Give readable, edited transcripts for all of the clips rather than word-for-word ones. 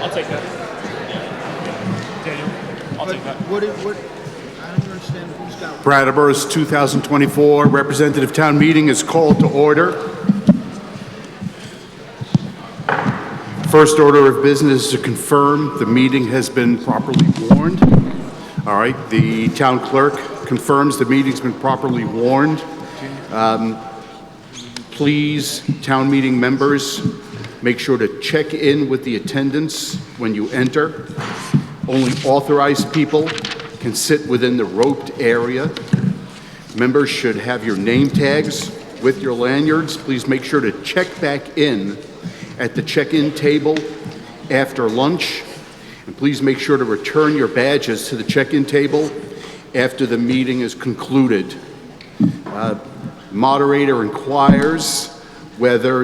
I'll take that. Daniel, I'll take that. What, I don't understand who's got. Brattleboro's 2024 Representative Town Meeting is called to order. First order of business is to confirm the meeting has been properly warned. All right, the Town Clerk confirms the meeting's been properly warned. Please, town meeting members, make sure to check in with the attendants when you enter. Only authorized people can sit within the roped area. Members should have your name tags with your lanyards. Please make sure to check back in at the check-in table after lunch. And please make sure to return your badges to the check-in table after the meeting is concluded. Moderator inquires whether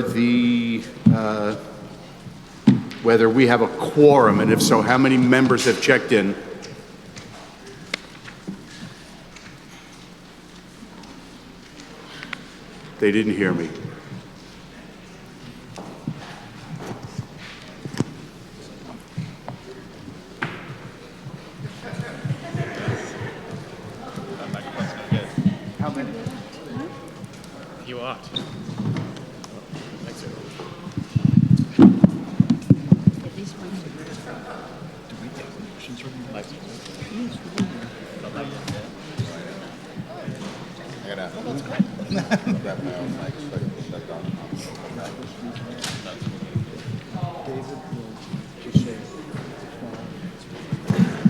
we have a quorum, and if so, how many members have checked in? They didn't hear me. How many? You ought.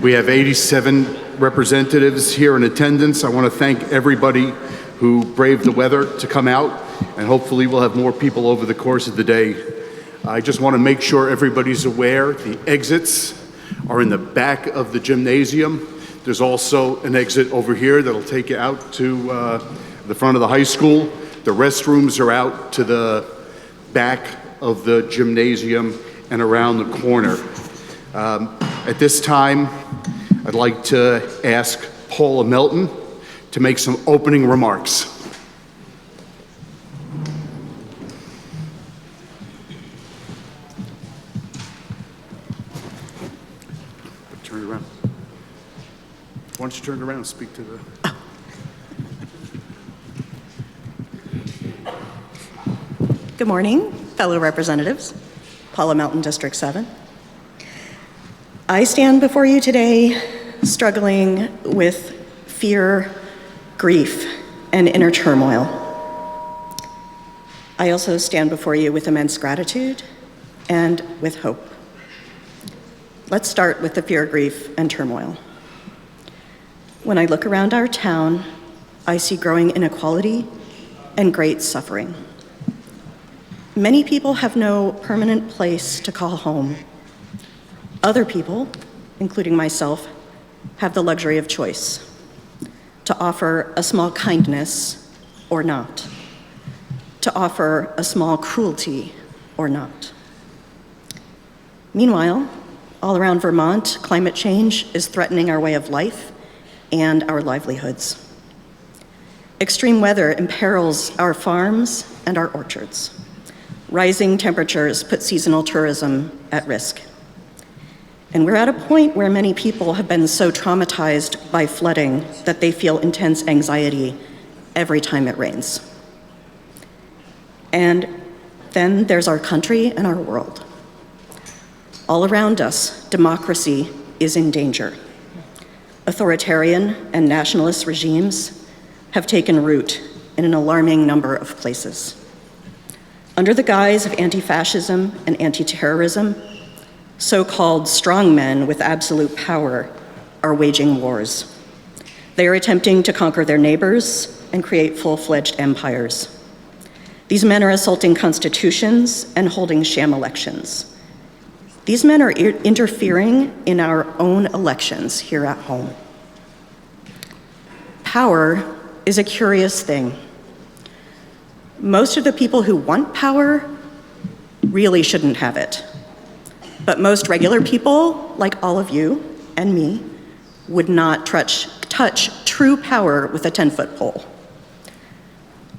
We have 87 representatives here in attendance. I want to thank everybody who braved the weather to come out, and hopefully we'll have more people over the course of the day. I just want to make sure everybody's aware the exits are in the back of the gymnasium. There's also an exit over here that'll take you out to the front of the high school. The restrooms are out to the back of the gymnasium and around the corner. At this time, I'd like to ask Paula Melton to make some opening remarks. Turn it around. Why don't you turn it around and speak to the... Good morning, fellow representatives. Paula Melton, District 7. I stand before you today struggling with fear, grief, and inner turmoil. I also stand before you with immense gratitude and with hope. Let's start with the fear, grief, and turmoil. When I look around our town, I see growing inequality and great suffering. Many people have no permanent place to call home. Other people, including myself, have the luxury of choice to offer a small kindness or not, to offer a small cruelty or not. Meanwhile, all around Vermont, climate change is threatening our way of life and our livelihoods. Extreme weather imperils our farms and our orchards. Rising temperatures put seasonal tourism at risk. And we're at a point where many people have been so traumatized by flooding that they feel intense anxiety every time it rains. And then there's our country and our world. All around us, democracy is in danger. Authoritarian and nationalist regimes have taken root in an alarming number of places. Under the guise of anti-fascism and anti-terrorism, so-called strongmen with absolute power are waging wars. They are attempting to conquer their neighbors and create full-fledged empires. These men are assaulting constitutions and holding sham elections. These men are interfering in our own elections here at home. Power is a curious thing. Most of the people who want power really shouldn't have it. But most regular people, like all of you and me, would not touch true power with a 10-foot pole.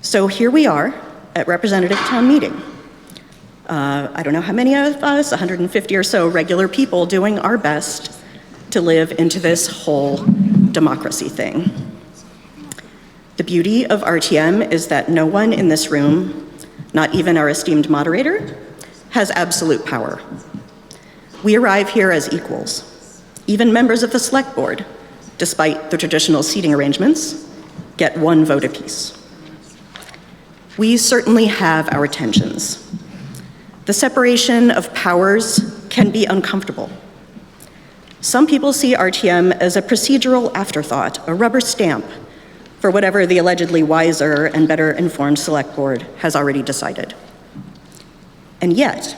So here we are at Representative Town Meeting. I don't know how many of us, 150 or so regular people doing our best to live into this whole democracy thing. The beauty of RTM is that no one in this room, not even our esteemed moderator, has absolute power. We arrive here as equals. Even members of the Selectboard, despite the traditional seating arrangements, get one vote apiece. We certainly have our tensions. The separation of powers can be uncomfortable. Some people see RTM as a procedural afterthought, a rubber stamp for whatever the allegedly wiser and better informed Select Board has already decided. And yet,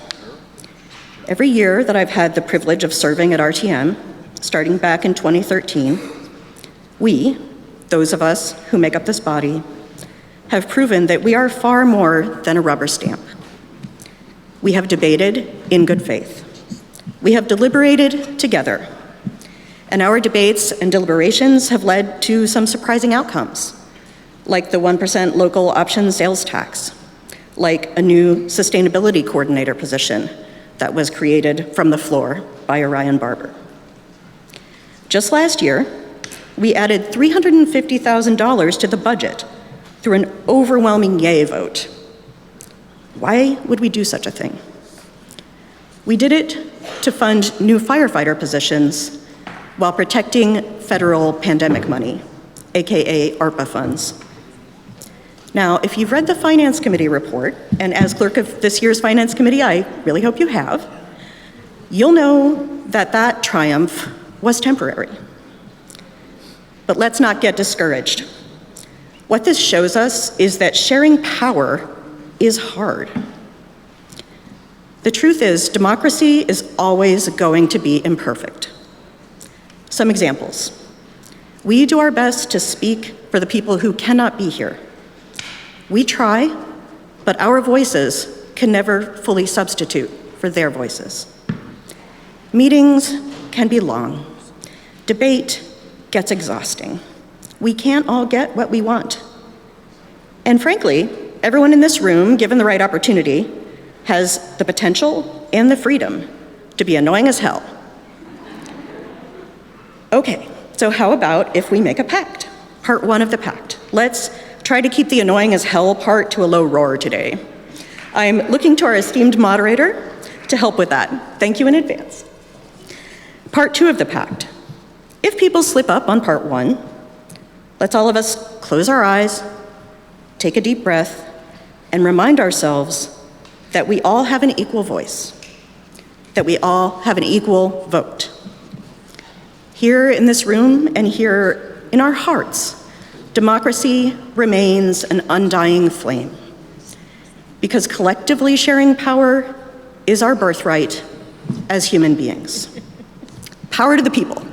every year that I've had the privilege of serving at RTM, starting back in 2013, we, those of us who make up this body, have proven that we are far more than a rubber stamp. We have debated in good faith. We have deliberated together. And our debates and deliberations have led to some surprising outcomes, like the 1% local option sales tax, like a new sustainability coordinator position that was created from the floor by Orion Barber. Just last year, we added $350,000 to the budget through an overwhelming yay vote. Why would we do such a thing? We did it to fund new firefighter positions while protecting federal pandemic money, AKA ARPA funds. Now, if you've read the Finance Committee report, and as clerk of this year's Finance Committee, I really hope you have, you'll know that that triumph was temporary. But let's not get discouraged. What this shows us is that sharing power is hard. The truth is, democracy is always going to be imperfect. Some examples. We do our best to speak for the people who cannot be here. We try, but our voices can never fully substitute for their voices. Meetings can be long. Debate gets exhausting. We can't all get what we want. And frankly, everyone in this room, given the right opportunity, has the potential and the freedom to be annoying as hell. Okay, so how about if we make a pact? Part one of the pact. Let's try to keep the annoying as hell part to a low roar today. I'm looking to our esteemed moderator to help with that. Thank you in advance. Part two of the pact. If people slip up on part one, let's all of us close our eyes, take a deep breath, and remind ourselves that we all have an equal voice, that we all have an equal vote. Here in this room and here in our hearts, democracy remains an undying flame, because collectively sharing power is our birthright as human beings. Power to the people.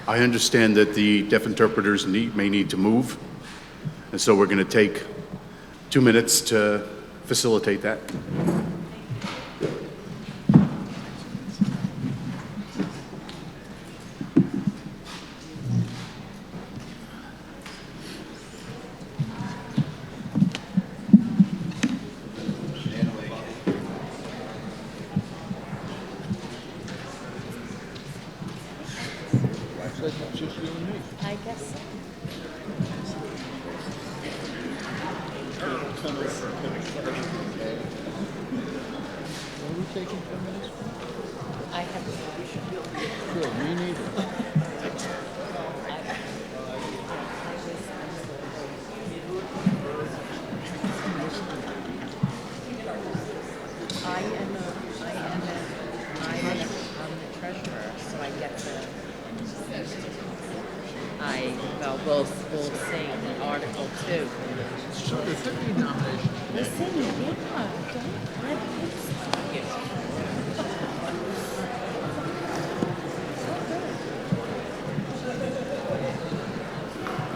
I understand that the deaf interpreters may need to move, and so we're going to take 2 minutes to facilitate that. I guess so. Are we taking 10 minutes? I have a Sure, me neither. I'm the treasurer, so I get to. We'll sing Article 2. So there could be nomination. Listen, yeah, don't let it stop you.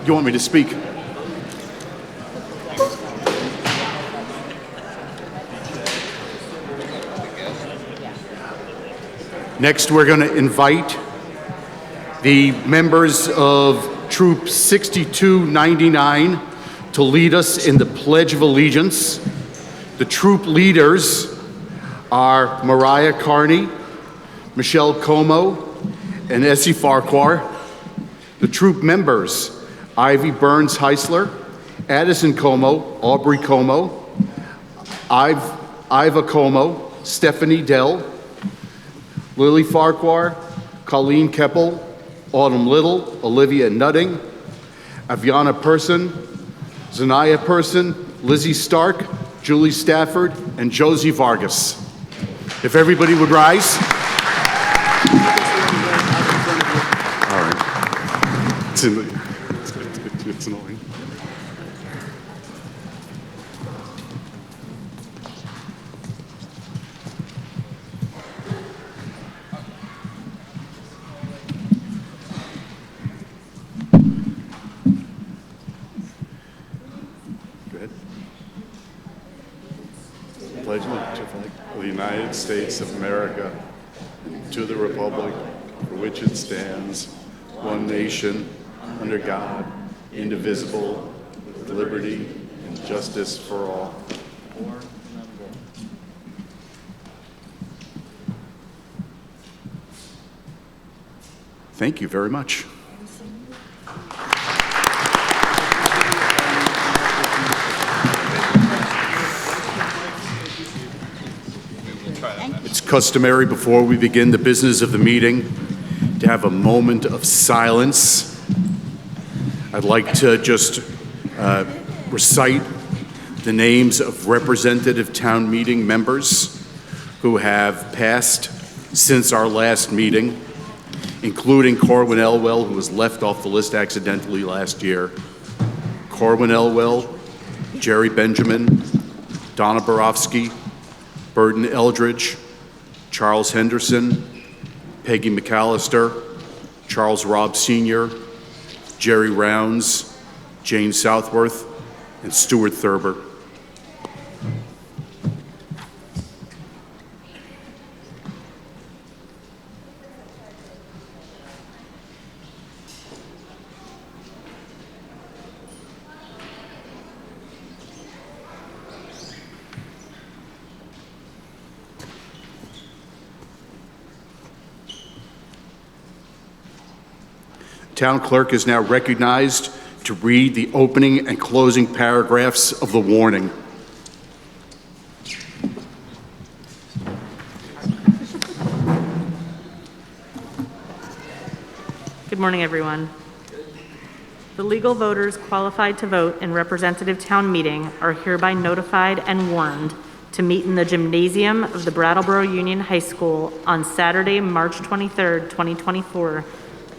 You want me to speak? Next, we're going to invite the members of Troop 6299 to lead us in the Pledge of Allegiance. The troop leaders are Mariah Carney, Michelle Como, and Essie Farquhar. The troop members, Ivy Burns Heisler, Addison Como, Aubrey Como, Iva Como, Stephanie Dell, Lily Farquhar, Colleen Keppel, Autumn Little, Olivia Nutting, Aviana Person, Zanaya Person, Lizzie Stark, Julie Stafford, and Josie Vargas. If everybody would rise. All right. It's annoying. Pledge to the United States of America, to the republic for which it stands, one nation, under God, indivisible, with liberty and justice for all. Thank you very much. It's customary before we begin the business of the meeting to have a moment of silence. I'd like to just recite the names of representative town meeting members who have passed since our last meeting, including Corwin Elwell, who was left off the list accidentally last year. Corwin Elwell, Jerry Benjamin, Donna Borofsky, Burden Eldridge, Charles Henderson, Peggy McAllister, Charles Robb Sr., Jerry Rounds, Jane Southworth, and Stuart Thurber. Town Clerk is now recognized to read the opening and closing paragraphs of the warning. Good morning, everyone. The legal voters qualified to vote in representative town meeting are hereby notified and warned to meet in the gymnasium of the Brattleboro Union High School on Saturday, March 23rd, 2024,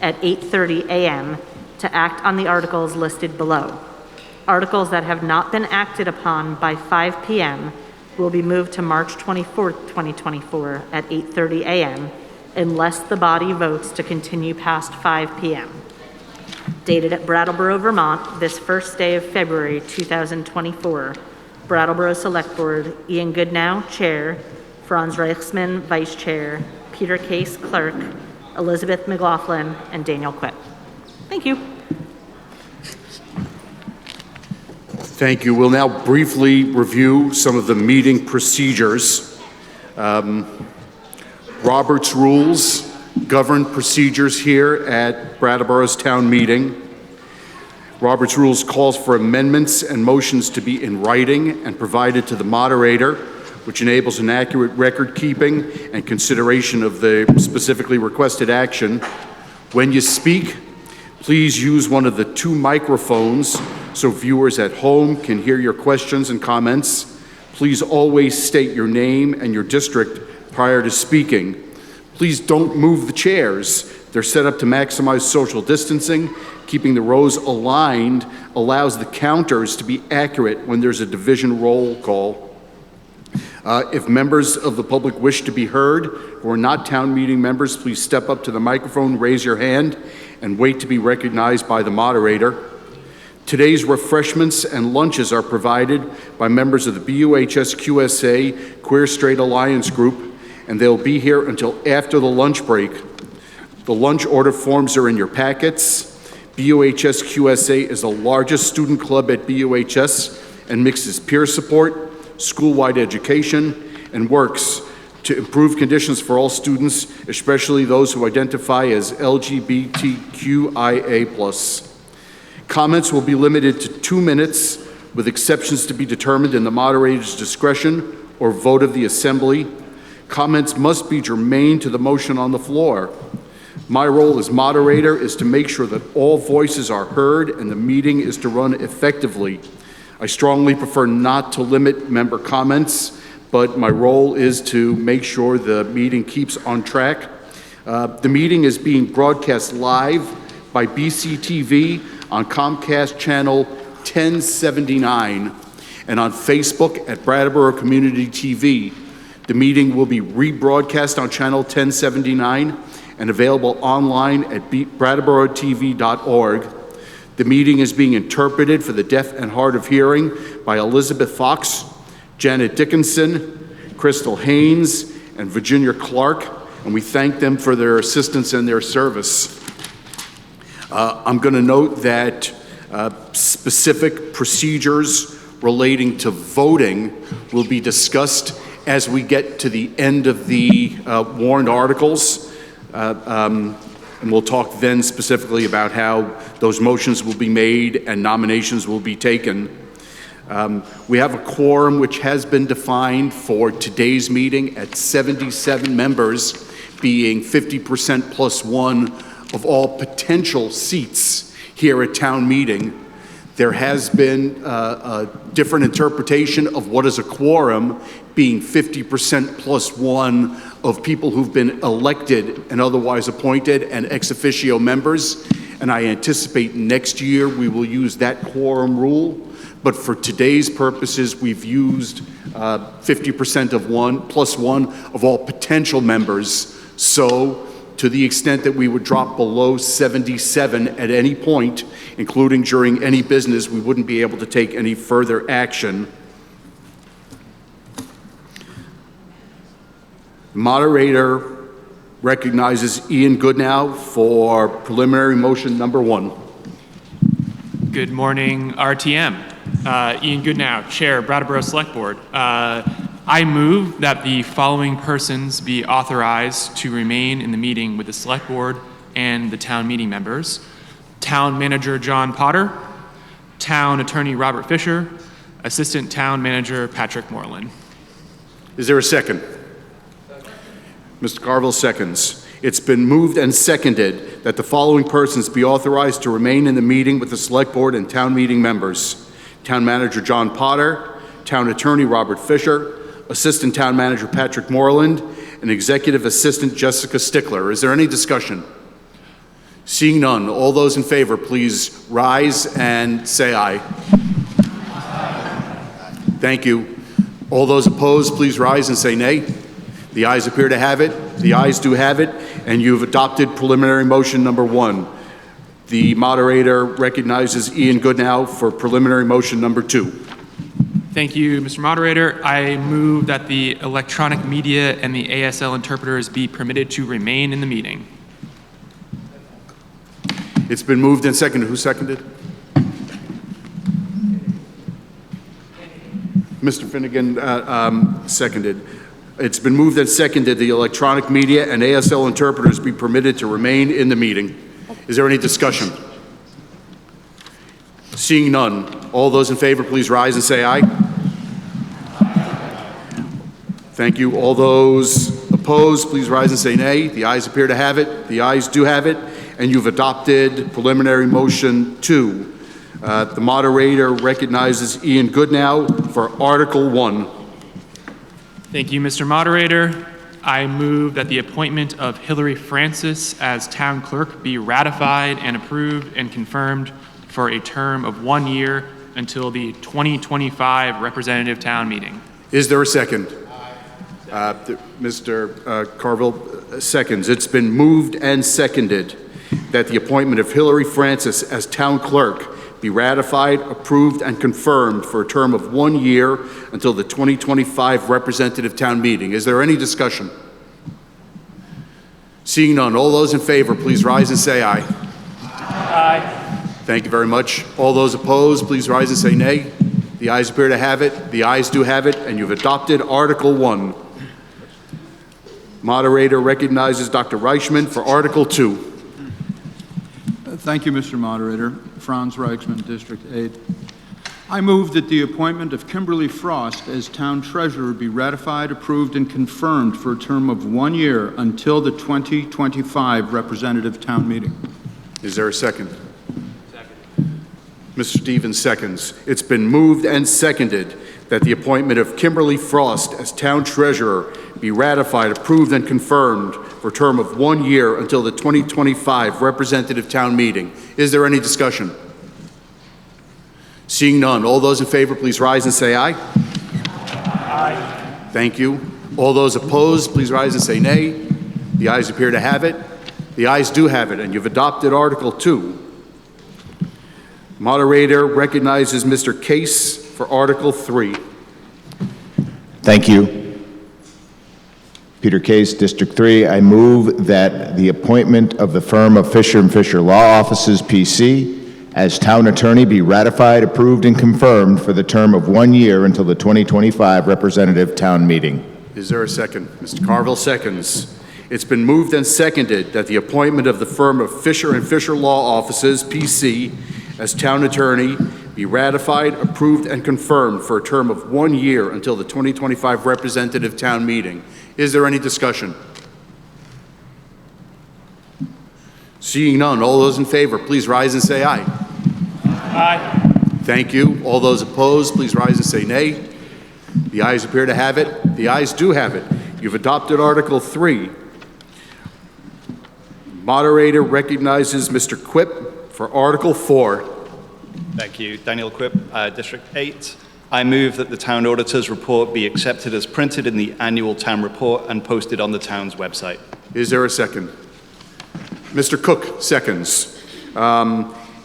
at 8:30 a.m. to act on the articles listed below. Articles that have not been acted upon by 5 p.m. will be moved to March 24th, 2024 at 8:30 a.m. unless the body votes to continue past 5 p.m. Dated at Brattleboro, Vermont, this first day of February 2024, Brattleboro Selectboard, Ian Goodnow, Chair, Franz Reichsman, Vice Chair, Peter Case, Clerk, Elizabeth McLaughlin, and Daniel Quitt. Thank you. Thank you. We'll now briefly review some of the meeting procedures. Robert's rules govern procedures here at Brattleboro's town meeting. Robert's rules calls for amendments and motions to be in writing and provided to the moderator, which enables an accurate record keeping and consideration of the specifically requested action. When you speak, please use one of the 2 microphones so viewers at home can hear your questions and comments. Please always state your name and your district prior to speaking. Please don't move the chairs. They're set up to maximize social distancing. Keeping the rows aligned allows the counters to be accurate when there's a division roll call. If members of the public wish to be heard who are not town meeting members, please step up to the microphone, raise your hand, and wait to be recognized by the moderator. Today's refreshments and lunches are provided by members of the BUHS QSA Queer Straight Alliance Group and they'll be here until after the lunch break. The lunch order forms are in your packets. BUHS QSA is the largest student club at BUHS and mixes peer support, school-wide education, and works to improve conditions for all students, especially those who identify as LGBTQIA+. Comments will be limited to 2 minutes, with exceptions to be determined in the moderator's discretion or vote of the assembly. Comments must be germane to the motion on the floor. My role as moderator is to make sure that all voices are heard and the meeting is to run effectively. I strongly prefer not to limit member comments, but my role is to make sure the meeting keeps on track. The meeting is being broadcast live by BCTV on Comcast Channel 1079 and on Facebook at Brattleboro Community TV. The meeting will be rebroadcast on Channel 1079 and available online at brattleboro.tv.org. The meeting is being interpreted for the deaf and hard of hearing by Elizabeth Fox, Janet Dickinson, Crystal Haynes, and Virginia Clark, and we thank them for their assistance and their service. I'm going to note that specific procedures relating to voting will be discussed as we get to the end of the warrant articles. And we'll talk then specifically about how those motions will be made and nominations will be taken. We have a quorum which has been defined for today's meeting at 77 members, being 50% plus one of all potential seats here at town meeting. There has been a different interpretation of what is a quorum, being 50% plus one of people who've been elected and otherwise appointed and ex officio members. And I anticipate next year we will use that quorum rule. But for today's purposes, we've used 50% of one plus one of all potential members. So to the extent that we would drop below 77 at any point, including during any business, we wouldn't be able to take any further action. The moderator recognizes Ian Goodnow for preliminary motion number 1. Good morning, RTM. Ian Goodnow, Chair, Brattleboro Selectboard. I move that the following persons be authorized to remain in the meeting with the Select Board and the town meeting members. Town Manager John Potter, Town Attorney Robert Fisher, Assistant Town Manager Patrick Moreland. Is there a second? Mr. Carville seconds. It's been moved and seconded that the following persons be authorized to remain in the meeting with the Select Board and town meeting members. Town Manager John Potter, Town Attorney Robert Fisher, Assistant Town Manager Patrick Moreland, and Executive Assistant Jessica Stickler. Is there any discussion? Seeing none, all those in favor, please rise and say aye. Thank you. All those opposed, please rise and say nay. The ayes appear to have it. The ayes do have it, and you've adopted preliminary motion number 1. The moderator recognizes Ian Goodnow for preliminary motion number 2. Thank you, Mr. Moderator. I move that the electronic media and the ASL interpreters be permitted to remain in the meeting. It's been moved and seconded. Who seconded? Mr. Finnegan seconded. It's been moved and seconded the electronic media and ASL interpreters be permitted to remain in the meeting. Is there any discussion? Seeing none, all those in favor, please rise and say aye. Thank you. All those opposed, please rise and say nay. The ayes appear to have it. The ayes do have it, and you've adopted preliminary motion 2. The moderator recognizes Ian Goodnow for Article 1. Thank you, Mr. Moderator. I move that the appointment of Hillary Francis as Town Clerk be ratified and approved and confirmed for a term of 1 year until the 2025 Representative Town Meeting. Is there a second? Mr. Carville seconds. It's been moved and seconded that the appointment of Hillary Francis as Town Clerk be ratified, approved, and confirmed for a term of 1 year until the 2025 Representative Town Meeting. Is there any discussion? Seeing none, all those in favor, please rise and say aye. Aye. Thank you very much. All those opposed, please rise and say nay. The ayes appear to have it. The ayes do have it, and you've adopted Article 1. Moderator recognizes Dr. Reichman for Article 2. Thank you, Mr. Moderator. Franz Reichman, District 8. I move that the appointment of Kimberly Frost as Town Treasurer be ratified, approved, and confirmed for a term of 1 year until the 2025 Representative Town Meeting. Is there a second? Second. Mr. Stevens seconds. It's been moved and seconded that the appointment of Kimberly Frost as Town Treasurer be ratified, approved, and confirmed for a term of 1 year until the 2025 Representative Town Meeting. Is there any discussion? Seeing none, all those in favor, please rise and say aye. Aye. Thank you. All those opposed, please rise and say nay. The ayes appear to have it. The ayes do have it, and you've adopted Article 2. Moderator recognizes Mr. Case for Article 3. Thank you. Peter Case, District 3. I move that the appointment of the firm of Fisher & Fisher Law Offices, P.C., as Town Attorney be ratified, approved, and confirmed for the term of 1 year until the 2025 Representative Town Meeting. Is there a second? Mr. Carville seconds. It's been moved and seconded that the appointment of the firm of Fisher & Fisher Law Offices, P.C., as Town Attorney be ratified, approved, and confirmed for a term of 1 year until the 2025 Representative Town Meeting. Is there any discussion? Seeing none, all those in favor, please rise and say aye. Aye. Thank you. All those opposed, please rise and say nay. The ayes appear to have it. The ayes do have it. You've adopted Article 3. Moderator recognizes Mr. Quipp for Article 4. Thank you. Daniel Quipp, District 8. I move that the Town Auditor's report be accepted as printed in the annual town report and posted on the town's website. Is there a second? Mr. Cook seconds.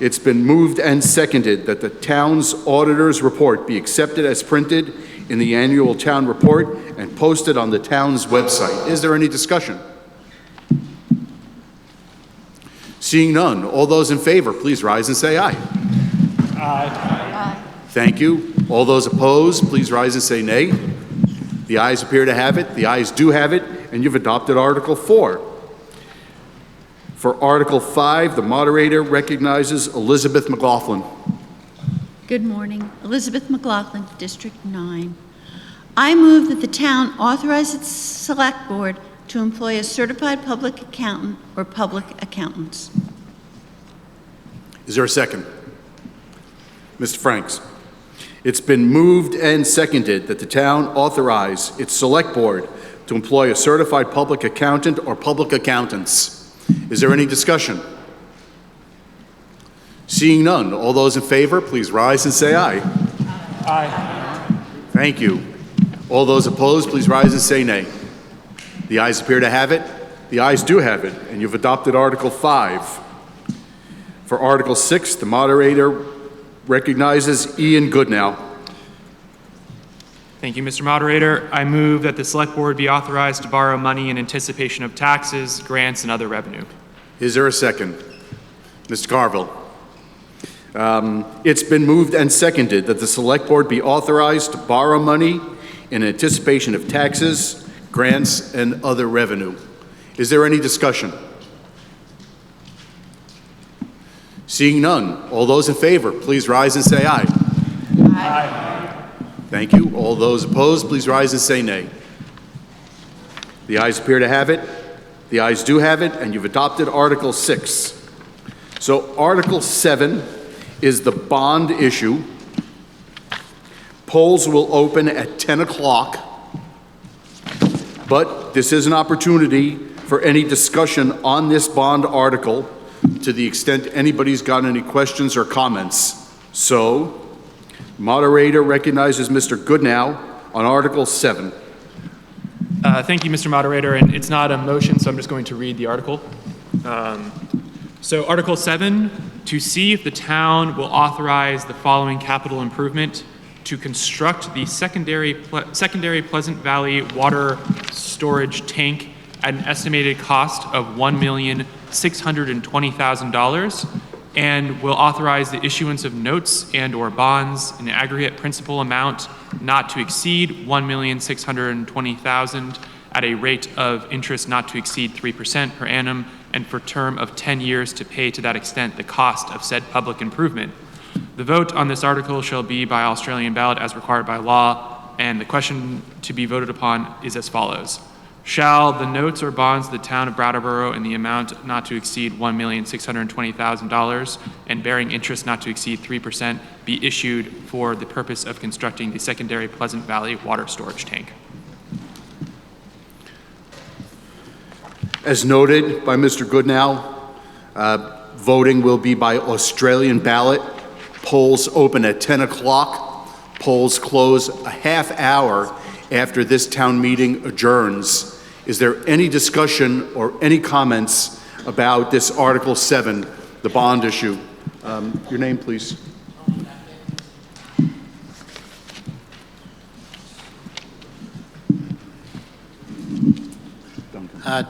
It's been moved and seconded that the town's auditor's report be accepted as printed in the annual town report and posted on the town's website. Is there any discussion? Seeing none, all those in favor, please rise and say aye. Aye. Thank you. All those opposed, please rise and say nay. The ayes appear to have it. The ayes do have it, and you've adopted Article 4. For Article 5, the moderator recognizes Elizabeth McLaughlin. Good morning. Elizabeth McLaughlin, District 9. I move that the town authorize its select board to employ a certified public accountant or public accountants. Is there a second? Mr. Franks. It's been moved and seconded that the town authorize its select board to employ a certified public accountant or public accountants. Is there any discussion? Seeing none, all those in favor, please rise and say aye. Aye. Thank you. All those opposed, please rise and say nay. The ayes appear to have it. The ayes do have it, and you've adopted Article 5. For Article 6, the moderator recognizes Ian Goodnow. Thank you, Mr. Moderator. I move that the Select Board be authorized to borrow money in anticipation of taxes, grants, and other revenue. Is there a second? Mr. Carville. It's been moved and seconded that the Select Board be authorized to borrow money in anticipation of taxes, grants, and other revenue. Is there any discussion? Seeing none, all those in favor, please rise and say aye. Aye. Thank you. All those opposed, please rise and say nay. The ayes appear to have it. The ayes do have it, and you've adopted Article 6. So Article 7 is the bond issue. Polls will open at 10 o'clock, but this is an opportunity for any discussion on this bond article to the extent anybody's got any questions or comments. So, moderator recognizes Mr. Goodnow on Article 7. Thank you, Mr. Moderator, and it's not a motion, so I'm just going to read the article. So Article 7, to see if the town will authorize the following capital improvement: to construct the secondary Pleasant Valley water storage tank at an estimated cost of $1,620,000, and will authorize the issuance of notes and/or bonds in aggregate principal amount not to exceed $1,620,000 at a rate of interest not to exceed 3% per annum, and for term of 10 years to pay to that extent the cost of said public improvement. The vote on this article shall be by Australian ballot as required by law, and the question to be voted upon is as follows. Shall the notes or bonds of the town of Brattleboro in the amount not to exceed $1,620,000 and bearing interest not to exceed 3% be issued for the purpose of constructing the secondary Pleasant Valley water storage tank? As noted by Mr. Goodnow, voting will be by Australian ballot. Polls open at 10 o'clock. Polls close a half hour after this town meeting adjourns. Is there any discussion or any comments about this Article 7, the bond issue? Your name, please.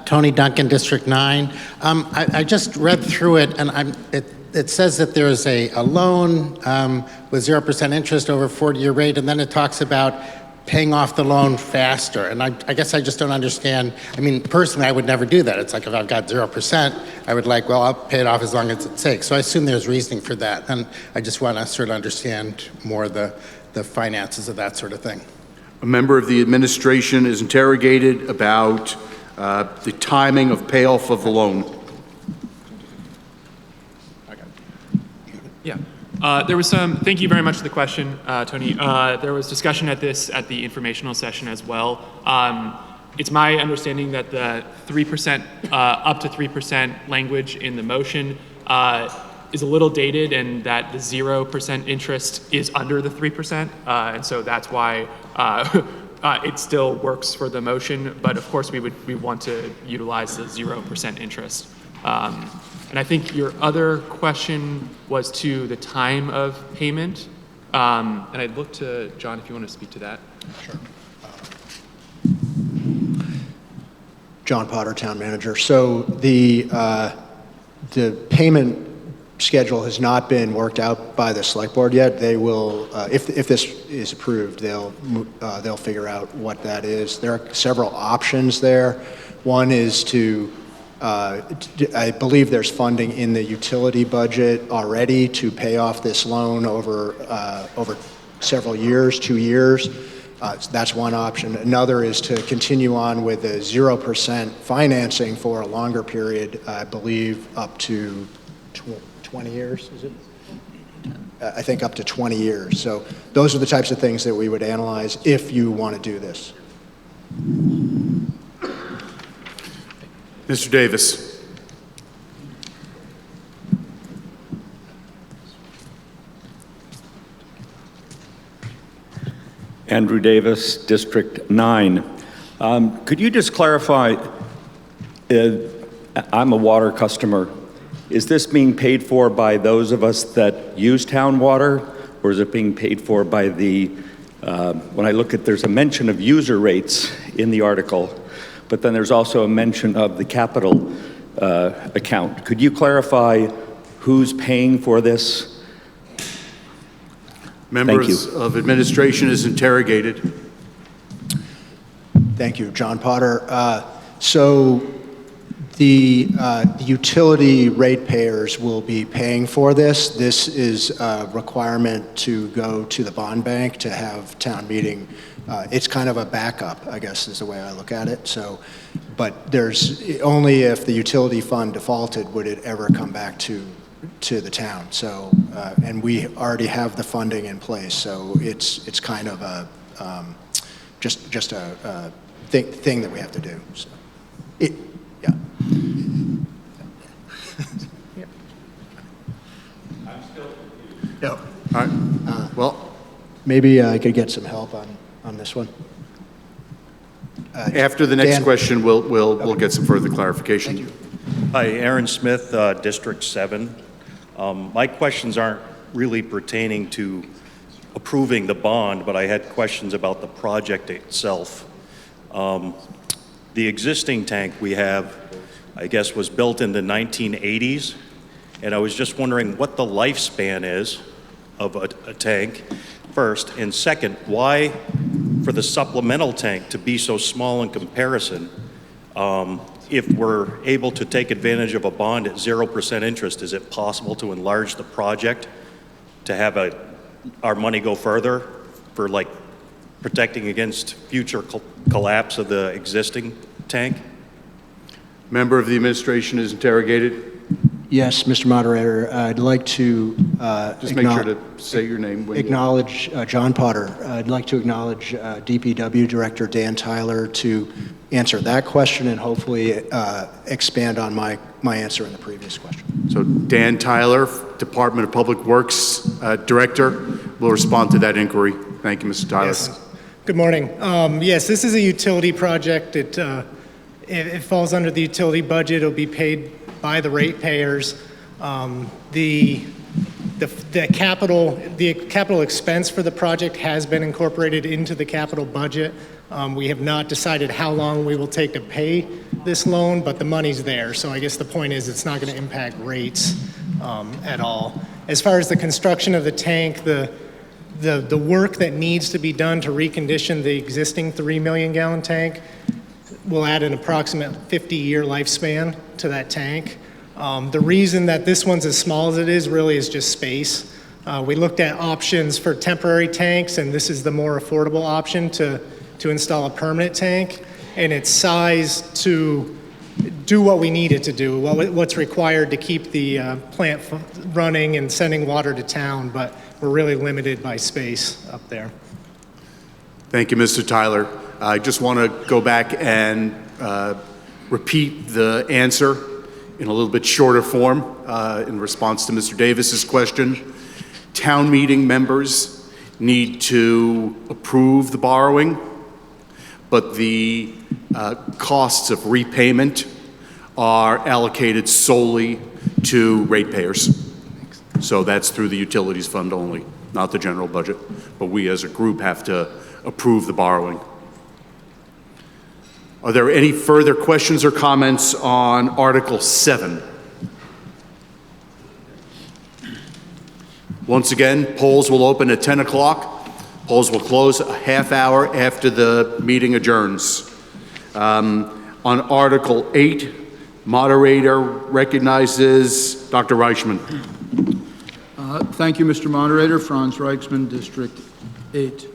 Tony Duncan, District 9. I just read through it, and it says that there is a loan with 0% interest over a 40-year rate, and then it talks about paying off the loan faster. And I guess I just don't understand. I mean, personally, I would never do that. It's like if I've got 0%, I would like, well, I'll pay it off as long as it takes. So I assume there's reasoning for that. And I just want to sort of understand more the finances of that sort of thing. A member of the administration is interrogated about the timing of payoff of the loan. Yeah. There was thank you very much for the question, Tony. There was discussion at the informational session as well. It's my understanding that the 3%, up to 3% language in the motion is a little dated, and that the 0% interest is under the 3%. And so that's why it still works for the motion, but of course we want to utilize the 0% interest. And I think your other question was to the time of payment. And I'd look to John if you want to speak to that. Sure. John Potter, Town Manager. So the payment schedule has not been worked out by the Select Board yet. They will, if this is approved, they'll figure out what that is. There are several options there. One is to I believe there's funding in the utility budget already to pay off this loan over several years, 2 years. So that's one option. Another is to continue on with the 0% financing for a longer period, I believe up to 20 years, is it? I think up to 20 years. So those are the types of things that we would analyze if you want to do this. Mr. Davis. Andrew Davis, District 9. Could you just clarify, I'm a water customer. Is this being paid for by those of us that use town water, or is it being paid for by the, when I look at, there's a mention of user rates in the article, but then there's also a mention of the capital account. Could you clarify who's paying for this? Members of administration is interrogated. Thank you, John Potter. So the utility ratepayers will be paying for this. This is a requirement to go to the bond bank to have town meeting. It's kind of a backup, I guess, is the way I look at it. So, but there's only if the utility fund defaulted would it ever come back to the town. So, and we already have the funding in place. So it's kind of a just a thing that we have to do. So, yeah. I'm still confused. No. All right. Well, maybe I could get some help on this one. after the next Dan. question, we'll get some further clarification. Thank you. Hi, Aaron Smith, District 7. My questions aren't really pertaining to approving the bond, but I had questions about the project itself. The existing tank we have, I guess, was built in the 1980s, and I was just wondering what the lifespan is of a tank, first, and second, why for the supplemental tank to be so small in comparison? If we're able to take advantage of a bond at 0% interest, is it possible to enlarge the project to have our money go further for like protecting against future collapse of the existing tank? Member of the administration is interrogated. Yes, Mr. Moderator, I'd like to Just make sure to say your name. When acknowledge John Potter. I'd like to acknowledge DPW Director Dan Tyler to answer that question and hopefully expand on my answer in the previous question. So Dan Tyler, Department of Public Works Director, will respond to that inquiry. Thank you, Mr. Tyler. Yes. Good morning. Yes, this is a utility project. It falls under the utility budget. It'll be paid by the ratepayers. The capital expense for the project has been incorporated into the capital budget. We have not decided how long we will take to pay this loan, but the money's there. So I guess the point is it's not going to impact rates at all. As far as the construction of the tank, the work that needs to be done to recondition the existing 3 million gallon tank will add an approximate 50-year lifespan to that tank. The reason that this one's as small as it is really is just space. We looked at options for temporary tanks, and this is the more affordable option to install a permanent tank, and it's sized to do what we need it to do, what's required to keep the plant running and sending water to town, but we're really limited by space up there. Thank you, Mr. Tyler. I just want to go back and repeat the answer in a little bit shorter form in response to Mr. Davis's question. Town meeting members need to approve the borrowing, but the costs of repayment are allocated solely to ratepayers. So that's through the utilities fund only, not the general budget. But we as a group have to approve the borrowing. Are there any further questions or comments on Article 7? Once again, polls will open at 10 o'clock. Polls will close a half hour after the meeting adjourns. On Article 8, moderator recognizes Dr. Reichman. Thank you, Mr. Moderator. Franz Reichsman, District 8.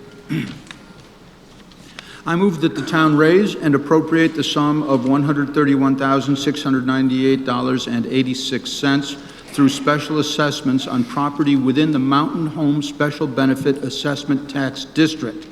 I move that the town raise and appropriate the sum of $131,698.86 through special assessments on property within the Mountain Home Special Benefit Assessment Tax District,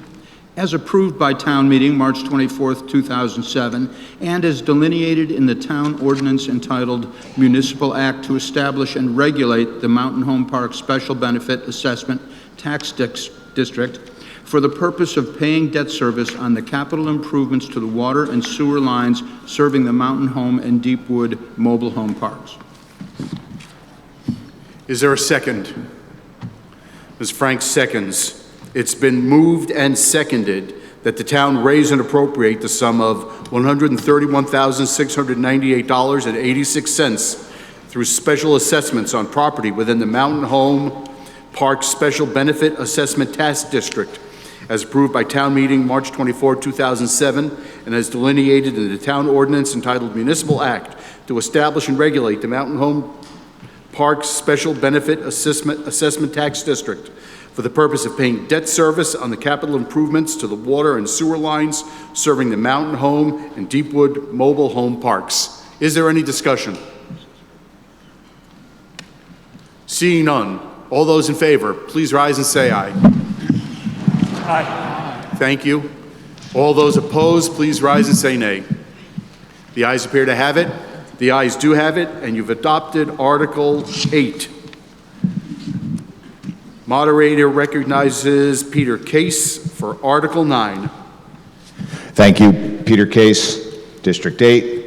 as approved by town meeting March 24, 2007, and as delineated in the Town Ordinance entitled Municipal Act to establish and regulate the Mountain Home Park Special Benefit Assessment Tax District for the purpose of paying debt service on the capital improvements to the water and sewer lines serving the Mountain Home and Deepwood mobile home parks. Is there a second? Ms. Frank seconds. It's been moved and seconded that the town raise and appropriate the sum of $131,698.86 through special assessments on property within the Mountain Home Park Special Benefit Assessment Tax District, as approved by town meeting March 24, 2007, and as delineated in the Town Ordinance entitled Municipal Act to establish and regulate the Mountain Home Park Special Benefit Assessment Tax District for the purpose of paying debt service on the capital improvements to the water and sewer lines serving the Mountain Home and Deepwood mobile home parks. Is there any discussion? Seeing none, all those in favor, please rise and say aye. Aye. Thank you. All those opposed, please rise and say nay. The ayes appear to have it. The ayes do have it, and you've adopted Article 8. Moderator recognizes Peter Case for Article 9. Thank you, Peter Case, District 8.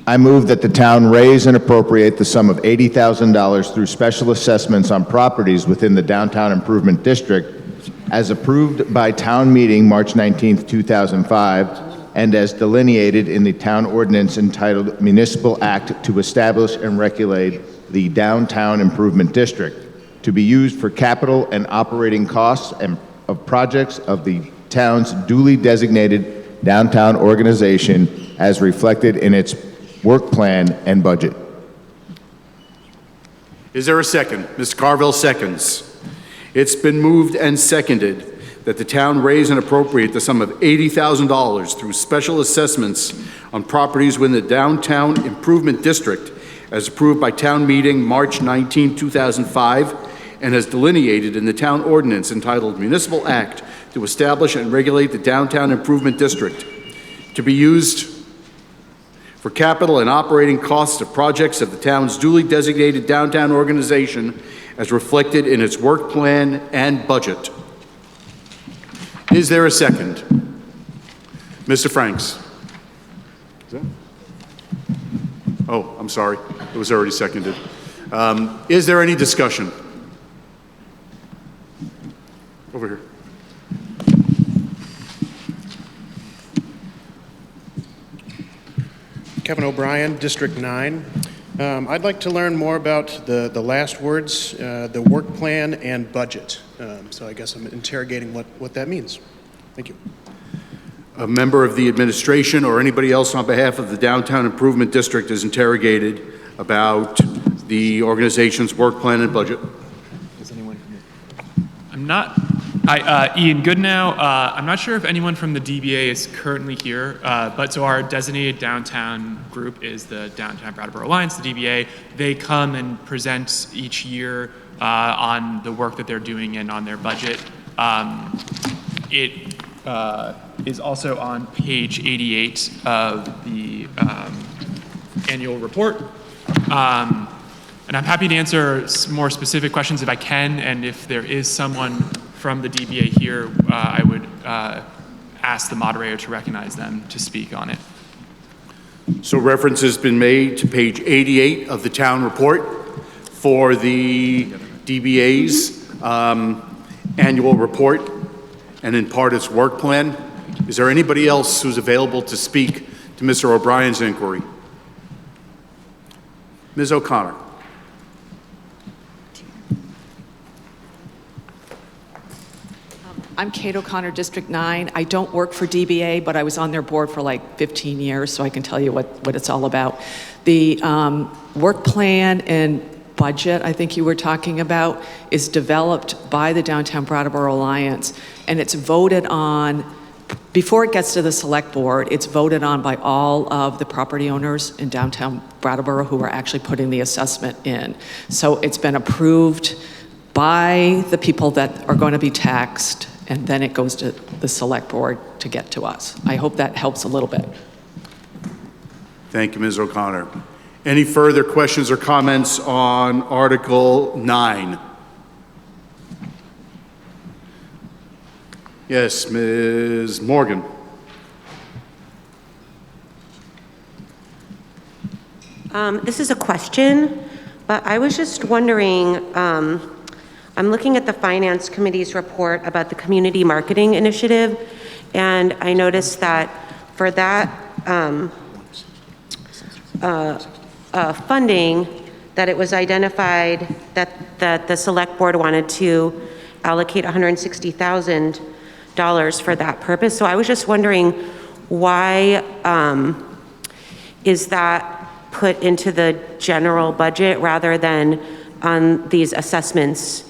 I move that the town raise and appropriate the sum of $80,000 through special assessments on properties within the Downtown Improvement District as approved by town meeting March 19, 2005, and as delineated in the Town Ordinance entitled Municipal Act to establish and regulate the Downtown Improvement District, to be used for capital and operating costs and of projects of the town's duly designated downtown organization as reflected in its work plan and budget. Is there a second? Mr. Carville seconds. It's been moved and seconded that the town raise and appropriate the sum of $80,000 through special assessments on properties within the Downtown Improvement District as approved by town meeting March 19, 2005, and as delineated in the Town Ordinance entitled Municipal Act to establish and regulate the Downtown Improvement District, to be used for capital and operating costs of projects of the town's duly designated downtown organization as reflected in its work plan and budget. Is there a second? Mr. Franks. Is that? Oh, I'm sorry. It was already seconded. Is there any discussion? Over here. Kevin O'Brien, District 9. I'd like to learn more about the last words, the work plan and budget. So I guess I'm interrogating what that means. Thank you. A member of the administration or anybody else on behalf of the Downtown Improvement District is interrogated about the organization's work plan and budget. Is anyone? I'm not. Ian Goodnow. I'm not sure if anyone from the DBA is currently here, but so our designated downtown group is the Downtown Brattleboro Alliance, the DBA. They come and present each year on the work that they're doing and on their budget. It is also on page 88 of the annual report. And I'm happy to answer more specific questions if I can, and if there is someone from the DBA here, I would ask the moderator to recognize them to speak on it. So reference has been made to page 88 of the town report for the DBA's annual report, and in part its work plan. Is there anybody else who's available to speak to Mr. O'Brien's inquiry? Ms. O'Connor. I'm Kate O'Connor, District 9. I don't work for DBA, but I was on their board for like 15 years, so I can tell you what it's all about. The work plan and budget, I think you were talking about, is developed by the Downtown Brattleboro Alliance, and it's voted on, before it gets to the select board, it's voted on by all of the property owners in downtown Brattleboro who are actually putting the assessment in. So it's been approved by the people that are going to be taxed, and then it goes to the select board to get to us. I hope that helps a little bit. Thank you, Ms. O'Connor. Any further questions or comments on Article 9? Yes, Ms. Morgan. This is a question, but I was just wondering, I'm looking at the Finance Committee's report about the Community Marketing Initiative, and I noticed that for that funding, that it was identified that the Select Board wanted to allocate $160,000 for that purpose. So I was just wondering, why is that put into the general budget rather than on these assessments?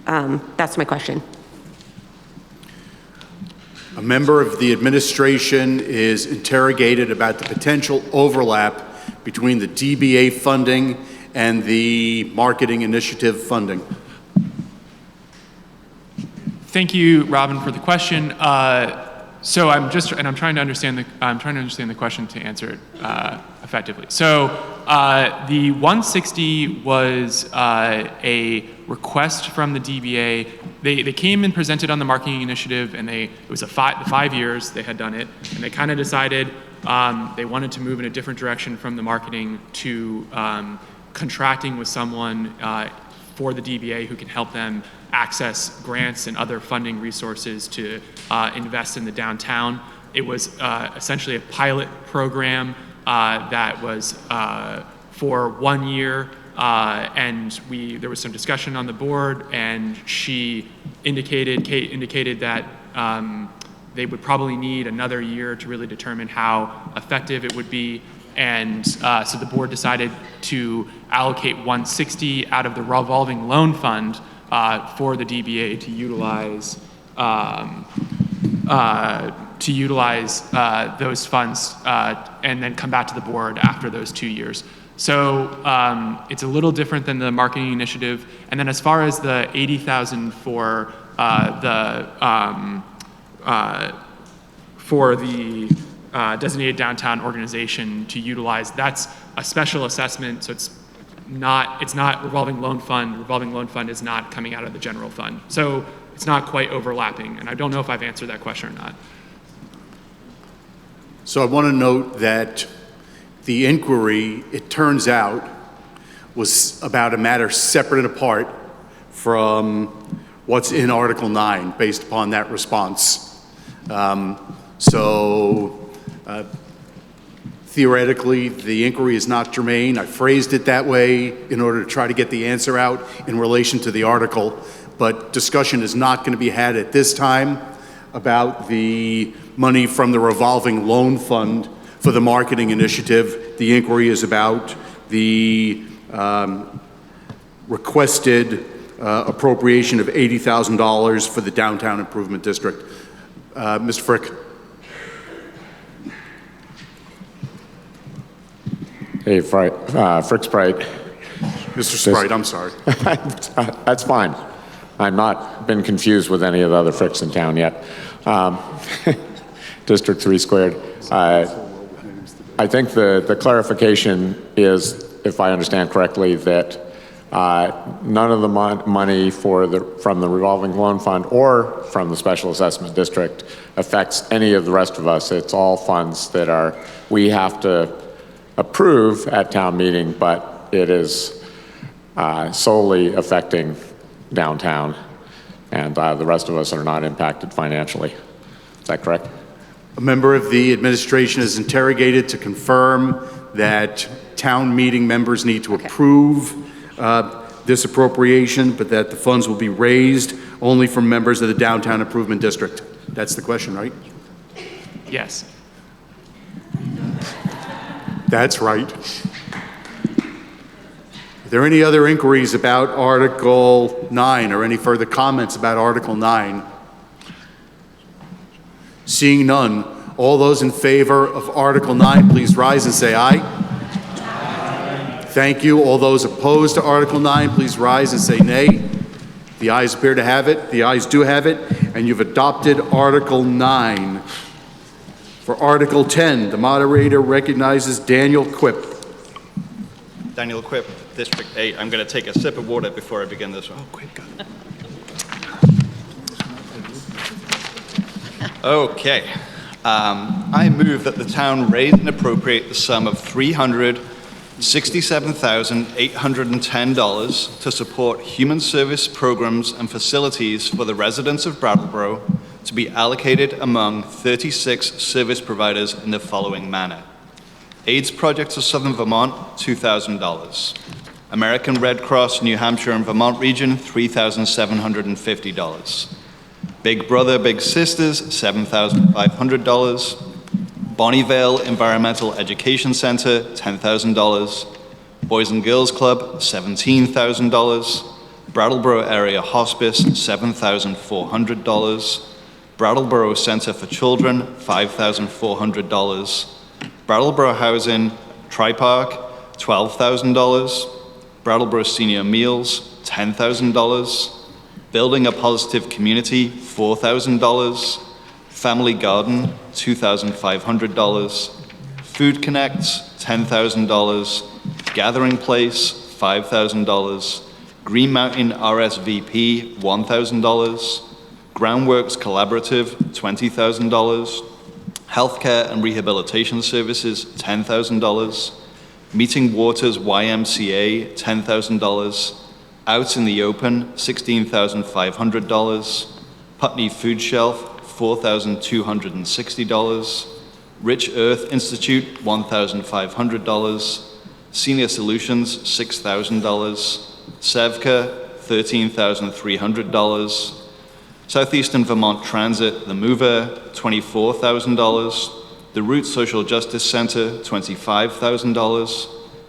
That's my question. A member of the administration is interrogated about the potential overlap between the DBA funding and the marketing initiative funding. Thank you, Robin, for the question. So I'm trying to understand the question to answer it effectively. So the 160 was a request from the DBA. They came and presented on the marketing initiative, and it was 5 years they had done it, and they kind of decided they wanted to move in a different direction from the marketing to contracting with someone for the DBA who can help them access grants and other funding resources to invest in the downtown. It was essentially a pilot program that was for 1 year, and there was some discussion on the board, and Kate indicated that they would probably need another year to really determine how effective it would be. And so the board decided to allocate $160 out of the revolving loan fund for the DBA to utilize those funds and then come back to the board after those 2 years. So it's a little different than the marketing initiative. And then as far as the $80,000 for the designated downtown organization to utilize, that's a special assessment, so it's not revolving loan fund. Revolving loan fund is not coming out of the general fund. So it's not quite overlapping, and I don't know if I've answered that question or not. So I want to note that the inquiry, it turns out, was about a matter separate and apart from what's in Article 9 based upon that response. Theoretically, the inquiry is not germane. I phrased it that way in order to try to get the answer out in relation to the article, but discussion is not going to be had at this time about the money from the revolving loan fund for the marketing initiative. The inquiry is about the requested appropriation of $80,000 for the downtown improvement district. Mr. Frick. Hey, Frick Sprite. Mr. Sprite, I'm sorry. That's fine. I've not been confused with any of the other Fricks in town yet. District 3 squared. I think the clarification is, if I understand correctly, that none of the money from the revolving loan fund or from the special assessment district affects any of the rest of us. It's all funds that we have to approve at town meeting, but it is solely affecting downtown, and the rest of us are not impacted financially. Is that correct? A member of the administration is interrogated to confirm that town meeting members need to approve this appropriation, but that the funds will be raised only from members of the downtown improvement district. That's the question, right? Yes. That's right. Are there any other inquiries about Article 9 or any further comments about Article 9? Seeing none, all those in favor of Article 9, please rise and say aye. Aye. Thank you. All those opposed to Article 9, please rise and say nay. The ayes appear to have it. The ayes do have it. And you've adopted Article 9. For Article 10, the moderator recognizes Daniel Quip. Daniel Quip, District 8. I'm going to take a sip of water before I begin this one. Oh, quick, got it. Okay. I move that the town raise and appropriate the sum of $367,810 to support human service programs and facilities for the residents of Brattleboro, to be allocated among 36 service providers in the following manner. AIDS Projects of Southern Vermont, $2,000. American Red Cross New Hampshire and Vermont region, $3,750. Big Brother Big Sisters, $7,500. Bonnievale Environmental Education Center, $10,000. Boys and Girls Club, $17,000. Brattleboro Area Hospice, $7,400. Brattleboro Center for Children, $5,400. Brattleboro Housing, Tri-Park, $12,000. Brattleboro Senior Meals, $10,000. Building a Positive Community, $4,000. Family Garden, $2,500. Food Connects, $10,000. Gathering Place, $5,000. Green Mountain RSVP, $1,000. Groundworks Collaborative, $20,000. Healthcare and Rehabilitation Services, $10,000. Meeting Waters YMCA, $10,000. Out in the Open, $16,500. Putney Food Shelf, $4,260. Rich Earth Institute, $1,500. Senior Solutions, $6,000. Sirkka, $13,300. Southeastern Vermont Transit, The Mover, $24,000. The Root Social Justice Center, $25,000.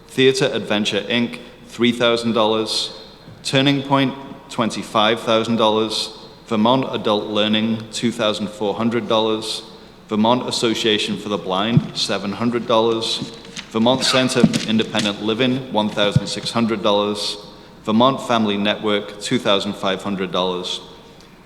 Theater Adventure Inc., $3,000. Turning Point, $25,000. Vermont Adult Learning, $2,400. Vermont Association for the Blind, $700. Vermont Center for Independent Living, $1,600. Vermont Family Network, $2,500.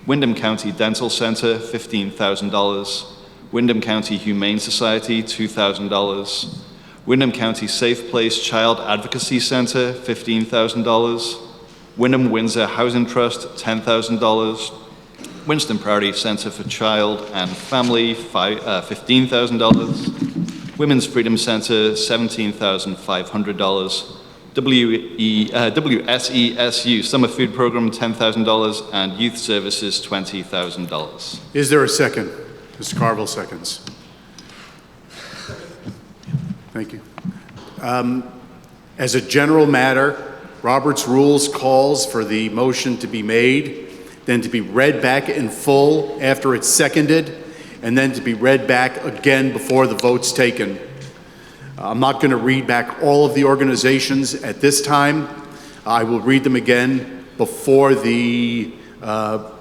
Wyndham County Dental Center, $15,000. Wyndham County Humane Society, $2,000. Wyndham County Safe Place Child Advocacy Center, $15,000. Wyndham Windsor Housing Trust, $10,000. Winston Prairie Center for Child and Family, $15,000. Women's Freedom Center, $17,500. WSESU Summer Food Program, $10,000, and Youth Services, $20,000. Is there a second? Mr. Carville seconds. Thank you. As a general matter, Robert's Rules calls for the motion to be made, then to be read back in full after it's seconded, and then to be read back again before the vote's taken. I'm not going to read back all of the organizations at this time. I will read them again before the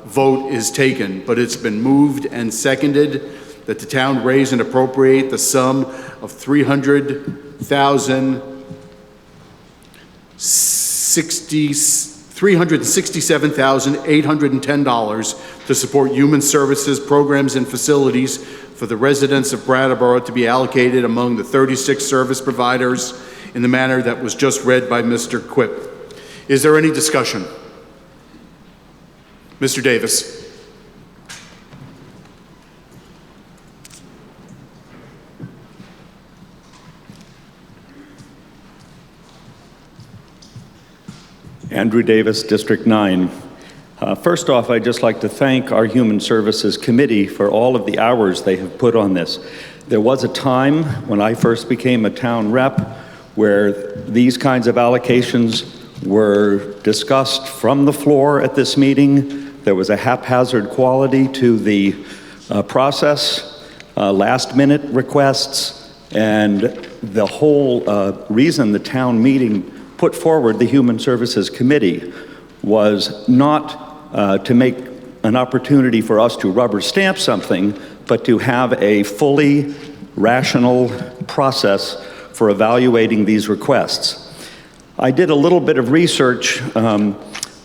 vote is taken, but it's been moved and seconded that the town raise and appropriate the sum of $367,810 to support human services programs and facilities for the residents of Brattleboro to be allocated among the 36 service providers in the manner that was just read by Mr. Quip. Is there any discussion? Mr. Davis. Andrew Davis, District 9. First off, I'd just like to thank our Human Services Committee for all of the hours they have put on this. There was a time when I first became a town rep where these kinds of allocations were discussed from the floor at this meeting. There was a haphazard quality to the process, last-minute requests, and the whole reason the town meeting put forward the Human Services Committee was not to make an opportunity for us to rubber stamp something, but to have a fully rational process for evaluating these requests. I did a little bit of research on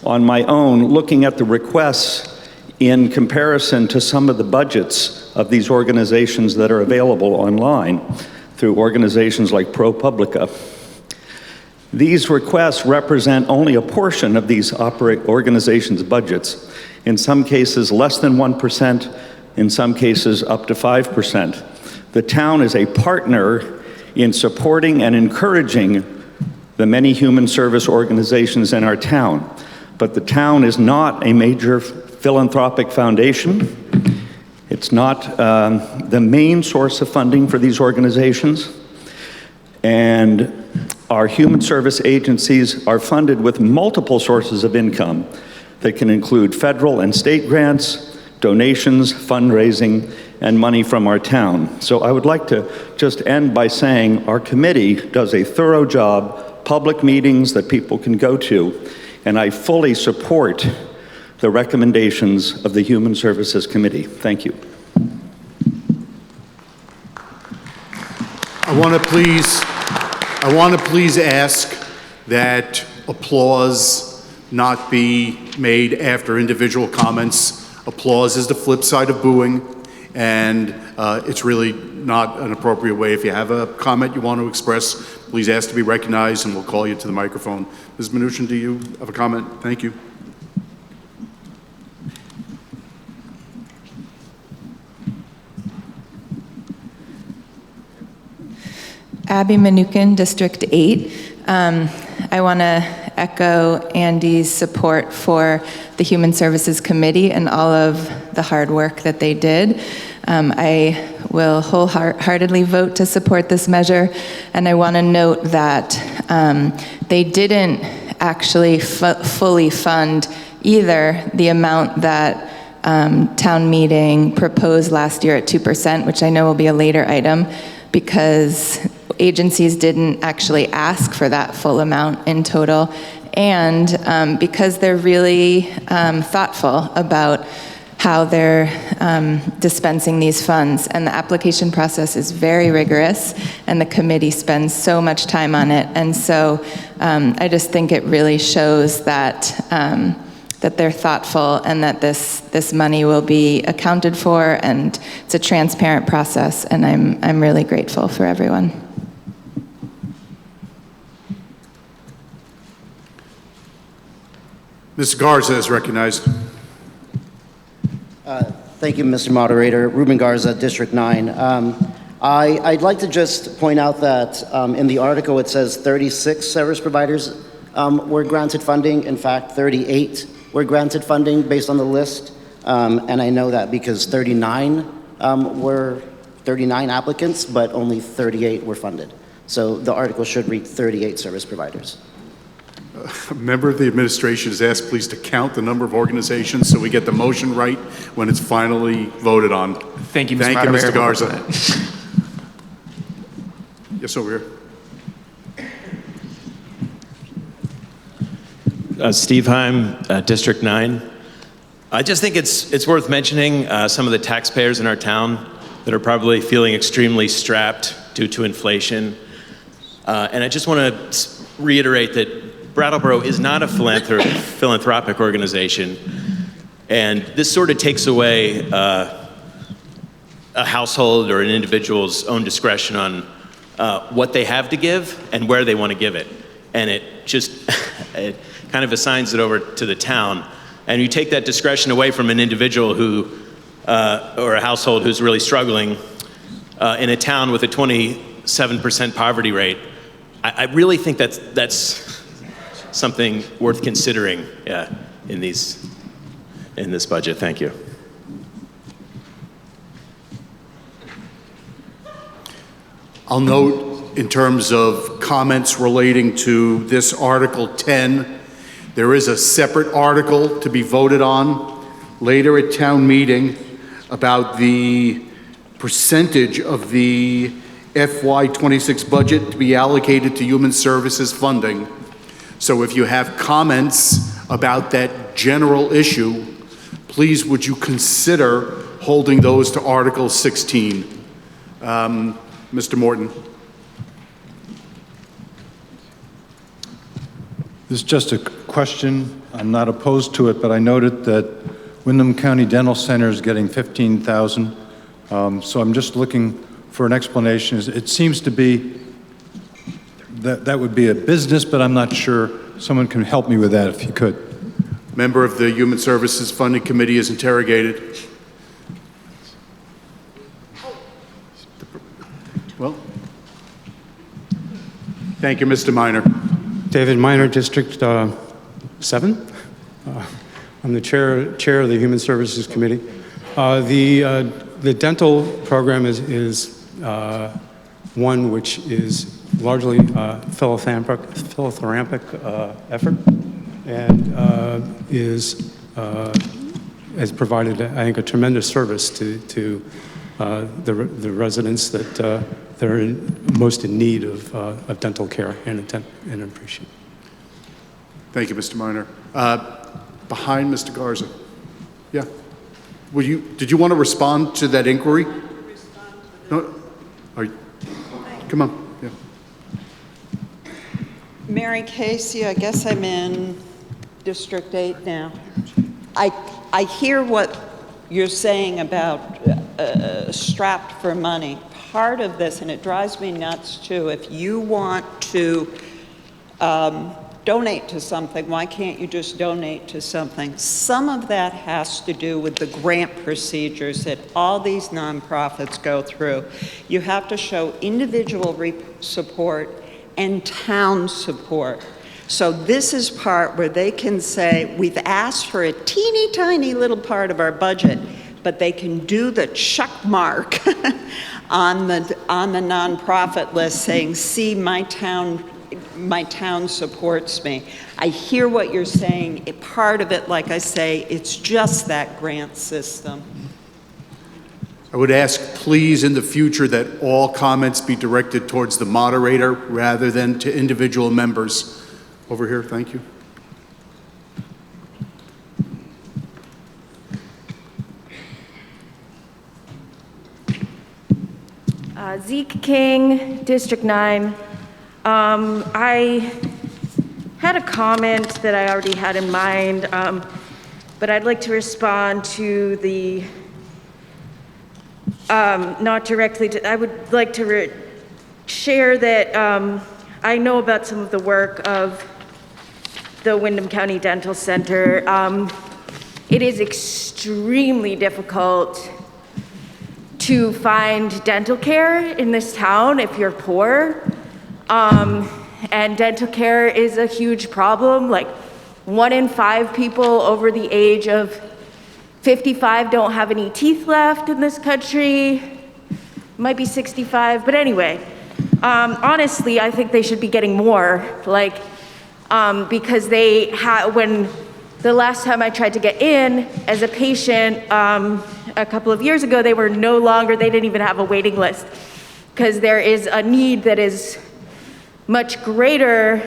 my own, looking at the requests in comparison to some of the budgets of these organizations that are available online through organizations like ProPublica. These requests represent only a portion of these organizations' budgets. In some cases, less than 1%, in some cases, up to 5%. The town is a partner in supporting and encouraging the many human service organizations in our town. But the town is not a major philanthropic foundation. It's not the main source of funding for these organizations. And our human service agencies are funded with multiple sources of income that can include federal and state grants, donations, fundraising, and money from our town. So I would like to just end by saying our committee does a thorough job, public meetings that people can go to, and I fully support the recommendations of the Human Services Committee. Thank you. I want to please ask that applause not be made after individual comments. Applause is the flip side of booing, and it's really not an appropriate way. If you have a comment you want to express, please ask to be recognized, and we'll call you to the microphone. Ms. Mnuchin, do you have a comment? Thank you. Abby Mnuchin, District 8. I want to echo Andy's support for the Human Services Committee and all of the hard work that they did. I will wholeheartedly vote to support this measure, and I want to note that they didn't actually fully fund either the amount that town meeting proposed last year at 2%, which I know will be a later item, because agencies didn't actually ask for that full amount in total, and because they're really thoughtful about how they're dispensing these funds. And the application process is very rigorous, and the committee spends so much time on it. And so I just think it really shows that that they're thoughtful and that this money will be accounted for, and it's a transparent process, and I'm really grateful for everyone. Mr. Garza is recognized. Thank you, Mr. Moderator. Ruben Garza, District 9. I'd like to just point out that in the article it says 36 service providers were granted funding. In fact, 38 were granted funding based on the list. And I know that because 39 were 39 applicants, but only 38 were funded. So the article should read 38 service providers. A member of the administration is asked please to count the number of organizations so we get the motion right when it's finally voted on. Thank you, Mr. Thank you, Moderator. Mr. Garza. Yes, over here. Steve Heim, District 9. I just think it's worth mentioning some of the taxpayers in our town that are probably feeling extremely strapped due to inflation. And I just want to reiterate that Brattleboro is not a philanthropic organization, and this sort of takes away a household or an individual's own discretion on what they have to give and where they want to give it. And it just it kind of assigns it over to the town. And you take that discretion away from an individual who, or a household who's really struggling in a town with a 27% poverty rate. I really think that's something worth considering in this budget. Thank you. I'll note in terms of comments relating to this Article 10, there is a separate article to be voted on later at town meeting about the percentage of the FY26 budget to be allocated to human services funding. So if you have comments about that general issue, please would you consider holding those to Article 16? Mr. Morton. This is just a question. I'm not opposed to it, but I noted that Windham County Dental Center is getting $15,000. So I'm just looking for an explanation. It seems to be that would be a business, but I'm not sure. Someone can help me with that if you could. Member of the Human Services Funding Committee is interrogated. Well, thank you, Mr. Minor. David Minor, District 7. I'm the chair of the Human Services Committee. The dental program is one which is largely philanthropic effort, and has provided, I think, a tremendous service to the residents that are most in need of dental care and appreciate. Thank you, Mr. Minor. Behind Mr. Garza. Yeah. Did you want to respond to that inquiry? No? Come on. Yeah. Mary Casey, I guess I'm in District 8 now. I hear what you're saying about strapped for money. Part of this, and it drives me nuts too, if you want to donate to something, why can't you just donate to something? Some of that has to do with the grant procedures that all these nonprofits go through. You have to show individual support and town support. So this is part where they can say, we've asked for a teeny tiny little part of our budget, but they can do the check mark on the nonprofit list saying, see, my town supports me. I hear what you're saying. Part of it, like I say, it's just that grant system. I would ask, please, in the future, that all comments be directed towards the moderator rather than to individual members. Over here, thank you. Zeke King, District 9. I had a comment that I already had in mind, but I'd like to respond to the, not directly to, I would like to share that I know about some of the work of the Windham County Dental Center. It is extremely difficult to find dental care in this town if you're poor. And dental care is a huge problem. Like 1 in 5 people over the age of 55 don't have any teeth left in this country. Might be 65, but anyway. Honestly, I think they should be getting more, because they when the last time I tried to get in as a patient a couple of years ago, they didn't even have a waiting list, because there is a need that is much greater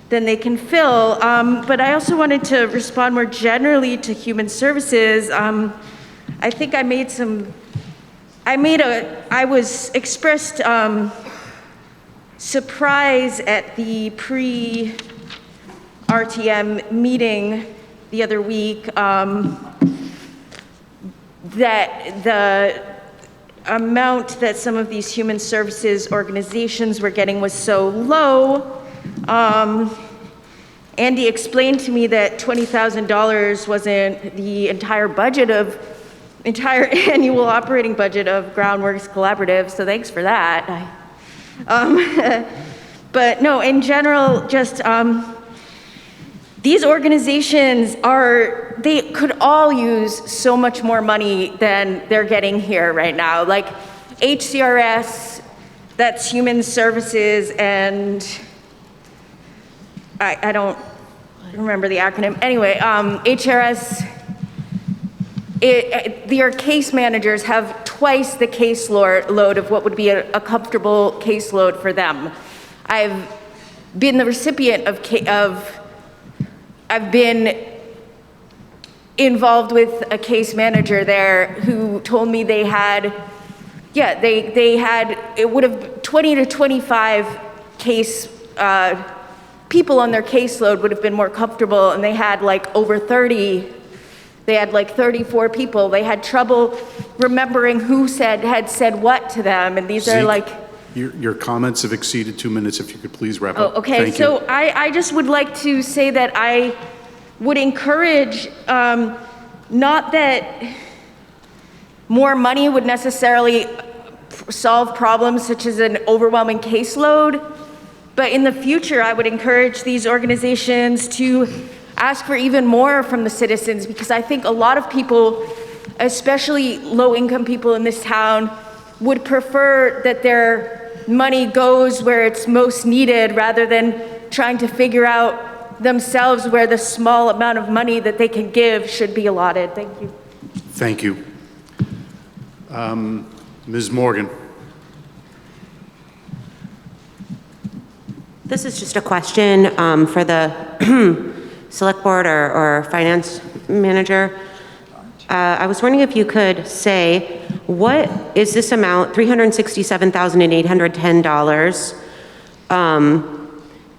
than they can fill. But I also wanted to respond more generally to human services. I think I was expressed surprise at the pre-RTM meeting the other week that the amount that some of these human services organizations were getting was so low. Andy explained to me that $20,000 wasn't the entire annual operating budget of Groundworks Collaborative, so thanks for that. But no, in general, just these organizations they could all use so much more money than they're getting here right now. Like HCRS, that's Human Services, and I don't remember the acronym. Anyway, HRS, their case managers have twice the caseload of what would be a comfortable caseload for them. I've been the recipient I've been involved with a case manager there who told me they had it would have 20 to 25 people on their caseload would have been more comfortable, and they had over 30. They had 34 people. They had trouble remembering who had said what to them, and these are Your comments have exceeded 2 minutes. If you could please wrap up. Oh, okay. Thank So you. I just would like to say that I would encourage, not that more money would necessarily solve problems such as an overwhelming caseload, but in the future, I would encourage these organizations to ask for even more from the citizens, because I think a lot of people, especially low-income people in this town, would prefer that their money goes where it's most needed rather than trying to figure out themselves where the small amount of money that they can give should be allotted. Thank you. Thank you. Ms. Morgan. This is just a question for the select board or finance manager. I was wondering if you could say, what is this amount, $367,810,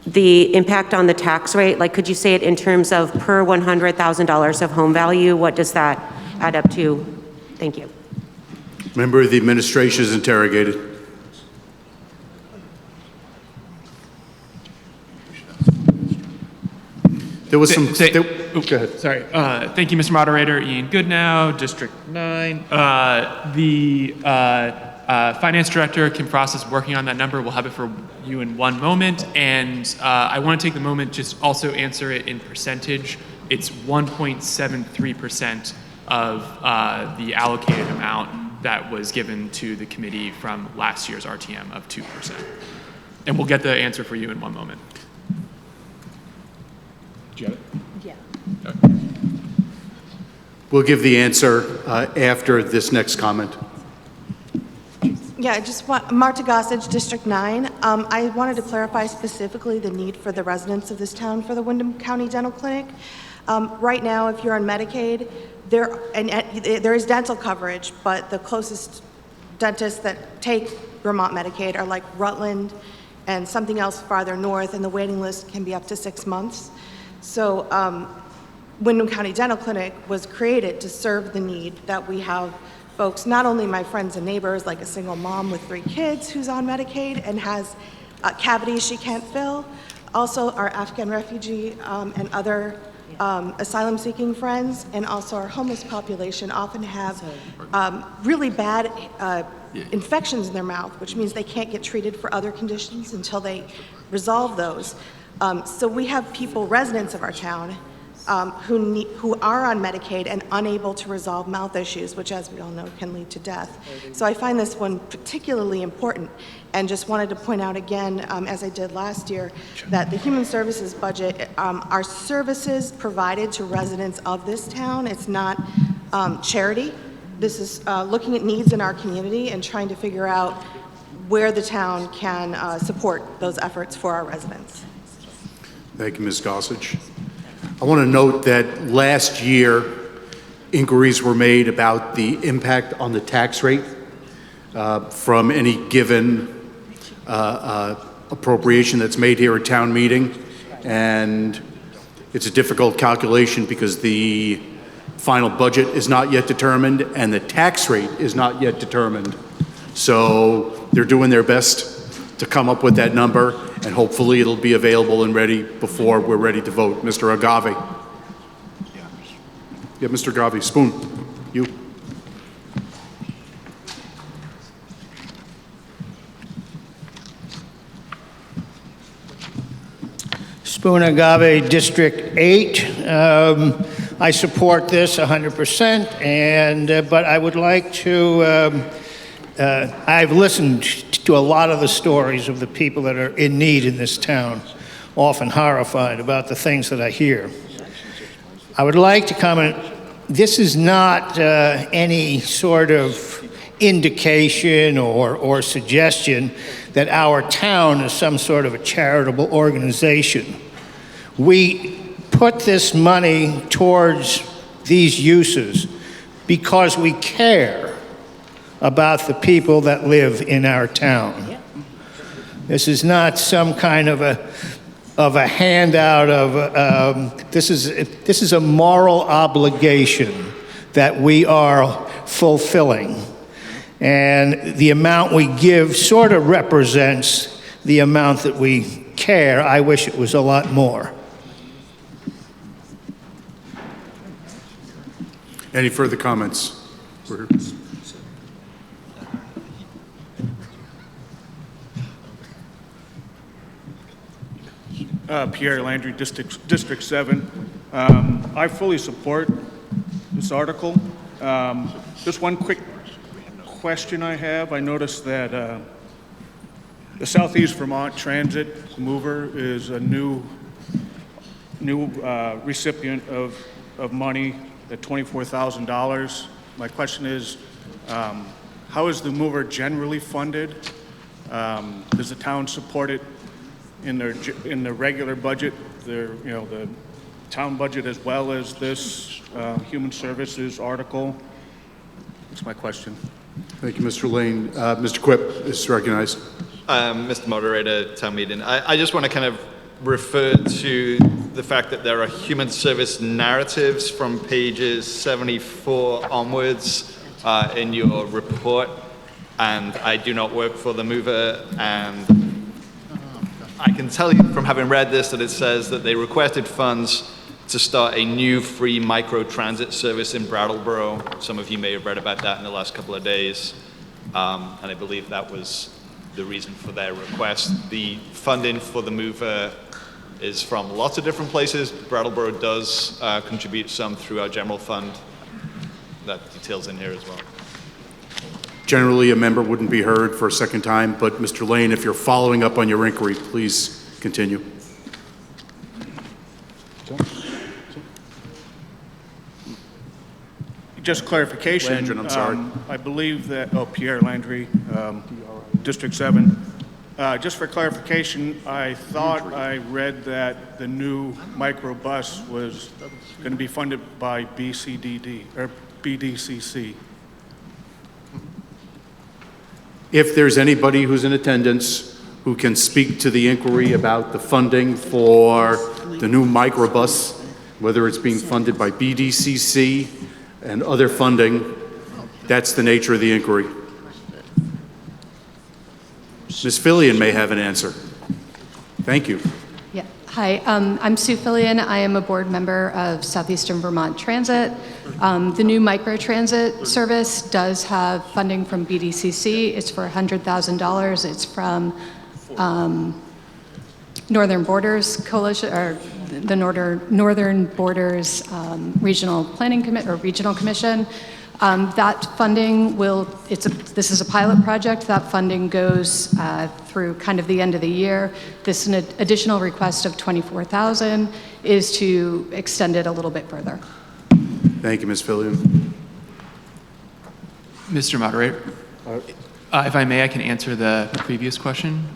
the impact on the tax rate? Could you say it in terms of per $100,000 of home value? What does that add up to? Thank you. Member of the administration is interrogated. There was some. Go ahead. Sorry. Thank you, Mr. Moderator. Ian Goodnow, District 9. Finance Director Kim Frost is working on that number. We'll have it for you in one moment. And I want to take the moment just also answer it in percentage. It's 1.73% of the allocated amount that was given to the committee from last year's RTM of 2%. And we'll get the answer for you in one moment. Do you have it? Yeah. Okay. We'll give the answer after this next comment. Yeah, I just want, Marta Gossage, District 9. I wanted to clarify specifically the need for the residents of this town for the Windham County Dental Clinic. Right now, if you're on Medicaid, there is dental coverage, but the closest dentists that take Vermont Medicaid are like Rutland and something else farther north, and the waiting list can be up to 6 months. So Windham County Dental Clinic was created to serve the need that we have folks, not only my friends and neighbors, like a single mom with 3 kids who's on Medicaid and has cavities she can't fill, also our Afghan refugee and other asylum-seeking friends, and also our homeless population often have really bad infections in their mouth, which means they can't get treated for other conditions until they resolve those. So we have people, residents of our town, who are on Medicaid and unable to resolve mouth issues, which, as we all know, can lead to death. So I find this one particularly important, and just wanted to point out again, as I did last year, that the Human Services budget are services provided to residents of this town. It's not charity. This is looking at needs in our community and trying to figure out where the town can support those efforts for our residents. Thank you, Ms. Gossage. I want to note that last year, inquiries were made about the impact on the tax rate from any given appropriation that's made here at town meeting. And it's a difficult calculation because the final budget is not yet determined and the tax rate is not yet determined. So they're doing their best to come up with that number, and hopefully it'll be available and ready before we're ready to vote. Mr. Agave. Yeah, Mr. Agave, Spoon, you. Spoon Agave, District 8. I support this 100%, and but I would like to, I've listened to a lot of the stories of the people that are in need in this town, often horrified about the things that I hear. I would like to comment, this is not any sort of indication or suggestion that our town is some sort of a charitable organization. We put this money towards these uses because we care about the people that live in our town. This is not some kind of a handout of, this is a moral obligation that we are fulfilling. And the amount we give sort of represents the amount that we care. I wish it was a lot more. Any further comments? Pierre Landry, District 7. I fully support this article. Just one quick question I have. I noticed that the Southeast Vermont Transit Mover is a new recipient of money at $24,000. My question is, how is the mover generally funded? Does the town support it in the regular budget, the town budget, as well as this human services article? That's my question. Thank you, Mr. Lane. Mr. Quipp is recognized. Mr. Moderator, town meeting. I just want to kind of refer to the fact that there are human service narratives from pages 74 onwards in your report, and I do not work for the mover, and I can tell you from having read this that it says that they requested funds to start a new free micro transit service in Brattleboro. Some of you may have read about that in the last couple of days. And I believe that was the reason for their request. The funding for the mover is from lots of different places. Brattleboro does contribute some through our general fund. That detail's in here as well. Generally, a member wouldn't be heard for a second time, but Mr. Lane, if you're following up on your inquiry, please continue. Just clarification. Landry, I'm sorry. I believe that, Pierre Landry, District 7. Just for clarification, I thought I read that the new microbus was going to be funded by BCDD, or BDCC. If there's anybody who's in attendance who can speak to the inquiry about the funding for the new microbus, whether it's being funded by BDCC and other funding, that's the nature of the inquiry. Ms. Fillion may have an answer. Thank you. Yeah. Hi, I'm Sue Fillion. I am a board member of Southeastern Vermont Transit. The new microtransit service does have funding from BDCC. It's for $100,000. It's from Northern Borders Coalition, or the Northern Borders Regional Planning Regional Commission. That funding this is a pilot project. That funding goes through kind of the end of the year. This an additional request of $24,000 is to extend it a little bit further. Thank you, Ms. Fillion. Mr. Moderator, if I may, I can answer the previous question.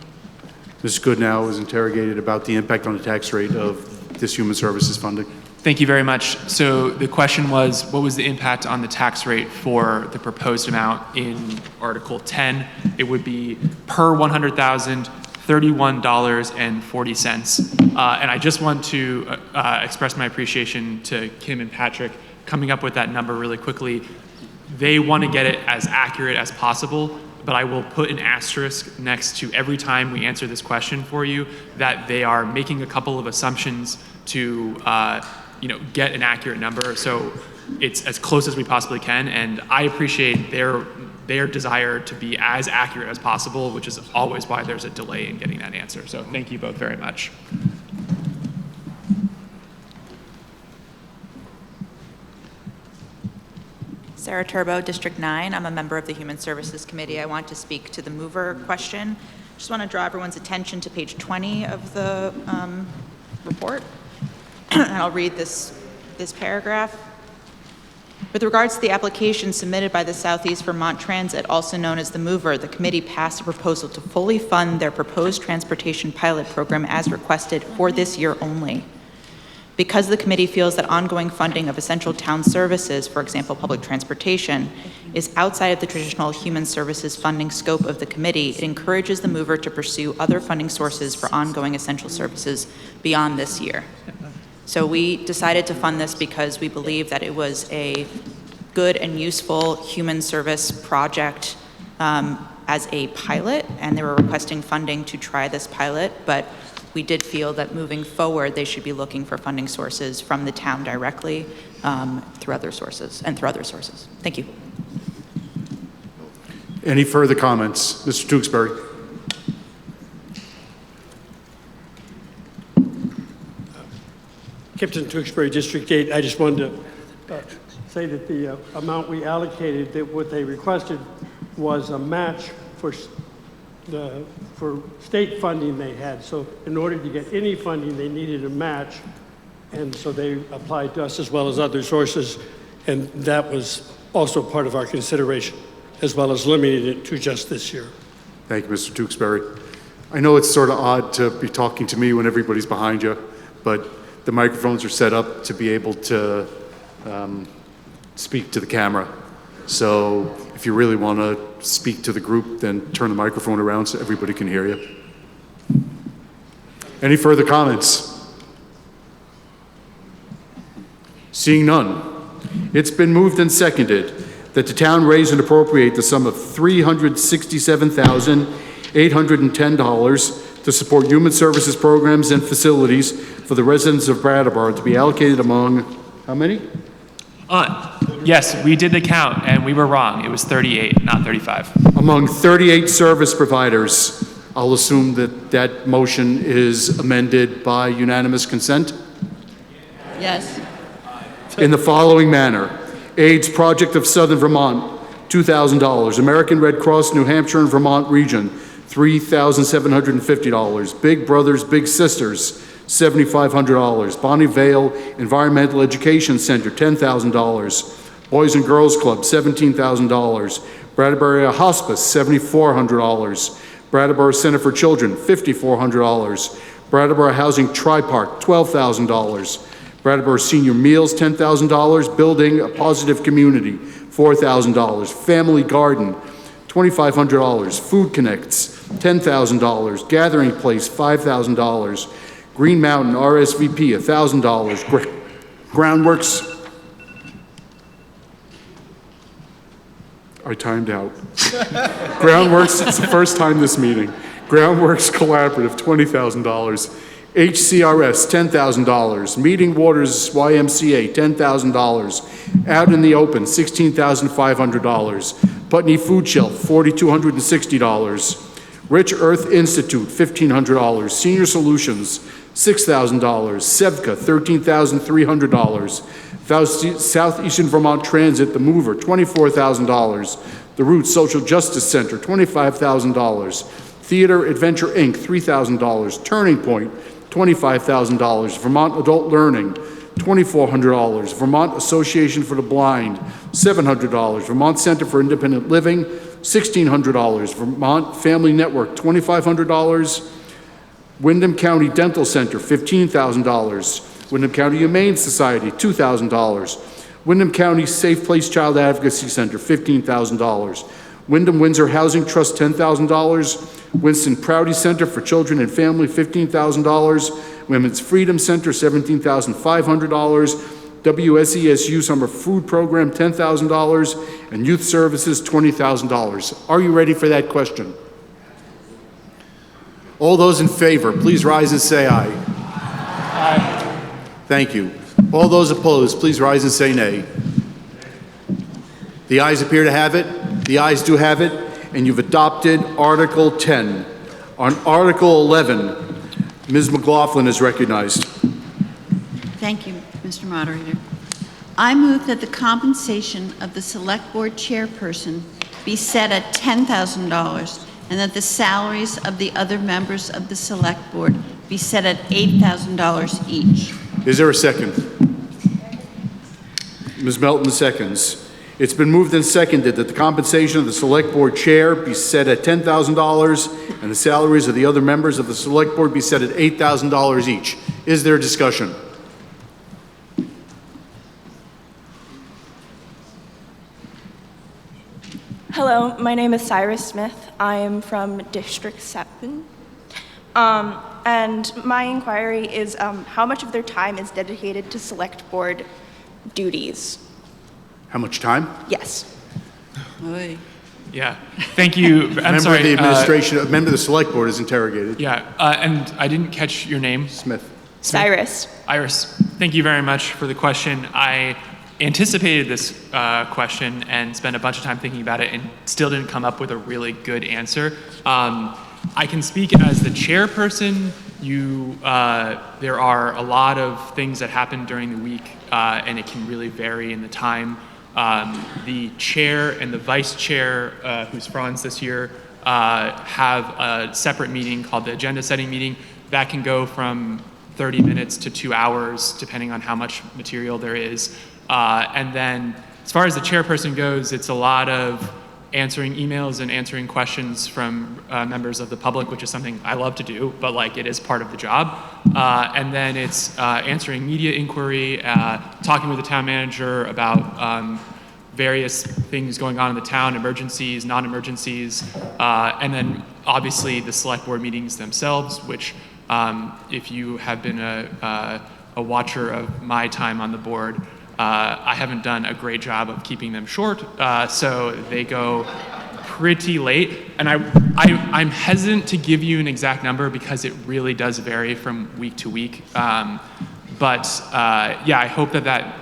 Ms. Goodnow was interrogated about the impact on the tax rate of this human services funding. Thank you very much. So the question was, what was the impact on the tax rate for the proposed amount in Article 10? It would be per 100,000, $31.40. And I just want to express my appreciation to Kim and Patrick coming up with that number really quickly. They want to get it as accurate as possible, but I will put an asterisk next to every time we answer this question for you that they are making a couple of assumptions to get an accurate number. So it's as close as we possibly can, and I appreciate their desire to be as accurate as possible, which is always why there's a delay in getting that answer. So thank you both very much. Sarah Turbo, District 9. I'm a member of the Human Services Committee. I want to speak to the mover question. Just want to draw everyone's attention to page 20 of the report. And I'll read this paragraph. With regards to the application submitted by the Southeast Vermont Transit, also known as the mover, the committee passed a proposal to fully fund their proposed transportation pilot program as requested for this year only. Because the committee feels that ongoing funding of essential town services, for example, public transportation, is outside of the traditional human services funding scope of the committee, it encourages the mover to pursue other funding sources for ongoing essential services beyond this year. So we decided to fund this because we believe that it was a good and useful human service project as a pilot, and they were requesting funding to try this pilot, but we did feel that moving forward, they should be looking for funding sources from the town directly through other sources. Thank you. Any further comments? Mr. Tewksbury. Kipton Tewksbury, District 8. I just wanted to say that the amount we allocated, that what they requested was a match for state funding they had. So in order to get any funding, they needed a match. And so they applied to us as well as other sources. And that was also part of our consideration, as well as limiting it to just this year. Thank you, Mr. Tewksbury. I know it's sort of odd to be talking to me when everybody's behind you, but the microphones are set up to be able to speak to the camera. So if you really want to speak to the group, then turn the microphone around so everybody can hear you. Any further comments? Seeing none, it's been moved and seconded that the town raise and appropriate the sum of $367,810 to support human services programs and facilities for the residents of Brattleboro to be allocated among, how many? Yes, we did the count, and we were wrong. It was 38, not 35. Among 38 service providers, I'll assume that that motion is amended by unanimous consent? Yes. In the following manner. AIDS Project of Southern Vermont, $2,000. American Red Cross New Hampshire and Vermont Region, $3,750. Big Brothers Big Sisters, $7,500. Bonnie Vale Environmental Education Center, $10,000. Boys and Girls Club, $17,000. Brattleboro Hospice, $7,400. Brattleboro Center for Children, $5,400. Brattleboro Housing Tri-Park, $12,000. Brattleboro Senior Meals, $10,000. Building a Positive Community, $4,000. Family Garden, $2,500. Food Connects, $10,000. Gathering Place, $5,000. Green Mountain RSVP, $1,000. Groundworks, I timed out. Groundworks, it's the first time this meeting. Groundworks Collaborative, $20,000. HCRS, $10,000. Meeting Waters YMCA, $10,000. Out in the Open, $16,500. Putney Food Shelf, $4,260. Rich Earth Institute, $1,500. Senior Solutions, $6,000. SEVCA, $13,300. Southeastern Vermont Transit, The Mover, $24,000. The Roots Social Justice Center, $25,000. Theater Adventure Inc., $3,000. Turning Point, $25,000. Vermont Adult Learning, $2,400. Vermont Association for the Blind, $700. Vermont Center for Independent Living, $1,600. Vermont Family Network, $2,500. Windham County Dental Center, $15,000. Windham County Humane Society, $2,000. Windham County Safe Place Child Advocacy Center, $15,000. Windham Windsor Housing Trust, $10,000. Winston Prouty Center for Children and Family, $15,000. Women's Freedom Center, $17,500. WSESU Summer Food Program, $10,000. And Youth Services, $20,000. Are you ready for that question? All those in favor, please rise and say aye. Aye. Thank you. All those opposed, please rise and say nay. The ayes appear to have it. The ayes do have it, and you've adopted Article 10. On Article 11, Ms. McLaughlin is recognized. Thank you, Mr. Moderator. I move that the compensation of the Select Board chairperson be set at $10,000 and that the salaries of the other members of the Select Board be set at $8,000 each. Is there a second? Ms. Melton seconds. It's been moved and seconded that the compensation of the Select Board Chair be set at $10,000 and the salaries of the other members of the Select Board be set at $8,000 each. Is there discussion? Hello, my name is Cyrus Smith. I am from District 7. And my inquiry is how much of their time is dedicated to Select Board duties? How much time? Yes. Oy. Yeah, thank you. I'm sorry. Member of the administration, a member of the Select Board is interrogated. Yeah, and I didn't catch your name. Smith. Cyrus. Iris, thank you very much for the question. I anticipated this question and spent a bunch of time thinking about it and still didn't come up with a really good answer. I can speak as the chairperson. There are a lot of things that happen during the week, and it can really vary in the time. The chair and the vice chair, who's Franz this year, have a separate meeting called the agenda setting meeting. That can go from 30 minutes to 2 hours, depending on how much material there is. And then as far as the chairperson goes, it's a lot of answering emails and answering questions from members of the public, which is something I love to do, but like it is part of the job. And then it's answering media inquiry, talking with the town manager about various things going on in the town, emergencies, non-emergencies, and then obviously the select board meetings themselves, which if you have been a watcher of my time on the board, I haven't done a great job of keeping them short, so they go pretty late. And I'm hesitant to give you an exact number because it really does vary from week to week. But yeah, I hope that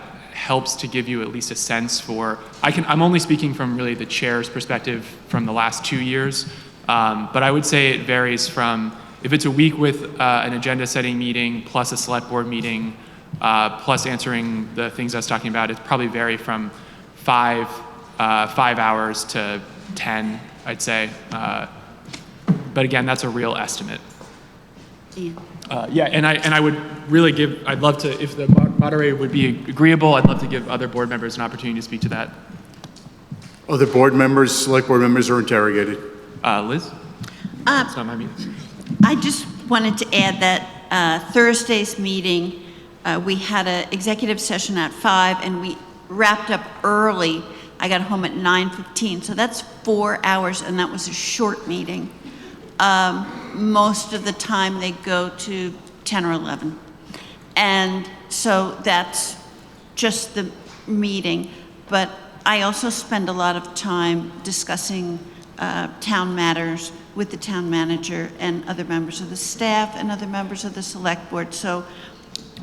helps to give you at least a sense for, I'm only speaking from really the chair's perspective from the last 2 years, but I would say it varies from, if it's a week with an agenda setting meeting plus a select board meeting, plus answering the things I was talking about, it probably vary from 5 hours to 10, I'd say. But again, that's a real estimate. Ian. Yeah, and I would really I'd love to, if the moderator would be agreeable, I'd love to give other board members an opportunity to speak to that. Other board members, select board members are interrogated. Liz? It's not my meeting. I just wanted to add that Thursday's meeting, we had an executive session at 5 and we wrapped up early. I got home at 9:15, so that's 4 hours, and that was a short meeting. Most of the time they go to 10 or 11. And so that's just the meeting. But I also spend a lot of time discussing town matters with the town manager and other members of the staff and other members of the select board. So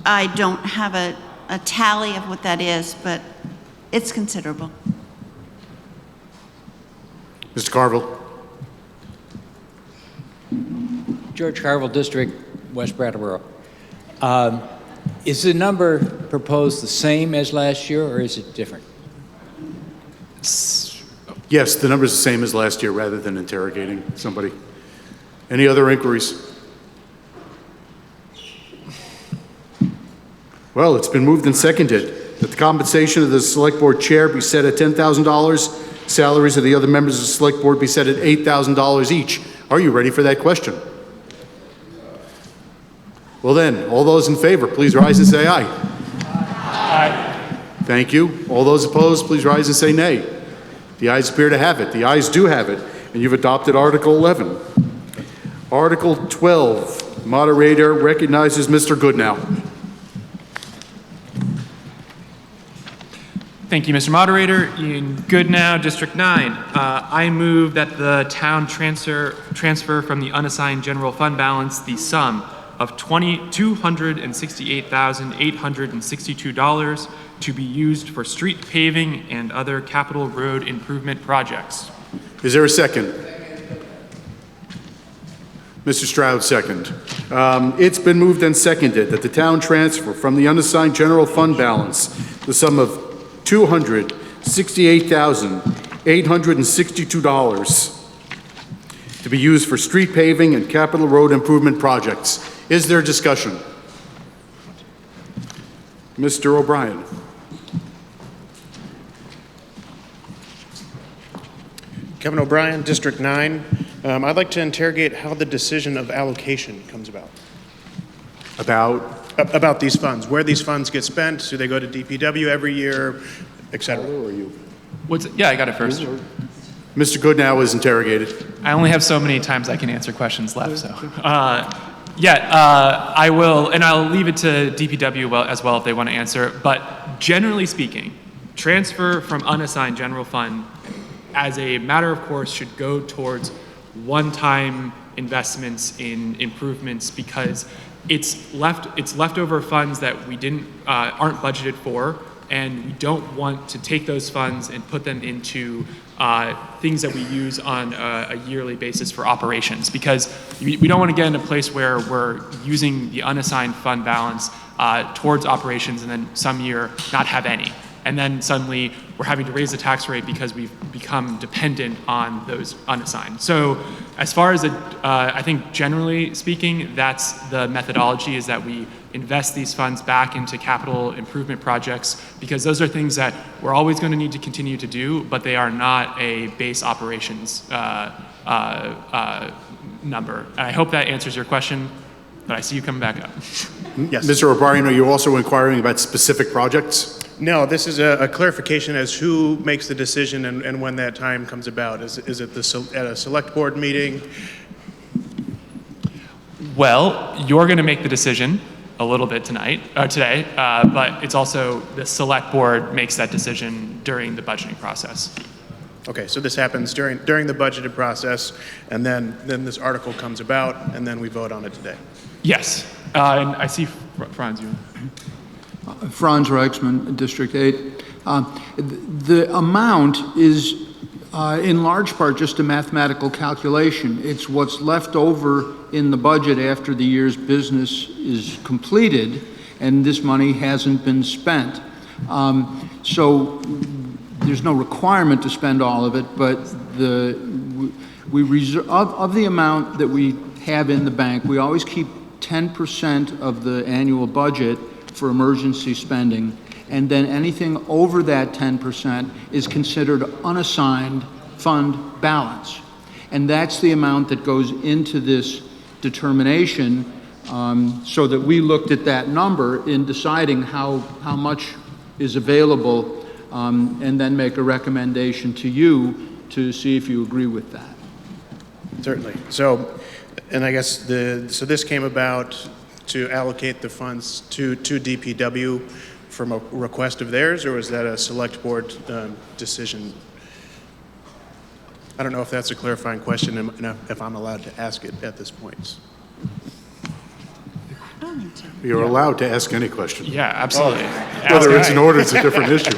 I don't have a tally of what that is, but it's considerable. Mr. Carville. George Carville, District, West Brattleboro. Is the number proposed the same as last year, or is it different? Yes, the number's the same as last year, rather than interrogating somebody. Any other inquiries? Well, it's been moved and seconded that the compensation of the Select Board Chair be set at $10,000, salaries of the other members of the Select Board be set at $8,000 each. Are you ready for that question? Well then, all those in favor, please rise and say aye. Aye. Thank you. All those opposed, please rise and say nay. The ayes appear to have it. The ayes do have it, and you've adopted Article 11. Article 12, moderator recognizes Mr. Goodnow. Thank you, Mr. Moderator. Ian Goodnow, District 9. I move that the town transfer from the unassigned general fund balance the sum of $268,862 to be used for street paving and other capital road improvement projects. Is there a second? Mr. Stroud, second. It's been moved and seconded that the town transfer from the unassigned general fund balance the sum of $268,862 to be used for street paving and capital road improvement projects. Is there discussion? Mr. O'Brien. Kevin O'Brien, District 9. I'd like to interrogate how the decision of allocation comes about. About these funds, where these funds get spent. Do they go to DPW every year, et cetera? Who are you? Yeah, I got it first. Mr. Goodnow is interrogated. I only have so many times I can answer questions left, so. I will, and I'll leave it to DPW as well if they want to answer. But generally speaking, transfer from unassigned general fund as a matter of course should go towards one-time investments in improvements because it's leftover funds that we aren't budgeted for, and we don't want to take those funds and put them into things that we use on a yearly basis for operations, because we don't want to get in a place where we're using the unassigned fund balance towards operations and then some year not have any. And then suddenly we're having to raise the tax rate because we've become dependent on those unassigned. So as far as I think generally speaking, that's the methodology, is that we invest these funds back into capital improvement projects, because those are things that we're always going to need to continue to do, but they are not a base operations number. And I hope that answers your question, but I see you coming back up. Yes. Mr. O'Brien, are you also inquiring about specific projects? No, this is a clarification as who makes the decision and when that time comes about. Is it at a select board meeting? Well, you're going to make the decision a little bit today, but it's also the select board makes that decision during the budgeting process. Okay, so this happens during the budgeted process, and then this article comes about, and then we vote on it today. Yes, and I see Franz. Franz Reichsman, District 8. The amount is in large part just a mathematical calculation. It's what's left over in the budget after the year's business is completed and this money hasn't been spent. So there's no requirement to spend all of it, but we reserve, of the amount that we have in the bank, we always keep 10% of the annual budget for emergency spending, and then anything over that 10% is considered unassigned fund balance. And that's the amount that goes into this determination, so that we looked at that number in deciding how much is available, and then make a recommendation to you to see if you agree with that. Certainly. So, and I guess so this came about to allocate the funds to DPW from a request of theirs, or was that a select board decision? I don't know if that's a clarifying question and if I'm allowed to ask it at this point. You're allowed to ask any question. Yeah, absolutely. Whether it's in order, it's a different issue.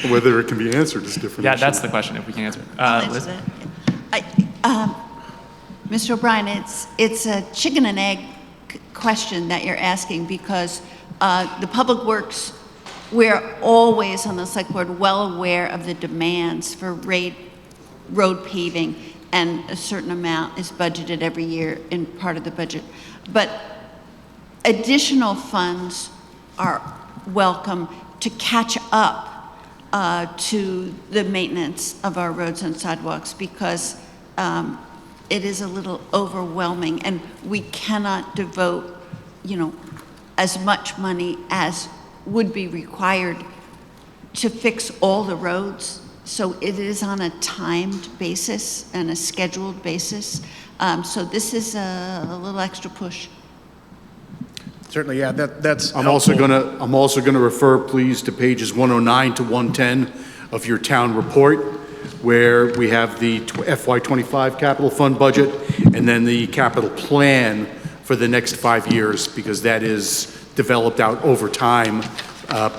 Whether it can be answered is a different issue. Yeah, that's the question, if we can answer it. Liz? Mr. O'Brien, it's a chicken and egg question that you're asking, because the Public Works, we're always on the Select Board well aware of the demands for road paving, and a certain amount is budgeted every year in part of the budget. But additional funds are welcome to catch up to the maintenance of our roads and sidewalks, because it is a little overwhelming, and we cannot devote, as much money as would be required to fix all the roads. So it is on a timed basis and a scheduled basis. So this is a little extra push. Certainly, yeah, that's I'm also gonna refer, please, to pages 109 to 110 of your town report, where we have the FY25 capital fund budget and then the capital plan for the next 5 years, because that is developed out over time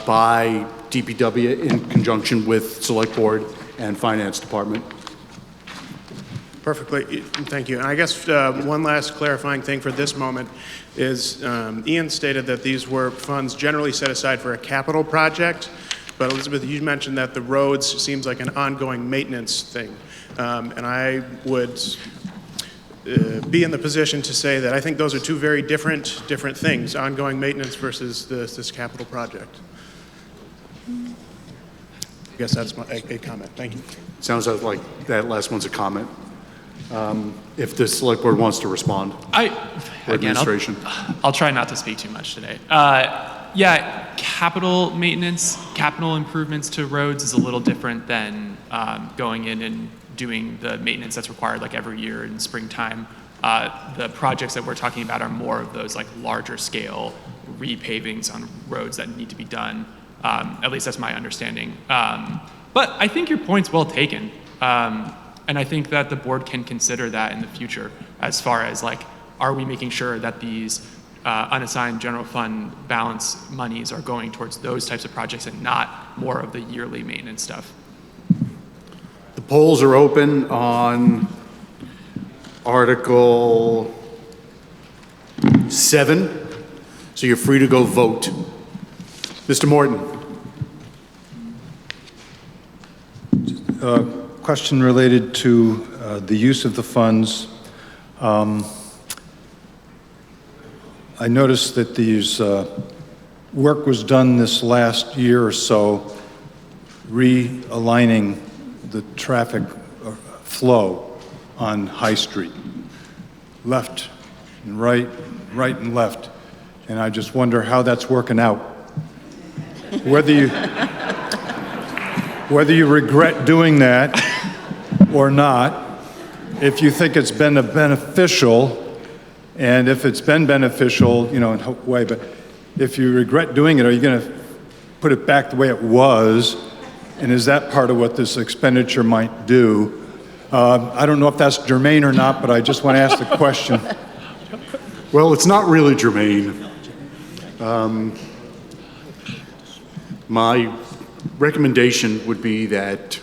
by DPW in conjunction with Select Board and Finance Department. Perfectly, thank you. And I guess one last clarifying thing for this moment is Ian stated that these were funds generally set aside for a capital project, but Elizabeth, you mentioned that the roads seems like an ongoing maintenance thing. And I would be in the position to say that I think those are two very different things, ongoing maintenance versus this capital project. I guess that's a comment. Thank you. Sounds like that last one's a comment. If the Select Board wants to respond. Administration. I'll try not to speak too much today. Yeah, capital maintenance, capital improvements to roads is a little different than going in and doing the maintenance that's required like every year in springtime. The projects that we're talking about are more of those like larger scale repavings on roads that need to be done. At least that's my understanding. But I think your point's well taken. And I think that the board can consider that in the future as far as like, are we making sure that these unassigned general fund balance monies are going towards those types of projects and not more of the yearly maintenance stuff? The polls are open on Article 7, so you're free to go vote. Mr. Morton. Question related to the use of the funds. I noticed that these work was done this last year or so, realigning the traffic flow on High Street, left and right and left, and I just wonder how that's working out. Whether you regret doing that or not, if you think it's been beneficial, and if it's been beneficial, in a way, but if you regret doing it, are you going to put it back the way it was? And is that part of what this expenditure might do? I don't know if that's germane or not, but I just want to ask the question. Well, it's not really germane. My recommendation would be that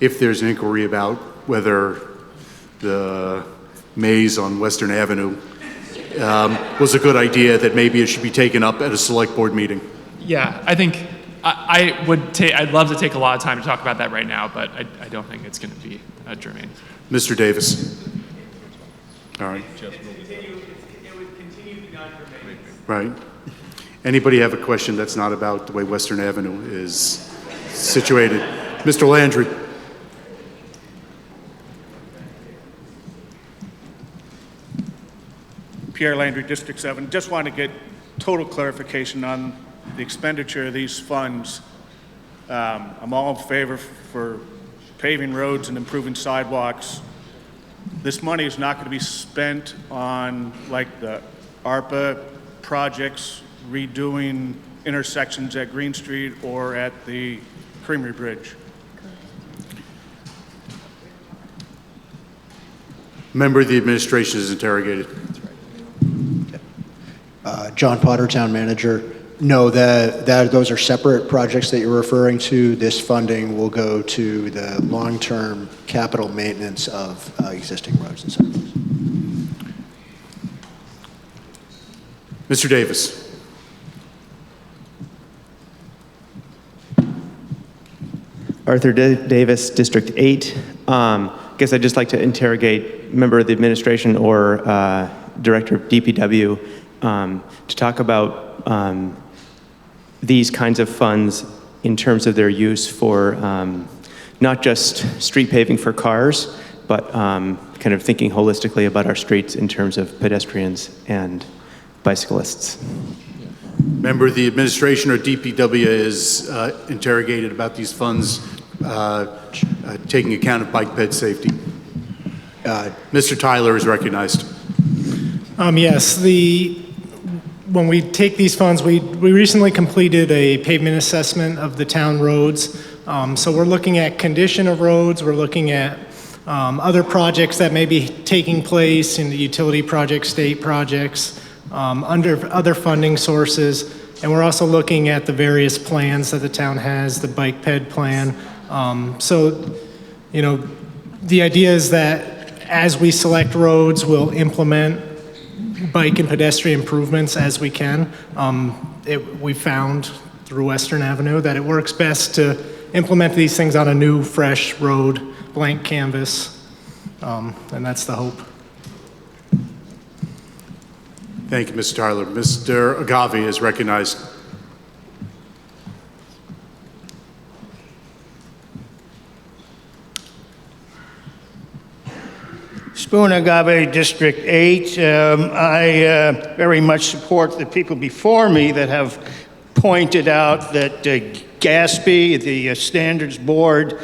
if there's an inquiry about whether the maze on Western Avenue was a good idea, that maybe it should be taken up at a select board meeting. Yeah, I think I'd love to take a lot of time to talk about that right now, but I don't think it's going to be germane. Mr. Davis. All right. It would continue the non-germane. Right. Anybody have a question that's not about the way Western Avenue is situated? Mr. Landry. Pierre Landry, District 7. Just want to get total clarification on the expenditure of these funds. I'm all in favor for paving roads and improving sidewalks. This money is not going to be spent on like the ARPA projects, redoing intersections at Green Street or at the Creamery Bridge. Member of the administration is interrogated. John Potter, Town Manager. No, those are separate projects that you're referring to. This funding will go to the long-term capital maintenance of existing roads and sidewalks. Mr. Davis. Arthur Davis, District 8. Guess I'd just like to interrogate member of the administration or director of DPW to talk about these kinds of funds in terms of their use for not just street paving for cars, but kind of thinking holistically about our streets in terms of pedestrians and bicyclists. Member of the administration or DPW is interrogated about these funds taking account of bike ped safety. Mr. Tyler is recognized. Yes, when we take these funds, we recently completed a pavement assessment of the town roads. So we're looking at condition of roads, we're looking at other projects that may be taking place in the utility projects, state projects, under other funding sources. And we're also looking at the various plans that the town has, the bike ped plan. So, you know, the idea is that as we select roads, we'll implement bike and pedestrian improvements as we can. We found through Western Avenue that it works best to implement these things on a new, fresh road, blank canvas, and that's the hope. Thank you, Mr. Tyler. Mr. Agave is recognized. Spoon Agave, District 8. I very much support the people before me that have pointed out that GASB, the Standards Board,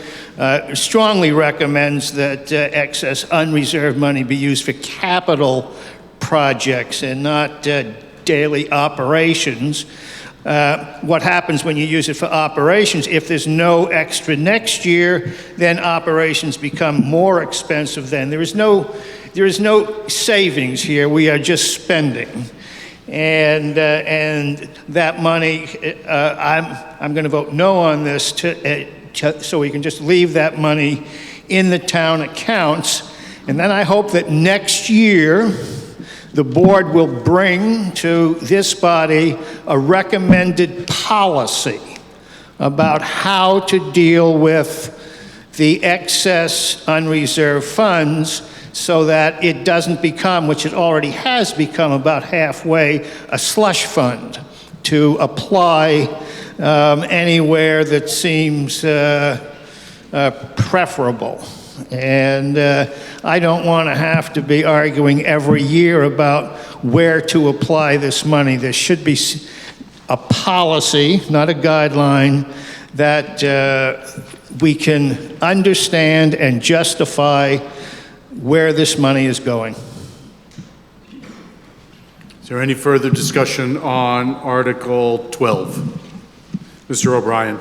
strongly recommends that excess unreserved money be used for capital projects and not daily operations. What happens when you use it for operations, if there's no extra next year, then operations become more expensive then. There is no savings here. We are just spending. And that money, I'm going to vote no on this so we can just leave that money in the town accounts. And then I hope that next year, the board will bring to this body a recommended policy about how to deal with the excess unreserved funds so that it doesn't become, which it already has become about halfway, a slush fund to apply anywhere that seems preferable. And I don't want to have to be arguing every year about where to apply this money. There should be a policy, not a guideline, that we can understand and justify where this money is going. Is there any further discussion on Article 12? Mr. O'Brien.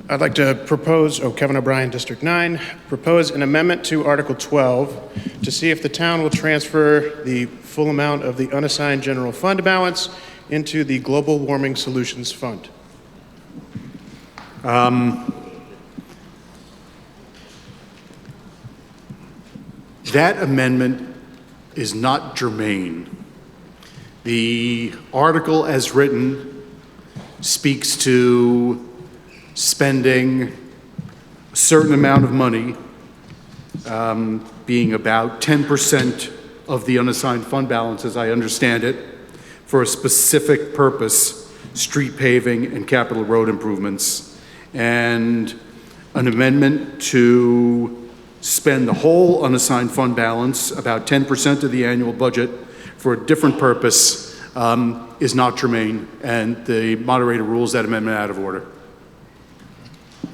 I'd like to propose, Kevin O'Brien, District 9, propose an amendment to Article 12 to see if the town will transfer the full amount of the unassigned general fund balance into the Global Warming Solutions Fund. That amendment is not germane. The article as written speaks to spending a certain amount of money, being about 10% of the unassigned fund balance, as I understand it, for a specific purpose, street paving and capital road improvements, and an amendment to spend the whole unassigned fund balance, about 10% of the annual budget, for a different purpose is not germane, and the moderator rules that amendment out of order.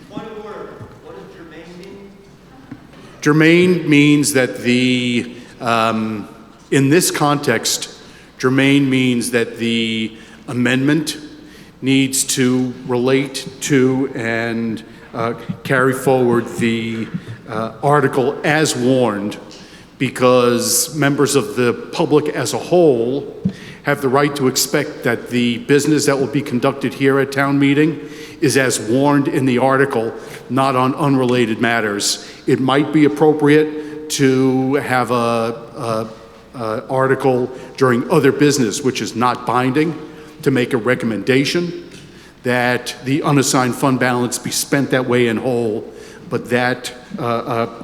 Point of order. What does germane mean? Germane means that in this context, germane means that the amendment needs to relate to and carry forward the article as warned, because members of the public as a whole have the right to expect that the business that will be conducted here at town meeting is as warned in the article, not on unrelated matters. It might be appropriate to have a article during other business, which is not binding, to make a recommendation that the unassigned fund balance be spent that way in whole, but that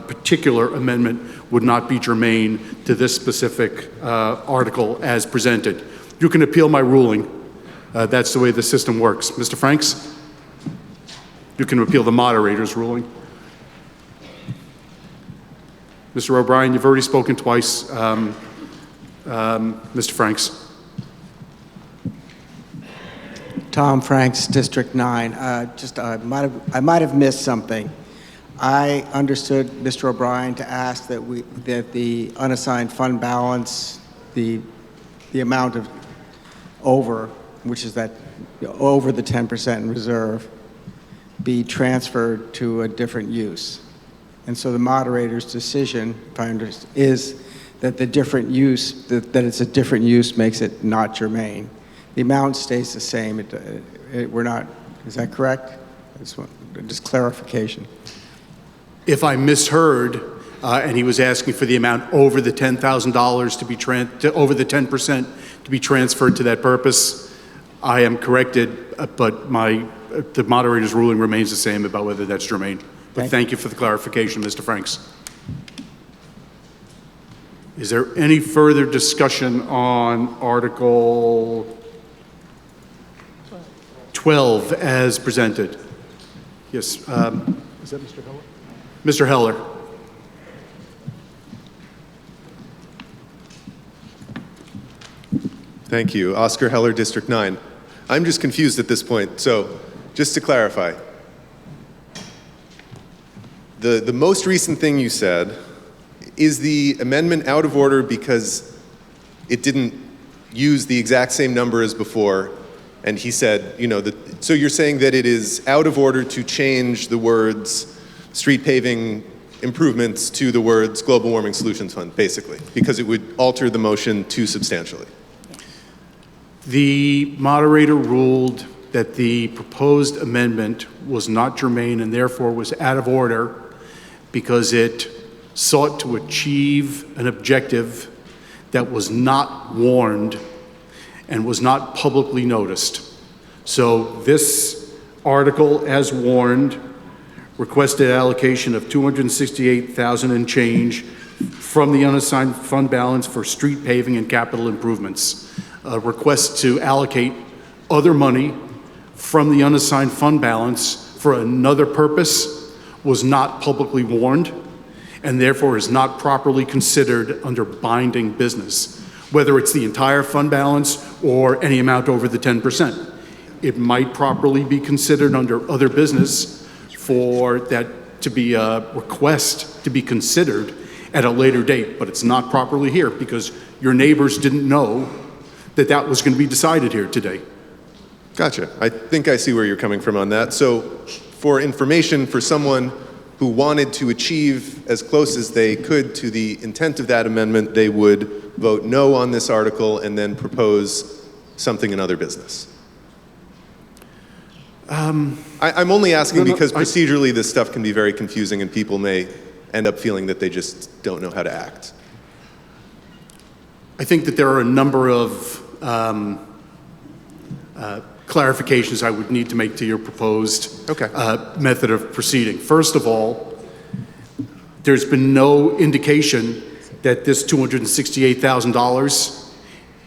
particular amendment would not be germane to this specific article as presented. You can appeal my ruling. That's the way the system works. Mr. Franks? You can appeal the moderator's ruling. Mr. O'Brien, you've already spoken twice. Mr. Franks. Tom Franks, District 9. I might have missed something. I understood Mr. O'Brien to ask that the unassigned fund balance, the amount of over, which is that over the 10% in reserve, be transferred to a different use. And so the moderator's decision, if I understand, is that the different use, that it's a different use makes it not germane. The amount stays the same. We're not, is that correct? Just clarification. If I misheard, and he was asking for the amount over the $10,000 to be over the 10% to be transferred to that purpose, I am corrected, but the moderator's ruling remains the same about whether that's germane. But thank you for the clarification, Mr. Franks. Is there any further discussion on Article 12 as presented? Yes, is that Mr. Heller? Mr. Heller. Thank you. Oscar Heller, District 9. I'm just confused at this point. So just to clarify, the most recent thing you said, is the amendment out of order because it didn't use the exact same number as before? And he said, so you're saying that it is out of order to change the words street paving improvements to the words Global Warming Solutions Fund, basically, because it would alter the motion too substantially. The moderator ruled that the proposed amendment was not germane and therefore was out of order because it sought to achieve an objective that was not warned and was not publicly noticed. So this article, as warned, requested allocation of $268,000 and change from the unassigned fund balance for street paving and capital improvements. A request to allocate other money from the unassigned fund balance for another purpose was not publicly warned and therefore is not properly considered under binding business, whether it's the entire fund balance or any amount over the 10%. It might properly be considered under other business for that to be a request to be considered at a later date, but it's not properly here because your neighbors didn't know that that was going to be decided here today. Gotcha. I think I see where you're coming from on that. So for information for someone who wanted to achieve as close as they could to the intent of that amendment, they would vote no on this article and then propose something in other business. I'm only asking because procedurally this stuff can be very confusing and people may end up feeling that they just don't know how to act. I think that there are a number of clarifications I would need to make to your proposed method of proceeding. First of all, there's been no indication that this $268,000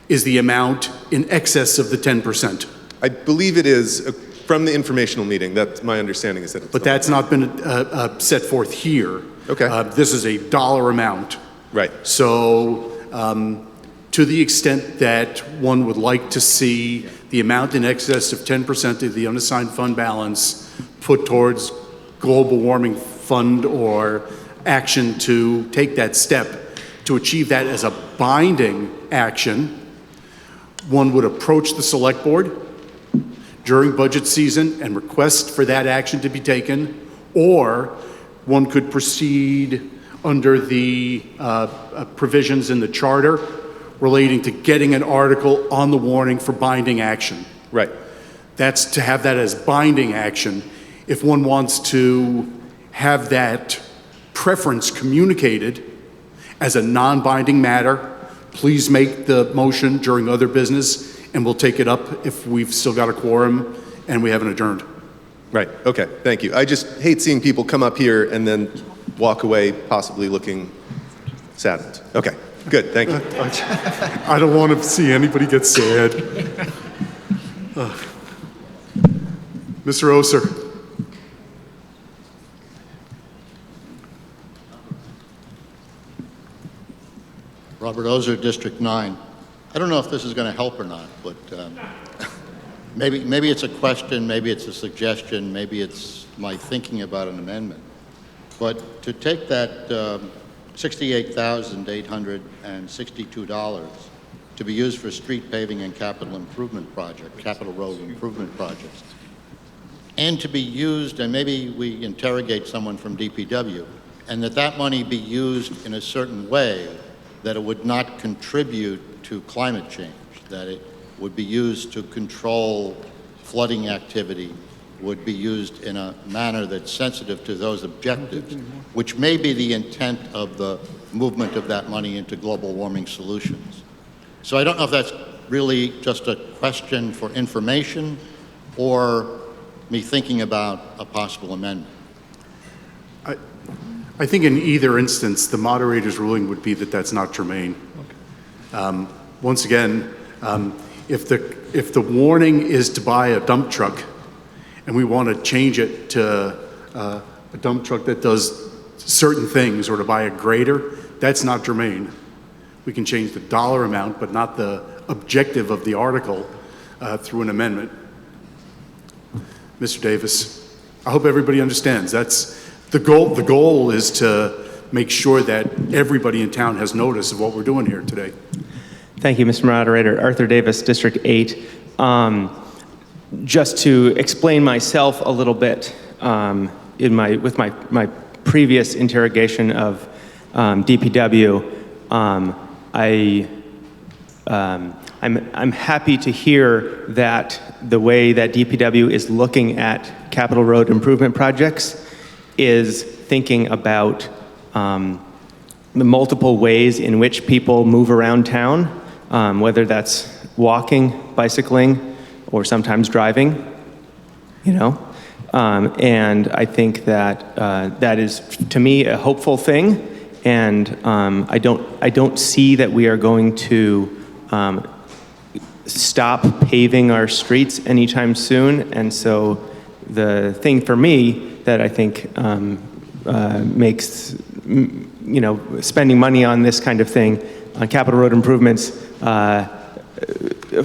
is the amount in excess of the 10%. I believe it is from the informational meeting. That's my understanding is that it's but that's not been set forth here. Okay. This is a dollar amount. Right. So to the extent that one would like to see the amount in excess of 10% of the unassigned fund balance put towards global warming fund or action to take that step to achieve that as a binding action, one would approach the select board during budget season and request for that action to be taken, or one could proceed under the provisions in the charter relating to getting an article on the warning for binding action. Right. That's to have that as binding action. If one wants to have that preference communicated as a non-binding matter, please make the motion during other business and we'll take it up if we've still got a quorum and we haven't adjourned. Right, okay, thank you. I just hate seeing people come up here and then walk away possibly looking saddened. Okay, good, thank you. I don't want to see anybody get sad. Mr. Oser. Robert Oser, District 9. I don't know if this is going to help or not, but maybe it's a question, maybe it's a suggestion, maybe it's my thinking about an amendment. But to take that $68,862 to be used for street paving and capital improvement project, capital road improvement projects, and to be used, and maybe we interrogate someone from DPW, and that money be used in a certain way that it would not contribute to climate change, that it would be used to control flooding activity, would be used in a manner that's sensitive to those objectives, which may be the intent of the movement of that money into global warming solutions. So I don't know if that's really just a question for information or me thinking about a possible amendment. I think in either instance, the moderator's ruling would be that that's not germane. Once again, if the warning is to buy a dump truck and we want to change it to a dump truck that does certain things, or to buy a grader, that's not germane. We can change the dollar amount, but not the objective of the article through an amendment. Mr. Davis, I hope everybody understands. That's the goal. The goal is to make sure that everybody in town has notice of what we're doing here today. Thank you, Mr. Moderator. Arthur Davis, District 8. Just to explain myself a little bit, with my previous interrogation of DPW, I'm happy to hear that the way that DPW is looking at capital road improvement projects is thinking about the multiple ways in which people move around town, whether that's walking, bicycling, or sometimes driving, and I think that that is, to me, a hopeful thing, and I don't see that we are going to stop paving our streets anytime soon, and so the thing for me that I think makes spending money on this kind of thing, on capital road improvements,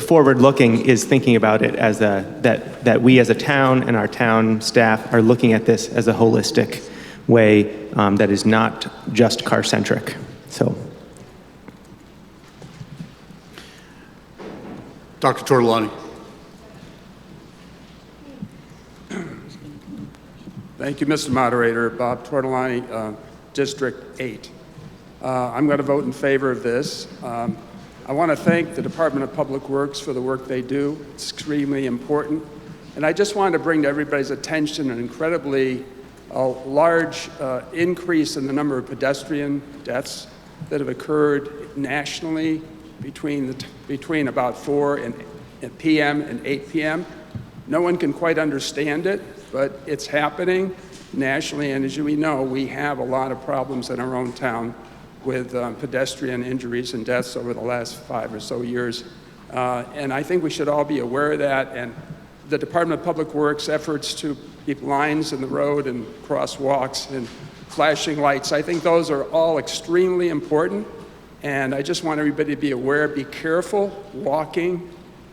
forward-looking, is thinking about it as that we as a town and our town staff are looking at this as a holistic way that is not just car-centric. So, Dr. Tortolani. Thank you, Mr. Moderator. Bob Tortolani, District 8. I'm going to vote in favor of this. I want to thank the Department of Public Works for the work they do. It's extremely important. And I just wanted to bring to everybody's attention an incredibly large increase in the number of pedestrian deaths that have occurred nationally between about 4 p.m. and 8 p.m. No one can quite understand it, but it's happening nationally. And as we know, we have a lot of problems in our own town with pedestrian injuries and deaths over the last 5 or so years. And I think we should all be aware of that. And the Department of Public Works efforts to keep lines in the road and crosswalks and flashing lights, I think those are all extremely important. And I just want everybody to be aware, be careful walking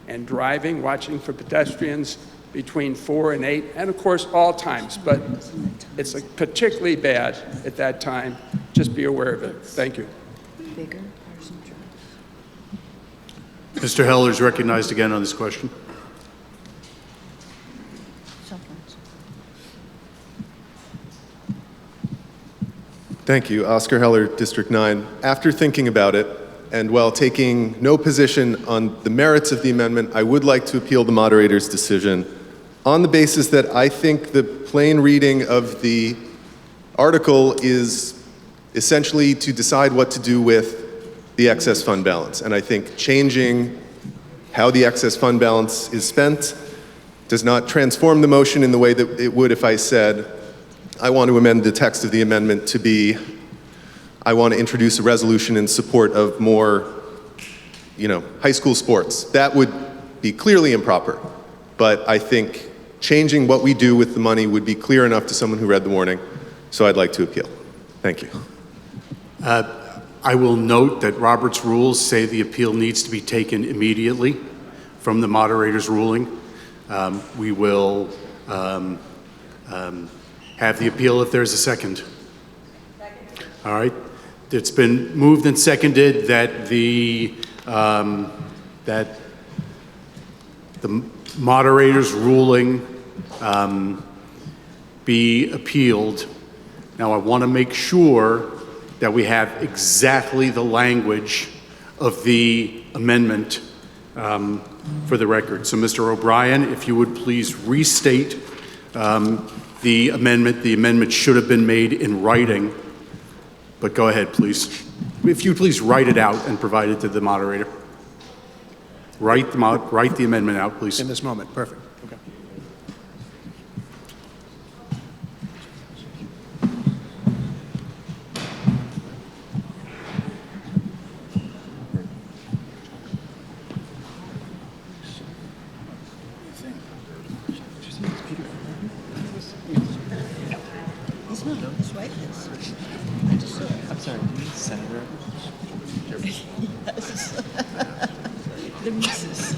and driving, watching for pedestrians between 4 and 8, and of course all times, but it's particularly bad at that time. Just be aware of it. Thank you. Mr. Heller is recognized again on this question. Thank you. Oscar Heller, District 9. After thinking about it, and while taking no position on the merits of the amendment, I would like to appeal the moderator's decision on the basis that I think the plain reading of the article is essentially to decide what to do with the excess fund balance. And I think changing how the excess fund balance is spent does not transform the motion in the way that it would if I said, I want to amend the text of the amendment to be, I want to introduce a resolution in support of more, high school sports. That would be clearly improper. But I think changing what we do with the money would be clear enough to someone who read the warning, so I'd like to appeal. Thank you. I will note that Robert's rules say the appeal needs to be taken immediately from the moderator's ruling. We will have the appeal if there's a second. All right. It's been moved and seconded that the moderator's ruling be appealed. Now, I want to make sure that we have exactly the language of the amendment for the record. So, Mr. O'Brien, if you would please restate the amendment. The amendment should have been made in writing, but go ahead, please. If you please write it out and provide it to the moderator. Write the amendment out, please. In this moment, perfect. Okay. I'm sorry, Senator? Yes. The missus.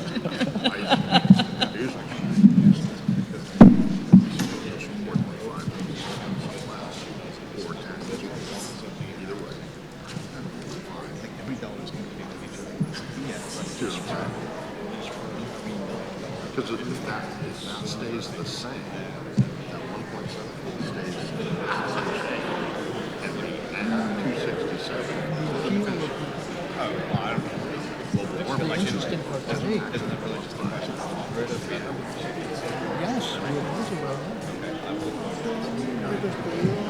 Because if that stays the same, that 1.7 stays the same, and we add 267. I don't know. Global warming. Isn't that really just a question? Yes.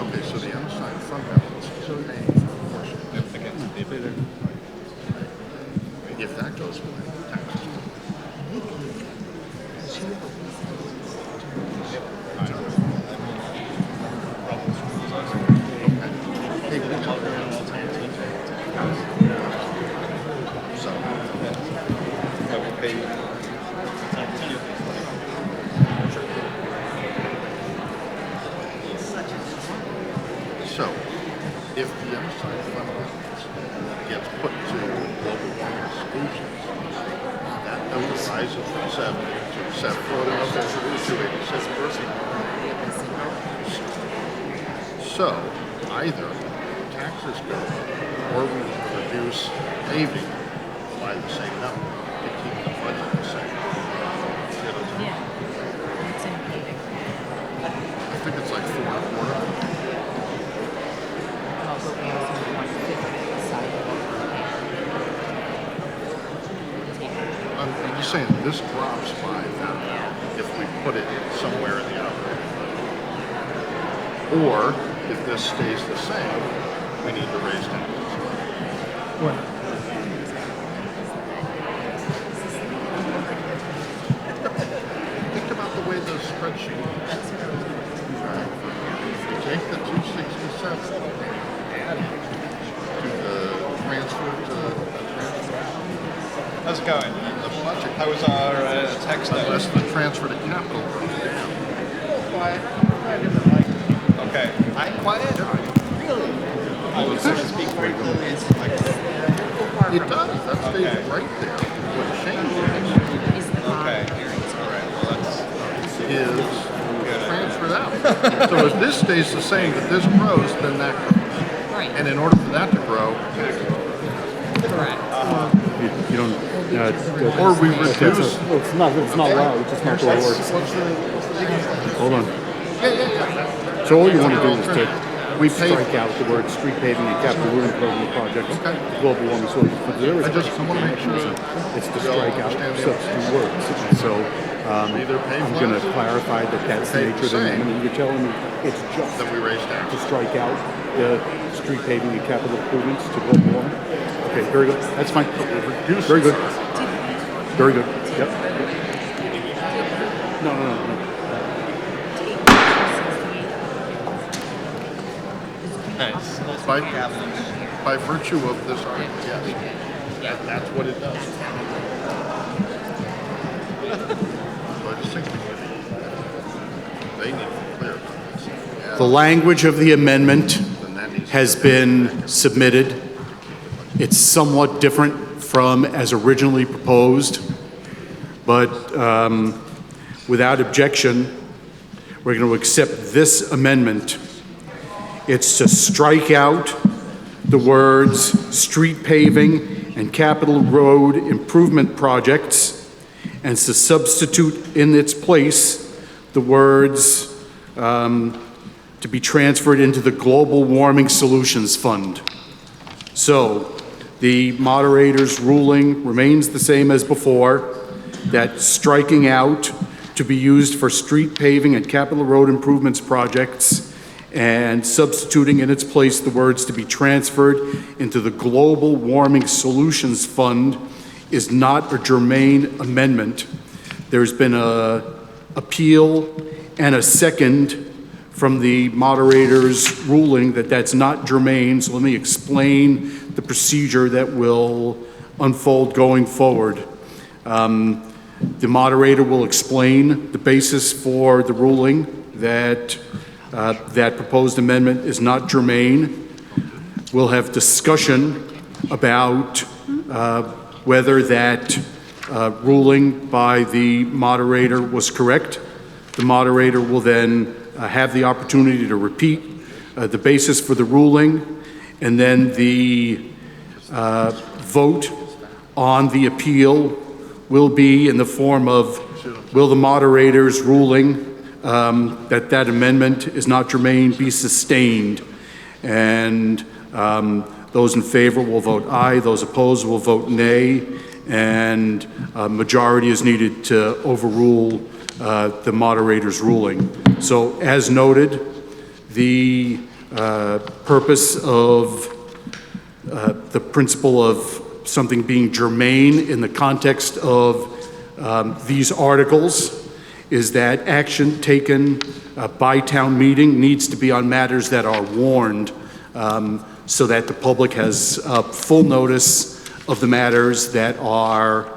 Okay, so the unassigned fund balance is paying for a portion. If that goes away, taxes. So, if the unassigned fund balance gets put to global warming solutions, that number rises from 70 to 87%. So, either taxes go up or we reduce paving by the same number to keep the budget the same. Yeah, it's in paving. I think it's like 4 saying this drops by that amount if we put it somewhere in the operating budget. Or if this stays the same, we need to raise taxes. Think about the way the spreadsheet works. You take the 267 add it to the transfer to How's it going? the budget. How was our text note? Unless the transfer to capital goes down. Quiet. Okay. I'm quiet? Really? I was going to speak very clearly. It does. That stays right there. What changes Okay. All right. Well, that's is transferred out. So if this stays the same, but this grows, then that grows. Right. And in order for that to grow, Correct. You don't, or we reduce. it's not allowed, it's just not the way it works. Hold on. So all you want to do is to strike out the word street paving and capital improvement program projects, global warming solutions. I want to make sure it's to strike out substitute words. And so I'm going to clarify that that's the nature of the amendment. You're telling me it's just that we raised down to strike out the street paving and capital improvements to global warming. Okay, very good. That's fine. Very good. Very good. Yep. No. By virtue of this article, yes. That's what it does. So I just think they need to be clear about this. The language of the amendment has been submitted. It's somewhat different from as originally proposed, but without objection, we're going to accept this amendment. It's to strike out the words street paving and capital road improvement projects and to substitute in its place the words to be transferred into the Global Warming Solutions Fund. So the moderator's ruling remains the same as before, that striking out to be used for street paving and capital road improvements projects and substituting in its place the words to be transferred into the Global Warming Solutions Fund is not a germane amendment. There's been an appeal and a second from the moderator's ruling that that's not germane, so let me explain the procedure that will unfold going forward. The moderator will explain the basis for the ruling that that proposed amendment is not germane. We'll have discussion about whether that ruling by the moderator was correct. The moderator will then have the opportunity to repeat the basis for the ruling, and then the vote on the appeal will be in the form of, will the moderator's ruling that that amendment is not germane be sustained? And those in favor will vote aye, those opposed will vote nay, and a majority is needed to overrule the moderator's ruling. So as noted, the purpose of the principle of something being germane in the context of these articles is that action taken by town meeting needs to be on matters that are warned so that the public has full notice of the matters that are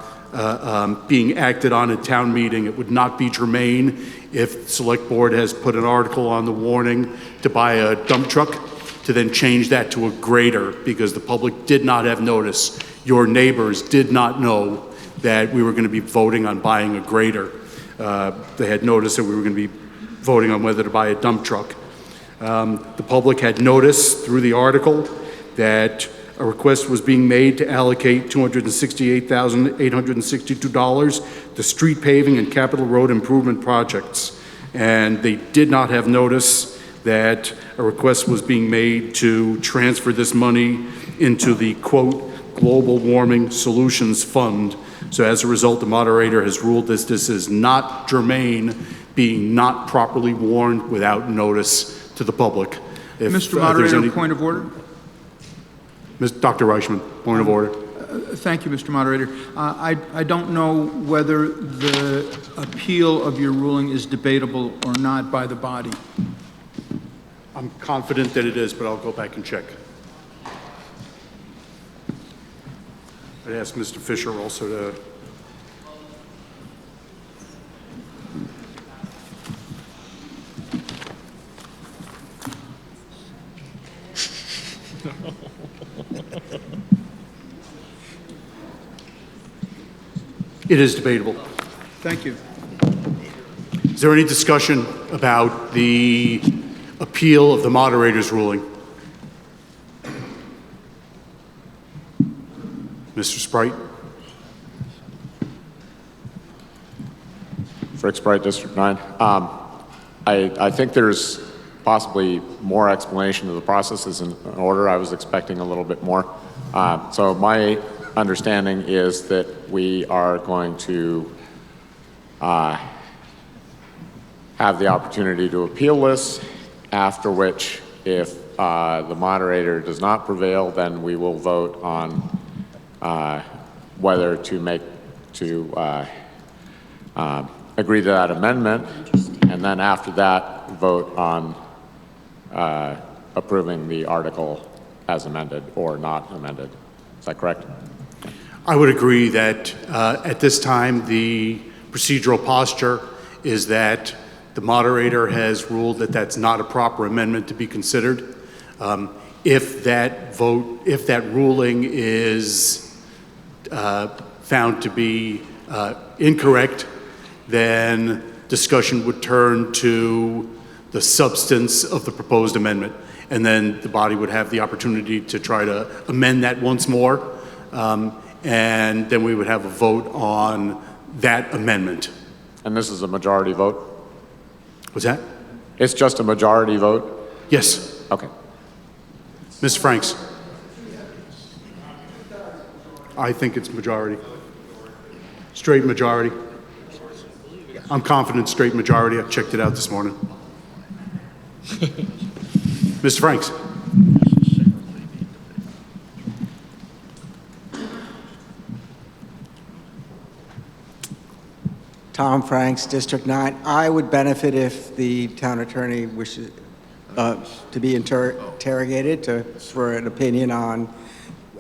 being acted on at town meeting. It would not be germane if the Select Board has put an article on the warning to buy a dump truck to then change that to a grader because the public did not have notice. Your neighbors did not know that we were going to be voting on buying a grader. They had noticed that we were going to be voting on whether to buy a dump truck. The public had notice through the article that a request was being made to allocate $268,862 to street paving and capital road improvement projects. And they did not have notice that a request was being made to transfer this money into the, quote, Global Warming Solutions Fund. So as a result, the moderator has ruled this is not germane, being not properly warned without notice to the public. If, Mr. there's Moderator, any- point of order. Dr. Reichman, point of order. Thank you, Mr. Moderator. I don't know whether the appeal of your ruling is debatable or not by the body. I'm confident that it is, but I'll go back and check. I'd ask Mr. Fisher also to... It is debatable. Thank you. Is there any discussion about the appeal of the moderator's ruling? Mr. Sprite? Frick Sprite, District 9. I think there's possibly more explanation of the process is in order. I was expecting a little bit more. So my understanding is that we are going to have the opportunity to appeal this, after which, if the moderator does not prevail, then we will vote on whether to agree to that amendment, and then after that, vote on approving the article as amended or not amended. Is that correct? I would agree that at this time, the procedural posture is that the moderator has ruled that that's not a proper amendment to be considered. If that ruling is found to be incorrect, then discussion would turn to the substance of the proposed amendment. And then the body would have the opportunity to try to amend that once more. And then we would have a vote on that amendment. And this is a majority vote? Was that? It's just a majority vote? Yes. Okay. Ms. Franks? I think it's majority. Straight majority. I'm confident straight majority. I checked it out this morning. Mr. Franks? Tom Franks, District 9. I would benefit if the town attorney wishes to be interrogated for an opinion on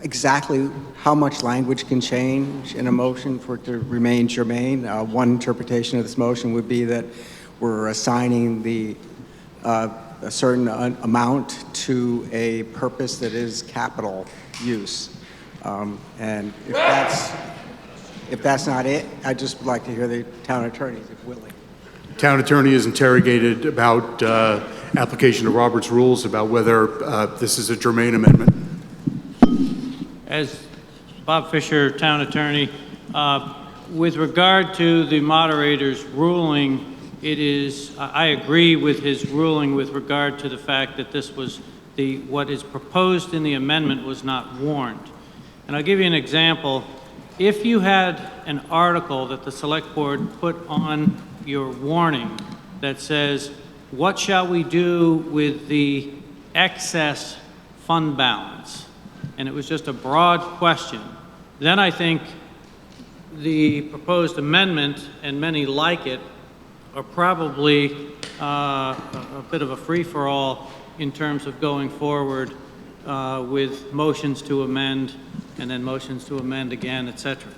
exactly how much language can change in a motion for it to remain germane. One interpretation of this motion would be that we're assigning a certain amount to a purpose that is capital use. And if that's not it, I'd just like to hear the town attorneys, if willing. Town attorney is interrogated about application of Robert's rules about whether this is a germane amendment. As Bob Fisher, town attorney, with regard to the moderator's ruling, I agree with his ruling with regard to the fact that this was what is proposed in the amendment was not warned. And I'll give you an example. If you had an article that the select board put on your warning that says, what shall we do with the excess fund balance? And it was just a broad question. Then I think the proposed amendment, and many like it, are probably a bit of a free-for-all in terms of going forward with motions to amend and then motions to amend again, etc.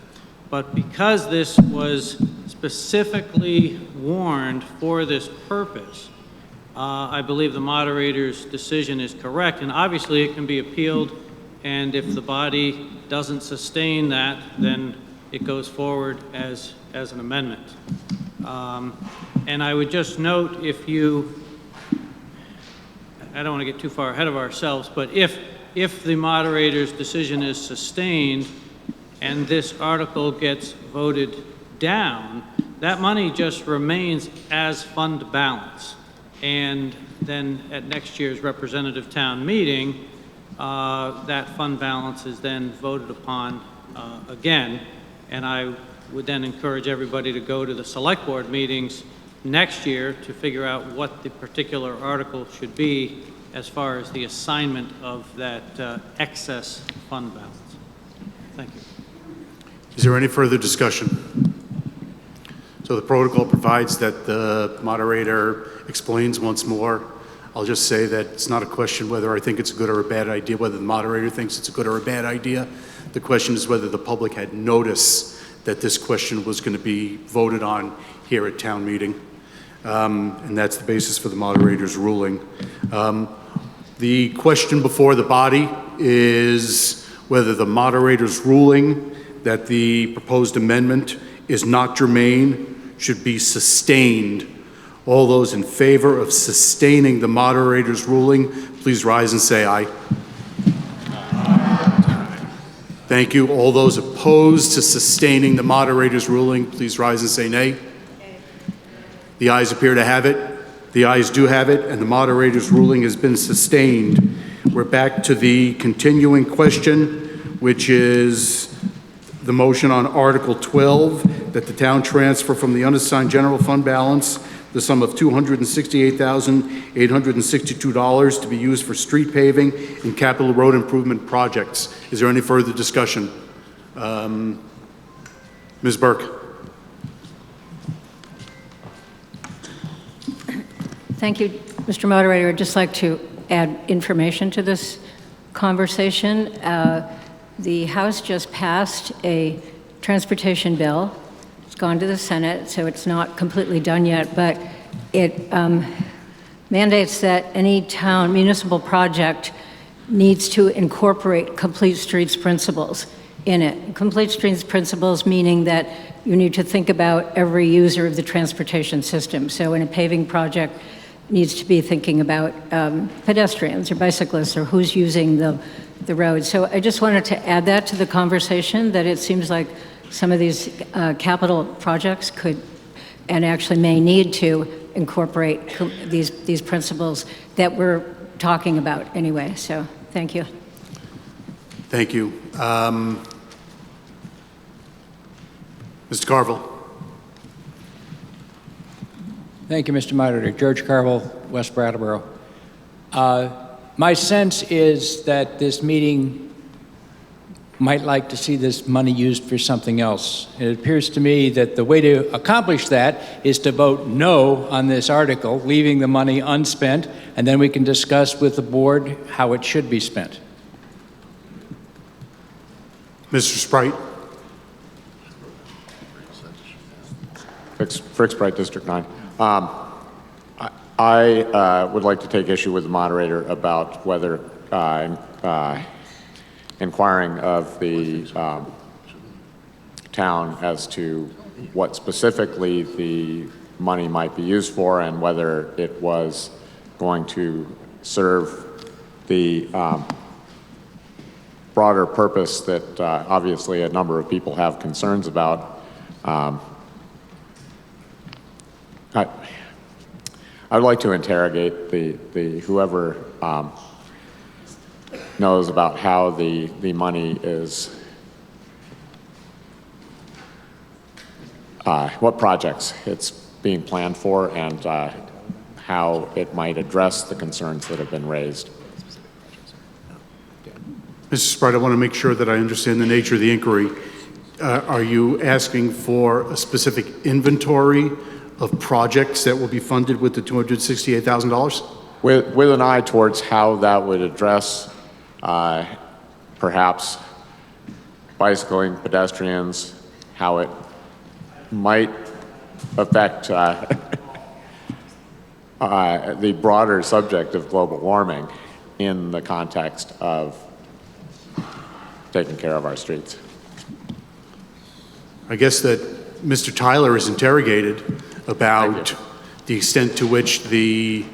But because this was specifically warned for this purpose, I believe the moderator's decision is correct. And obviously it can be appealed, and if the body doesn't sustain that, then it goes forward as an amendment. And I would just note, I don't want to get too far ahead of ourselves, but if the moderator's decision is sustained and this article gets voted down, that money just remains as fund balance. And then at next year's representative town meeting, that fund balance is then voted upon again. And I would then encourage everybody to go to the select board meetings next year to figure out what the particular article should be as far as the assignment of that excess fund balance. Thank you. Is there any further discussion? So the protocol provides that the moderator explains once more. I'll just say that it's not a question whether I think it's a good or a bad idea, whether the moderator thinks it's a good or a bad idea. The question is whether the public had notice that this question was going to be voted on here at town meeting. And that's the basis for the moderator's ruling. The question before the body is whether the moderator's ruling that the proposed amendment is not germane should be sustained. All those in favor of sustaining the moderator's ruling, please rise and say aye. Thank you. All those opposed to sustaining the moderator's ruling, please rise and say nay. The ayes appear to have it. The ayes do have it, and the moderator's ruling has been sustained. We're back to the continuing question, which is the motion on Article 12, that the town transfer from the unassigned general fund balance the sum of $268,862 to be used for street paving and capital road improvement projects. Is there any further discussion? Ms. Burke. Thank you, Mr. Moderator. I'd just like to add information to this conversation. The House just passed a transportation bill. It's gone to the Senate, so it's not completely done yet, but it mandates that any town municipal project needs to incorporate complete streets principles in it. Complete streets principles meaning that you need to think about every user of the transportation system. So in a paving project, needs to be thinking about pedestrians or bicyclists or who's using the road. So I just wanted to add that to the conversation, that it seems like some of these capital projects could and actually may need to incorporate these principles that we're talking about anyway. So thank you. Thank you. Mr. Carville. Thank you, Mr. Moderator. George Carville, West Brattleboro. My sense is that this meeting might like to see this money used for something else. It appears to me that the way to accomplish that is to vote no on this article, leaving the money unspent, and then we can discuss with the board how it should be spent. Mr. Sprite. Frick Sprite, District 9. I would like to take issue with the moderator about whether inquiring of the town as to what specifically the money might be used for and whether it was going to serve the broader purpose that obviously a number of people have concerns about. I'd like to interrogate the whoever knows about how the money is, what projects it's being planned for, and how it might address the concerns that have been raised. Mr. Sprite, I want to make sure that I understand the nature of the inquiry. Are you asking for a specific inventory of projects that will be funded with the $268,000? With an eye towards how that would address perhaps bicycling, pedestrians, how it might affect the broader subject of global warming in the context of taking care of our streets. I guess that Mr. Tyler is interrogated about the extent to which the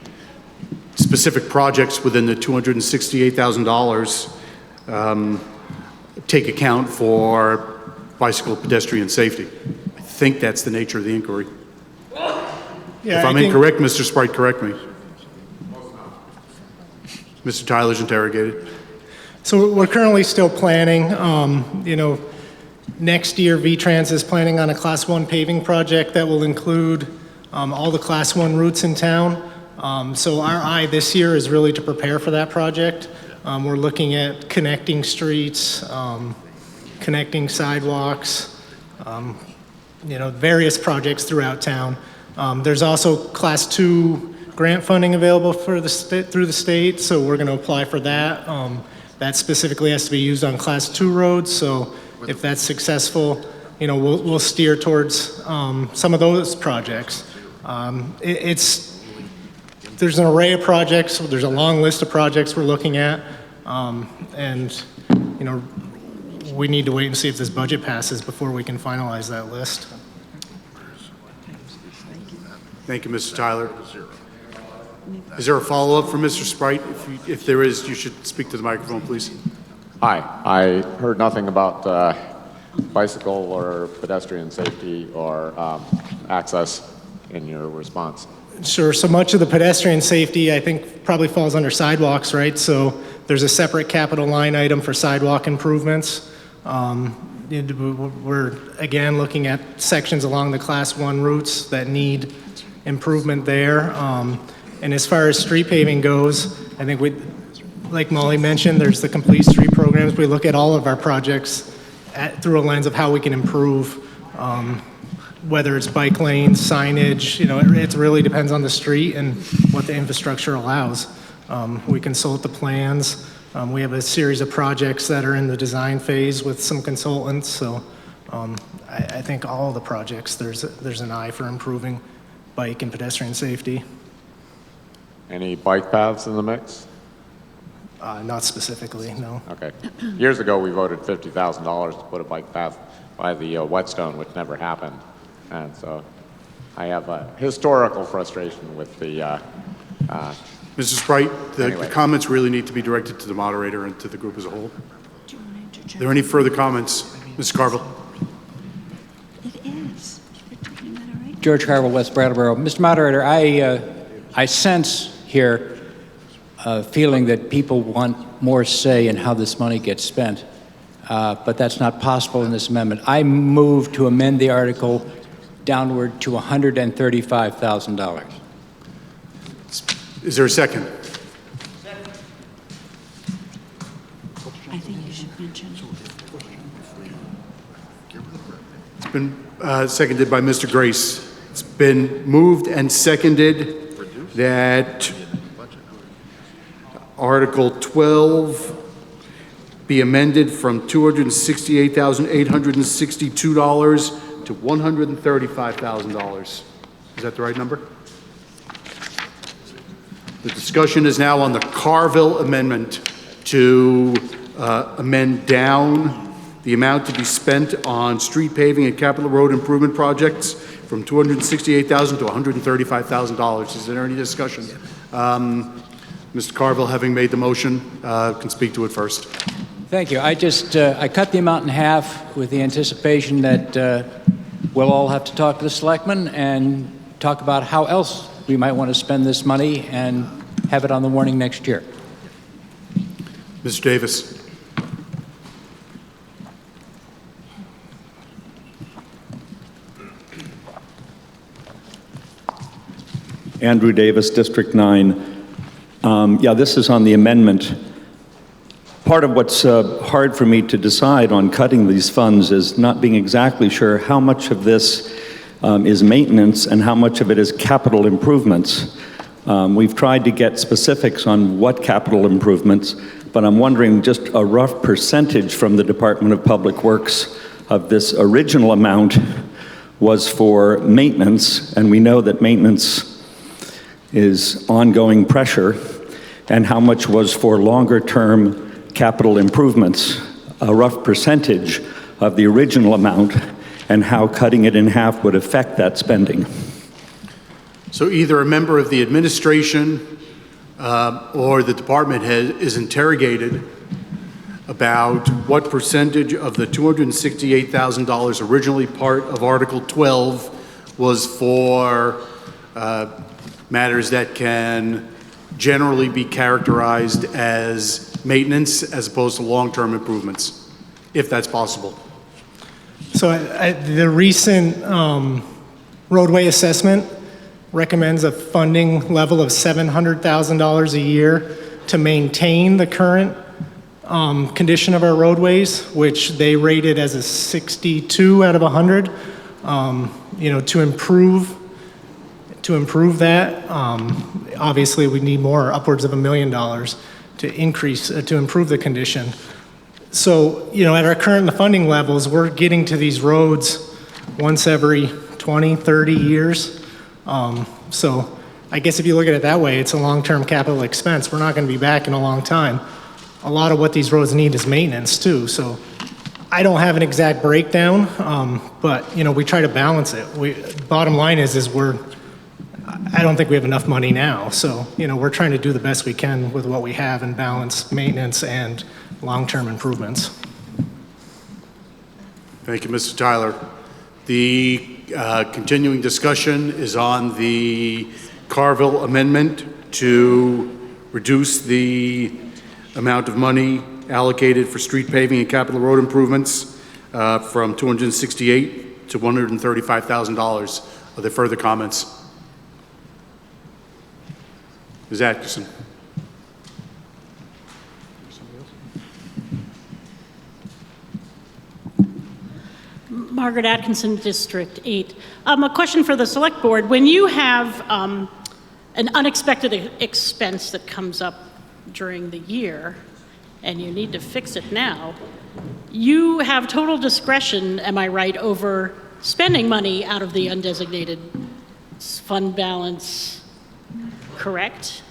specific projects within the $268,000 take account for bicycle pedestrian safety. I think that's the nature of the inquiry. Yeah, if I'm incorrect, Mr. Sprite, correct me. Mr. Tyler's interrogated. So we're currently still planning. Next year, V-Trans is planning on a Class 1 paving project that will include all the Class 1 routes in town. So our eye this year is really to prepare for that project. We're looking at connecting streets, connecting sidewalks, various projects throughout town. There's also Class 2 grant funding available for through the state, so we're going to apply for that. That specifically has to be used on Class 2 roads, so if that's successful, we'll steer towards some of those projects. There's an array of projects. There's a long list of projects we're looking at, and we need to wait and see if this budget passes before we can finalize that list. Thank you, Mr. Tyler. Is there a follow-up from Mr. Sprite? If there is, you should speak to the microphone, please. Hi, I heard nothing about bicycle or pedestrian safety or access in your response. Sure. So much of the pedestrian safety, I think, probably falls under sidewalks, right? So there's a separate capital line item for sidewalk improvements. We're, again, looking at sections along the Class 1 routes that need improvement there. And as far as street paving goes, I think like Molly mentioned, there's the complete street programs. We look at all of our projects through a lens of how we can improve, whether it's bike lanes, signage, it really depends on the street and what the infrastructure allows. We consult the plans. We have a series of projects that are in the design phase with some consultants. So I think all the projects, there's an eye for improving bike and pedestrian safety. Any bike paths in the mix? Not specifically, no. Okay. Years ago, we voted $50,000 to put a bike path by the Whetstone, which never happened. And so I have a historical frustration with the... Mr. Sprite, the comments really need to be directed to the moderator and to the group as a whole. Are there any further comments? Mrs. Carville. It is. You're talking about it, right? George Carville, West Brattleboro. Mr. Moderator, I sense here a feeling that people want more say in how this money gets spent, but that's not possible in this amendment. I move to amend the article downward to $135,000. Is there a second? I think you should mention. It's been seconded by Mr. Grace. It's been moved and seconded that Article 12 be amended from $268,862 to $135,000. Is that the right number? The discussion is now on the Carville amendment to amend down the amount to be spent on street paving and capital road improvement projects from $268,000 to $135,000. Is there any discussion? Mr. Carville, having made the motion, can speak to it first. Thank you. I cut the amount in half with the anticipation that we'll all have to talk to the selectmen and talk about how else we might want to spend this money and have it on the warning next year. Mr. Davis. Andrew Davis, District 9. This is on the amendment. Part of what's hard for me to decide on cutting these funds is not being exactly sure how much of this is maintenance and how much of it is capital improvements. We've tried to get specifics on what capital improvements, but I'm wondering just a rough percentage from the Department of Public Works of this original amount was for maintenance, and we know that maintenance is ongoing pressure, and how much was for longer-term capital improvements, a rough percentage of the original amount, and how cutting it in half would affect that spending. So either a member of the administration or the department head is interrogated about what percentage of the $268,000 originally part of Article 12 was for matters that can generally be characterized as maintenance as opposed to long-term improvements, if that's possible. So the recent roadway assessment recommends a funding level of $700,000 a year to maintain the current condition of our roadways, which they rated as a 62 out of 100. You know, to improve that, obviously we need more, upwards of $1 million to improve the condition. So, you know, at our current funding levels, we're getting to these roads once every 20, 30 years. So I guess if you look at it that way, it's a long-term capital expense. We're not going to be back in a long time. A lot of what these roads need is maintenance too. So I don't have an exact breakdown, but, you know, we try to balance it. Bottom line is I don't think we have enough money now. So, you know, we're trying to do the best we can with what we have and balance maintenance and long-term improvements. Thank you, Mr. Tyler. The continuing discussion is on the Carville amendment to reduce the amount of money allocated for street paving and capital road improvements from $268,000 to $135,000. Are there further comments? Ms. Atkinson. Margaret Atkinson, District 8. A question for the Select Board. When you have an unexpected expense that comes up during the year and you need to fix it now, you have total discretion, am I right, over spending money out of the undesignated fund balance, correct?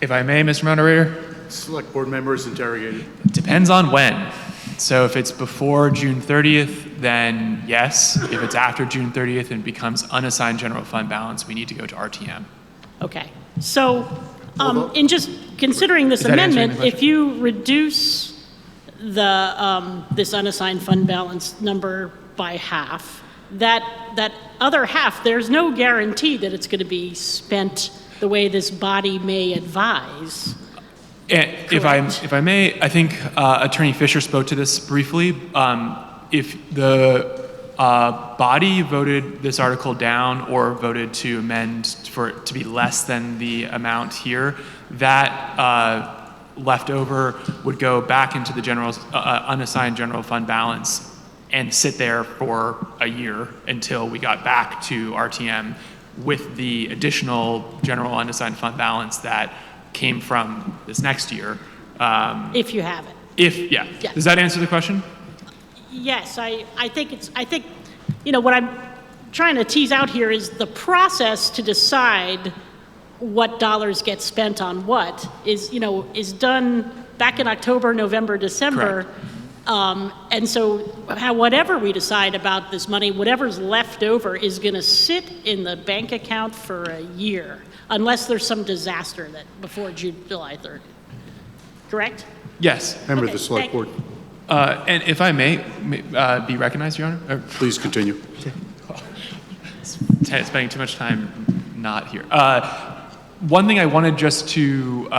If I may, Mr. Moderator? Select Board member is interrogated. Depends on when. So if it's before June 30th, then yes. If it's after June 30th and becomes unassigned general fund balance, we need to go to RTM. Okay. So in just considering this amendment, if you reduce the this unassigned fund balance number by half, that other half, there's no guarantee that it's going to be spent the way this body may advise. And if I may, I think Attorney Fisher spoke to this briefly. If the body voted this article down or voted to amend for it to be less than the amount here, that leftover would go back into the unassigned general fund balance and sit there for a year until we got back to RTM with the additional general unassigned fund balance that came from this next year. If you have it. Yeah. Does that answer the question? Yes, I think, you know, what I'm trying to tease out here is the process to decide what dollars get spent on what is done back in October, November, December. Correct. And so whatever we decide about this money, whatever's left over is going to sit in the bank account for a year, unless there's some disaster that before July 3rd. Correct? Yes. Member of the Select Board. And if I may be recognized, Your Honor? Please continue. Spending too much time not here. One thing I wanted just to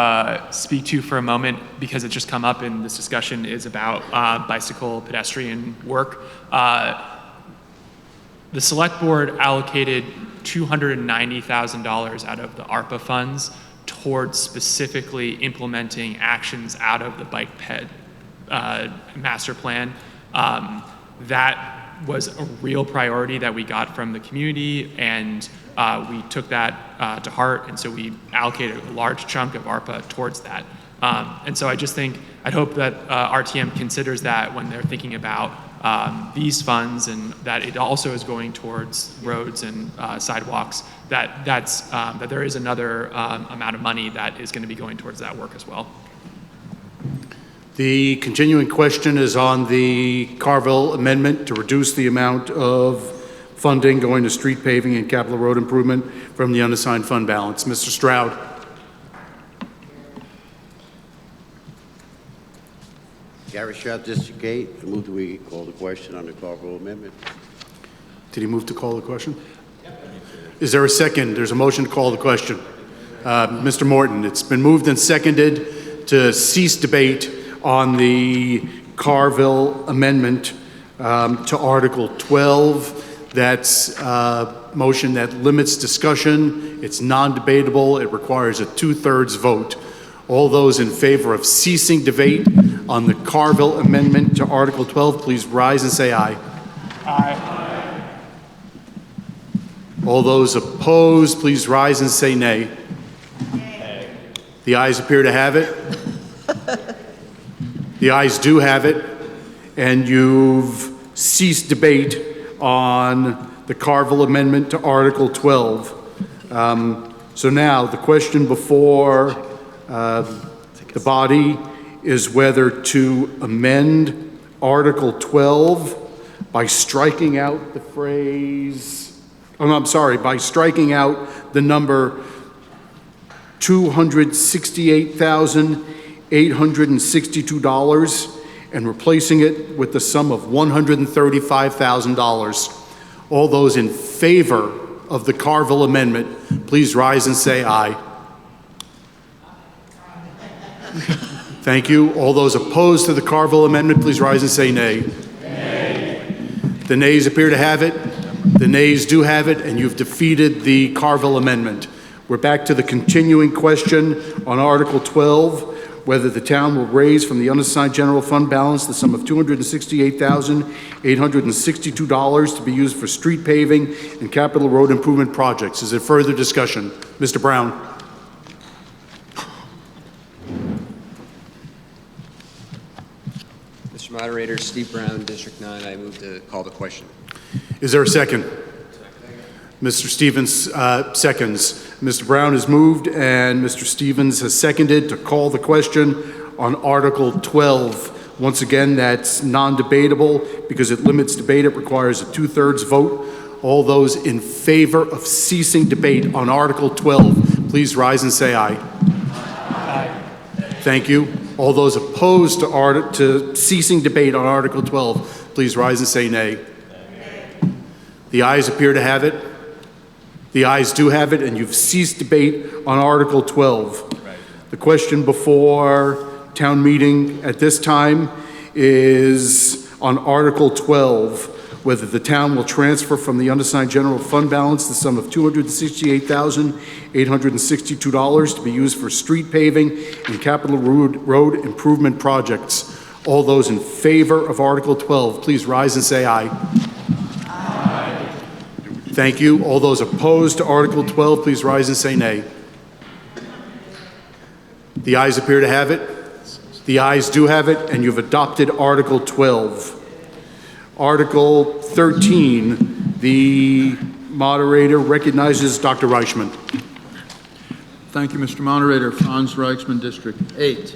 speak to for a moment, because it just come up in this discussion, is about bicycle pedestrian work. The Select Board allocated $290,000 out of the ARPA funds towards specifically implementing actions out of the bike ped master plan. That was a real priority that we got from the community, and we took that to heart, and so we allocated a large chunk of ARPA towards that. And so I'd hope that RTM considers that when they're thinking about these funds, and that it also is going towards roads and sidewalks, that there is another amount of money that is going to be going towards that work as well. The continuing question is on the Carville amendment to reduce the amount of funding going to street paving and capital road improvement from the unassigned fund balance. Mr. Stroud. Gary Stroud, District 8. I move that we call the question on the Carville amendment. Did he move to call the question? Is there a second? There's a motion to call the question. Mr. Morton, it's been moved and seconded to cease debate on the Carville amendment to Article 12. That's a motion that limits discussion. It's non-debatable. It requires a 2/3 vote. All those in favor of ceasing debate on the Carville Amendment to Article 12, please rise and say aye. Aye. All those opposed, please rise and say nay. Nay. The ayes appear to have it. The ayes do have it, and you've ceased debate on the Carville Amendment to Article 12. So now the question before the body is whether to amend Article 12 by striking out the phrase, by striking out the number $268,862 and replacing it with the sum of $135,000. All those in favor of the Carville Amendment, please rise and say aye. Thank you. All those opposed to the Carville Amendment, please rise and say nay. Nay. The nays appear to have it. The nays do have it, and you've defeated the Carville Amendment. We're back to the continuing question on Article 12, whether the town will raise from the Unassigned General Fund Balance the sum of $268,862 to be used for street paving and capital road improvement projects. Is there further discussion? Mr. Brown. Mr. Moderator, Steve Brown, District 9. I move to call the question. Is there a second? Mr. Stevens seconds. Mr. Brown has moved and Mr. Stevens has seconded to call the question on Article 12. Once again, that's non-debatable because it limits debate. It requires a 2/3 vote. All those in favor of ceasing debate on Article 12, please rise and say aye. Aye. Thank you. All those opposed to ceasing debate on Article 12, please rise and say nay. The ayes appear to have it. The ayes do have it, and you've ceased debate on Article 12. The question before town meeting at this time is on Article 12, whether the town will transfer from the Unassigned General Fund Balance the sum of $268,862 to be used for street paving and capital road improvement projects. All those in favor of Article 12, please rise and say aye. Thank you. All those opposed to Article 12, please rise and say nay. The ayes appear to have it. The ayes do have it, and you've adopted Article 12. Article 13, the moderator recognizes Dr. Reichman. Thank you, Mr. Moderator. Franz Reichman, District 8.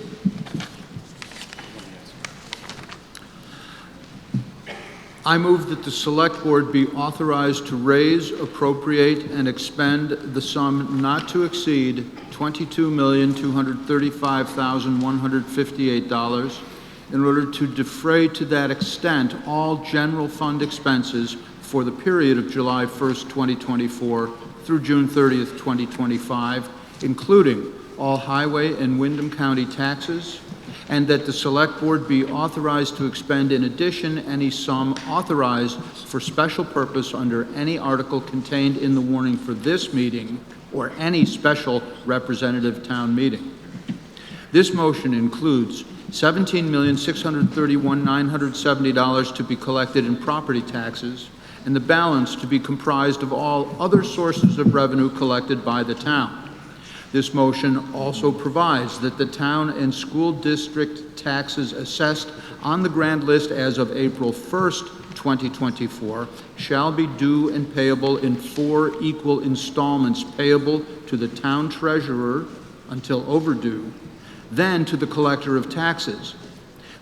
I move that the Select Board be authorized to raise, appropriate, and expend the sum not to exceed $22,235,158 in order to defray to that extent all general fund expenses for the period of July 1st, 2024 through June 30th, 2025, including all highway and Windham County taxes, and that the Select Board be authorized to expend in addition any sum authorized for special purpose under any article contained in the warning for this meeting or any special representative town meeting. This motion includes $17,631,970 to be collected in property taxes and the balance to be comprised of all other sources of revenue collected by the town. This motion also provides that the town and school district taxes assessed on the grand list as of April 1st, 2024, shall be due and payable in 4 equal installments payable to the town treasurer until overdue, then to the collector of taxes.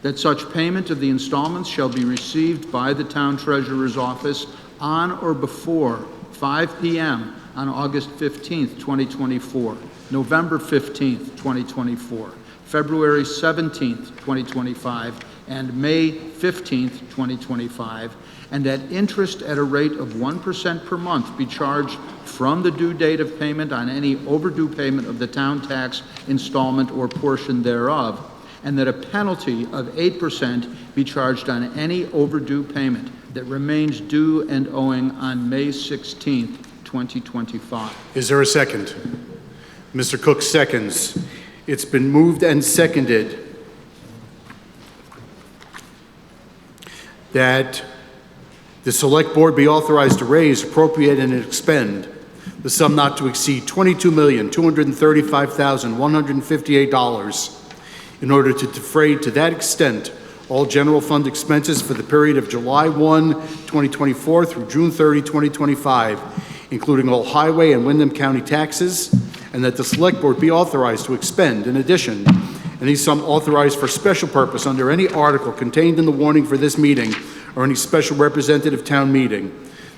That such payment of the installments shall be received by the town treasurer's office on or before 5 p.m. on August 15th, 2024. November 15th, 2024, February 17th, 2025, and May 15th, 2025, and that interest at a rate of 1% per month be charged from the due date of payment on any overdue payment of the town tax installment or portion thereof, and that a penalty of 8% be charged on any overdue payment that remains due and owing on May 16th, 2025. Is there a second? Mr. Cook seconds. It's been moved and seconded that the Select Board be authorized to raise, appropriate, and expend the sum not to exceed $22,235,158 in order to defray to that extent all general fund expenses for the period of July 1, 2024 through June 30, 2025, including all highway and Windham County taxes, and that the Select Board be authorized to expend, in addition, any sum authorized for special purpose under any article contained in the warning for this meeting or any special representative town meeting.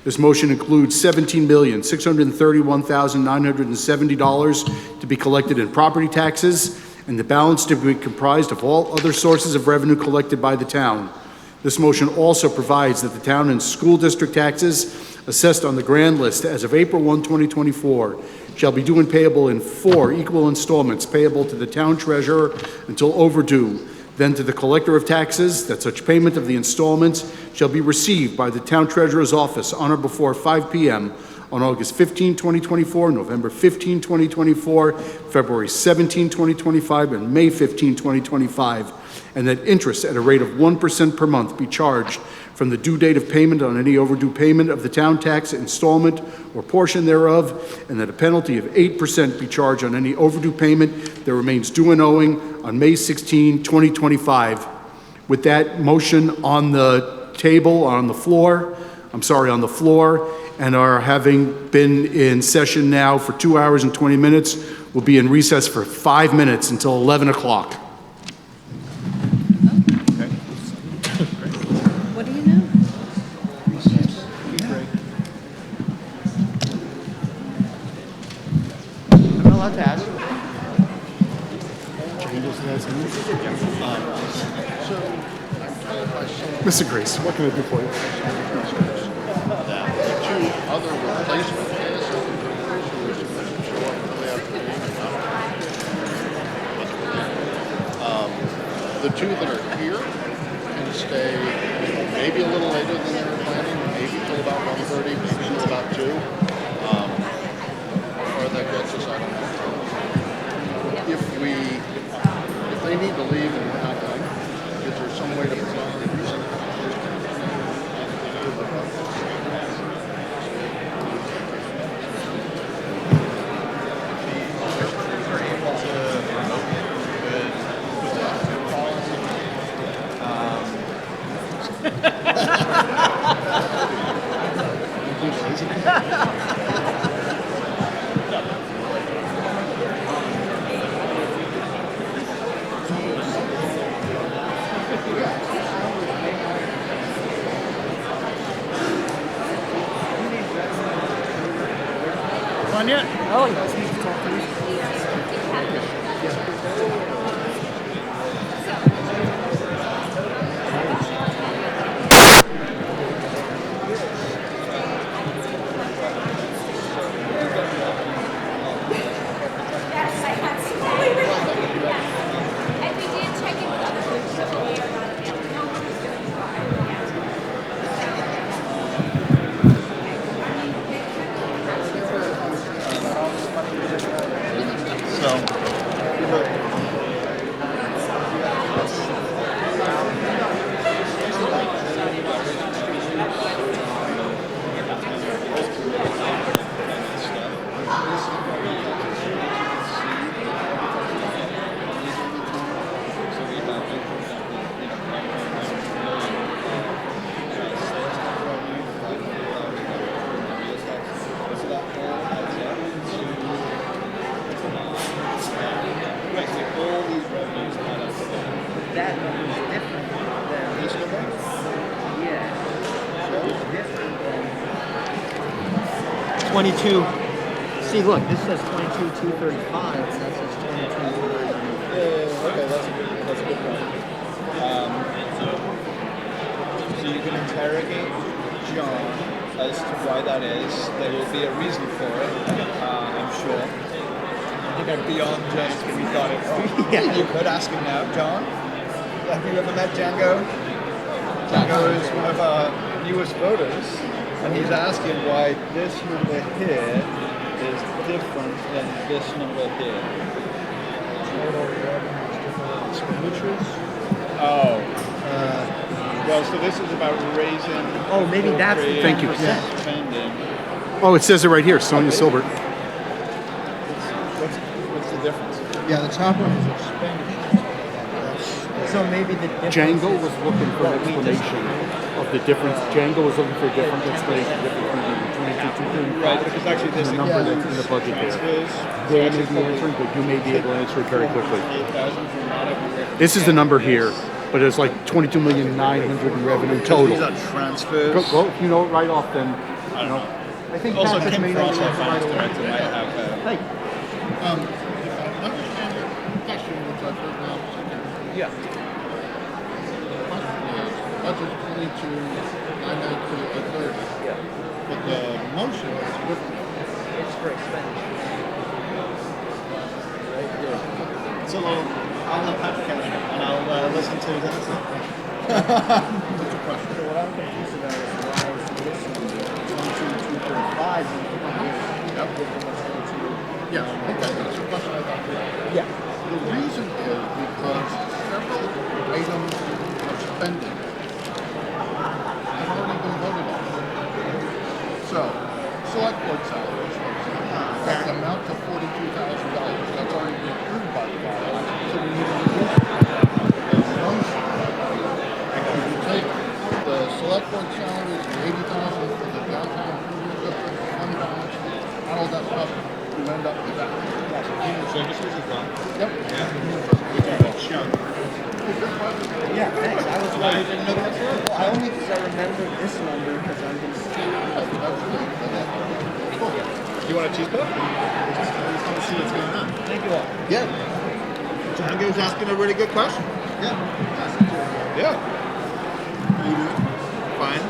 This motion includes $17,631,970 to be collected in property taxes, and the balance to be comprised of all other sources of revenue collected by the town. This motion also provides that the town and school district taxes assessed on the grand list as of April 1, 2024 shall be due and payable in 4 equal installments payable to the town treasurer until overdue, then to the collector of taxes, that such payment of the installments shall be received by the town treasurer's office on or before 5 p.m. on August 15, 2024, November 15, 2024, February 17, 2025, and May 15, 2025, and that interest at a rate of 1% per month be charged from the due date of payment on any overdue payment of the town tax installment or portion thereof, and that a penalty of 8% be charged on any overdue payment that remains due and owing on May 16, 2025. With that motion on the table, on the floor, and are having been in session now for 2 hours and 20 minutes, we'll be in recess for 5 minutes until 11 o'clock. What do you know? I'm not allowed to ask. Mr. Grace, what can I do for you? That the two other replacement candidates the two that are here can stay maybe a little later than they were planning, maybe till about 1:30, maybe till about 2. How far that gets us, I don't know. If they need to leave and we're not done, is there some way to prevent the reason? On yet? Oh, you guys need to talk to me. That number is different than this number? Yeah. So it's different than 22. See, look, this says 22,235, and that says 22,235. Okay, that's a good point. So you can interrogate John as to why that is. There will be a reason for it, I'm sure. think I'm beyond just we thought it. Yeah. You could ask him now, John. Have you ever met Django? Django is one of our newest voters, and he's asking why this number here is different than this number here. Total revenue expenditures. Oh. Well, so this is about raising. Oh, maybe that's the thing. Thank you. Spending. Oh, it says it right here, Sonia Silbert. What's the difference? Yeah, the top one is So maybe the difference. Django was looking for an explanation of the difference. Django was looking for a different explanation of the difference between 22, 235. Right, because actually this and the number that's in the budget there. They may be answering, but you may be able to answer it very quickly. This is the number here, but it's like 22,900,000 in revenue total. These are transfers. Well, if you know it right off, then I don't know. I think Also, Patrick Kim may know Frost, the our answer finance right away. director, might have. Hey. If I understand your question, which I've heard now, Yeah. budget 22,992,830. Yeah. But the motion is different. It's for expenditure. Right here. So I'll let Patrick answer, and I'll listen to his answer. What's your question? So what I'm confused about is why this number, 22,235, is different than 22. Yeah, okay, that's your question I thought. Yeah. The reason is because several items of spending have already been voted on. So, select board salaries, for example, that amount to $42,000. That's already been approved by the ballot. So we need to remove it. If you take the select board salaries, the $80,000 for the downtown improvement district, fund balance, all that stuff, you end up with that. Human services is wrong. Yep. Yeah, thanks. I was wondering, didn't know that. Well, only because I remember this number because I'm going to see. Do you want a cheese puff? I just want to see what's going on. Thank you all. Yeah. Django's asking a really good question. Yeah. Yeah. How you doing? Fine.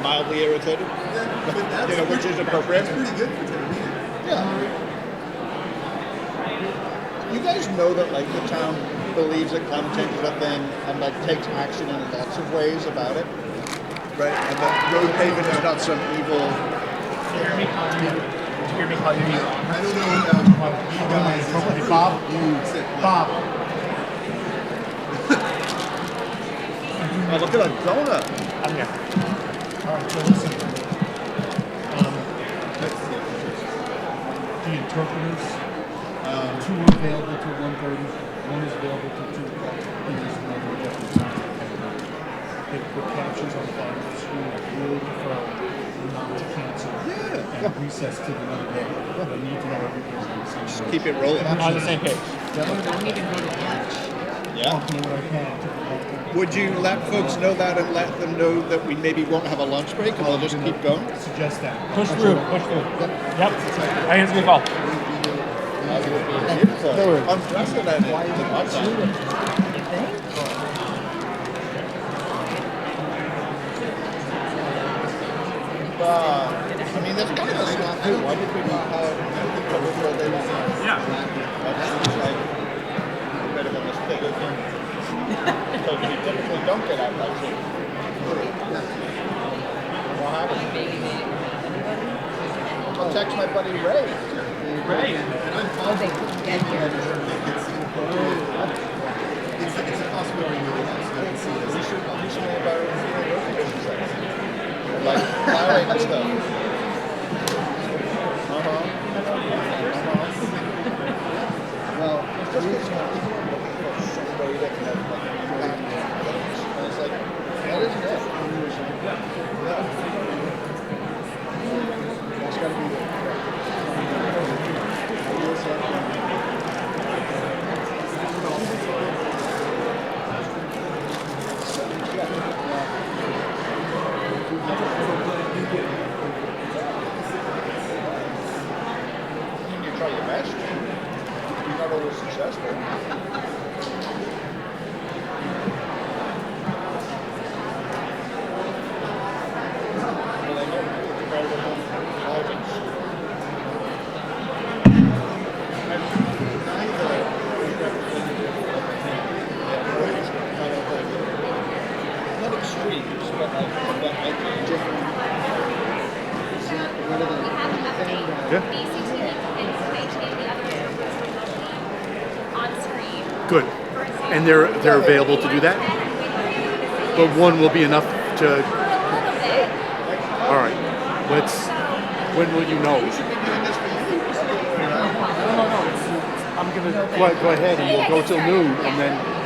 Mildly irritated. You know, which is appropriate. That's pretty good for today. Yeah. You guys know that like the town believes that climate change is a thing and like takes action in lots of ways about it, right? And that road paving is not some evil. I don't know you guys. Bob. Bob. Oh, look at a donut. I'm here. All right, so listen. Let's see. The interpreters, two are available till 1:30. One is available till 2 o'clock. And there's another different time. The captions on the bottom of the screen are really prefer not to cancel and recess to the other day. I need to know everything's on the same page. Just keep it rolling. On the same page. Don't even go to lunch. Yeah. I'll do what I can to prevent. Would you let folks know that and let them know that we maybe won't have a lunch break and we'll just keep going? Suggest that. Push through. Yep. I think it's a good call. Unprecedented. I mean, that's kind of a snafu. Why did we not have anything covered all day long? Yeah. That seems like a bit of a mistake. Because we typically don't get out that soon. What happened? I'll text my buddy Ray. Ray. Oh, they couldn't get here. It's a possibility. We should do something about it. Like plowing and stuff. Well, it's just because somebody that can have like, and it's like, that isn't it. Yeah. That's got to be You try your best. You're not always successful. Yeah. basically information the other on screen. Good. And they're available to do that? But one will be enough to... All right. When will you know? I'm going to go ahead and we'll go till noon and then...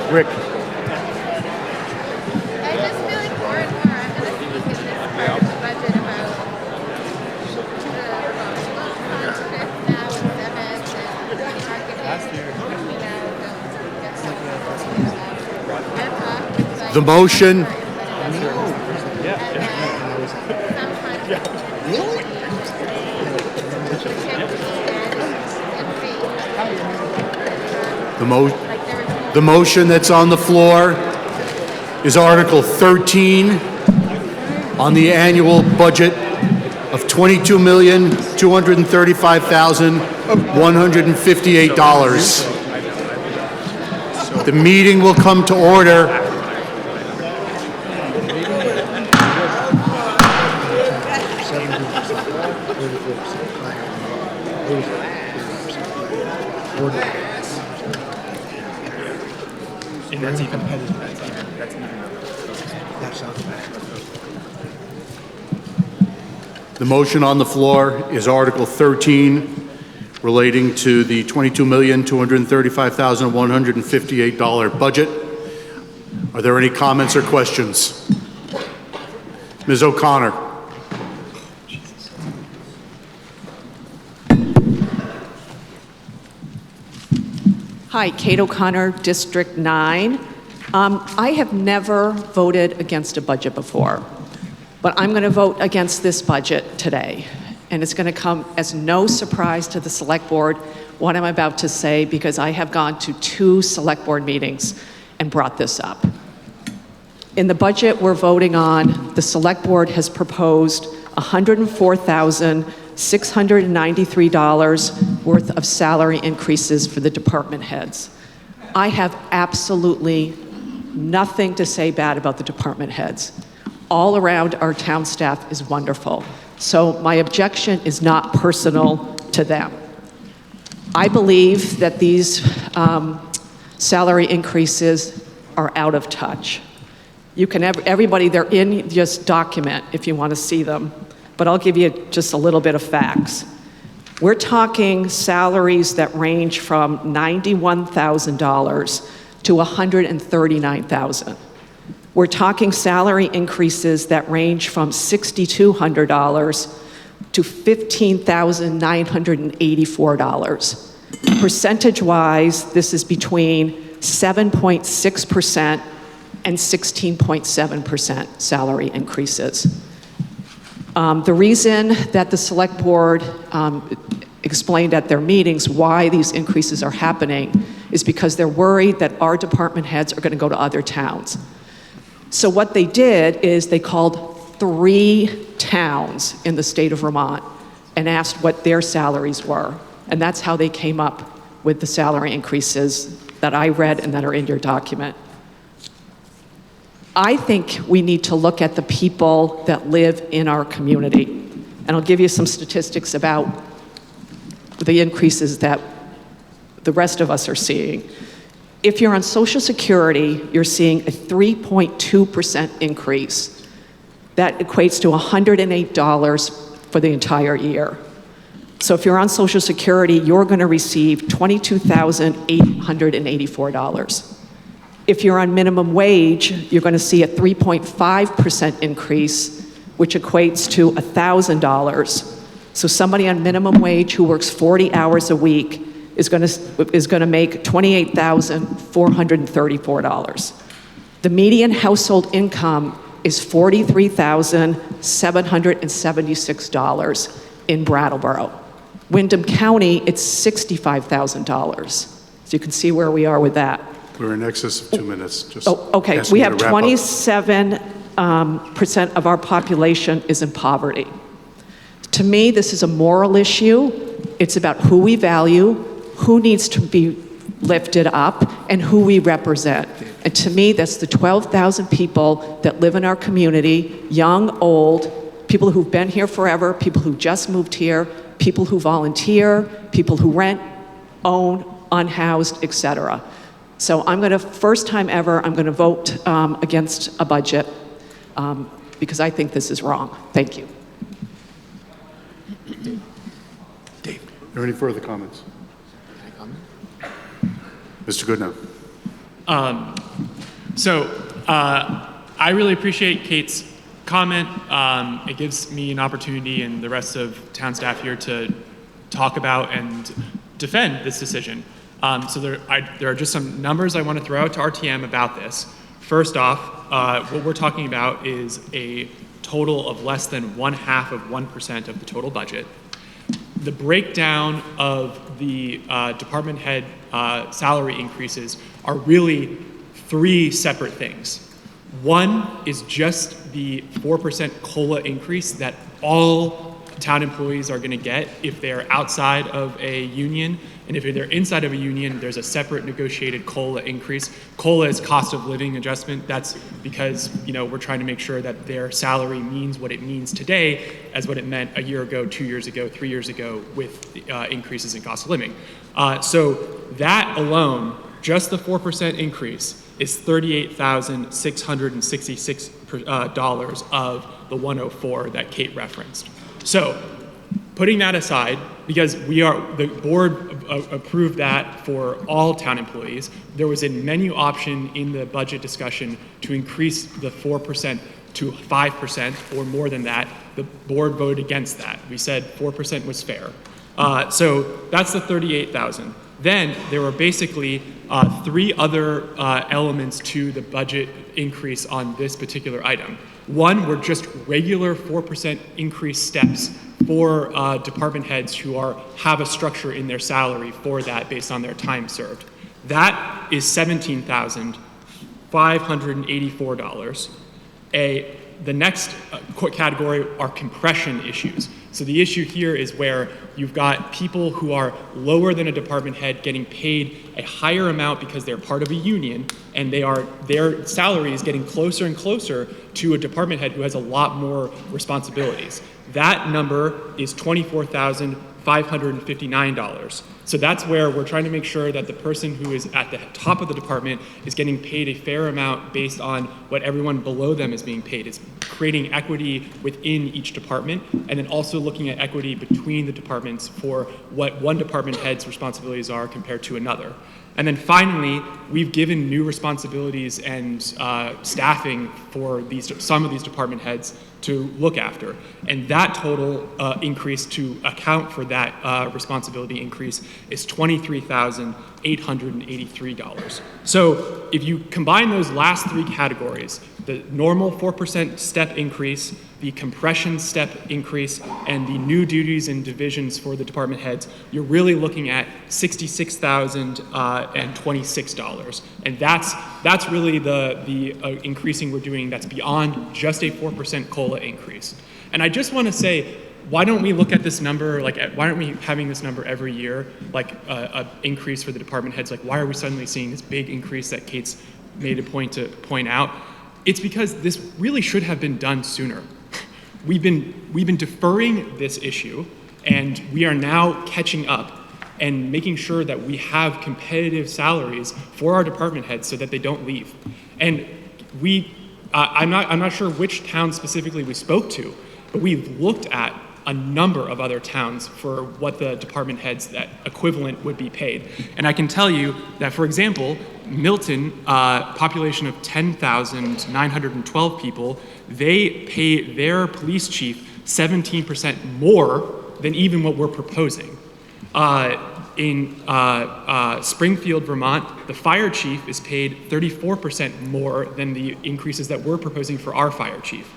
Rick. I just feel like more and more I'm going to speak in this part of the budget about The motion. The motion that's on the floor is Article 13 on the annual budget of $22,235,158. The meeting will come to order. And that's even The motion on the floor is Article 13 relating to the $22,235,158 budget. Are there any comments or questions? Ms. O'Connor. Hi, Kate O'Connor, District 9. I have never voted against a budget before, but I'm going to vote against this budget today. And it's going to come as no surprise to the Select Board what I'm about to say, because I have gone to 2 Select Board meetings and brought this up. In the budget we're voting on, the Select Board has proposed $104,693 worth of salary increases for the department heads. I have absolutely nothing to say bad about the department heads. All around, our town staff is wonderful. So my objection is not personal to them. I believe that these salary increases are out of touch. You can have, everybody, they're in this document if you want to see them, but I'll give you just a little bit of facts. We're talking salaries that range from $91,000 to $139,000. We're talking salary increases that range from $6,200 to $15,984. Percentage-wise, this is between 7.6% and 16.7% salary increases. The reason that the Select Board explained at their meetings why these increases are happening is because they're worried that our department heads are going to go to other towns. So what they did is they called 3 towns in the state of Vermont and asked what their salaries were. And that's how they came up with the salary increases that I read and that are in your document. I think we need to look at the people that live in our community. And I'll give you some statistics about the increases that the rest of us are seeing. If you're on Social Security, you're seeing a 3.2% increase. That equates to $108 for the entire year. So if you're on Social Security, you're going to receive $22,884. If you're on minimum wage, you're going to see a 3.5% increase, which equates to $1,000. So somebody on minimum wage who works 40 hours a week is going to make $28,434. The median household income is $43,776 in Brattleboro. Windham County, it's $65,000. So you can see where we are with that. We're in excess of 2 minutes. Just Oh, okay. asking We you have to wrap up. 27% of our population is in poverty. To me, this is a moral issue. It's about who we value, who needs to be lifted up, and who we represent. And to me, that's the 12,000 people that live in our community, young, old, people who've been here forever, people who just moved here, people who volunteer, people who rent, own, unhoused, etc. So I'm going to, first time ever, I'm going to vote against a budget because I think this is wrong. Thank you. Dave, are there any further comments? Mr. Goodnow. I really appreciate Kate's comment. It gives me an opportunity and the rest of town staff here to talk about and defend this decision. So there are just some numbers I want to throw out to RTM about this. First off, what we're talking about is a total of less than 0.5% of the total budget. The breakdown of the department head salary increases are really 3 separate things. One is just the 4% COLA increase that all town employees are going to get if they're outside of a union. And if they're inside of a union, there's a separate negotiated COLA increase. COLA is cost of living adjustment. That's because, we're trying to make sure that their salary means what it means today as what it meant a year ago, 2 years ago, 3 years ago with increases in cost of living. So that alone, just the 4% increase, is $38,666 of the 104 that Kate referenced. So, putting that aside, because the board approved that for all town employees, there was a menu option in the budget discussion to increase the 4% to 5% or more than that. The board voted against that. We said 4% was fair. So that's the 38,000. Then there were basically 3 other elements to the budget increase on this particular item. One were just regular 4% increase steps for department heads who have a structure in their salary for that based on their time served. That is $17,584. The next category are compression issues. So the issue here is where you've got people who are lower than a department head getting paid a higher amount because they're part of a union, and their salary is getting closer and closer to a department head who has a lot more responsibilities. That number is $24,559. So that's where we're trying to make sure that the person who is at the top of the department is getting paid a fair amount based on what everyone below them is being paid. It's creating equity within each department, and then also looking at equity between the departments for what one department head's responsibilities are compared to another. And then finally, we've given new responsibilities and staffing for some of these department heads to look after. And that total increase to account for that responsibility increase is $23,883. So if you combine those last 3 categories, the normal 4% step increase, the compression step increase, and the new duties and divisions for the department heads, you're really looking at $66,026. And that's really the increasing we're doing that's beyond just a 4% COLA increase. And I just want to say, why don't we look at this number, why aren't we having this number every year, an increase for the department heads? Why are we suddenly seeing this big increase that Kate's made a point to point out? It's because this really should have been done sooner. We've been deferring this issue, and we are now catching up and making sure that we have competitive salaries for our department heads so that they don't leave. And I'm not sure which town specifically we spoke to, but we've looked at a number of other towns for what the department heads that equivalent would be paid. And I can tell you that, for example, Milton, population of 10,912 people, they pay their police chief 17% more than even what we're proposing. In Springfield, Vermont, the fire chief is paid 34% more than the increases that we're proposing for our fire chief.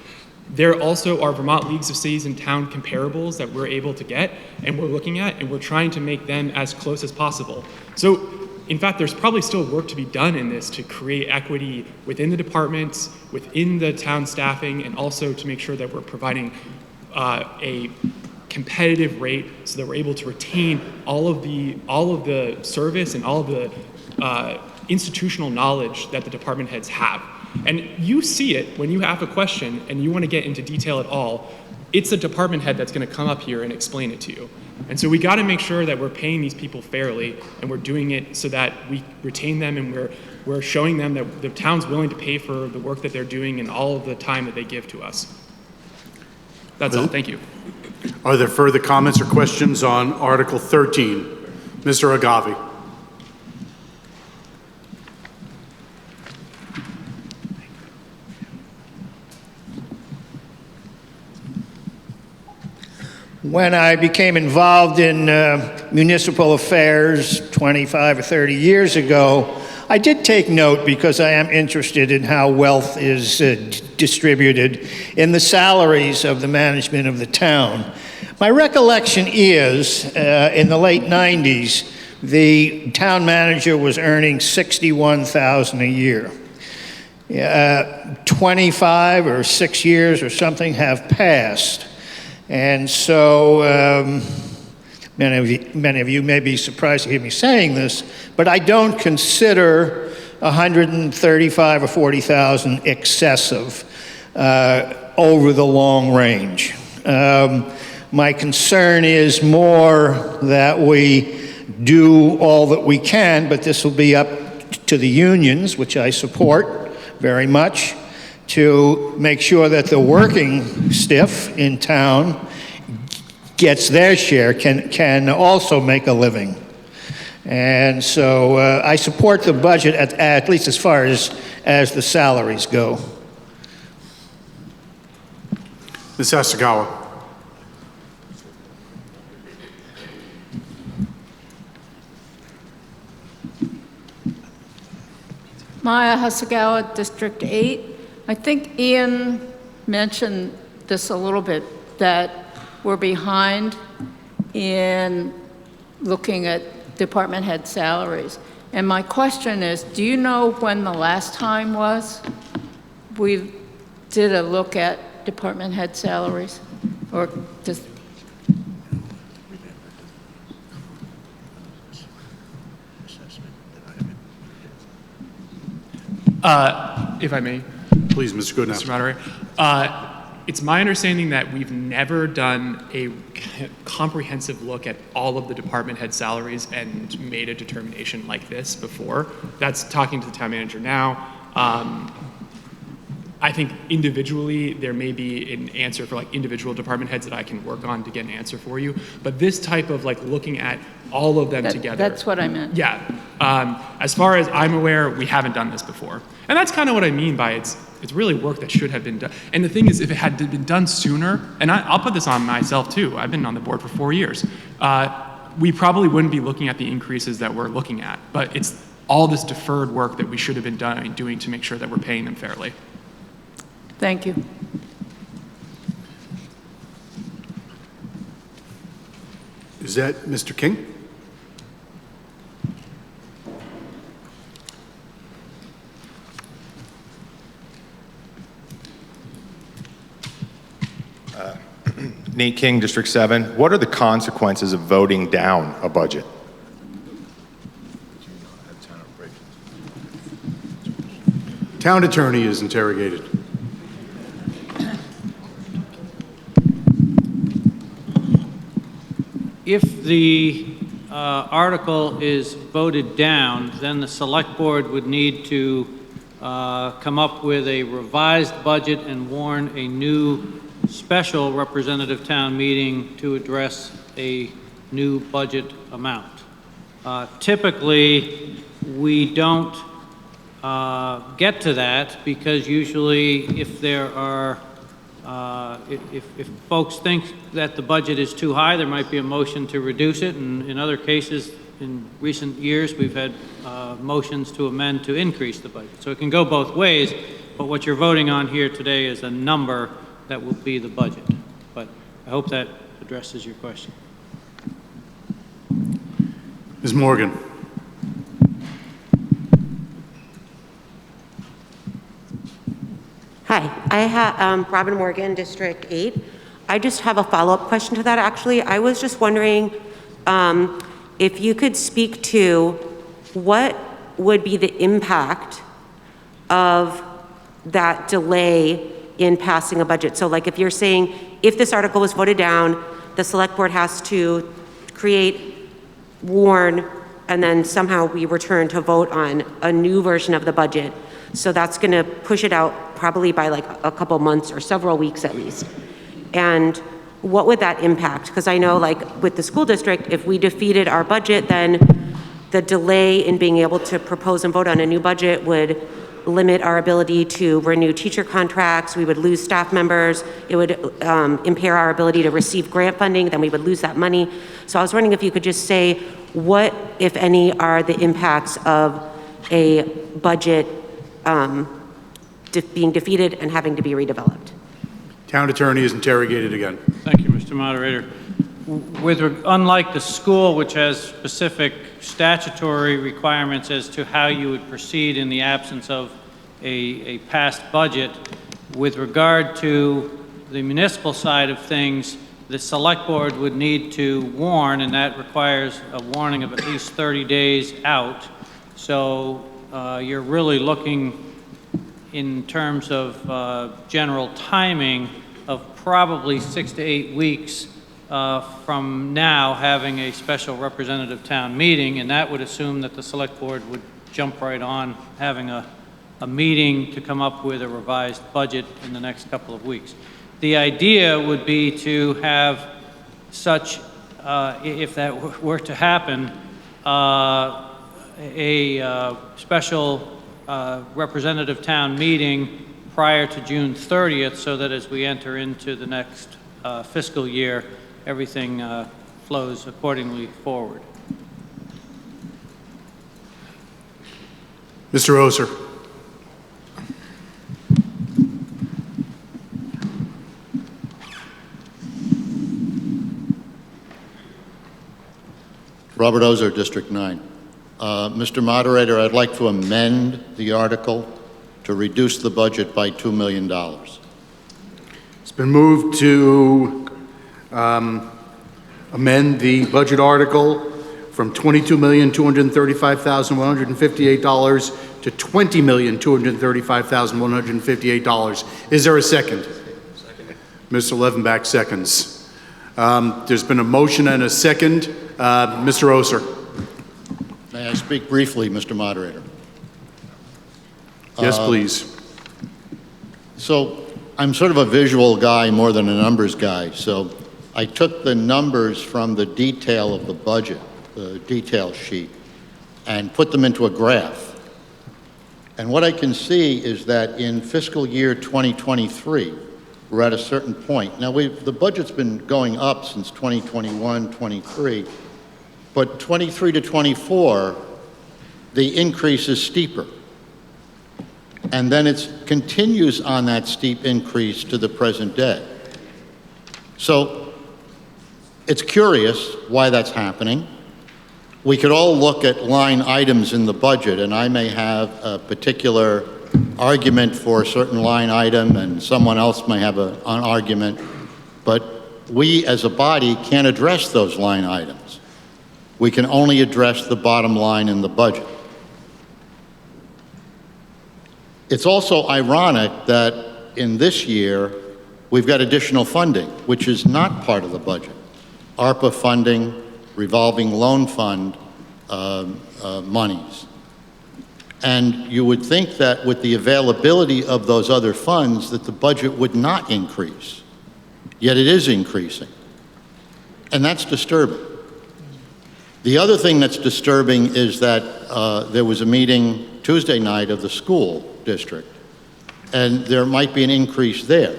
There also are Vermont Leagues of Cities and Town comparables that we're able to get and we're looking at, and we're trying to make them as close as possible. So in fact, there's probably still work to be done in this to create equity within the departments, within the town staffing, and also to make sure that we're providing a competitive rate so that we're able to retain all of the service and all of the institutional knowledge that the department heads have. And you see it when you have a question and you want to get into detail at all. It's a department head that's going to come up here and explain it to you. And so we got to make sure that we're paying these people fairly, and we're doing it so that we retain them, and we're showing them that the town's willing to pay for the work that they're doing and all of the time that they give to us. That's all. Thank you. Are there further comments or questions on Article 13? Mr. Agave. When I became involved in municipal affairs 25 or 30 years ago, I did take note, because I am interested in how wealth is distributed, in the salaries of the management of the town. My recollection is, in the late 90s, the town manager was earning $61,000 a year. 25 or 6 years or something have passed. And so many of you may be surprised to hear me saying this, but I don't consider 135 or 40,000 excessive over the long range. My concern is more that we do all that we can, but this will be up to the unions, which I support very much, to make sure that the working stiff in town gets their share, can also make a living. And so I support the budget at least as far as the salaries go. Ms. Asagawa. Maya Hasagawa, District 8. I think Ian mentioned this a little bit, that we're behind in looking at department head salaries. And my question is, do you know when the last time was we did a look at department head salaries? Or just... If I may. Please, Mr. Goodenow. Mr. Moderator. It's my understanding that we've never done a comprehensive look at all of the department head salaries and made a determination like this before. That's talking to the town manager now. I think individually there may be an answer for like individual department heads that I can work on to get an answer for you. But this type of like looking at all of them together. That's what I meant. Yeah. As far as I'm aware, we haven't done this before. And that's kind of what I mean by it's really work that should have been done. And the thing is, if it had been done sooner, and I'll put this on myself too, I've been on the board for 4 years, we probably wouldn't be looking at the increases that we're looking at. But it's all this deferred work that we should have been doing to make sure that we're paying them fairly. Thank you. Is that Mr. King? Nate King, District 7. What are the consequences of voting down a budget? Town attorney is interrogated. If the article is voted down, then the select board would need to come up with a revised budget and warn a new special representative town meeting to address a new budget amount. Typically, we don't get to that because usually if there are if folks think that the budget is too high, there might be a motion to reduce it, and in other cases, in recent years, we've had motions to amend to increase the budget. So it can go both ways, but what you're voting on here today is a number that will be the budget. But I hope that addresses your question. Ms. Morgan. Hi, Robin Morgan, District 8. I just have a follow-up question to that, actually. I was just wondering if you could speak to what would be the impact of that delay in passing a budget. So like if you're saying, if this article was voted down, the select board has to create, warn, and then somehow we return to vote on a new version of the budget. So that's gonna push it out probably by like a couple months or several weeks at least. And what would that impact? Because I know like with the school district, if we defeated our budget, then the delay in being able to propose and vote on a new budget would limit our ability to renew teacher contracts. We would lose staff members. It would impair our ability to receive grant funding. Then we would lose that money. So I was wondering if you could just say what, if any, are the impacts of a budget being defeated and having to be redeveloped. Town attorney is interrogated again. Thank you, Mr. Moderator. Unlike the school, which has specific statutory requirements as to how you would proceed in the absence of a passed budget, with regard to the municipal side of things, the select board would need to warn, and that requires a warning of at least 30 days out. So you're really looking in terms of general timing of probably 6 to 8 weeks from now having a special representative town meeting, and that would assume that the select board would jump right on having a meeting to come up with a revised budget in the next couple of weeks. The idea would be to have such, if that were to happen, a special representative town meeting prior to June 30th, so that as we enter into the next fiscal year, everything flows accordingly forward. Mr. Oser. Robert Oser, District 9. Mr. Moderator, I'd like to amend the article to reduce the budget by $2 million. It's been moved to amend the budget article from $22,235,158 to $20,235,158. Is there a second? Second. Mr. Levenbach seconds. There's been a motion and a second. Mr. Oser. May I speak briefly, Mr. Moderator? Yes, please. So I'm sort of a visual guy more than a numbers guy. So I took the numbers from the detail of the budget, the detail sheet, and put them into a graph. And what I can see is that in fiscal year 2023, we're at a certain point. Now, the budget's been going up since 2021, 23, but 23 to 24, the increase is steeper. And then it continues on that steep increase to the present day. So it's curious why that's happening. We could all look at line items in the budget, and I may have a particular argument for a certain line item, and someone else may have an argument, but we as a body can't address those line items. We can only address the bottom line in the budget. It's also ironic that in this year, we've got additional funding, which is not part of the budget. ARPA funding, revolving loan fund monies. And you would think that with the availability of those other funds that the budget would not increase. Yet it is increasing. And that's disturbing. The other thing that's disturbing is that there was a meeting Tuesday night of the school district, and there might be an increase there.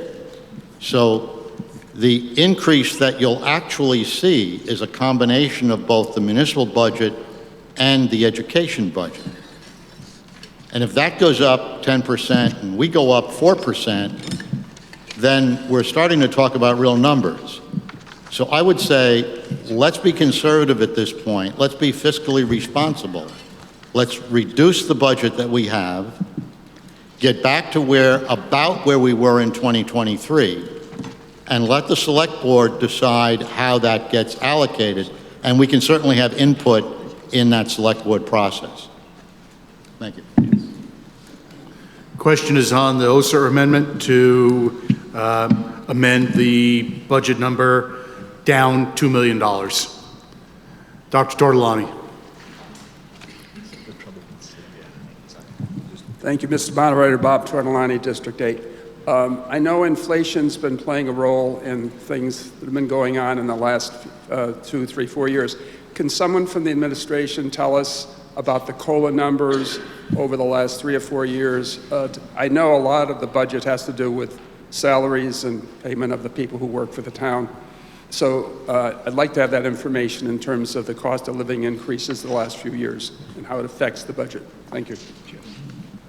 So the increase that you'll actually see is a combination of both the municipal budget and the education budget. And if that goes up 10% and we go up 4%, then we're starting to talk about real numbers. So I would say, let's be conservative at this point. Let's be fiscally responsible. Let's reduce the budget that we have. get back to about where we were in 2023, and let the select board decide how that gets allocated, and we can certainly have input in that select board process. Thank you. Question is on the OSER amendment to amend the budget number down $2 million. Dr. Tortolani. Thank you, Mr. Moderator. Bob Tortolani, District 8. I know inflation's been playing a role in things that have been going on in the last 2, 3, 4 years. Can someone from the administration tell us about the COLA numbers over the last 3 or 4 years? I know a lot of the budget has to do with salaries and payment of the people who work for the town. So I'd like to have that information in terms of the cost of living increases the last few years and how it affects the budget. Thank you.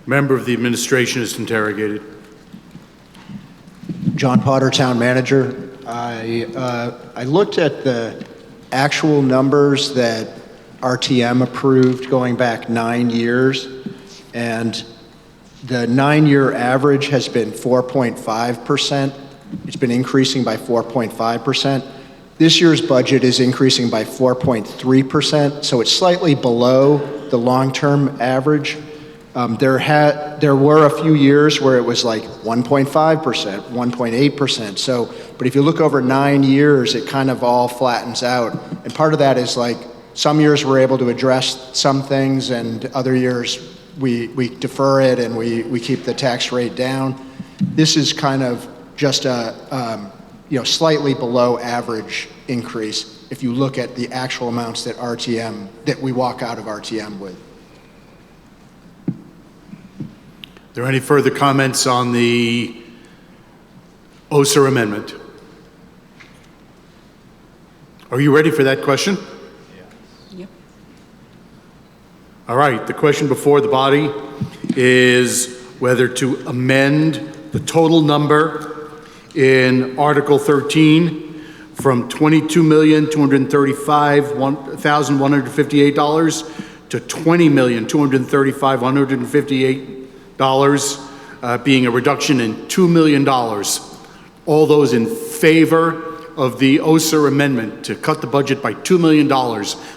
Member of the administration is interrogated. John Potter, Town Manager. I looked at the actual numbers that RTM approved going back 9 years, and the 9-year average has been 4.5%. It's been increasing by 4.5%. This year's budget is increasing by 4.3%, so it's slightly below the long-term average. There were a few years where it was like 1.5%, 1.8%. So, but if you look over 9 years, it kind of all flattens out. And part of that is like some years we're able to address some things, and other years we defer it and we keep the tax rate down. This is kind of just a slightly below average increase if you look at the actual amounts that we walk out of RTM with. Are there any further comments on the OSER amendment? Are you ready for that question? Yep. All right, the question before the body is whether to amend the total number in Article 13 from $22,235,158 to $20,235,158, being a reduction in $2 million. All those in favor of the OSER amendment to cut the budget by $2 million,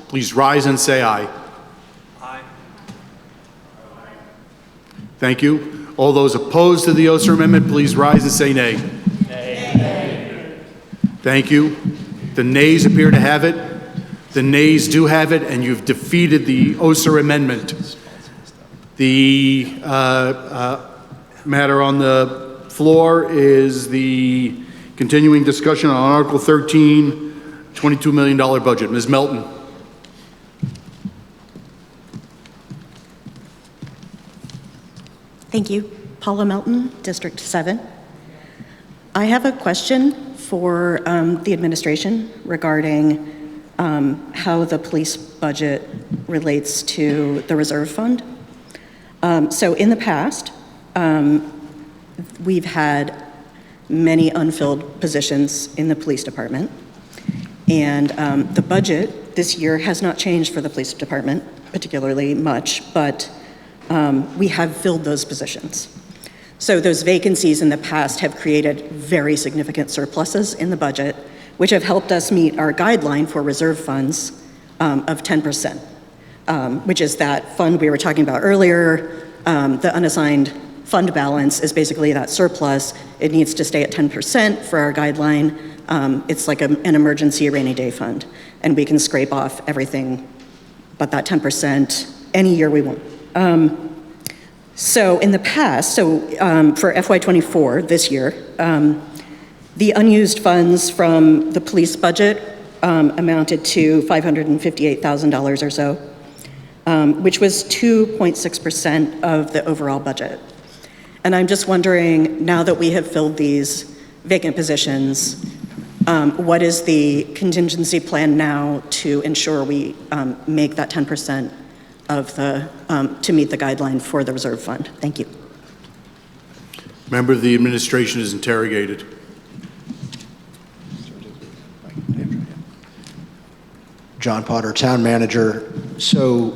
please rise and say aye. Aye. Thank you. All those opposed to the OSER amendment, please rise and say nay. Nay. Thank you. The nays appear to have it. The nays do have it, and you've defeated the OSER amendment. The matter on the floor is the continuing discussion on Article 13, $22 million budget. Ms. Melton. Thank you. Paula Melton, District 7. I have a question for the administration regarding how the police budget relates to the reserve fund. So in the past, we've had many unfilled positions in the police department, and the budget this year has not changed for the police department particularly much, but we have filled those positions. So those vacancies in the past have created very significant surpluses in the budget, which have helped us meet our guideline for reserve funds of 10%, which is that fund we were talking about earlier. The unassigned fund balance is basically that surplus. It needs to stay at 10% for our guideline. It's like an emergency rainy day fund, and we can scrape off everything but that 10% any year we want. So in the past, for FY24 this year, the unused funds from the police budget amounted to $558,000 or so, which was 2.6% of the overall budget. And I'm just wondering, now that we have filled these vacant positions, what is the contingency plan now to ensure we make that 10% of the, to meet the guideline for the reserve fund? Thank you. Member of the administration is interrogated. John Potter, Town Manager. So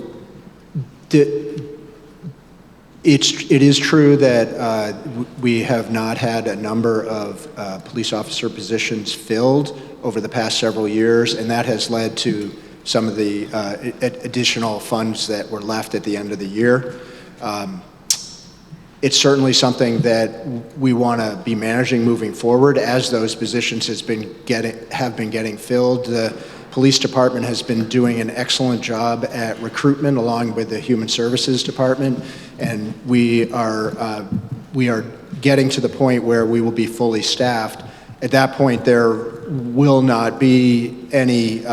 It is true that we have not had a number of police officer positions filled over the past several years, and that has led to some of the additional funds that were left at the end of the year. It's certainly something that we want to be managing moving forward as those positions have been getting filled. The police department has been doing an excellent job at recruitment along with the human services department, and we are getting to the point where we will be fully staffed. At that point, there will not be any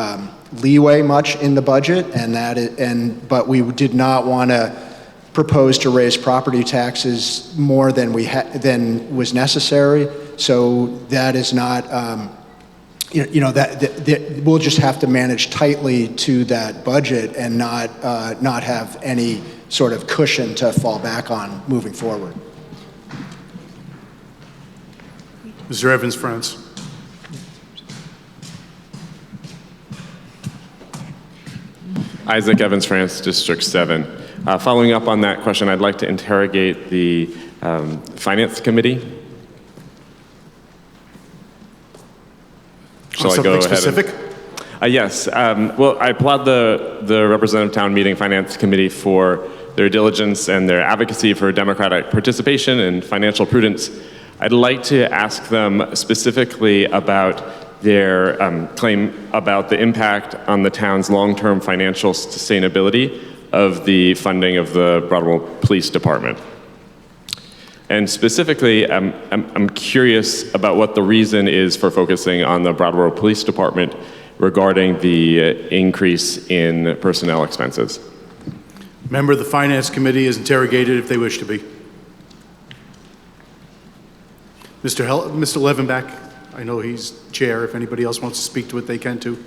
leeway much in the budget, but we did not want to propose to raise property taxes more than was necessary. So that is not, that we'll just have to manage tightly to that budget and not have any sort of cushion to fall back on moving forward. Mr. Evans, France. Isaac Evans, France, District 7. Following up on that question, I'd like to interrogate the Finance Committee. Shall I go ahead? Specific? Yes. Well, I applaud the Representative Town Meeting Finance Committee for their diligence and their advocacy for democratic participation and financial prudence. I'd like to ask them specifically about their claim about the impact on the town's long-term financial sustainability of the funding of the Brattleboro Police Department. And specifically, I'm curious about what the reason is for focusing on the Brattleboro Police Department regarding the increase in personnel expenses. Member of the Finance Committee is interrogated if they wish to be. Mr. Levenbach, I know he's chair. If anybody else wants to speak to it, they can too.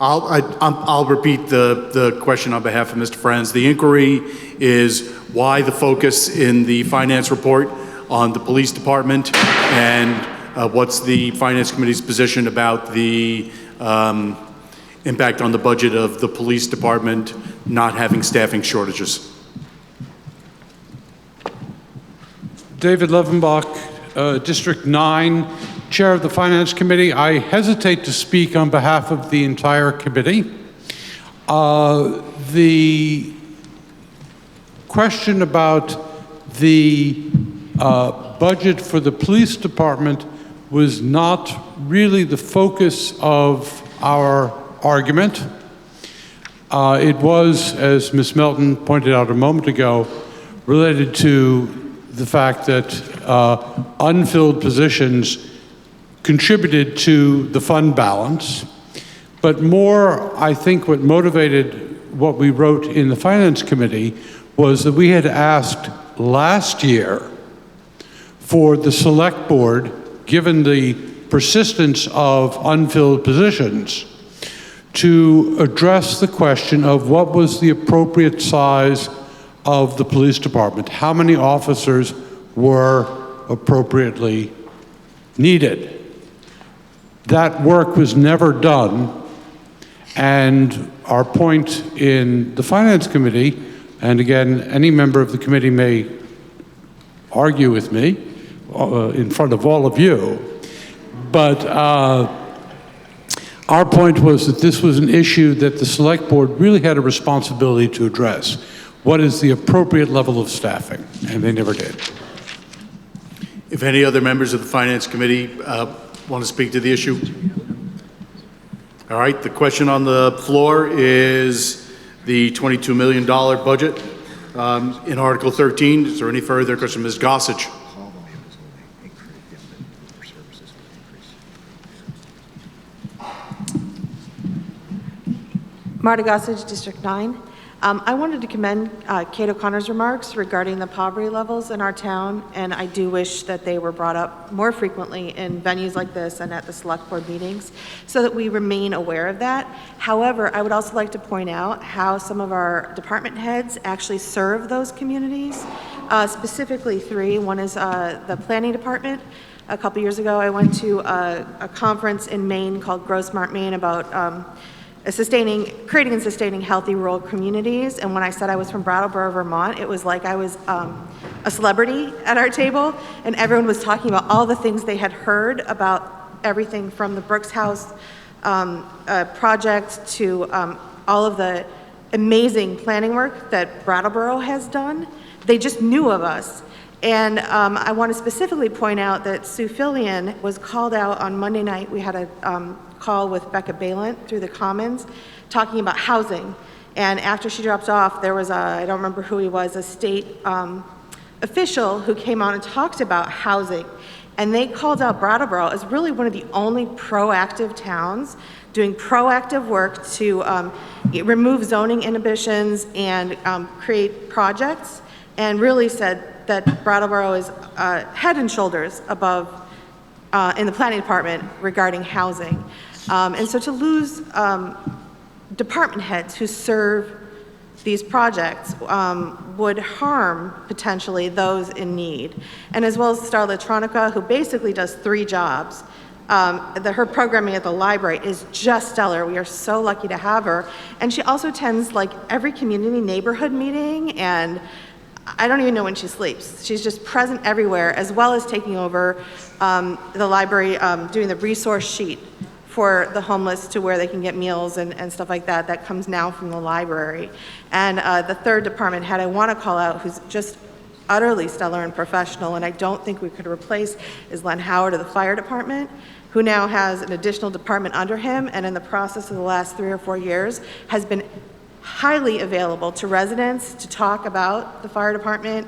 I'll repeat the question on behalf of Mr. Franz. The inquiry is why the focus in the finance report on the police department, and what's the Finance Committee's position about the impact on the budget of the police department not having staffing shortages. David Levenbach, District 9, Chair of the Finance Committee. I hesitate to speak on behalf of the entire committee. The question about the budget for the police department was not really the focus of our argument. It was, as Ms. Melton pointed out a moment ago, related to the fact that unfilled positions contributed to the fund balance. But more, I think what motivated what we wrote in the Finance Committee was that we had asked last year for the Selectboard, given the persistence of unfilled positions, to address the question of what was the appropriate size of the police department. How many officers were appropriately needed? That work was never done, and our point in the Finance Committee, and again, any member of the committee may argue with me in front of all of you, but our point was that this was an issue that the Select Board really had a responsibility to address. What is the appropriate level of staffing? And they never did. If any other members of the Finance Committee want to speak to the issue? All right, the question on the floor is the $22 million budget in Article 13. Is there any further question? Ms. Gossage. Marta Gossage, District 9. I wanted to commend Kate O'Connor's remarks regarding the poverty levels in our town, and I do wish that they were brought up more frequently in venues like this and at the Select Board meetings so that we remain aware of that. However, I would also like to point out how some of our department heads actually serve those communities, specifically three. One is the planning department. A couple years ago, I went to a conference in Maine called Grow Smart Maine about creating and sustaining healthy rural communities. And when I said I was from Brattleboro, Vermont, it was like I was a celebrity at our table, and everyone was talking about all the things they had heard about everything from the Brooks House project to all of the amazing planning work that Brattleboro has done. They just knew of us. And I want to specifically point out that Sue Fillion was called out on Monday night. We had a call with Becca Balint through the Commons talking about housing. And after she dropped off, there was I don't remember who he was, a state official who came on and talked about housing. And they called out Brattleboro as really one of the only proactive towns doing proactive work to remove zoning inhibitions and create projects, and really said that Brattleboro is head and shoulders above in the planning department regarding housing. And so to lose department heads who serve these projects would harm potentially those in need. And as well as Star Electronica, who basically does 3 jobs. Her programming at the library is just stellar. We are so lucky to have her. And she also attends like every community neighborhood meeting, and I don't even know when she sleeps. She's just present everywhere, as well as taking over the library, doing the resource sheet for the homeless to where they can get meals and stuff like that. That comes now from the library. And the third department head I want to call out, who's just utterly stellar and professional, and I don't think we could replace, is Len Howard of the fire department, who now has an additional department under him, and in the process of the last 3 or 4 years has been highly available to residents to talk about the fire department,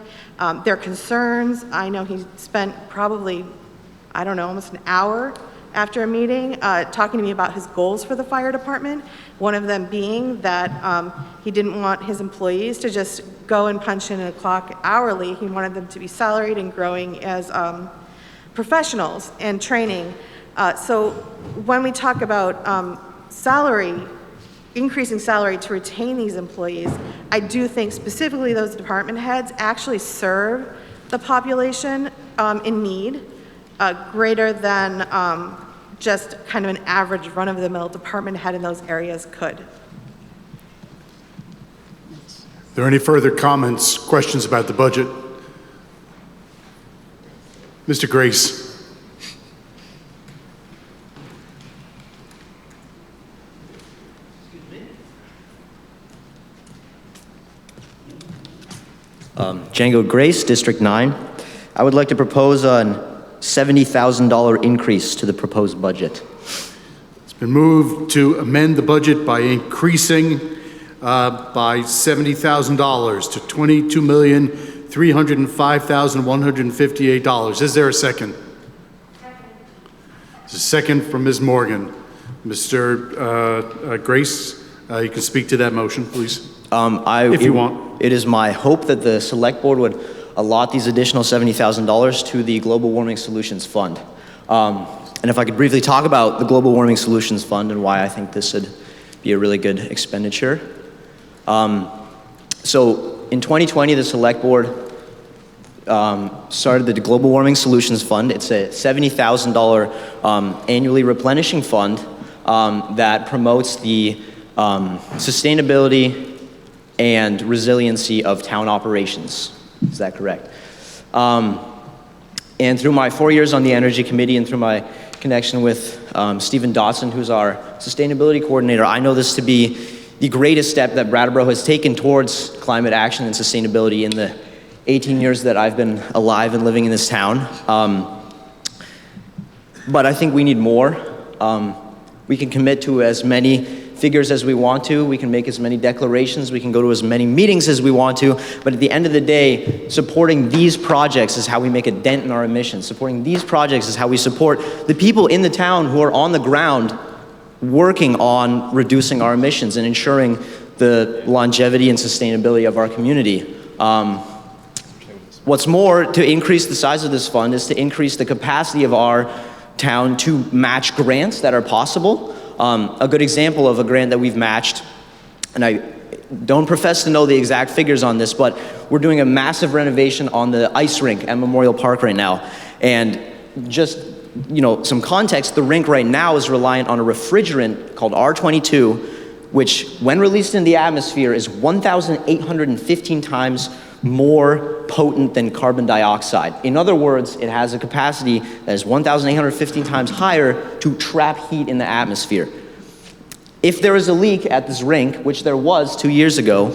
their concerns. I know he spent probably, I don't know, almost an hour after a meeting talking to me about his goals for the fire department, one of them being that he didn't want his employees to just go and punch in a clock hourly. He wanted them to be salaried and growing as professionals and training. So when we talk about increasing salary to retain these employees, I do think specifically those department heads actually serve the population in need greater than just kind of an average run-of-the-mill department head in those areas could. Are there any further comments, questions about the budget? Mr. Grace. Django Grace, District 9. I would like to propose a $70,000 increase to the proposed budget. It's been moved to amend the budget by increasing by $70,000 to $22,305,158. Is there a second? There's a second from Ms. Morgan. Mr. Grace, you can speak to that motion, please. If you want. It is my hope that the Select Board would allot these additional $70,000 to the Global Warming Solutions Fund. And if I could briefly talk about the Global Warming Solutions Fund and why I think this would be a really good expenditure. So in 2020, the Select Board started the Global Warming Solutions Fund. It's a $70,000 annually replenishing fund that promotes the sustainability and resiliency of town operations. Is that correct? And through my 4 years on the Energy Committee and through my connection with Stephen Dotson, who's our sustainability coordinator, I know this to be the greatest step that Brattleboro has taken towards climate action and sustainability in the 18 years that I've been alive and living in this town. But I think we need more. We can commit to as many figures as we want to, we can make as many declarations, we can go to as many meetings as we want to, but at the end of the day, supporting these projects is how we make a dent in our emissions. Supporting these projects is how we support the people in the town who are on the ground working on reducing our emissions and ensuring the longevity and sustainability of our community. What's more, to increase the size of this fund is to increase the capacity of our town to match grants that are possible. A good example of a grant that we've matched, and I don't profess to know the exact figures on this, but we're doing a massive renovation on the ice rink at Memorial Park right now. And just, some context, the rink right now is reliant on a refrigerant called R22 which when released in the atmosphere is 1,815 times more potent than carbon dioxide. In other words, it has a capacity that is 1,815 times higher to trap heat in the atmosphere. If there is a leak at this rink, which there was 2 years ago,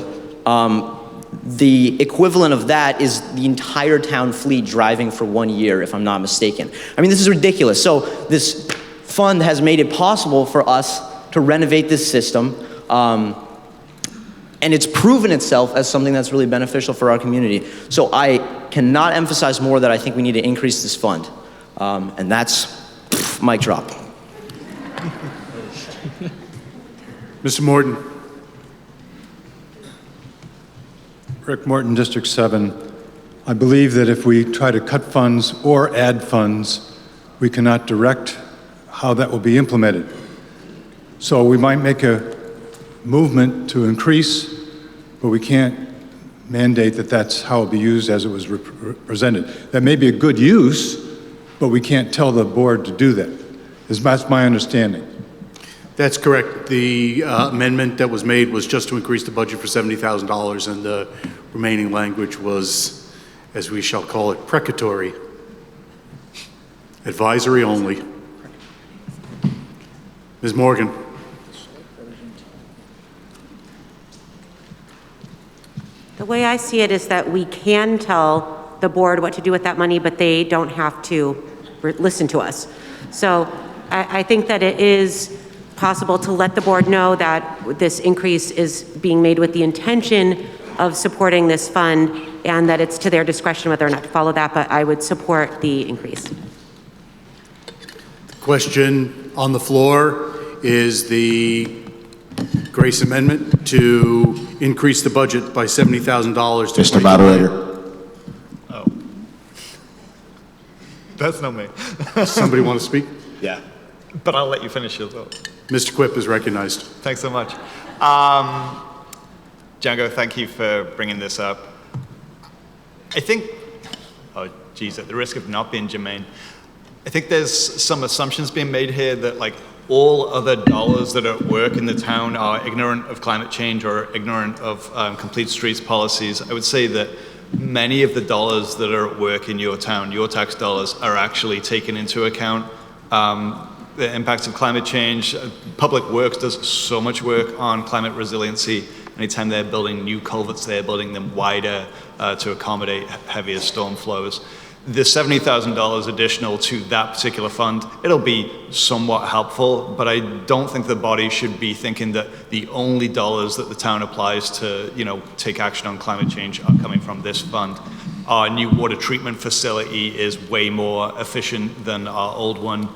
the equivalent of that is the entire town fleet driving for 1 year, if I'm not mistaken. I mean, this is ridiculous. So this fund has made it possible for us to renovate this system, and it's proven itself as something that's really beneficial for our community. So I cannot emphasize more that I think we need to increase this fund. And that's mic drop. Mr. Morton. Rick Morton, District 7. I believe that if we try to cut funds or add funds, we cannot direct how that will be implemented. So we might make a movement to increase, but we can't mandate that that's how it will be used as it was presented. That may be a good use, but we can't tell the board to do that. That's my understanding. That's correct. The amendment that was made was just to increase the budget for $70,000, and the remaining language was, as we shall call it, precatory. Advisory only. Ms. Morgan. The way I see it is that we can tell the board what to do with that money, but they don't have to listen to us. So I think that it is possible to let the board know that this increase is being made with the intention of supporting this fund, and that it's to their discretion whether or not to follow that, but I would support the increase. The question on the floor is the Grace Amendment to increase the budget by $70,000. Mr. Moderator. Oh. That's not me. Somebody want to speak? Yeah. But I'll let you finish your thought. Mr. Quip is recognized. Thanks so much. Django, thank you for bringing this up. I think, oh geez, at the risk of not being germane, I think there's some assumptions being made here that like all other dollars that are at work in the town are ignorant of climate change or ignorant of complete streets policies. I would say that many of the dollars that are at work in your town, your tax dollars, are actually taken into account. The impacts of climate change. Public Works does so much work on climate resiliency. Anytime they're building new culverts, they're building them wider to accommodate heavier storm flows. The $70,000 additional to that particular fund, it'll be somewhat helpful, but I don't think the body should be thinking that the only dollars that the town applies to, take action on climate change are coming from this fund. Our new water treatment facility is way more efficient than our old one.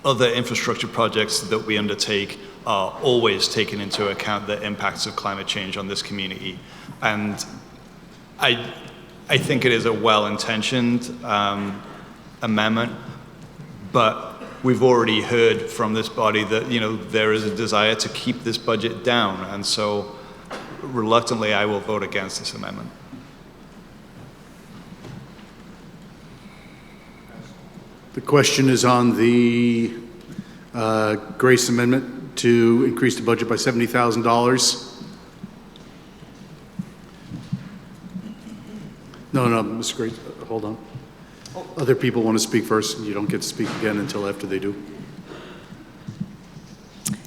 Other infrastructure projects that we undertake are always taking into account the impacts of climate change on this community. And I think it is a well-intentioned amendment, but we've already heard from this body that, there is a desire to keep this budget down. And so reluctantly, I will vote against this amendment. The question is on the Grace Amendment to increase the budget by $70,000. No, Mr. Grace, hold on. Other people want to speak first, and you don't get to speak again until after they do.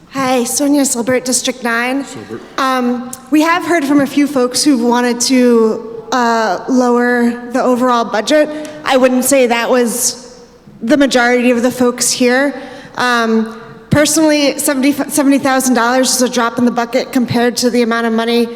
Hi, Sonia Silbert, District 9. Silbert. We have heard from a few folks who've wanted to lower the overall budget. I wouldn't say that was the majority of the folks here. Personally, $70,000 is a drop in the bucket compared to the amount of money,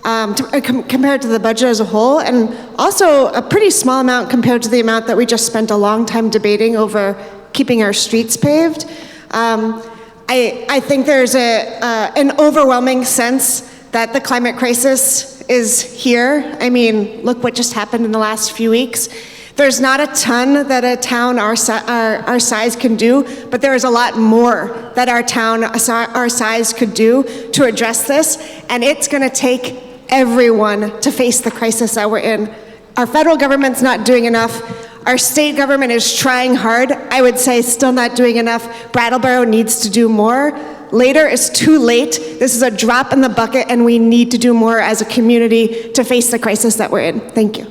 compared to the budget as a whole, and also a pretty small amount compared to the amount that we just spent a long time debating over keeping our streets paved. I think there's an overwhelming sense that the climate crisis is here. I mean, look what just happened in the last few weeks. There's not a ton that a town our size can do, but there is a lot more that our town our size could do to address this, and it's going to take everyone to face the crisis that we're in. Our federal government's not doing enough. Our state government is trying hard. I would say still not doing enough. Brattleboro needs to do more. later is too late. This is a drop in the bucket, and we need to do more as a community to face the crisis that we're in. Thank you.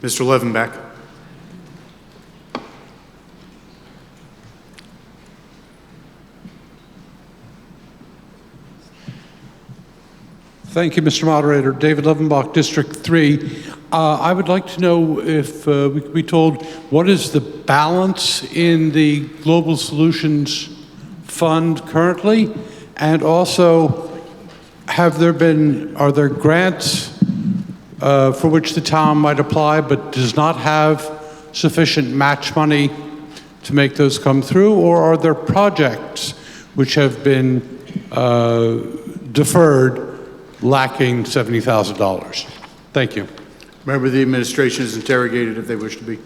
Mr. Levenbach. Thank you, Mr. Moderator. David Levenbach, District 3. I would like to know if we could be told what is the balance in the Global Solutions Fund currently, and also are there grants for which the town might apply but does not have sufficient match money to make those come through, or are there projects which have been deferred lacking $70,000? Thank you. Member of the administration is interrogated if they wish to be.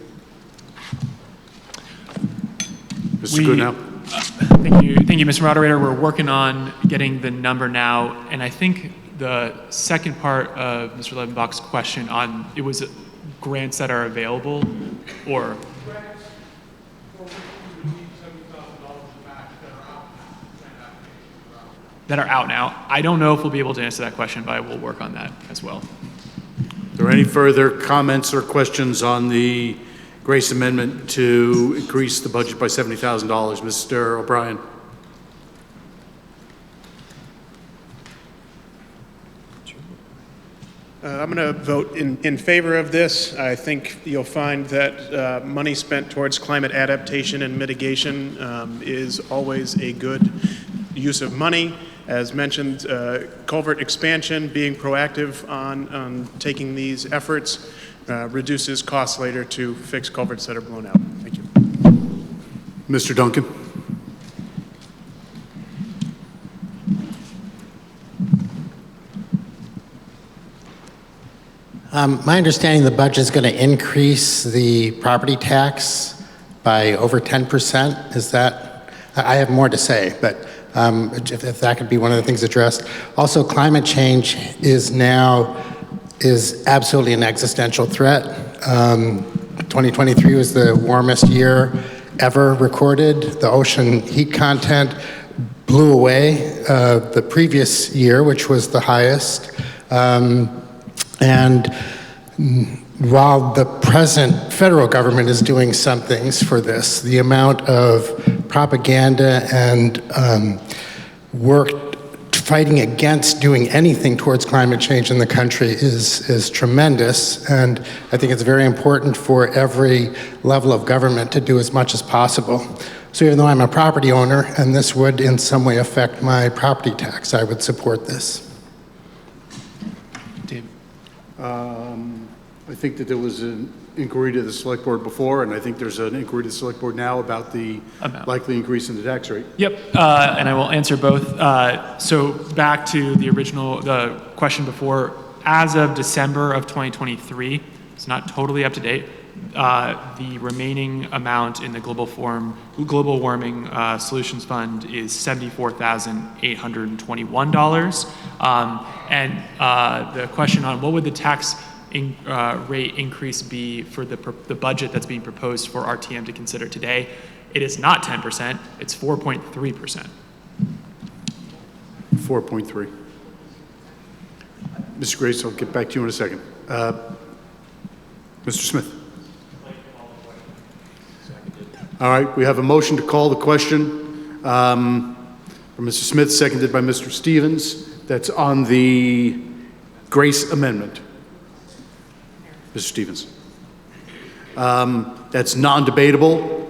Mr. Goodnow. Thank you, Mr. Moderator. We're working on getting the number now, and I think the second part of Mr. Levenbach's question on, it was grants that are available, or? That are out now. I don't know if we'll be able to answer that question, but I will work on that as well. Are there any further comments or questions on the Grace Amendment to increase the budget by $70,000? Mr. O'Brien. I'm going to vote in favor of this. I think you'll find that money spent towards climate adaptation and mitigation is always a good use of money. As mentioned, culvert expansion, being proactive on taking these efforts reduces costs later to fix culverts that are blown out. Thank you. Mr. Duncan. My understanding, the budget is going to increase the property tax by over 10%. Is that? I have more to say, but if that could be one of the things addressed. Also, climate change is absolutely an existential threat. 2023 was the warmest year ever recorded. The ocean heat content blew away the previous year, which was the highest. And while the present federal government is doing some things for this, the amount of propaganda and work fighting against doing anything towards climate change in the country is tremendous. And I think it's very important for every level of government to do as much as possible. So even though I'm a property owner and this would in some way affect my property tax, I would support this. I think that there was an inquiry to the Select Board before, and I think there's an inquiry to the Select Board now about the likely increase in the tax rate. Yep, and I will answer both. So back to the question before, as of December of 2023, it's not totally up to date, the remaining amount in the Global Warming Solutions Fund is $74,821. And the question on what would the tax rate increase be for the budget that's being proposed for RTM to consider today, it is not 10%, it's 4.3%. 4.3. Mr. Grace, I'll get back to you in a second. Mr. Smith. All right, we have a motion to call the question from Mr. Smith, seconded by Mr. Stevens. That's on the Grace Amendment. Mr. Stevens. That's non-debatable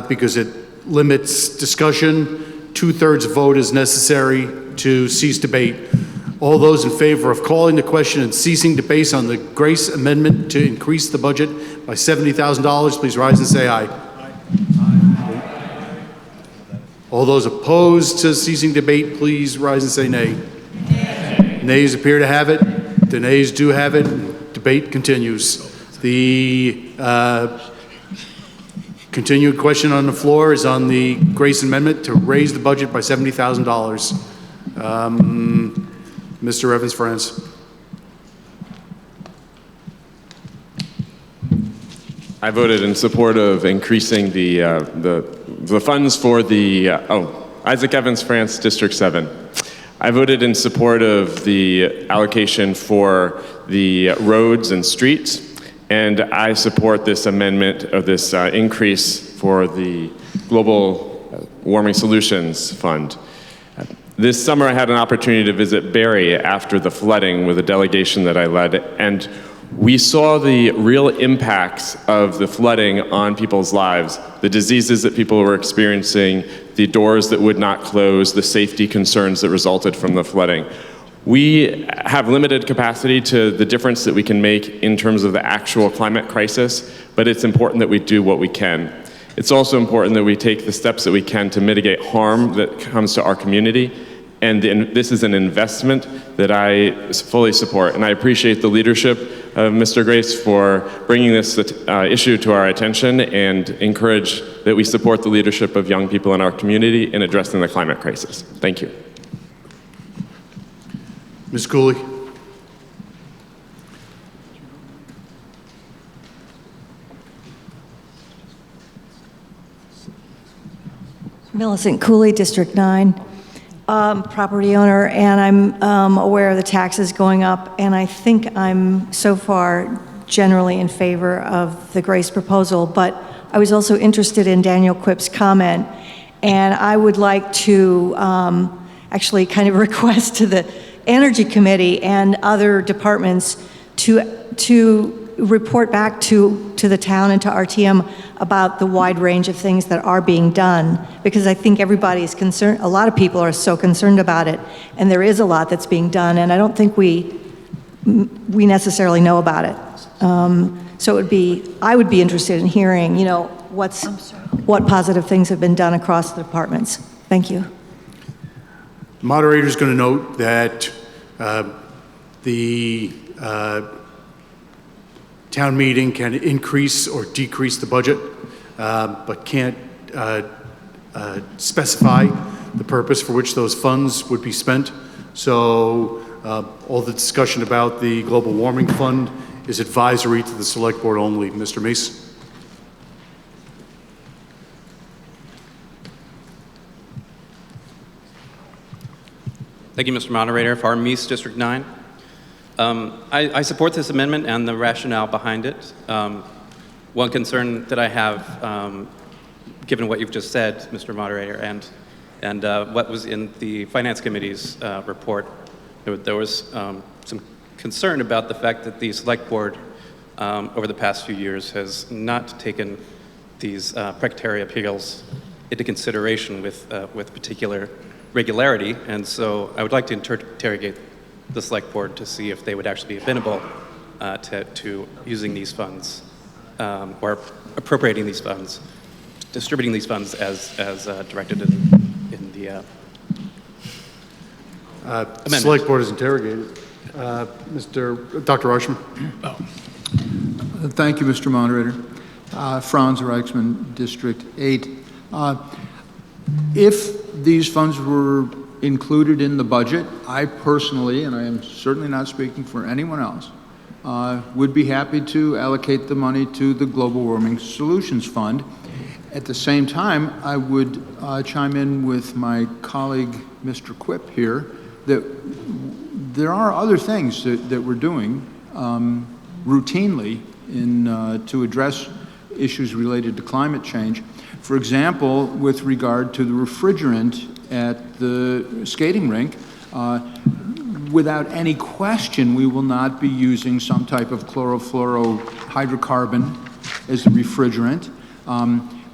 because it limits discussion. 2/3 vote is necessary to cease debate. All those in favor of calling the question and ceasing debate on the Grace Amendment to increase the budget by $70,000, please rise and say aye. All those opposed to ceasing debate, please rise and say nay. Nays appear to have it. The nays do have it. Debate continues. The continued question on the floor is on the Grace Amendment to raise the budget by $70,000. Mr. Evans-France. I voted in support of increasing the funds for the, Isaac Evans, France, District 7. I voted in support of the allocation for the roads and streets, and I support this amendment of this increase for the Global Warming Solutions Fund. This summer I had an opportunity to visit Barrie after the flooding with a delegation that I led, and we saw the real impacts of the flooding on people's lives, the diseases that people were experiencing, the doors that would not close, the safety concerns that resulted from the flooding. We have limited capacity to the difference that we can make in terms of the actual climate crisis, but it's important that we do what we can. It's also important that we take the steps that we can to mitigate harm that comes to our community. And this is an investment that I fully support. And I appreciate the leadership of Mr. Grace for bringing this issue to our attention, and encourage that we support the leadership of young people in our community in addressing the climate crisis. Thank you. Ms. Cooley. Millicent Cooley, District 9. Property owner, and I'm aware of the taxes going up, and I think I'm so far generally in favor of the Grace proposal, but I was also interested in Daniel Quip's comment, and I would like to actually kind of request to the Energy Committee and other departments to report back to the town and to RTM about the wide range of things that are being done, because I think everybody is concerned, a lot of people are so concerned about it, and there is a lot that's being done, and I don't think we necessarily know about it. So I would be interested in hearing, you know, what positive things have been done across the departments. Thank you. The moderator is going to note that the town meeting can increase or decrease the budget, but can't specify the purpose for which those funds would be spent. So all the discussion about the Global Warming Fund is advisory to the Select Board only. Mr. Meese. Thank you, Mr. Moderator. For Meese, District 9. I support this amendment and the rationale behind it. One concern that I have, given what you've just said, Mr. Moderator, and what was in the Finance Committee's report, there was some concern about the fact that the Select Board, over the past few years, has not taken these precatory appeals into consideration with particular regularity, and so I would like to interrogate the Select Board to see if they would actually be amenable to using these funds or appropriating these funds, distributing these funds as directed in the amendment. Select Board is interrogated. Dr. Arshman. Thank you, Mr. Moderator. Franz Reichsman, District 8. If these funds were included in the budget, I personally, and I am certainly not speaking for anyone else, would be happy to allocate the money to the Global Warming Solutions Fund. At the same time, I would chime in with my colleague, Mr. Quip here, that there are other things that we're doing routinely to address issues related to climate change. For example, with regard to the refrigerant at the skating rink, without any question, we will not be using some type of chlorofluorohydrocarbon as the refrigerant.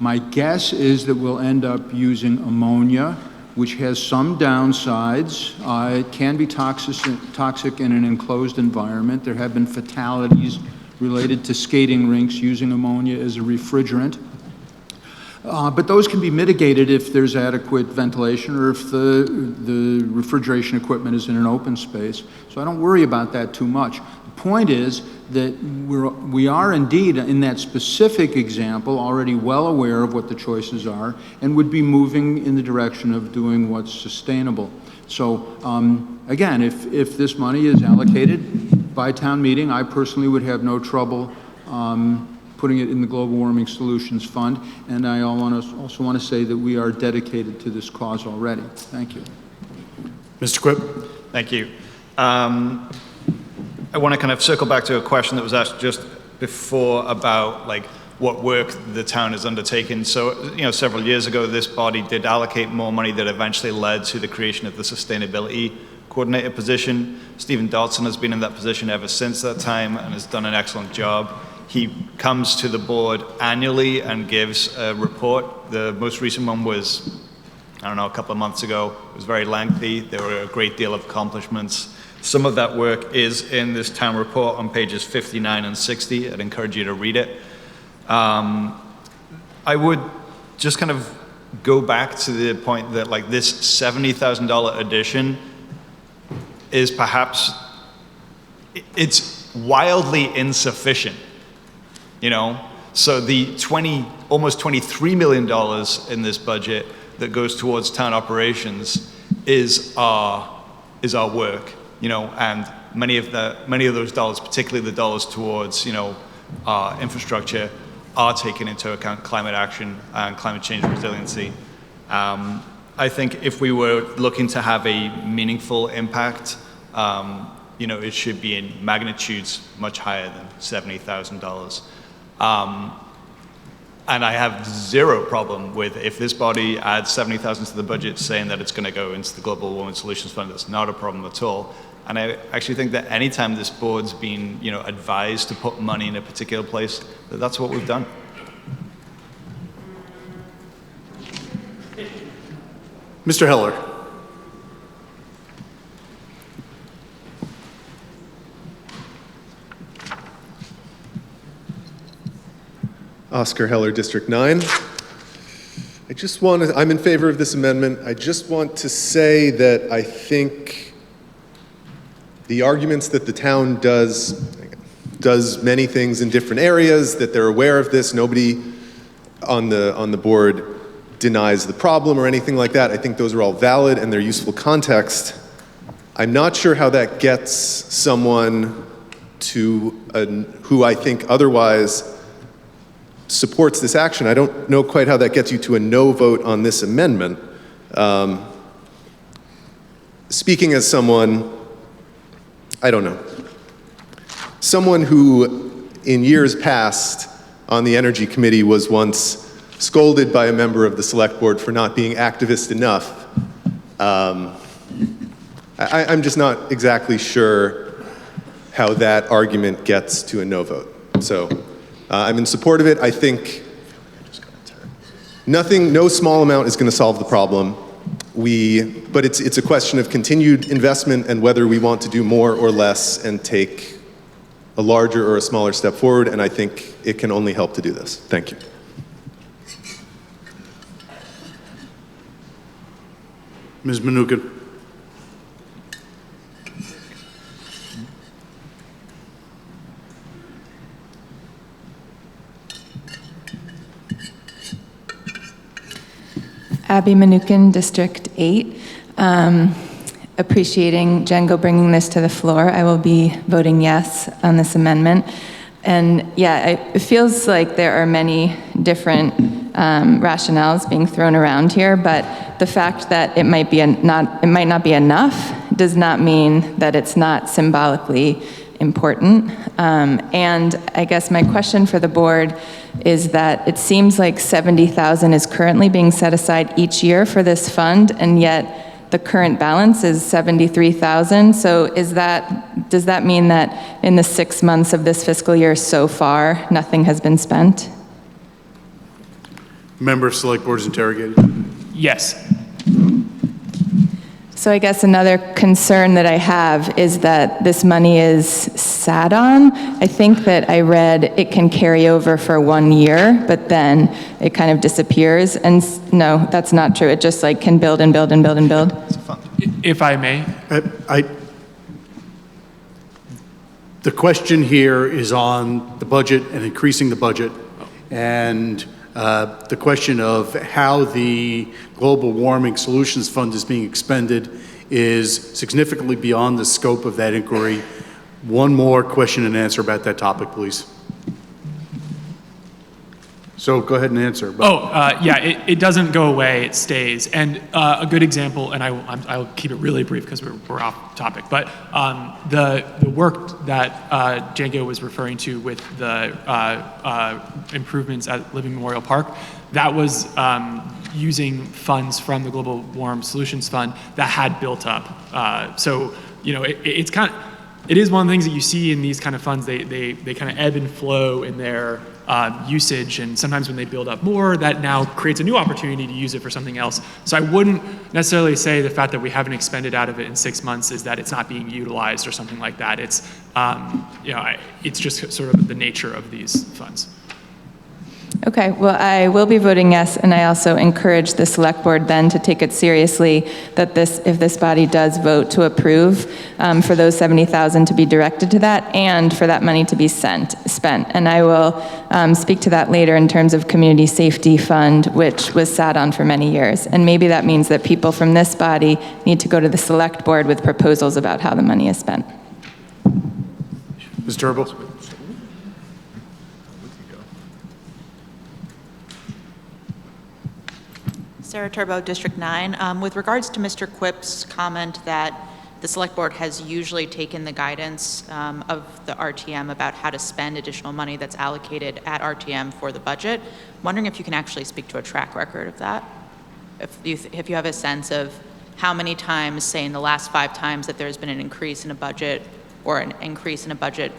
My guess is that we'll end up using ammonia, which has some downsides. It can be toxic in an enclosed environment. There have been fatalities related to skating rinks using ammonia as a refrigerant. But those can be mitigated if there's adequate ventilation or if the refrigeration equipment is in an open space. So I don't worry about that too much. The point is that we are indeed, in that specific example, already well aware of what the choices are and would be moving in the direction of doing what's sustainable. So again, if this money is allocated by town meeting, I personally would have no trouble putting it in the Global Warming Solutions Fund. And I also want to say that we are dedicated to this cause already. Thank you. Mr. Quipp? Thank you. I want to kind of circle back to a question that was asked just before about like what work the town has undertaken. So, several years ago, this body did allocate more money that eventually led to the creation of the sustainability coordinator position. Stephen Dodson has been in that position ever since that time and has done an excellent job. He comes to the board annually and gives a report. The most recent one was, a couple of months ago. It was very lengthy. There were a great deal of accomplishments. Some of that work is in this town report on pages 59 and 60. I'd encourage you to read it. I would just kind of go back to the point that like this $70,000 addition is perhaps, it's wildly insufficient, So the almost $23 million in this budget that goes towards town operations is our work, and many of those dollars, particularly the dollars towards, our infrastructure, are taken into account climate action and climate change resiliency. I think if we were looking to have a meaningful impact, it should be in magnitudes much higher than $70,000. And I have zero problem with if this body adds $70,000 to the budget saying that it's going to go into the Global Warming Solutions Fund. That's not a problem at all. And I actually think that anytime this board's been, advised to put money in a particular place, that's what we've done. Mr. Heller? Oscar Heller, District 9. I'm in favor of this amendment. I just want to say that I think the arguments that the town does many things in different areas, that they're aware of this, nobody on the board denies the problem or anything like that. I think those are all valid and they're useful context. I'm not sure how that gets someone who I think otherwise supports this action. I don't know quite how that gets you to a no vote on this amendment. Speaking as someone, I don't know, someone who in years past on the Energy Committee was once scolded by a member of the Selectboard for not being activist enough. I'm just not exactly sure how that argument gets to a no vote. So I'm in support of it. I think no small amount is going to solve the problem. But it's a question of continued investment and whether we want to do more or less and take a larger or a smaller step forward, and I think it can only help to do this. Thank you. Ms. Mnookin? Abby Mnookin, District 8. Appreciating Django bringing this to the floor, I will be voting yes on this amendment. And yeah, it feels like there are many different rationales being thrown around here, but the fact that it might not be enough does not mean that it's not symbolically important. And I guess my question for the board is that it seems like $70,000 is currently being set aside each year for this fund, and yet the current balance is $73,000. So does that mean that in the 6 months of this fiscal year so far, nothing has been spent? Member of Select Board is interrogated. Yes. So I guess another concern that I have is that this money is sat on. I think that I read it can carry over for 1 year, but then it kind of disappears. And no, that's not true. It just like can build and build and build and build. If I may. The question here is on the budget and increasing the budget, and the question of how the Global Warming Solutions Fund is being expended is significantly beyond the scope of that inquiry. One more question and answer about that topic, please. So go ahead and answer. Yeah, it doesn't go away, it stays. And a good example, and I'll keep it really brief because we're off topic, but the work that Django was referring to with the improvements at Living Memorial Park, that was using funds from the Global Warm Solutions Fund that had built up. So, you know, it's kind of, it is one of the things that you see in these kind of funds, they kind of ebb and flow in their usage, and sometimes when they build up more, that now creates a new opportunity to use it for something else. So I wouldn't necessarily say the fact that we haven't expended out of it in 6 months is that it's not being utilized or something like that. It's, you know, it's just sort of the nature of these funds. Okay, well, I will be voting yes, and I also encourage the Select Board then to take it seriously that if this body does vote to approve, for those $70,000 to be directed to that and for that money to be spent. And I will speak to that later in terms of Community Safety Fund, which was sat on for many years. And maybe that means that people from this body need to go to the Select Board with proposals about how the money is spent. Ms. Turbo? Sarah Turbo, District 9. With regards to Mr. Quipp's comment that the Select Board has usually taken the guidance of the RTM about how to spend additional money that's allocated at RTM for the budget, I'm wondering if you can actually speak to a track record of that? If you have a sense of how many times, say in the last 5 times, that there's been an increase in a budget or an increase in a budget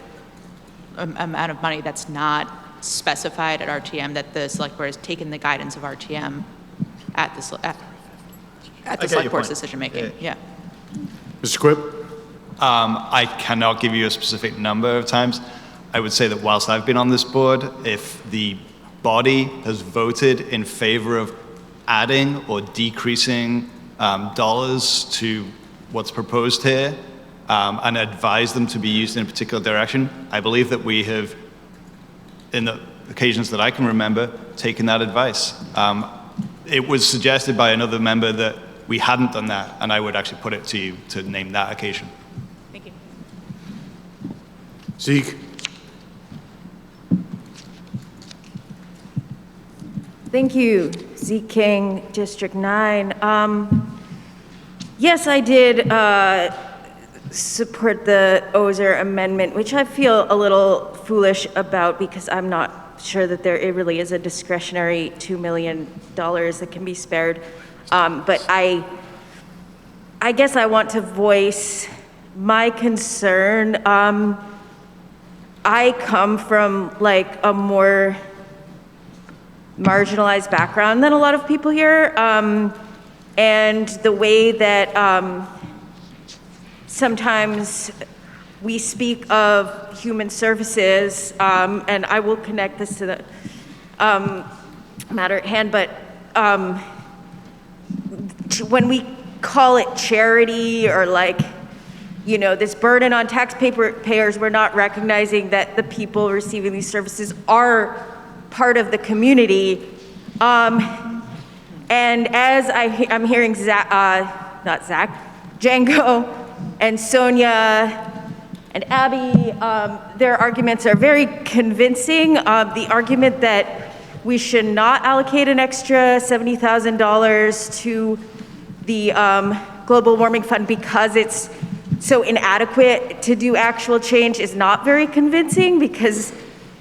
amount of money that's not specified at RTM, that the Select Board has taken the guidance of RTM at the Select Board's decision-making. Yeah. Mr. Quipp? I cannot give you a specific number of times. I would say that whilst I've been on this board, if the body has voted in favor of adding or decreasing dollars to what's proposed here and advised them to be used in a particular direction, I believe that we have, in the occasions that I can remember, taken that advice. It was suggested by another member that we hadn't done that, and I would actually put it to you to name that occasion. Thank you. Zeke? Thank you, Zeke King, District 9. Yes, I did support the Ozer amendment, which I feel a little foolish about because I'm not sure that it really is a discretionary $2 million that can be spared. But I guess I want to voice my concern. I come from like a more marginalized background than a lot of people here. And the way that sometimes we speak of human services, and I will connect this to the matter at hand, but when we call it charity or like, you know, this burden on taxpayers, we're not recognizing that the people receiving these services are part of the community. And as I'm hearing Django and Sonia and Abby, their arguments are very convincing. The argument that we should not allocate an extra $70,000 to the Global Warming Fund because it's so inadequate to do actual change is not very convincing, because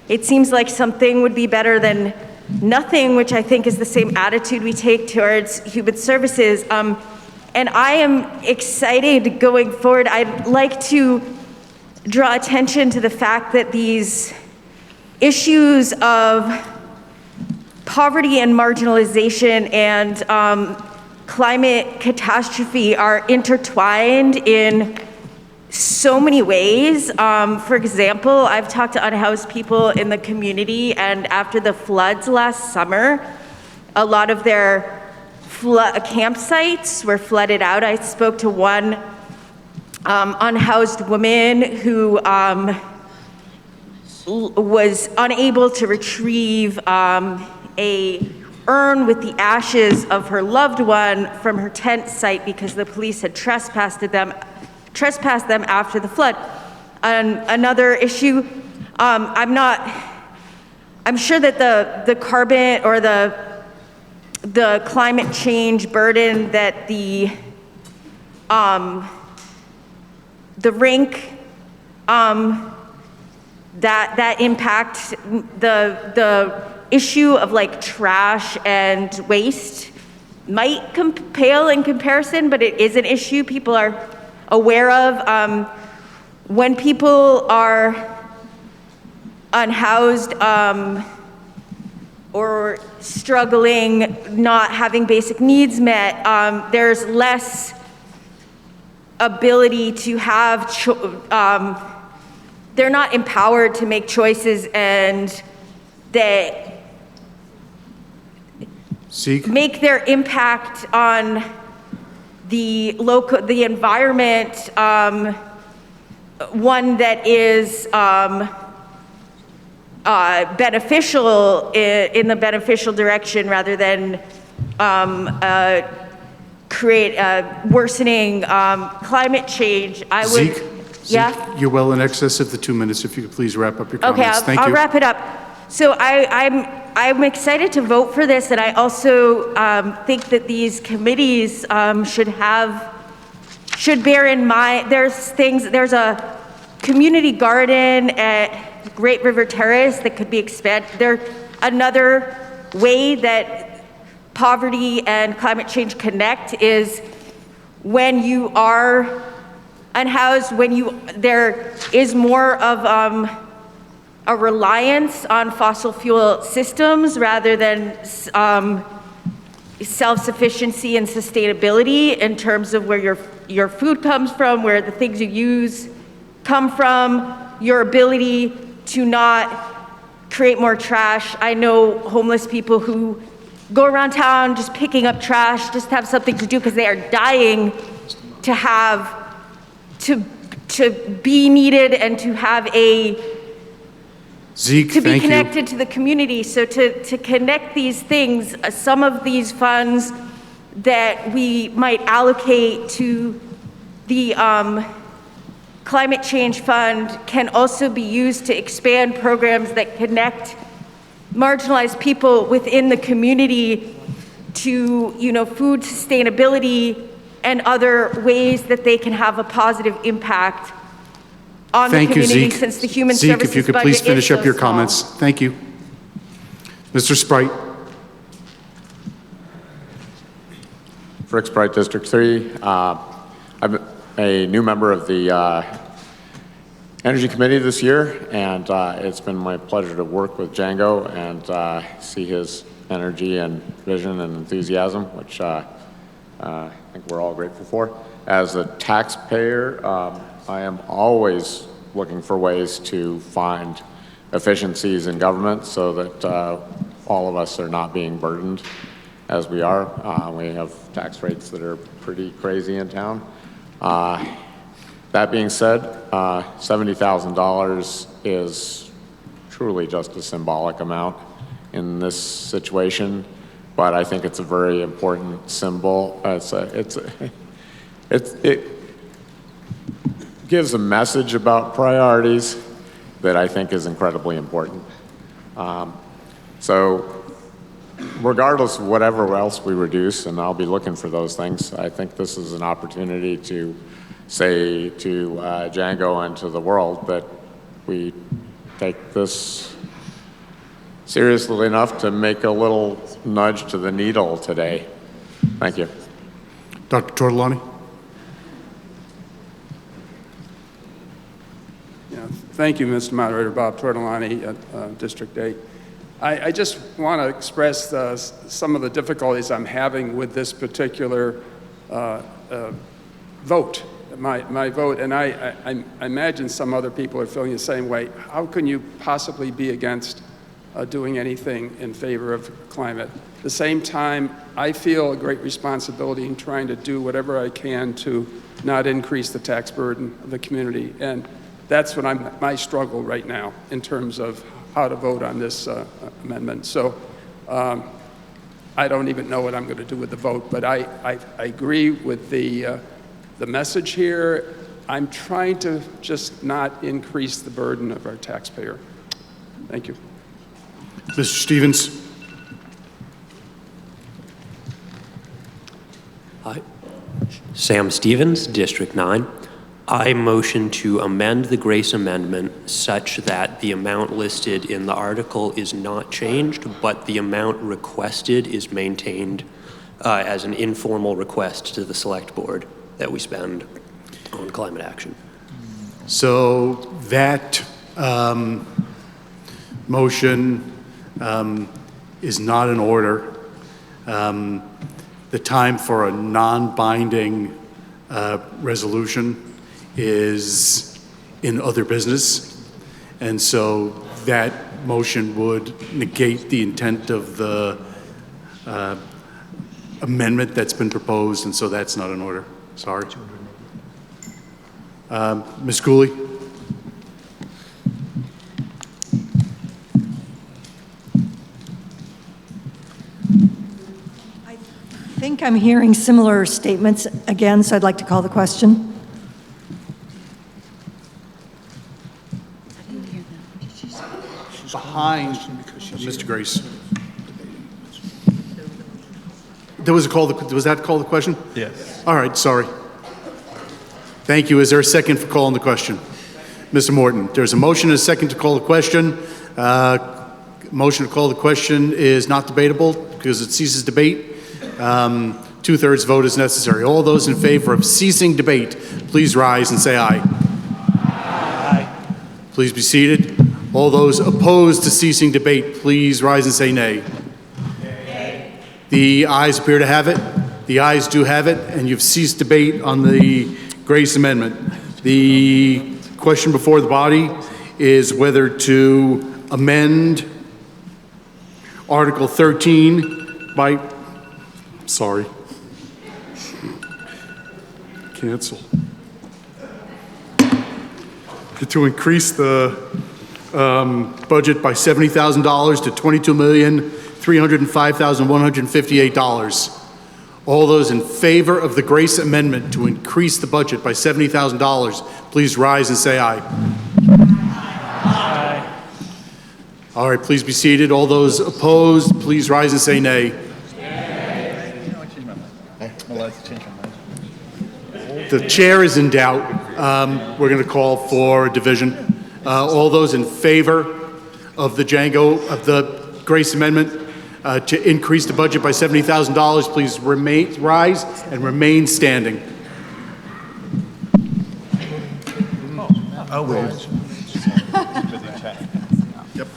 it seems like something would be better than nothing, which I think is the same attitude we take towards human services. And I am excited going forward. I'd like to draw attention to the fact that these issues of poverty and marginalization and climate catastrophe are intertwined in so many ways. For example, I've talked to unhoused people in the community, and after the floods last summer, a lot of their campsites were flooded out. I spoke to one unhoused woman who was unable to retrieve a urn with the ashes of her loved one from her tent site because the police had trespassed them after the flood. Another issue, I'm I'm sure that the carbon or the climate change burden that the rink, that impact, the issue of like trash and waste might pale in comparison, but it is an issue people are aware of. When people are unhoused or struggling, not having basic needs met, there's less ability to have, they're not empowered to make choices, and they make their impact on the environment one that is beneficial in the beneficial direction, rather than create worsening climate change. I would. Zeke, Yeah. you're well in excess of the 2 minutes. If you could please wrap up your comments. Okay, Thank I'll you. wrap it up. So I'm excited to vote for this, and I also think that these committees should bear in mind, there's a community garden at Great River Terrace that could be expanded. Another way that poverty and climate change connect is when you are unhoused, there is more of a reliance on fossil fuel systems rather than self-sufficiency and sustainability in terms of where your food comes from, where the things you use come from, your ability to not create more trash. I know homeless people who go around town just picking up trash, just to have something to do because they are dying to be needed and to have Zeke, to be thank you. connected to the community. So to connect these things, some of these funds that we might allocate to the climate change fund can also be used to expand programs that connect marginalized people within the community to, food sustainability and other ways that they can have a positive impact on Thank the you, community, Zeke. since the human Zeke, services if you could budget please finish is up so your small. comments. Thank you. Mr. Sprite. Rick Sprite, District 3. I'm a new member of the Energy Committee this year, and it's been my pleasure to work with Django and see his energy and vision and enthusiasm, which I think we're all grateful for. As a taxpayer, I am always looking for ways to find efficiencies in government so that all of us are not being burdened as we are. We have tax rates that are pretty crazy in town. That being said, $70,000 is truly just a symbolic amount in this situation, but I think it's a very important symbol. It gives a message about priorities that I think is incredibly important. So regardless of whatever else we reduce, and I'll be looking for those things, I think this is an opportunity to say to Django and to the world that we take this seriously enough to make a little nudge to the needle today. Thank you. Dr. Tortolani. Yeah, thank you, Mr. Moderator. Bob Tortolani, District 8. I just want to express some of the difficulties I'm having with this particular vote, my vote, and I imagine some other people are feeling the same way. How can you possibly be against doing anything in favor of climate? At the same time, I feel a great responsibility in trying to do whatever I can to not increase the tax burden of the community, and that's what my struggle right now in terms of how to vote on this amendment. So I don't even know what I'm going to do with the vote, but I agree with the message here. I'm trying to just not increase the burden of our taxpayer. Thank you. Mr. Stevens? Sam Stevens, District 9. I motion to amend the Grace Amendment such that the amount listed in the article is not changed, but the amount requested is maintained as an informal request to the Select Board that we spend on climate action. So that motion is not in order. The time for a non-binding resolution is in other business. And so that motion would negate the intent of the amendment that's been proposed, and so that's not in order. Sorry. Ms. Cooley? I think I'm hearing similar statements again, so I'd like to call the question. Behind Mr. Grace. There was a call. Was that call the question? Yes. All right. Sorry. Thank you. Is there a second for calling the question? Mr. Morton, there's a motion and a second to call the question. Motion to call the question is not debatable because it ceases debate. Two-thirds vote is necessary. All those in favor of ceasing debate, please rise and say aye. Aye. Please be seated. All those opposed to ceasing debate, please rise and say nay. Nay. The ayes appear to have it. The ayes do have it, and you've ceased debate on the Grace Amendment. The question before the body is whether to amend Article 13 by, sorry, cancel. To increase the budget by $70,000 to $22,305,158. All those in favor of the Grace Amendment to increase the budget by $70,000, please rise and say aye. Aye. All right, please be seated. All those opposed, please rise and say nay. The chair is in doubt. We're going to call for a division. All those in favor of the Grace Amendment to increase the budget by $70,000, please rise and remain standing. Oh, wait. Yep.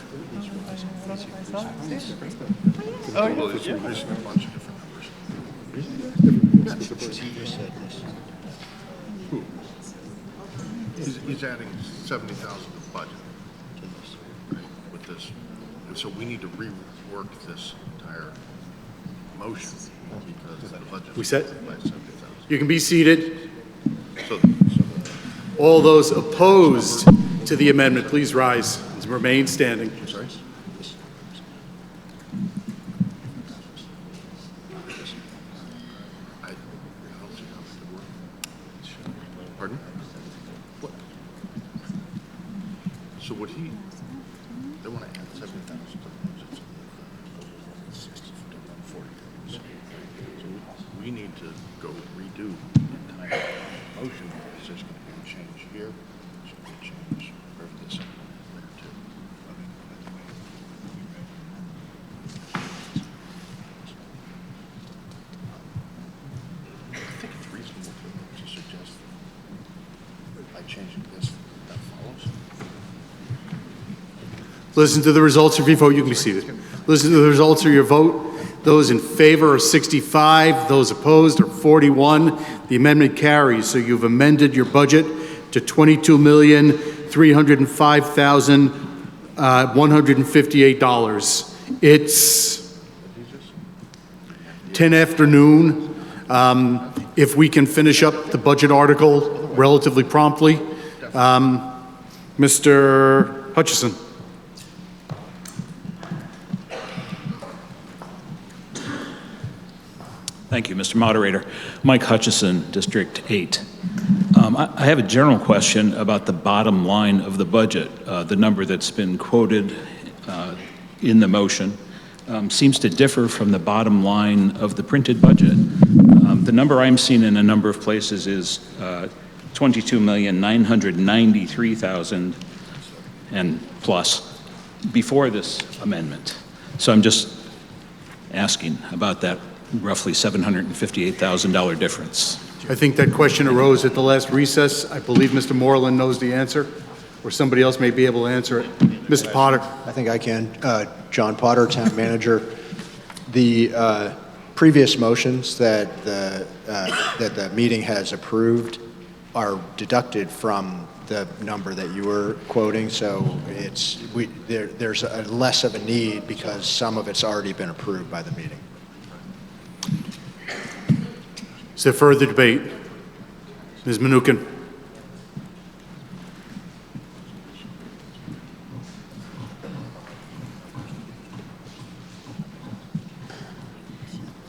He's adding 70,000 to the budget to this, right, with this. And so we need to rework this entire motion because the budget We set? by 70,000. You can be seated. So All those opposed to the amendment, please rise and remain standing. sorry? I don't see how it could work. Pardon? What? So would he, they want to add 70,000 to the budget. So 40. So we need to go redo the entire motion. It's just going to be a change here. It's going to be a change for this there too. I think it's reasonable to suggest that by changing this, that follows. Listen to the results of your vote. You can be seated. Listen to the results of your vote. Those in favor are 65. Those opposed are 41. The amendment carries. So you've amended your budget to $22,305,158. It's 10 afternoon. If we can finish up the budget article relatively promptly. Mr. Hutchison. Thank you, Mr. Moderator. Mike Hutchison, District 8. I have a general question about the bottom line of the budget, the number that's been quoted in the motion seems to differ from the bottom line of the printed budget. The number I'm seeing in a number of places is $22,993,000 and plus before this amendment. So I'm just asking about that roughly $758,000 difference. I think that question arose at the last recess. I believe Mr. Moreland knows the answer, or somebody else may be able to answer it. Mr. Potter. I think I can. John Potter, Town Manager. The previous motions that the meeting has approved are deducted from the number that you were quoting, so there's less of a need because some of it's already been approved by the meeting. Is there further debate? Ms. Mnookin.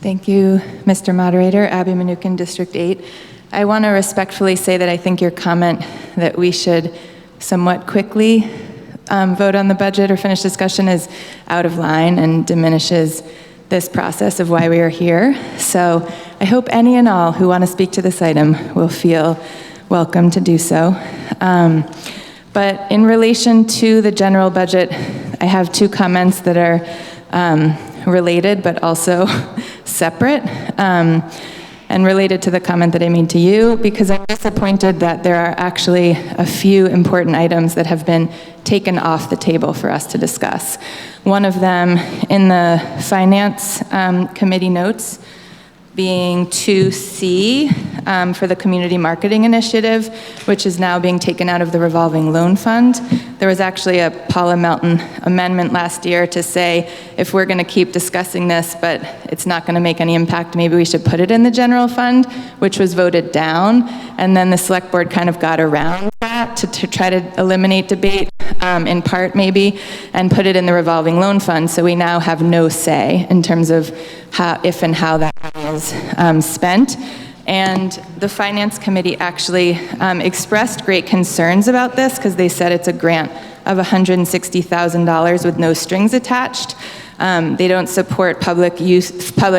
Thank you, Mr. Moderator. Abby Mnookin, District 8. I want to respectfully say that I think your comment that we should somewhat quickly vote on the budget or finish discussion is out of line and diminishes this process of why we are here. So I hope any and all who want to speak to this item will feel welcome to do so. But in relation to the general budget, I have two comments that are related but also separate. And related to the comment that I made to you, because I'm disappointed that there are actually a few important items that have been taken off the table for us to discuss. One of them in the Finance Committee notes being 2C for the Community Marketing Initiative, which is now being taken out of the revolving loan fund. There was actually a Paula Melton amendment last year to say, if we're going to keep discussing this, but it's not going to make any impact, maybe we should put it in the general fund, which was voted down. And then the select board kind of got around that to try to eliminate debate, in part maybe, and put it in the revolving loan fund. So we now have no say in terms of how, if and how that is spent. And the Finance Committee actually expressed great concerns about this because they said it's a grant of $160,000 with no strings attached. They don't support public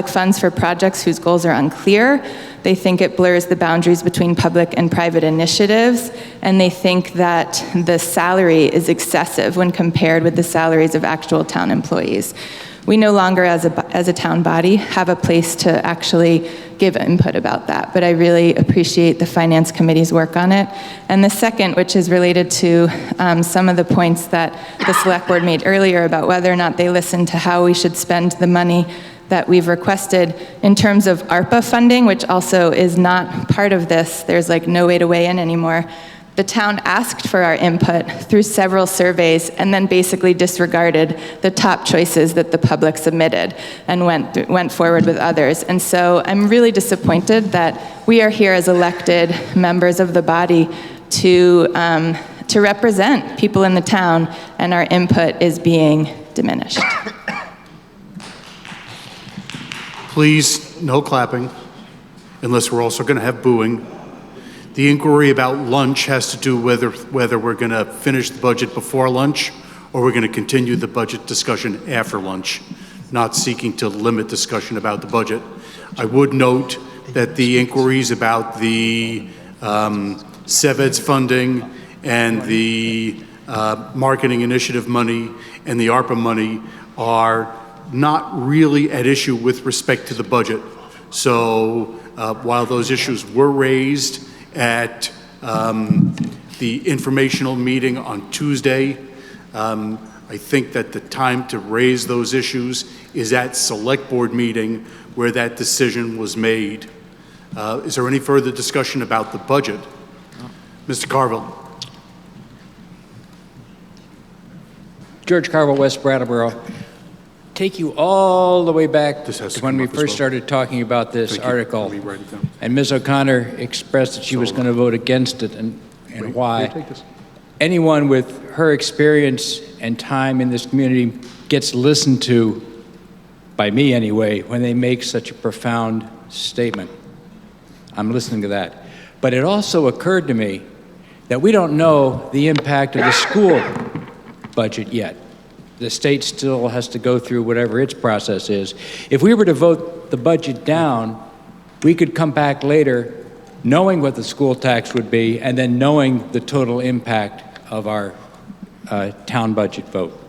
funds for projects whose goals are unclear. They think it blurs the boundaries between public and private initiatives, and they think that the salary is excessive when compared with the salaries of actual town employees. We no longer, as a town body, have a place to actually give input about that, but I really appreciate the Finance Committee's work on it. And the second, which is related to some of the points that the Select Board made earlier about whether or not they listened to how we should spend the money that we've requested in terms of ARPA funding, which also is not part of this. There's like no way to weigh in anymore. The town asked for our input through several surveys and then basically disregarded the top choices that the public submitted and went forward with others. And so I'm really disappointed that we are here as elected members of the body to represent people in the town, and our input is being diminished. Please, no clapping, unless we're also going to have booing. The inquiry about lunch has to do whether we're going to finish the budget before lunch or we're going to continue the budget discussion after lunch, not seeking to limit discussion about the budget. I would note that the inquiries about the CEVED's funding and the marketing initiative money and the ARPA money are not really at issue with respect to the budget. So while those issues were raised at the informational meeting on Tuesday, I think that the time to raise those issues is at Select Board meeting where that decision was made. Is there any further discussion about the budget? Mr. Carville. George Carville, West Brattleboro. Take you all the way back to when we first started talking about this article, and Ms. O'Connor expressed that she was going to vote against it, and why. Anyone with her experience and time in this community gets listened to, by me anyway, when they make such a profound statement. I'm listening to that. But it also occurred to me that we don't know the impact of the school budget yet. The state still has to go through whatever its process is. If we were to vote the budget down, we could come back later knowing what the school tax would be and then knowing the total impact of our town budget vote.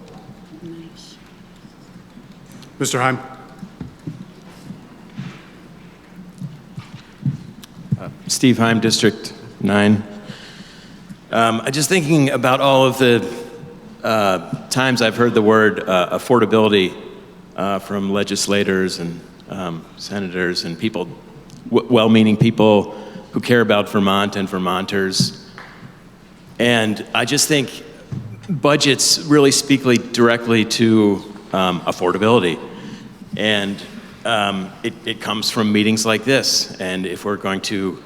Mr. Heim. Steve Heim, District 9. I'm just thinking about all of the times I've heard the word affordability from legislators and senators and people, well-meaning people who care about Vermont and Vermonters. And I just think budgets really speak directly to affordability. And it comes from meetings like this. And if we're going to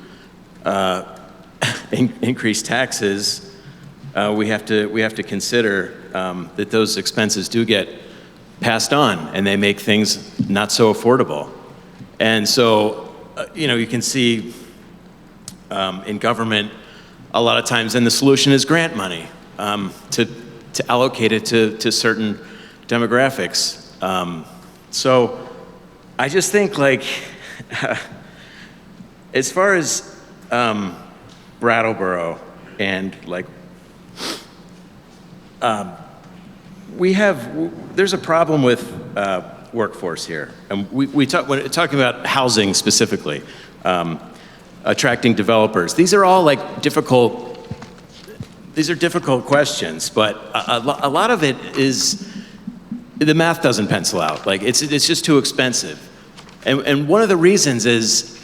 increase taxes, we have to consider that those expenses do get passed on, and they make things not so affordable. And so, you can see in government a lot of times, and the solution is grant money to allocate it to certain demographics. So I just think, like, as far as Brattleboro and like there's a problem with workforce here, and when talking about housing specifically, attracting developers. These are all like difficult questions, but a lot of it is the math doesn't pencil out. Like it's just too expensive, and one of the reasons is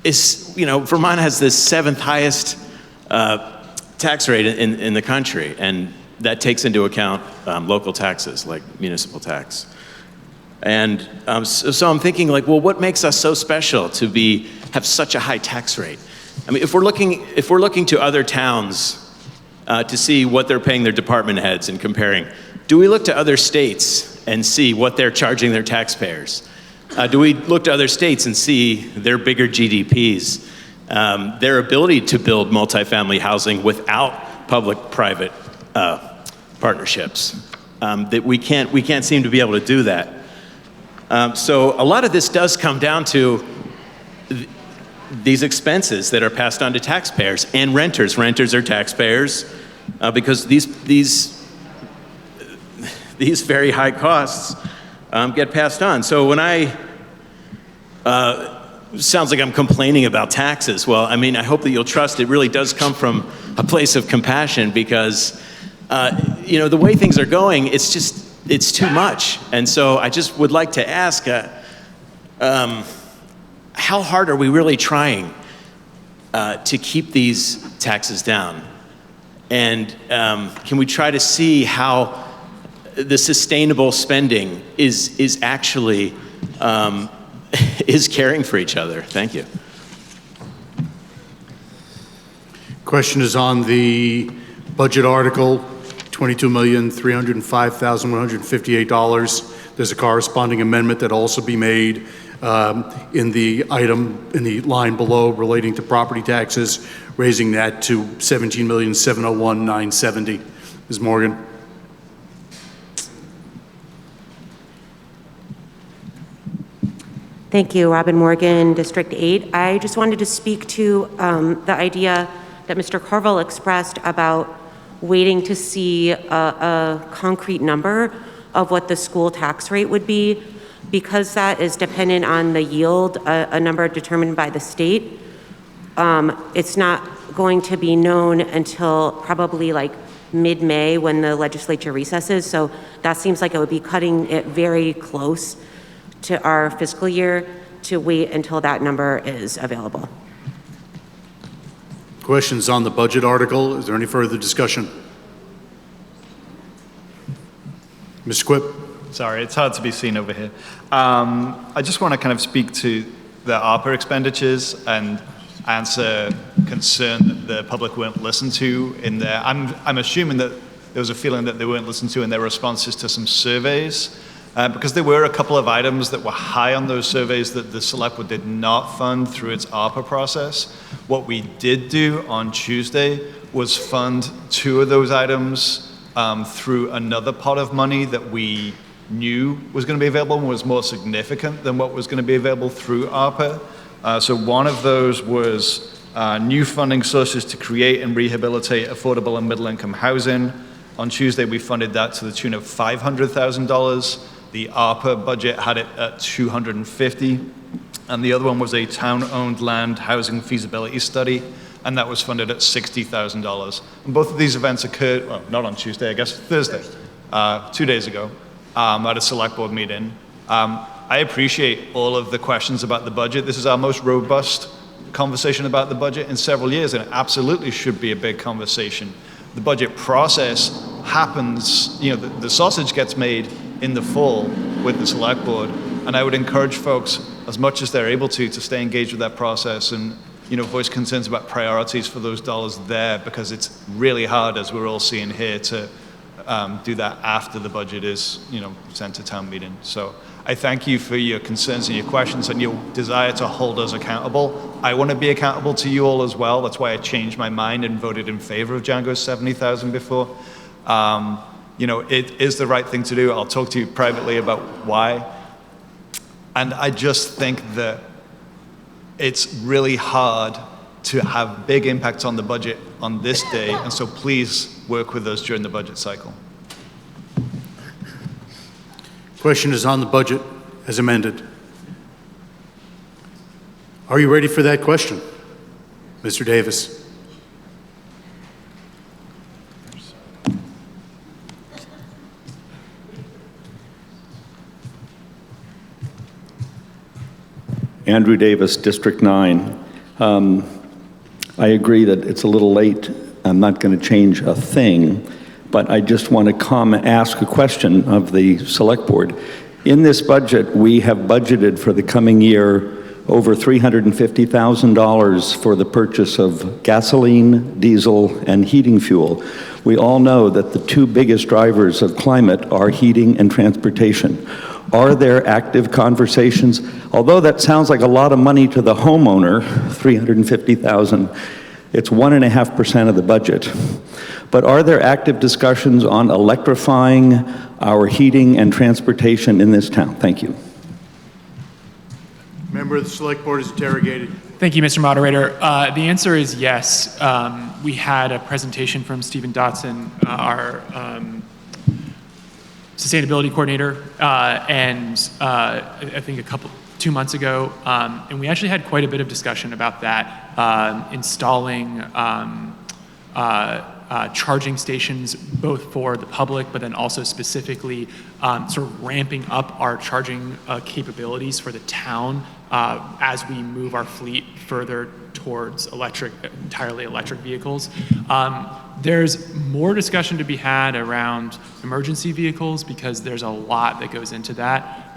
Vermont has the 7th highest tax rate in the country, and that takes into account local taxes like municipal tax. And so I'm thinking, like, well, what makes us so special to have such a high tax rate? I mean, if we're looking to other towns to see what they're paying their department heads and comparing, do we look to other states and see what they're charging their taxpayers? Do we look to other states and see their bigger GDPs, their ability to build multifamily housing without public-private partnerships? That we can't seem to be able to do that. So a lot of this does come down to these expenses that are passed on to taxpayers and renters. Renters are taxpayers because these very high costs get passed on. So when sounds like I'm complaining about taxes. Well, I mean, I hope that you'll trust it really does come from a place of compassion because, the way things are going, it's too much. And so I just would like to ask, how hard are we really trying to keep these taxes down? And can we try to see how the sustainable spending is actually is caring for each other? Thank you. Question is on the budget article, $22,305,158. There's a corresponding amendment that also be made in the line below relating to property taxes, raising that to $17,701,970. Ms. Morgan. Thank you, Robin Morgan, District 8. I just wanted to speak to the idea that Mr. Carville expressed about waiting to see a concrete number of what the school tax rate would be, because that is dependent on the yield, a number determined by the state. It's not going to be known until probably like mid-May when the legislature recesses, so that seems like it would be cutting it very close to our fiscal year to wait until that number is available. Questions on the budget article? Is there any further discussion? Mr. Quip. Sorry, it's hard to be seen over here. I just want to kind of speak to the ARPA expenditures and answer concern that the public weren't listened to in there. I'm assuming that there was a feeling that they weren't listened to in their responses to some surveys. Because there were a couple of items that were high on those surveys that the Selectboard did not fund through its ARPA process. What we did do on Tuesday was fund 2 of those items through another pot of money that we knew was going to be available and was more significant than what was going to be available through ARPA. So one of those was new funding sources to create and rehabilitate affordable and middle-income housing. On Tuesday, we funded that to the tune of $500,000. The ARPA budget had it at $250,000. And the other one was a town-owned land housing feasibility study, and that was funded at $60,000. And both of these events occurred, well, not on Tuesday, I guess, Thursday, 2 days ago, at a select board meeting. I appreciate all of the questions about the budget. This is our most robust conversation about the budget in several years, and it absolutely should be a big conversation. The budget process happens, the sausage gets made in the fall with the select board, and I would encourage folks, as much as they're able to stay engaged with that process and voice concerns about priorities for those dollars there, because it's really hard, as we're all seeing here, to do that after the budget is sent to town meeting. So I thank you for your concerns and your questions and your desire to hold us accountable. I want to be accountable to you all as well. That's why I changed my mind and voted in favor of Django's 70,000 before. It is the right thing to do. I'll talk to you privately about why. And I just think that it's really hard to have big impacts on the budget on this day, and so please work with us during the budget cycle. Question is on the budget as amended. Are you ready for that question, Mr. Davis? Andrew Davis, District 9. I agree that it's a little late. I'm not going to change a thing, but I just want to ask a question of the Select Board. In this budget, we have budgeted for the coming year over $350,000 for the purchase of gasoline, diesel, and heating fuel. We all know that the two biggest drivers of climate are heating and transportation. Are there active conversations? Although that sounds like a lot of money to the homeowner, $350,000, it's 1.5% of the budget. But are there active discussions on electrifying our heating and transportation in this town? Thank you. Member of the Select Board is interrogated. Thank you, Mr. Moderator. The answer is yes. We had a presentation from Stephen Dotson, our sustainability coordinator, and I think 2 months ago, and we actually had quite a bit of discussion about that, installing charging stations both for the public, but then also specifically sort of ramping up our charging capabilities for the town as we move our fleet further towards entirely electric vehicles. There's more discussion to be had around emergency vehicles because there's a lot that goes into that.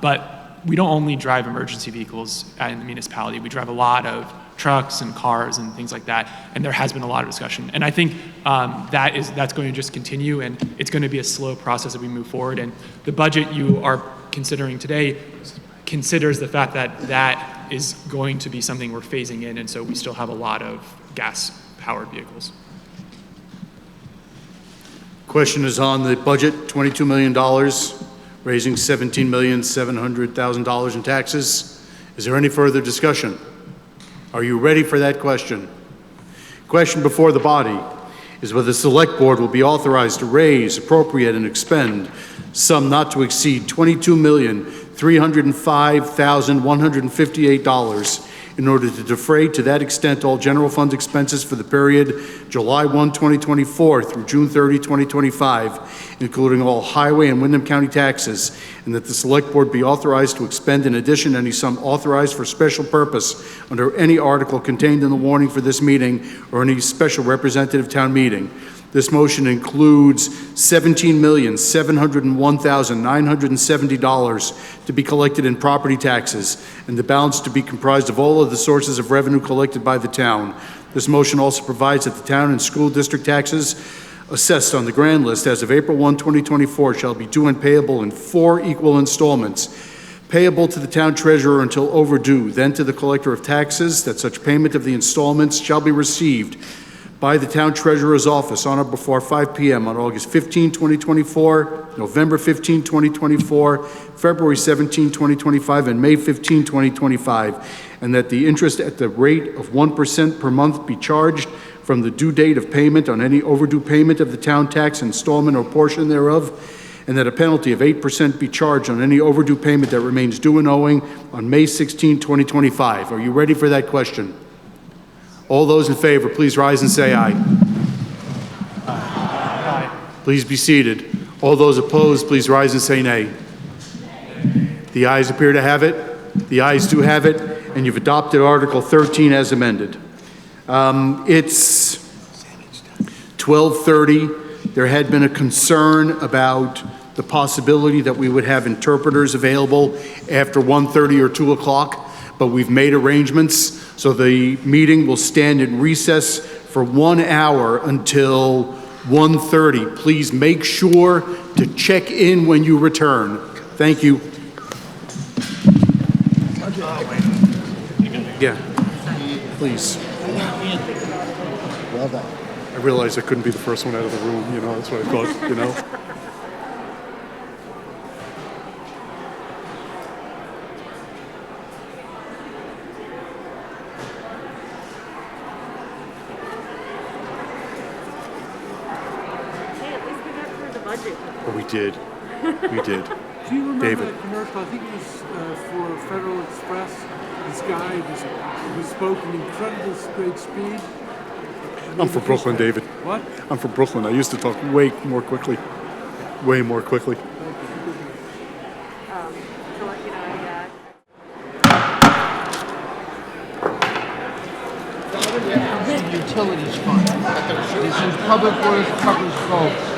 But we don't only drive emergency vehicles in the municipality. We drive a lot of trucks and cars and things like that, and there has been a lot of discussion. And I think that's going to just continue, and it's going to be a slow process as we move forward. And the budget you are considering today considers the fact that that is going to be something we're phasing in, and so we still have a lot of gas-powered vehicles. Question is on the budget, $22 million, raising $17,700,000 in taxes. Is there any further discussion? Are you ready for that question? Question before the body is whether the Select Board will be authorized to raise, appropriate, and expend sum not to exceed $22,305,158 in order to defray to that extent all general fund expenses for the period July 1, 2024 through June 30, 2025, including all highway and Windham County taxes, and that the Select Board be authorized to expend in addition any sum authorized for special purpose under any article contained in the warning for this meeting or any special representative town meeting. This motion includes $17,701,970 to be collected in property taxes, and the balance to be comprised of all of the sources of revenue collected by the town. This motion also provides that the town and school district taxes assessed on the grand list as of April 1, 2024 shall be due and payable in 4 equal installments, payable to the town treasurer until overdue, then to the collector of taxes, that such payment of the installments shall be received by the Town Treasurer's Office on or before 5 p.m. on August 15, 2024, November 15, 2024, February 17, 2025, and May 15, 2025, and that the interest at the rate of 1% per month be charged from the due date of payment on any overdue payment of the town tax installment or portion thereof, and that a penalty of 8% be charged on any overdue payment that remains due and owing on May 16, 2025. Are you ready for that question? All those in favor, please rise and say aye. Aye. Please be seated. All those opposed, please rise and say nay. The ayes appear to have it. The ayes do have it, and you've adopted Article 13 as amended. It's 12:30. There had been a concern about the possibility that we would have interpreters available after 1:30 or 2 o'clock, but we've made arrangements. So the meeting will stand in recess for 1 hour until 1:30. Please make sure to check in when you return. Thank you. Yeah, please. Well done. I realized I couldn't be the first one out of the room, you know, that's what I thought, you know. Oh, we did. We did. Do you remember David. the commercial? I think it was for Federal Express. This guy who spoke in incredible great speed. I'm from Brooklyn, David. What? I'm from Brooklyn. I used to talk way more quickly. Way more quickly. Utilities fund. This is public works covers both.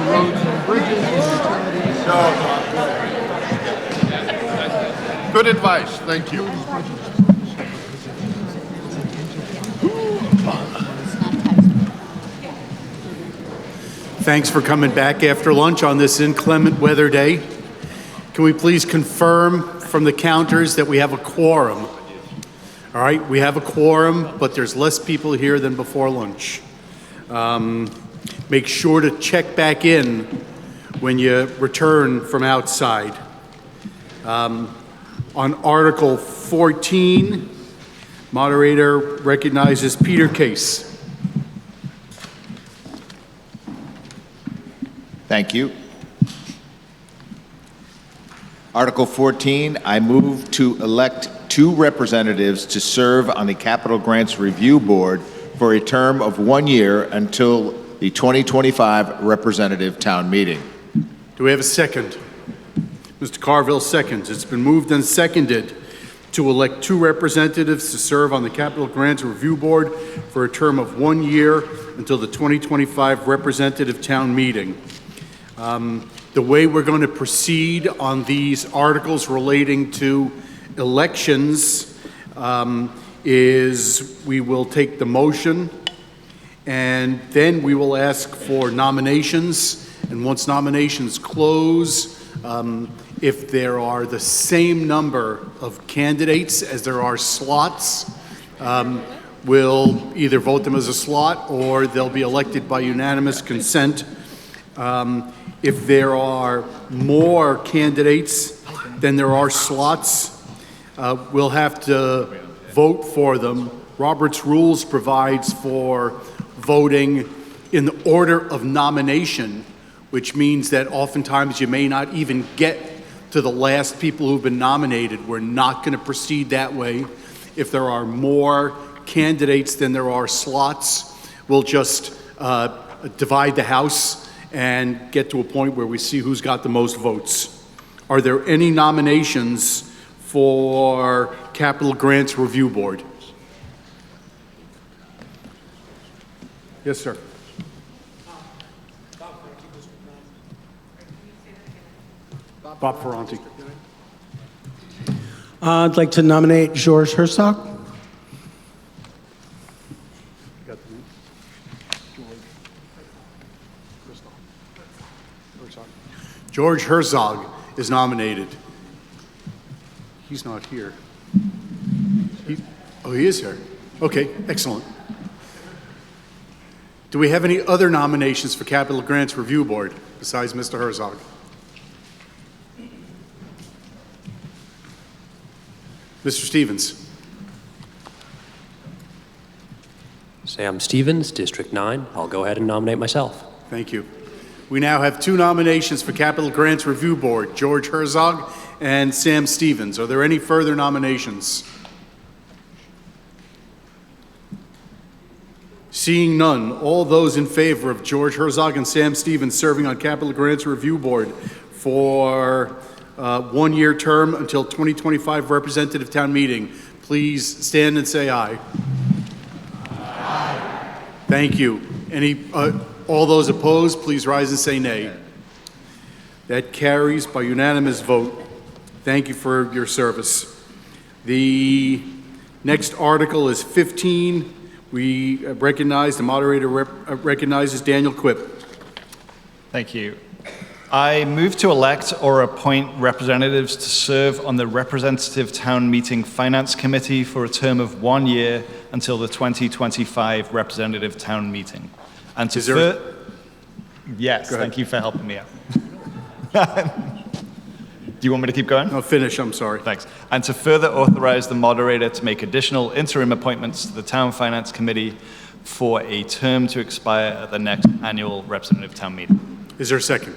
Roads and bridges and utilities. Good advice, thank you. Thanks for coming back after lunch on this inclement weather day. Can we please confirm from the counters that we have a quorum? All right, we have a quorum, but there's less people here than before lunch. Make sure to check back in when you return from outside. On Article 14, moderator recognizes Peter Case. Thank you. Article 14, I move to elect 2 representatives to serve on the Capital Grants Review Board for a term of 1 year until the 2025 representative town meeting. Do we have a second? Mr. Carville seconds. It's been moved and seconded to elect 2 representatives to serve on the Capital Grants Review Board for a term of 1 year until the 2025 representative town meeting. The way we're going to proceed on these articles relating to elections is we will take the motion and then we will ask for nominations. And once nominations close, if there are the same number of candidates as there are slots, we'll either vote them as a slot or they'll be elected by unanimous consent. If there are more candidates than there are slots, we'll have to vote for them. Robert's Rules provides for voting in the order of nomination, which means that oftentimes you may not even get to the last people who've been nominated. We're not going to proceed that way. If there are more candidates than there are slots, we'll just divide the House and get to a point where we see who's got the most votes. Are there any nominations for Capital Grants Review Board? Yes, sir. Bob Ferranti. I'd like to nominate George Herzog. George Herzog is nominated. He's not here. He is here. Okay, excellent. Do we have any other nominations for Capital Grants Review Board besides Mr. Herzog? Mr. Stevens. Sam Stevens, District 9. I'll go ahead and nominate myself. Thank you. We now have 2 nominations for Capital Grants Review Board, George Herzog and Sam Stevens. Are there any further nominations? Seeing none, all those in favor of George Herzog and Sam Stevens serving on Capital Grants Review Board for a 1-year term until 2025 Representative Town Meeting, please stand and say aye. Aye. Thank you. All those opposed, please rise and say nay. That carries by unanimous vote. Thank you for your service. The next article is 15. We recognize, the moderator recognizes Daniel Quip. Thank you. I move to elect or appoint representatives to serve on the Representative Town Meeting Finance Committee for a term of 1 year until the 2025 Representative Town Meeting. And to yes, thank you for helping me out. Do you want me to keep going? No, finish, I'm sorry. Thanks. And to further authorize the moderator to make additional interim appointments to the Town Finance Committee for a term to expire at the next annual Representative Town Meeting. Is there a second?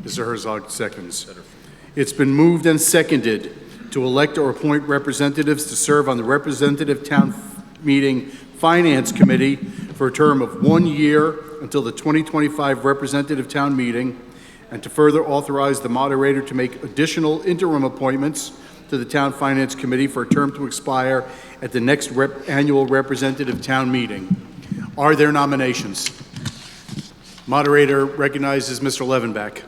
Mr. Herzog seconds. It's been moved and seconded to elect or appoint representatives to serve on the Representative Town Meeting Finance Committee for a term of 1 year until the 2025 Representative Town Meeting, and to further authorize the moderator to make additional interim appointments to the Town Finance Committee for a term to expire at the next annual Representative Town Meeting. Are there nominations? Moderator recognizes Mr. Levenbach.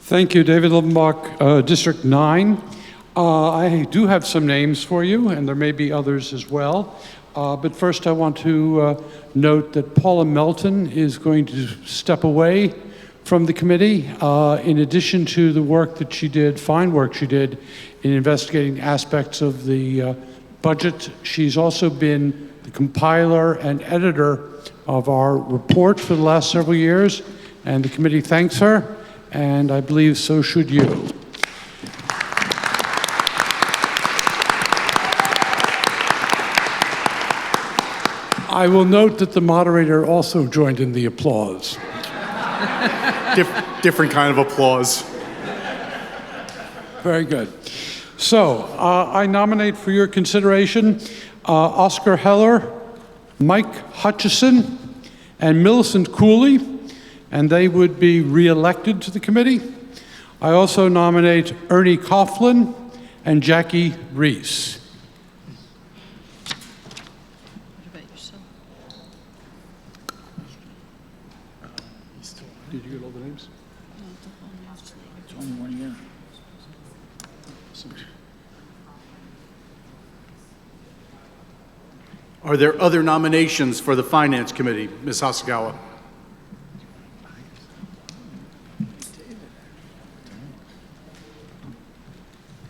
Thank you, David Levenbach, District 9. I do have some names for you, and there may be others as well. But first I want to note that Paula Melton is going to step away from the committee. In addition to the work that she did, fine work she did in investigating aspects of the budget, she's also been the compiler and editor of our report for the last several years, and the committee thanks her, and I believe so should you. I will note that the moderator also joined in the applause. Different kind of applause. Very good. So I nominate for your consideration Oscar Heller, Mike Hutchison, and Millicent Cooley, and they would be re-elected to the committee. I also nominate Ernie Kauffman and Jackie Reese. Did you get all the names? It's only 1 year. Are there other nominations for the Finance Committee? Ms. Hasagawa.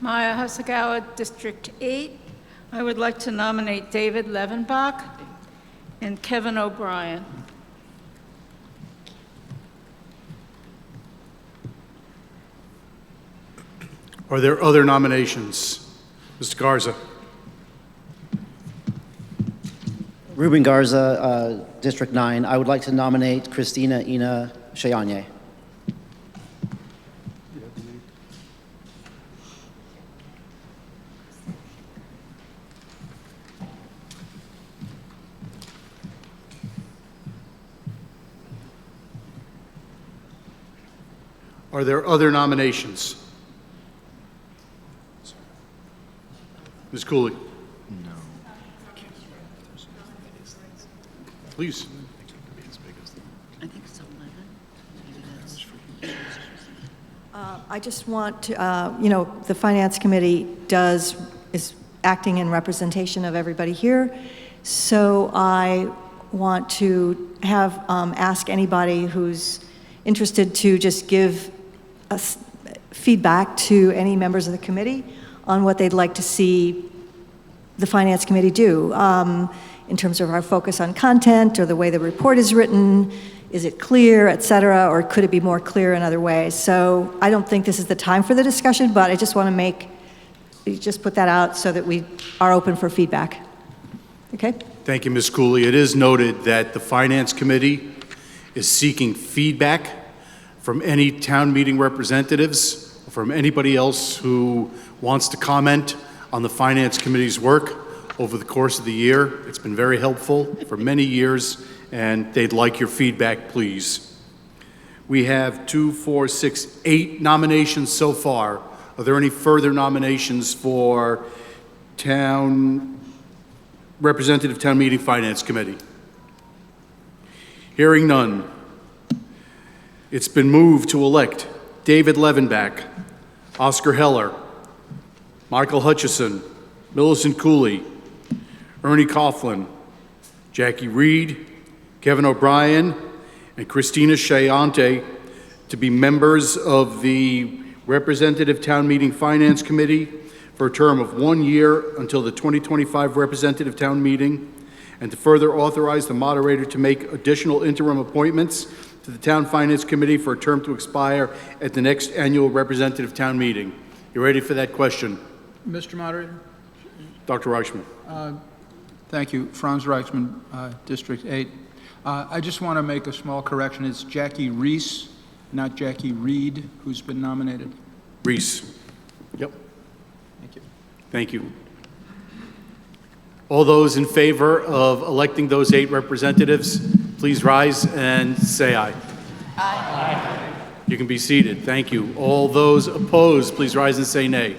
Maya Hasagawa, District 8. I would like to nominate David Levenbach and Kevin O'Brien. Are there other nominations? Mr. Garza. Ruben Garza, District 9. I would like to nominate Christina Ina Cheyanye. Are there other nominations? Ms. Cooley. No. Please. I think it's 11. I just want to, the Finance Committee is acting in representation of everybody here. So I want to have, ask anybody who's interested to just give us feedback to any members of the committee on what they'd like to see the Finance Committee do. in terms of our focus on content or the way the report is written. Is it clear, et cetera, or could it be more clear in other ways? So I don't think this is the time for the discussion, but I just want to just put that out so that we are open for feedback. Okay? Thank you, Ms. Cooley. It is noted that the Finance Committee is seeking feedback from any town meeting representatives, from anybody else who wants to comment on the Finance Committee's work over the course of the year. It's been very helpful for many years, and they'd like your feedback, please. We have 8 nominations so far. Are there any further nominations for Representative Town Meeting Finance Committee? Hearing none. It's been moved to elect David Levenbach, Oscar Heller, Michael Hutchison, Millicent Cooley, Ernie Kauffman, Jackie Reed, Kevin O'Brien, and Christina Shayante to be members of the Representative Town Meeting Finance Committee for a term of 1 year until the 2025 Representative Town Meeting, and to further authorize the moderator to make additional interim appointments to the Town Finance Committee for a term to expire at the next annual Representative Town Meeting. You ready for that question? Mr. Moderator? Dr. Reichman. Thank you. Franz Reichman, District 8. I just want to make a small correction. It's Jackie Reese, not Jackie Reed, who's been nominated. Reese. Yep. Thank you. Thank you. All those in favor of electing those 8 representatives, please rise and say aye. Aye. You can be seated. Thank you. All those opposed, please rise and say nay.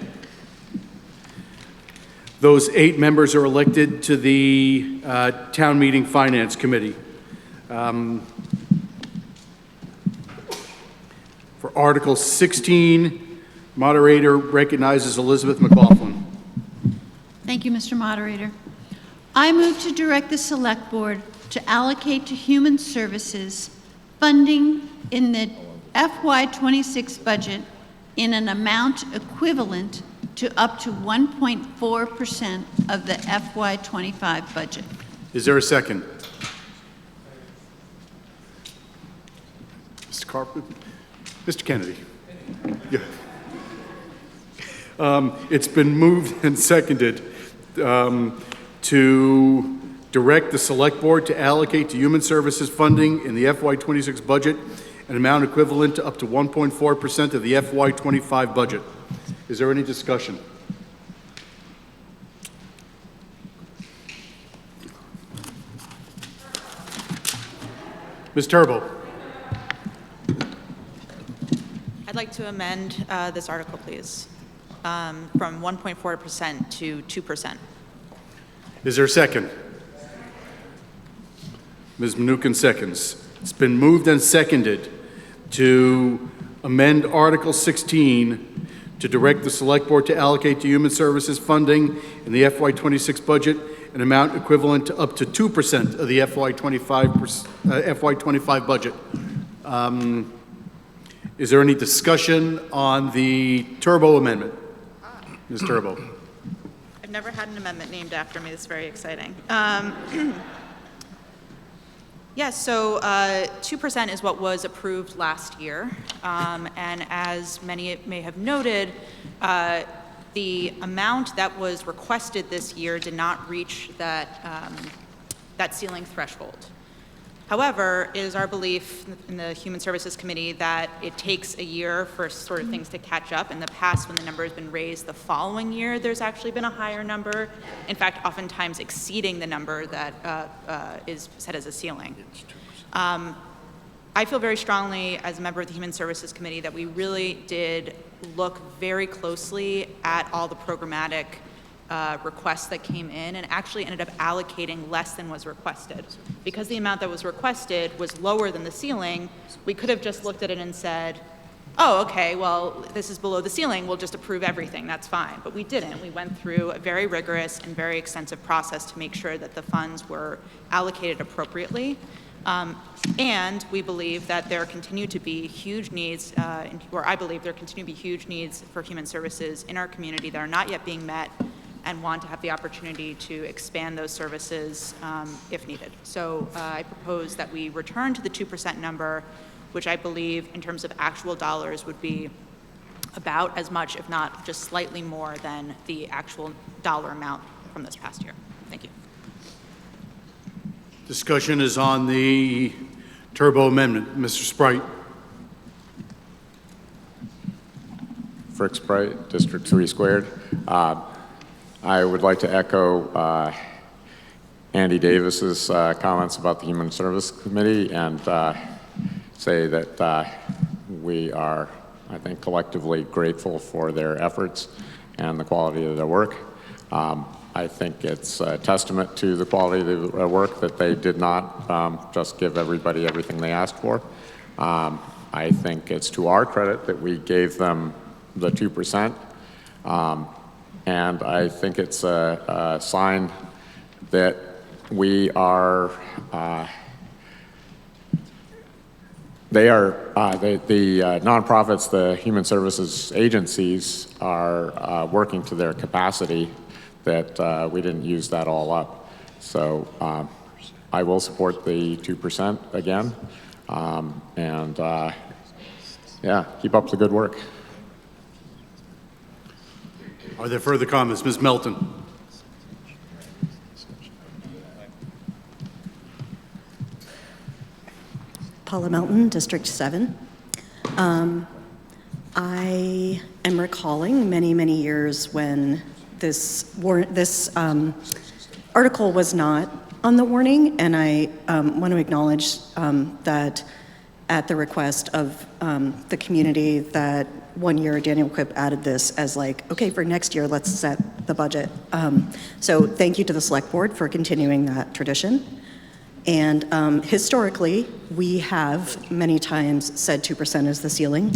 Those 8 members are elected to the Town Meeting Finance Committee. For Article 16, moderator recognizes Elizabeth McLaughlin. Thank you, Mr. Moderator. I move to direct the Select Board to allocate to Human Services funding in the FY26 budget in an amount equivalent to up to 1.4% of the FY25 budget. Is there a second? Mr. Carpenter? Mr. Kennedy? Yeah. It's been moved and seconded to direct the Select Board to allocate to Human Services funding in the FY26 budget an amount equivalent to up to 1.4% of the FY25 budget. Is there any discussion? Ms. Turbo. I'd like to amend this article, please, from 1.4% to 2%. Is there a second? Ms. Mnuchin seconds. It's been moved and seconded to amend Article 16 to direct the Select Board to allocate to Human Services funding in the FY26 budget an amount equivalent to up to 2% of the FY25 budget. Is there any discussion on the Turbo amendment? Ms. Turbo. I've never had an amendment named after me. This is very exciting. Yes, so 2% is what was approved last year. And as many may have noted, the amount that was requested this year did not reach that ceiling threshold. However, it is our belief in the Human Services Committee that it takes a year for sort of things to catch up. In the past, when the number has been raised the following year, there's actually been a higher number. In fact, oftentimes exceeding the number that is set as a ceiling. I feel very strongly as a member of the Human Services Committee that we really did look very closely at all the programmatic requests that came in and actually ended up allocating less than was requested. Because the amount that was requested was lower than the ceiling, we could have just looked at it and said, oh, okay, well, this is below the ceiling, we'll just approve everything, that's fine. But we didn't. We went through a very rigorous and very extensive process to make sure that the funds were allocated appropriately. And we believe that there continue to be huge needs, or I believe there continue to be huge needs for human services in our community that are not yet being met. and want to have the opportunity to expand those services if needed. So I propose that we return to the 2% number, which I believe in terms of actual dollars would be about as much, if not just slightly more than the actual dollar amount from this past year. Thank you. Discussion is on the Turbo Amendment. Mr. Sprite. Frick Sprite, District 3 squared. I would like to echo Andy Davis's comments about the Human Service Committee and say that we are, I think, collectively grateful for their efforts and the quality of their work. I think it's a testament to the quality of the work that they did not just give everybody everything they asked for. I think it's to our credit that we gave them the 2%. And I think it's a sign that we are, the nonprofits, the human services agencies are working to their capacity, that we didn't use that all up. So I will support the 2% again. Yeah, keep up the good work. Are there further comments? Ms. Melton. Paula Melton, District 7. I am recalling many, many years when this article was not on the warning, and I want to acknowledge that at the request of the community that 1 year Daniel Quip added this as like, okay, for next year, let's set the budget. So thank you to the Select Board for continuing that tradition. And historically, we have many times said 2% is the ceiling.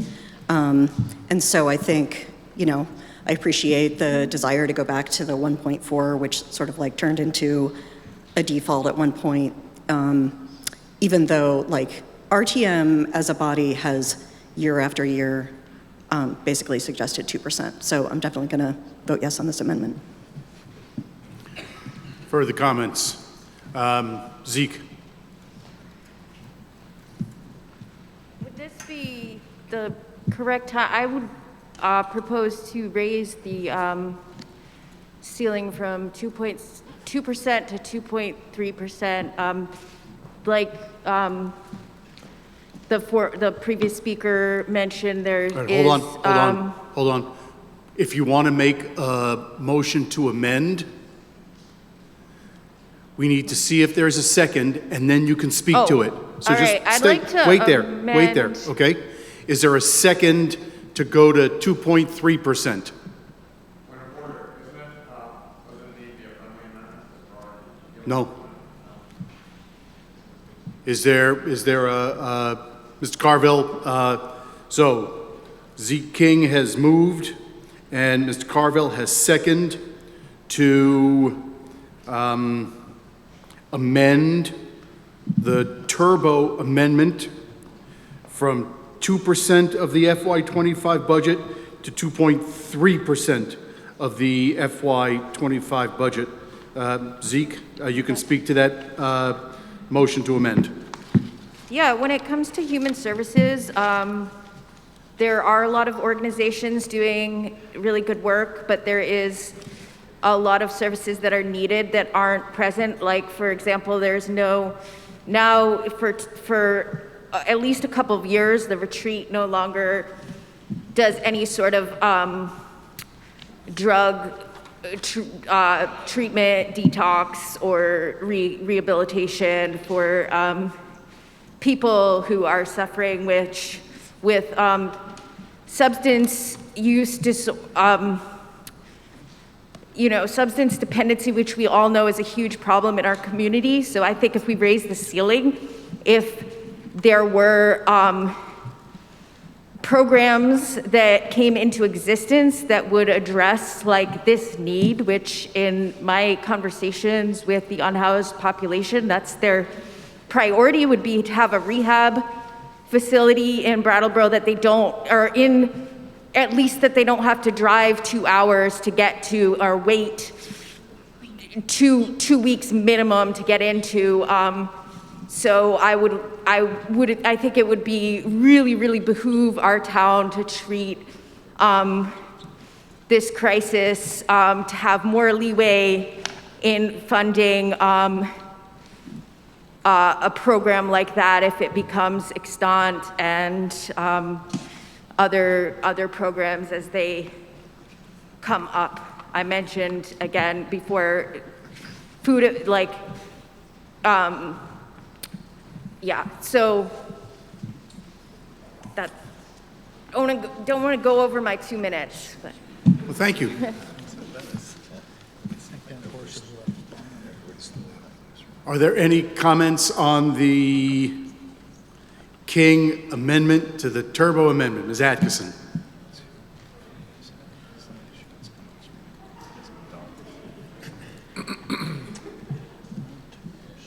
And so I think, you know, I appreciate the desire to go back to the 1.4, which sort of like turned into a default at one point, even though like RTM as a body has year after year basically suggested 2%. So I'm definitely going to vote yes on this amendment. Further comments? Zeke. Would this be the correct time? I would propose to raise the ceiling from 2.2% to 2.3%, like the previous speaker mentioned. There is. Hold on. If you want to make a motion to amend, we need to see if there's a second, and then you can speak to it. So all just right. I'd like to wait amend. there, okay? Is there a second to go to 2.3%? No. Is there a Mr. Carville? So Zeke King has moved, and Mr. Carville has seconded to amend the Turbo Amendment from 2% of the FY25 budget to 2.3% of the FY25 budget. Zeke, you can speak to that motion to amend. Yeah, when it comes to human services, there are a lot of organizations doing really good work, but there is a lot of services that are needed that aren't present. Like, for example, there's now for at least a couple of years, the retreat no longer does any sort of drug treatment, detox, or rehabilitation for people who are suffering with substance use substance dependency, which we all know is a huge problem in our community. So I think if we raise the ceiling, if there were programs that came into existence that would address like this need, which in my conversations with the unhoused population, that's their priority, would be to have a rehab facility in Brattleboro that they don't, or in at least that they don't have to drive 2 hours to get to, or wait two weeks minimum to get into. So I think it would be really behoove our town to treat this crisis, to have more leeway in funding a program like that if it becomes extant, and other programs as they come up. I mentioned again before, food, like, yeah, so that, don't want to go over my 2 minutes, but. Well, thank you. Are there any comments on the King amendment to the Turbo amendment? Ms. Atkinson.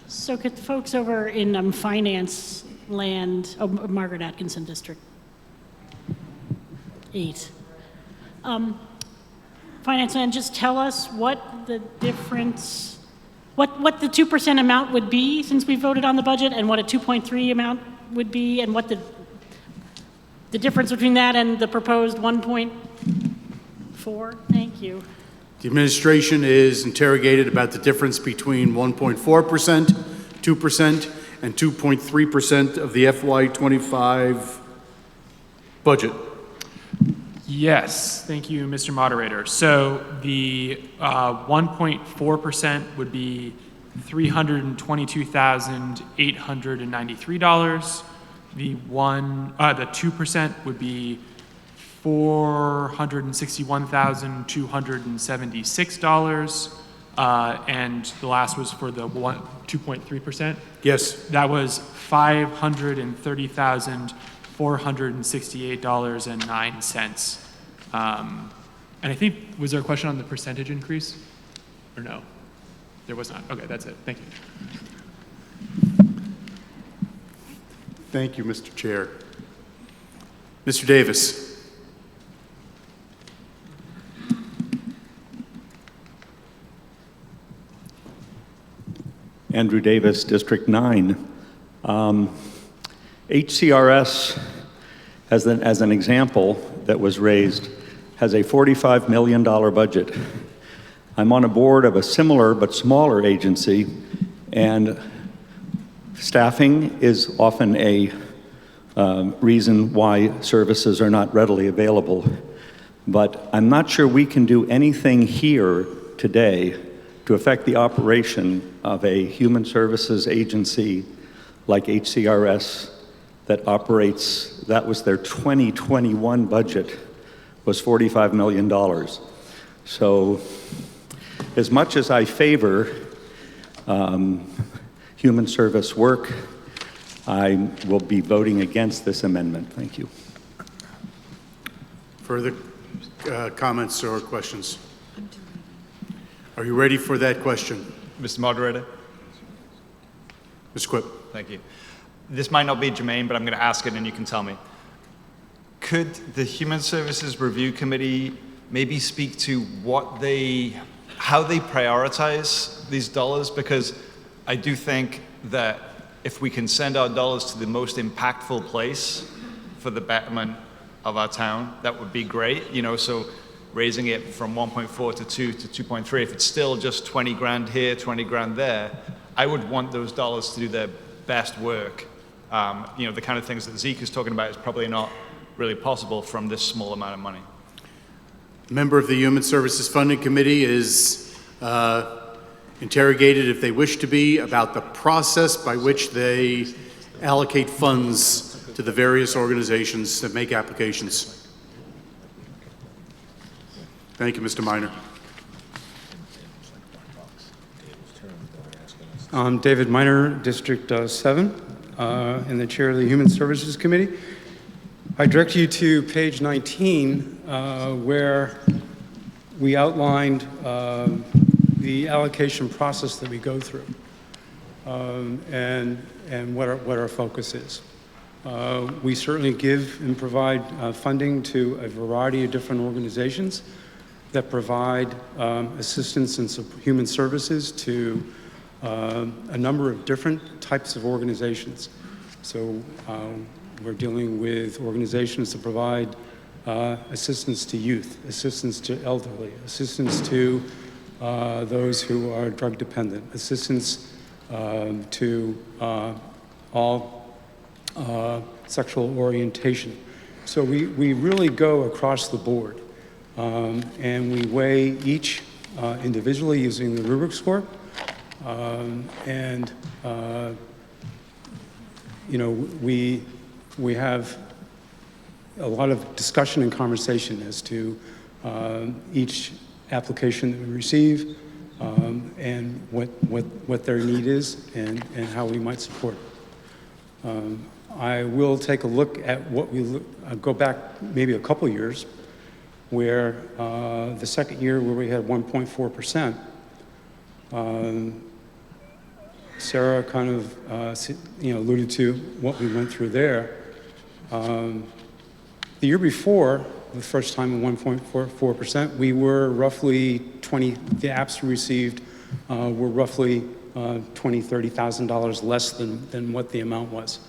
So could the folks over in finance land, Margaret Atkinson, District 8. Finance land, just tell us what the difference, what the 2% amount would be since we voted on the budget, and what a 2.3 amount would be, and what the difference between that and the proposed 1.4? Thank you. The administration is interrogated about the difference between 1.4%, 2%, and 2.3% of the FY25 budget. Yes, thank you, Mr. Moderator. So the 1.4% would be $322,893. The 2% would be $461,276. And the last was for the 2.3%. Yes. That was $530,468.09. And I think, was there a question on the percentage increase? Or no? There was not. Okay, that's it. Thank you. Thank you, Mr. Chair. Mr. Davis. Andrew Davis, District 9. HCRS, as an example that was raised, has a $45 million budget. I'm on a board of a similar but smaller agency, and staffing is often a reason why services are not readily available. But I'm not sure we can do anything here today to affect the operation of a human services agency like HCRS that operates, that was their 2021 budget, was $45 million. So as much as I favor human service work, I will be voting against this amendment. Thank you. Further comments or questions? Are you ready for that question? Mr. Moderator? Ms. Quipp. Thank you. This might not be germane, but I'm going to ask it and you can tell me. Could the Human Services Review Committee maybe speak to how they prioritize these dollars? Because I do think that if we can send our dollars to the most impactful place for the betterment of our town, that would be great. You know, so raising it from 1.4 to 2 to 2.3, if it's still just 20 grand here, 20 grand there, I would want those dollars to do their best work. You know, the kind of things that Zeke is talking about is probably not really possible from this small amount of money. A member of the Human Services Funding Committee is interrogated, if they wish to be, about the process by which they allocate funds to the various organizations that make applications. Thank you, Mr. Minor. I'm David Minor, District 7, and the chair of the Human Services Committee. I direct you to page 19, where we outlined the allocation process that we go through, and what our focus is. We certainly give and provide funding to a variety of different organizations that provide assistance and human services to a number of different types of organizations. So we're dealing with organizations that provide assistance to youth, assistance to elderly, assistance to those who are drug dependent, assistance to all sexual orientation. So we really go across the board, and we weigh each individually using the rubric score, you know, we have a lot of discussion and conversation as to each application that we receive, and what their need is and how we might support it. I will take a look at what go back maybe a couple years, where the second year where we had 1.4%, Sarah kind of alluded to what we went through there. The year before, the first time at 1.44%, we were roughly the apps we received were roughly $20,000, $30,000 less than what the amount was.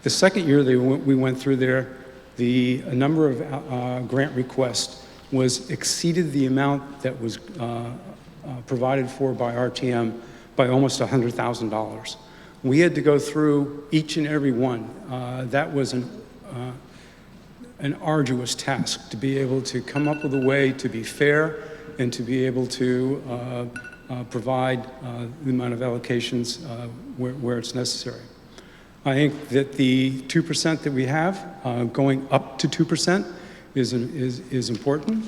The second year we went through there, the number of grant requests exceeded the amount that was provided for by RTM by almost $100,000. We had to go through each and every one. That was an arduous task to be able to come up with a way to be fair and to be able to provide the amount of allocations where it's necessary. I think that the 2% that we have, going up to 2%, is important.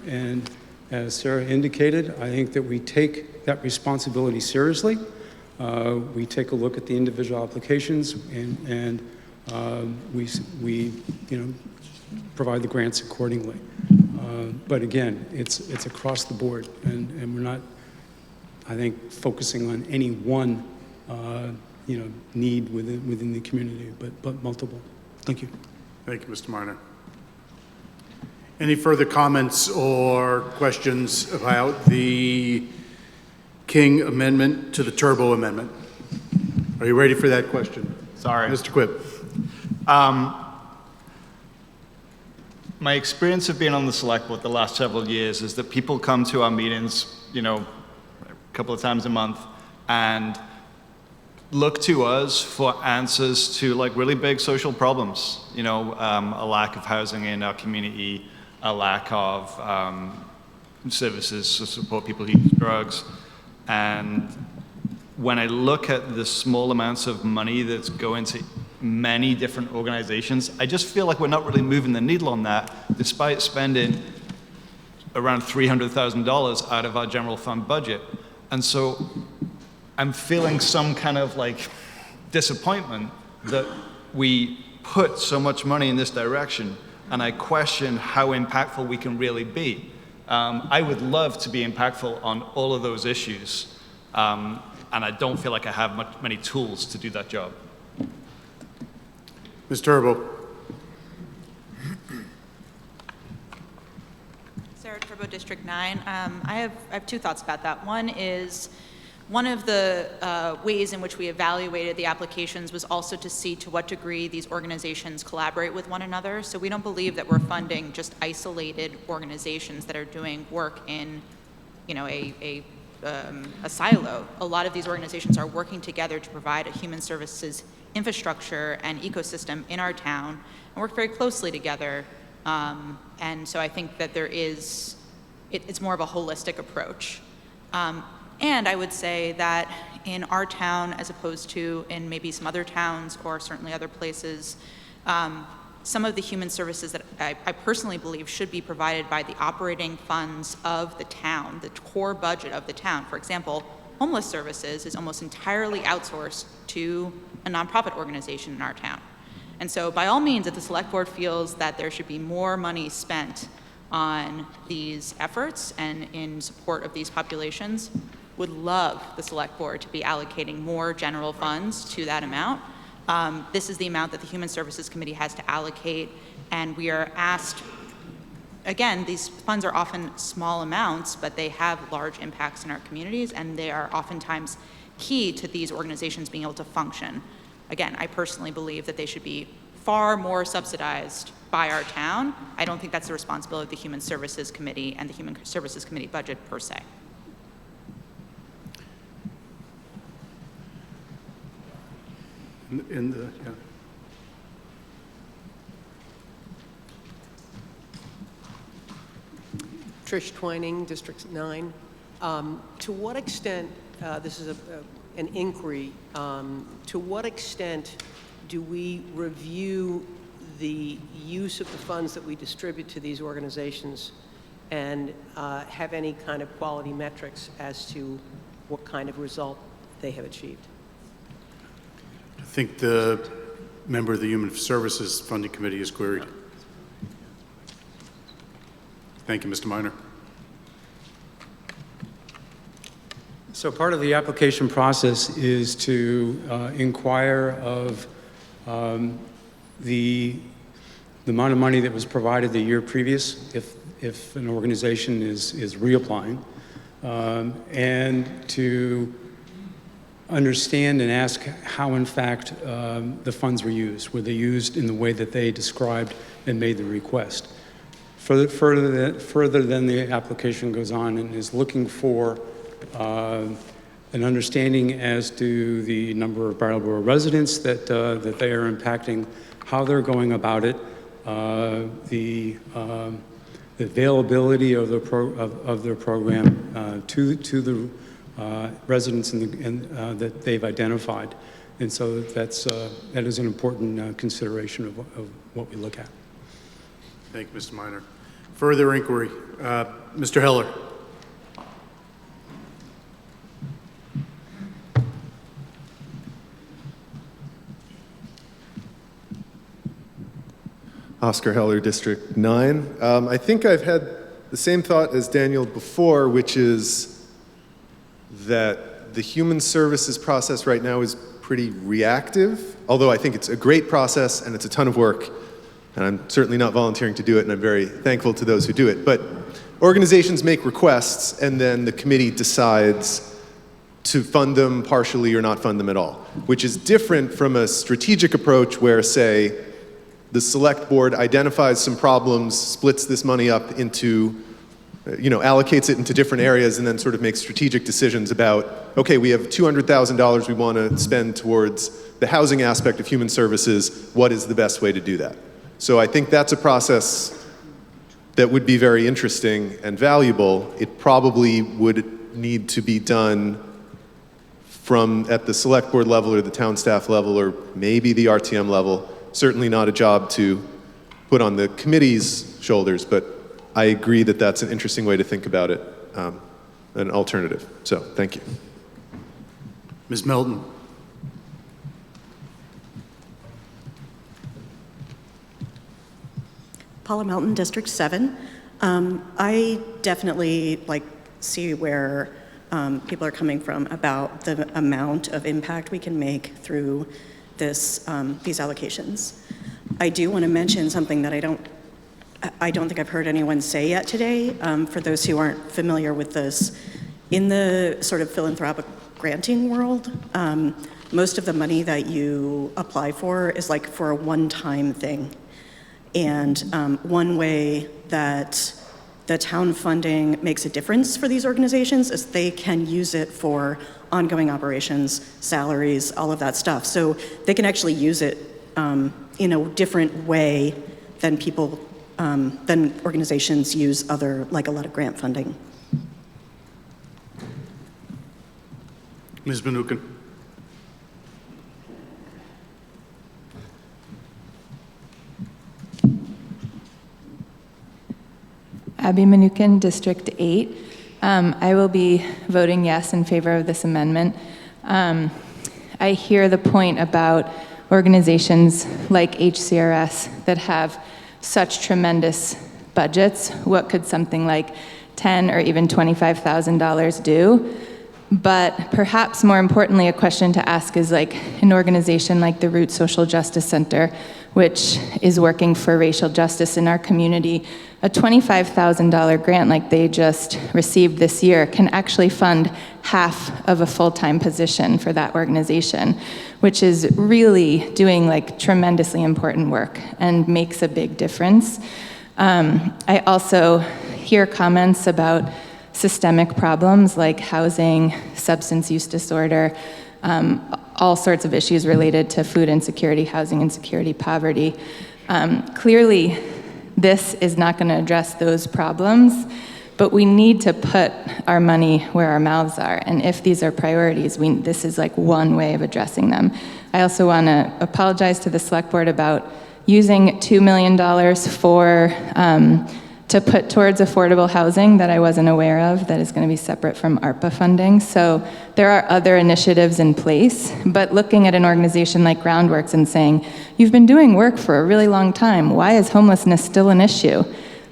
And as Sarah indicated, I think that we take that responsibility seriously. We take a look at the individual applications, and we provide the grants accordingly. But again, it's across the board, and we're not, I think, focusing on any one need within the community, but multiple. Thank you. Thank you, Mr. Marner. Any further comments or questions about the King amendment to the Turbo amendment? Are you ready for that question? Sorry. Mr. Quibb. My experience of being on the select board the last several years is that people come to our meetings, a couple of times a month, and look to us for answers to really big social problems. A lack of housing in our community, a lack of services to support people who use drugs. And when I look at the small amounts of money that's going to many different organizations, I just feel like we're not really moving the needle on that, despite spending around $300,000 out of our general fund budget. And so I'm feeling some kind of disappointment that we put so much money in this direction, and I question how impactful we can really be. I would love to be impactful on all of those issues, and I don't feel like I have many tools to do that job. Ms. Turbo. Sarah Turbo, District 9. I have two thoughts about that. One is, one of the ways in which we evaluated the applications was also to see to what degree these organizations collaborate with one another. So we don't believe that we're funding just isolated organizations that are doing work in, a silo. A lot of these organizations are working together to provide a human services infrastructure and ecosystem in our town, and work very closely together. And so I think that it's more of a holistic approach. And I would say that in our town, as opposed to in maybe some other towns or certainly other places, some of the human services that I personally believe should be provided by the operating funds of the town, the core budget of the town. For example, homeless services is almost entirely outsourced to a nonprofit organization in our town. And so by all means, if the select board feels that there should be more money spent on these efforts and in support of these populations, would love the select board to be allocating more general funds to that amount. This is the amount that the Human Services Committee has to allocate, and we are asked, again, these funds are often small amounts, but they have large impacts in our communities, and they are oftentimes key to these organizations being able to function. Again, I personally believe that they should be far more subsidized by our town. I don't think that's the responsibility of the Human Services Committee and the Human Services Committee budget per se. Yeah. Trish Twining, District 9. To what extent, this is an inquiry, to what extent do we review the use of the funds that we distribute to these organizations and have any kind of quality metrics as to what kind of result they have achieved? I think the member of the Human Services Funding Committee is queried. Thank you, Mr. Minor. So part of the application process is to inquire of the amount of money that was provided the year previous, if an organization is reapplying, and to understand and ask how, in fact, the funds were used. Were they used in the way that they described and made the request? Further than the application goes on and is looking for an understanding as to the number of Brattleboro residents that they are impacting, how they're going about it, the availability of their program to the residents that they've identified. And so that is an important consideration of what we look at. Thank you, Mr. Minor. Further inquiry. Mr. Heller. Oscar Heller, District 9. I think I've had the same thought as Daniel before, which is that the human services process right now is pretty reactive, although I think it's a great process and it's a ton of work, and I'm certainly not volunteering to do it, and I'm very thankful to those who do it. But organizations make requests, and then the committee decides to fund them partially or not fund them at all, which is different from a strategic approach where, say, the select board identifies some problems, splits this money up into, allocates it into different areas, and then sort of makes strategic decisions about, okay, we have $200,000 we want to spend towards the housing aspect of human services. What is the best way to do that? So I think that's a process that would be very interesting and valuable. It probably would need to be done at the select board level or the town staff level or maybe the RTM level. Certainly not a job to put on the committee's shoulders, but I agree that that's an interesting way to think about it, an alternative. So, thank you. Ms. Melton. Paula Melton, District 7. I definitely see where people are coming from about the amount of impact we can make through these allocations. I do want to mention something that I don't think I've heard anyone say yet today. For those who aren't familiar with this, in the sort of philanthropic granting world, most of the money that you apply for is for a one-time thing. And one way that the town funding makes a difference for these organizations is they can use it for ongoing operations, salaries, all of that stuff. So they can actually use it in a different way than than organizations use other, a lot of grant funding. Ms. Manukin. Abby Manukin, District 8. I will be voting yes in favor of this amendment. I hear the point about organizations like HCRS that have such tremendous budgets. What could something like $10,000 or even $25,000 do? But perhaps more importantly, a question to ask is like an organization like the Root Social Justice Center, which is working for racial justice in our community, a $25,000 grant like they just received this year can actually fund half of a full-time position for that organization, which is really doing like tremendously important work and makes a big difference. I also hear comments about systemic problems like housing, substance use disorder, all sorts of issues related to food insecurity, housing insecurity, poverty. Clearly, this is not going to address those problems, but we need to put our money where our mouths are. And if these are priorities, this is like one way of addressing them. I also want to apologize to the Select Board about using $2 million to put towards affordable housing that I wasn't aware of, that is going to be separate from ARPA funding. So there are other initiatives in place, but looking at an organization like Groundworks and saying, you've been doing work for a really long time, why is homelessness still an issue?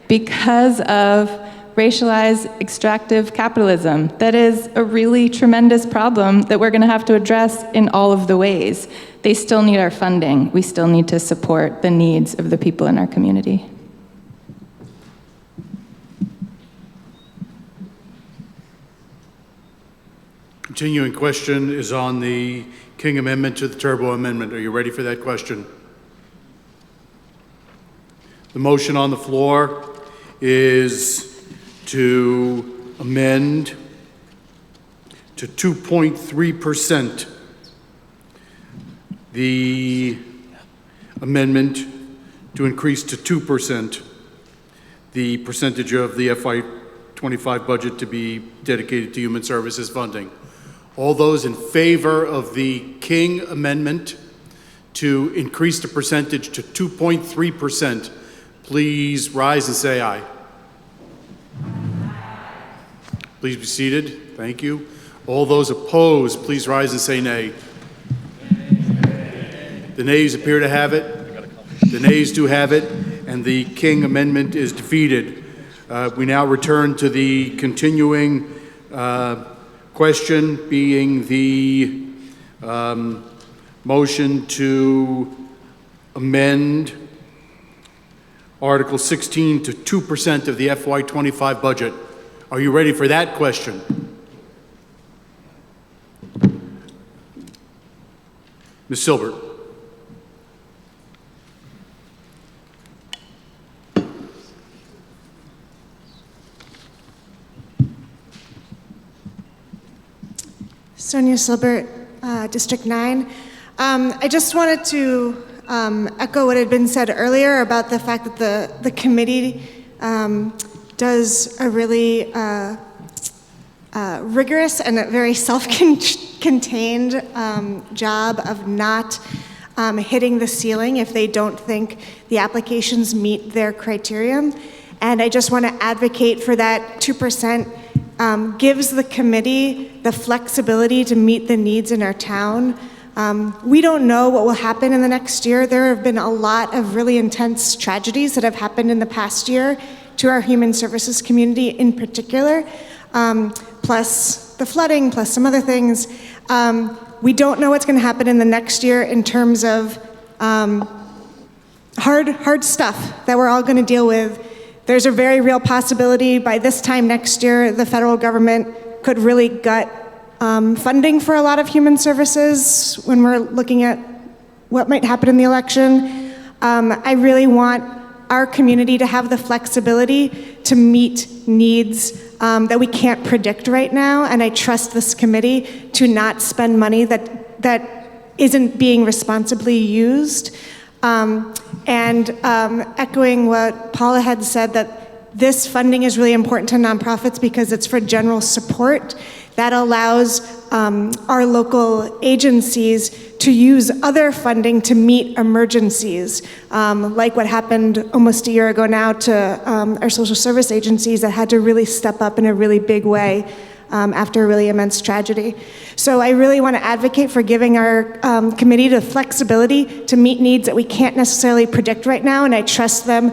Because of racialized extractive capitalism. That is a really tremendous problem that we're going to have to address in all of the ways. They still need our funding. We still need to support the needs of the people in our community. Continuing question is on the King Amendment to the Turbo Amendment. Are you ready for that question? The motion on the floor is to amend to 2.3%. The amendment to increase to 2% the percentage of the FY25 budget to be dedicated to human services funding. All those in favor of the King Amendment to increase the percentage to 2.3%, please rise and say aye. Please be seated. Thank you. All those opposed, please rise and say nay. The nays appear to have it. The nays do have it, and the King Amendment is defeated. We now return to the continuing question, being the motion to amend Article 16 to 2% of the FY25 budget. Are you ready for that question? Ms. Silbert. Sonia Silbert, District 9. I just wanted to echo what had been said earlier about the fact that the committee does a really rigorous and a very self-contained job of not hitting the ceiling if they don't think the applications meet their criterion. And I just want to advocate for that 2%. Gives the committee the flexibility to meet the needs in our town. We don't know what will happen in the next year. There have been a lot of really intense tragedies that have happened in the past year to our human services community in particular, plus the flooding, plus some other things. We don't know what's going to happen in the next year in terms of hard stuff that we're all going to deal with. There's a very real possibility by this time next year, the federal government could really gut funding for a lot of human services when we're looking at what might happen in the election. I really want our community to have the flexibility to meet needs that we can't predict right now, and I trust this committee to not spend money that isn't being responsibly used. Echoing what Paula had said, that this funding is really important to nonprofits because it's for general support. That allows our local agencies to use other funding to meet emergencies, like what happened almost a year ago now to our social service agencies that had to really step up in a really big way after a really immense tragedy. So I really want to advocate for giving our committee the flexibility to meet needs that we can't necessarily predict right now, and I trust them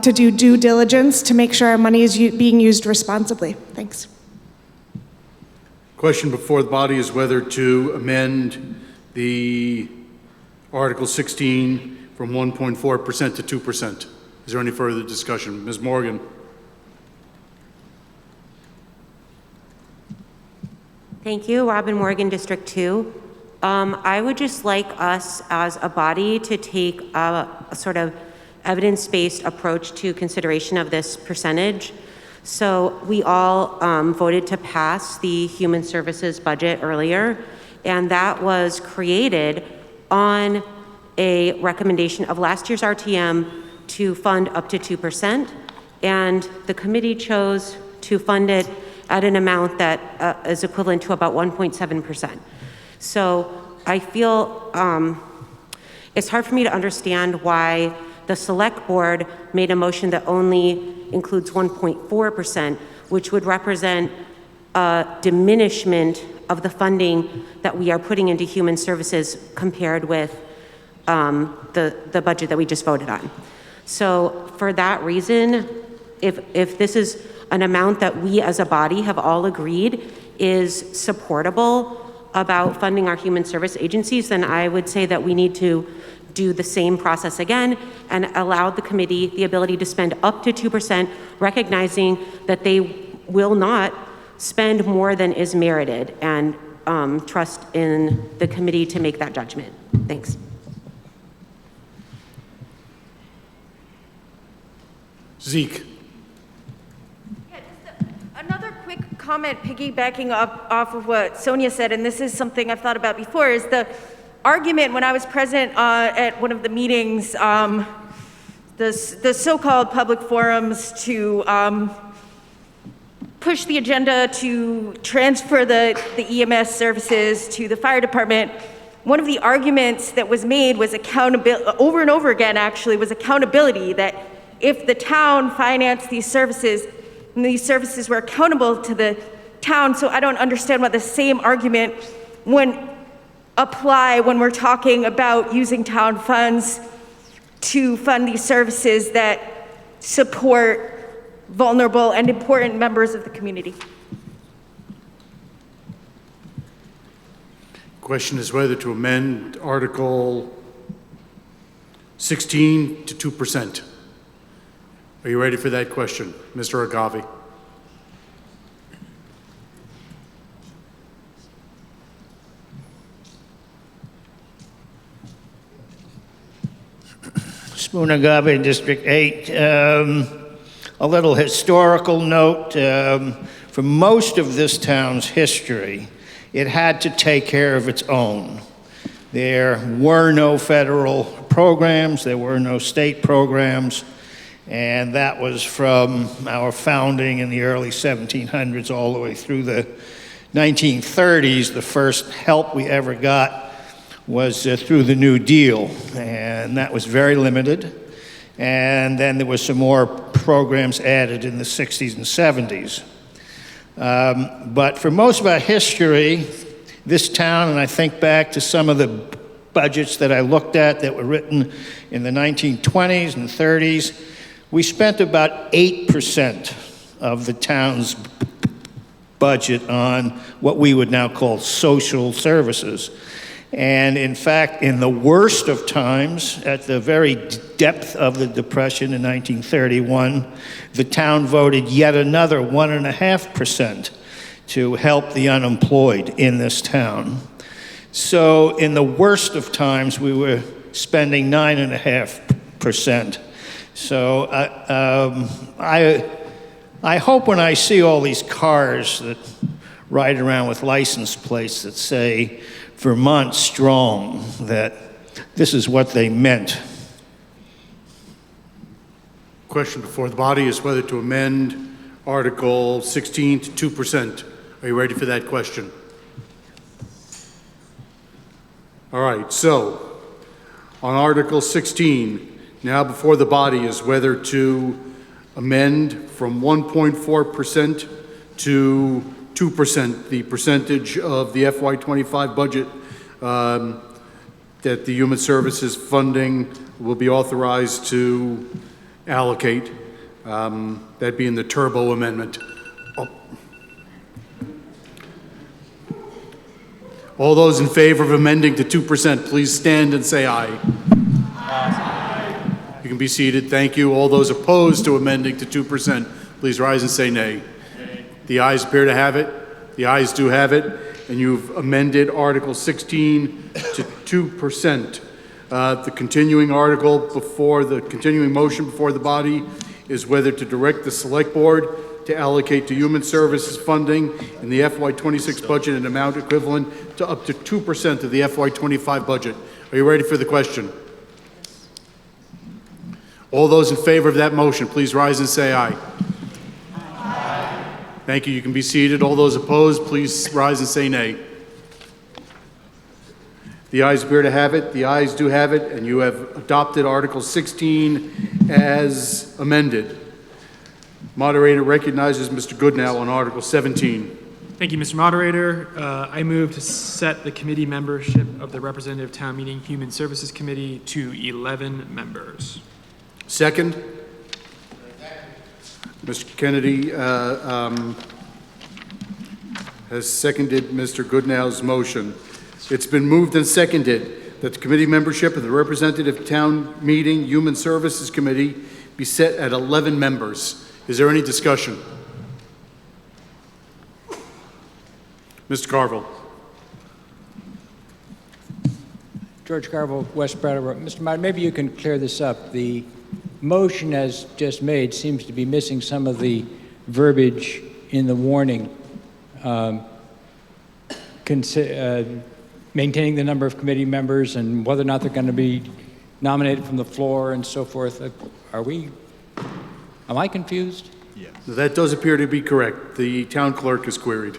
to do due diligence to make sure our money is being used responsibly. Thanks. Question before the body is whether to amend the Article 16 from 1.4% to 2%. Is there any further discussion? Ms. Morgan? Thank you. Robin Morgan, District 2. I would just like us as a body to take a sort of evidence-based approach to consideration of this percentage. So we all voted to pass the Human Services budget earlier, and that was created on a recommendation of last year's RTM to fund up to 2%, and the committee chose to fund it at an amount that is equivalent to about 1.7%. So I feel it's hard for me to understand why the Select Board made a motion that only includes 1.4%, which would represent a diminishment of the funding that we are putting into human services compared with the budget that we just voted on. So for that reason, if this is an amount that we as a body have all agreed is supportable about funding our human service agencies, then I would say that we need to do the same process again and allow the committee the ability to spend up to 2%, recognizing that they will not spend more than is merited, and trust in the committee to make that judgment. Thanks. Zeke. Yeah, just another quick comment piggybacking off of what Sonia said, and this is something I've thought about before, is the argument when I was present at one of the meetings, the so-called public forums to push the agenda to transfer the EMS services to the fire department. One of the arguments that was made was accountability, over and over again actually, was accountability, that if the town financed these services, and these services were accountable to the town. So I don't understand why the same argument wouldn't apply when we're talking about using town funds to fund these services that support vulnerable and important members of the community. Question is whether to amend Article 16 to 2%. Are you ready for that question, Mr. Agave? Spoon Agave, District 8. A little historical note. For most of this town's history, it had to take care of its own. There were no federal programs, there were no state programs, and that was from our founding in the early 1700s all the way through the 1930s. The first help we ever got was through the New Deal, and that was very limited. And then there was some more programs added in the 60s and 70s. But for most of our history, this town, and I think back to some of the budgets that I looked at that were written in the 1920s and 30s, we spent about 8% of the town's budget on what we would now call social services. And in fact, in the worst of times, at the very depth of the Depression in 1931, the town voted yet another 1.5% to help the unemployed in this town. So in the worst of times, we were spending 9.5%. So I hope when I see all these cars that ride around with license plates that say Vermont Strong, that this is what they meant. Question before the body is whether to amend Article 16 to 2%. Are you ready for that question? All right, so on Article 16, now before the body is whether to amend from 1.4% to 2%, the percentage of the FY25 budget that the Human Services funding will be authorized to allocate. That'd be in the turbo amendment. Oh. All those in favor of amending to 2%, please stand and say aye. You can be seated. Thank you. All those opposed to amending to 2%, please rise and say nay. The ayes appear to have it. The ayes do have it. And you've amended Article 16 to 2%. The continuing motion before the body is whether to direct the Select Board to allocate to human services funding in the FY26 budget an amount equivalent to up to 2% of the FY25 budget. Are you ready for the question? All those in favor of that motion, please rise and say aye. Aye. Thank you. You can be seated. All those opposed, please rise and say nay. The ayes appear to have it. The ayes do have it, and you have adopted Article 16 as amended. Moderator recognizes Mr. Goodnow on Article 17. Thank you, Mr. Moderator. I move to set the committee membership of the Representative Town Meeting Human Services Committee to 11 members. Second? Mr. Kennedy has seconded Mr. Goodnow's motion. It's been moved and seconded that the committee membership of the Representative Town Meeting Human Services Committee be set at 11 members. Is there any discussion? Mr. Carville. George Carville, West Brattleboro. Mr. Meyer, maybe you can clear this up. The motion as just made seems to be missing some of the verbiage in the warning. Maintaining the number of committee members and whether or not they're going to be nominated from the floor and so forth. Am I confused? Yes. That does appear to be correct. The town clerk is queried.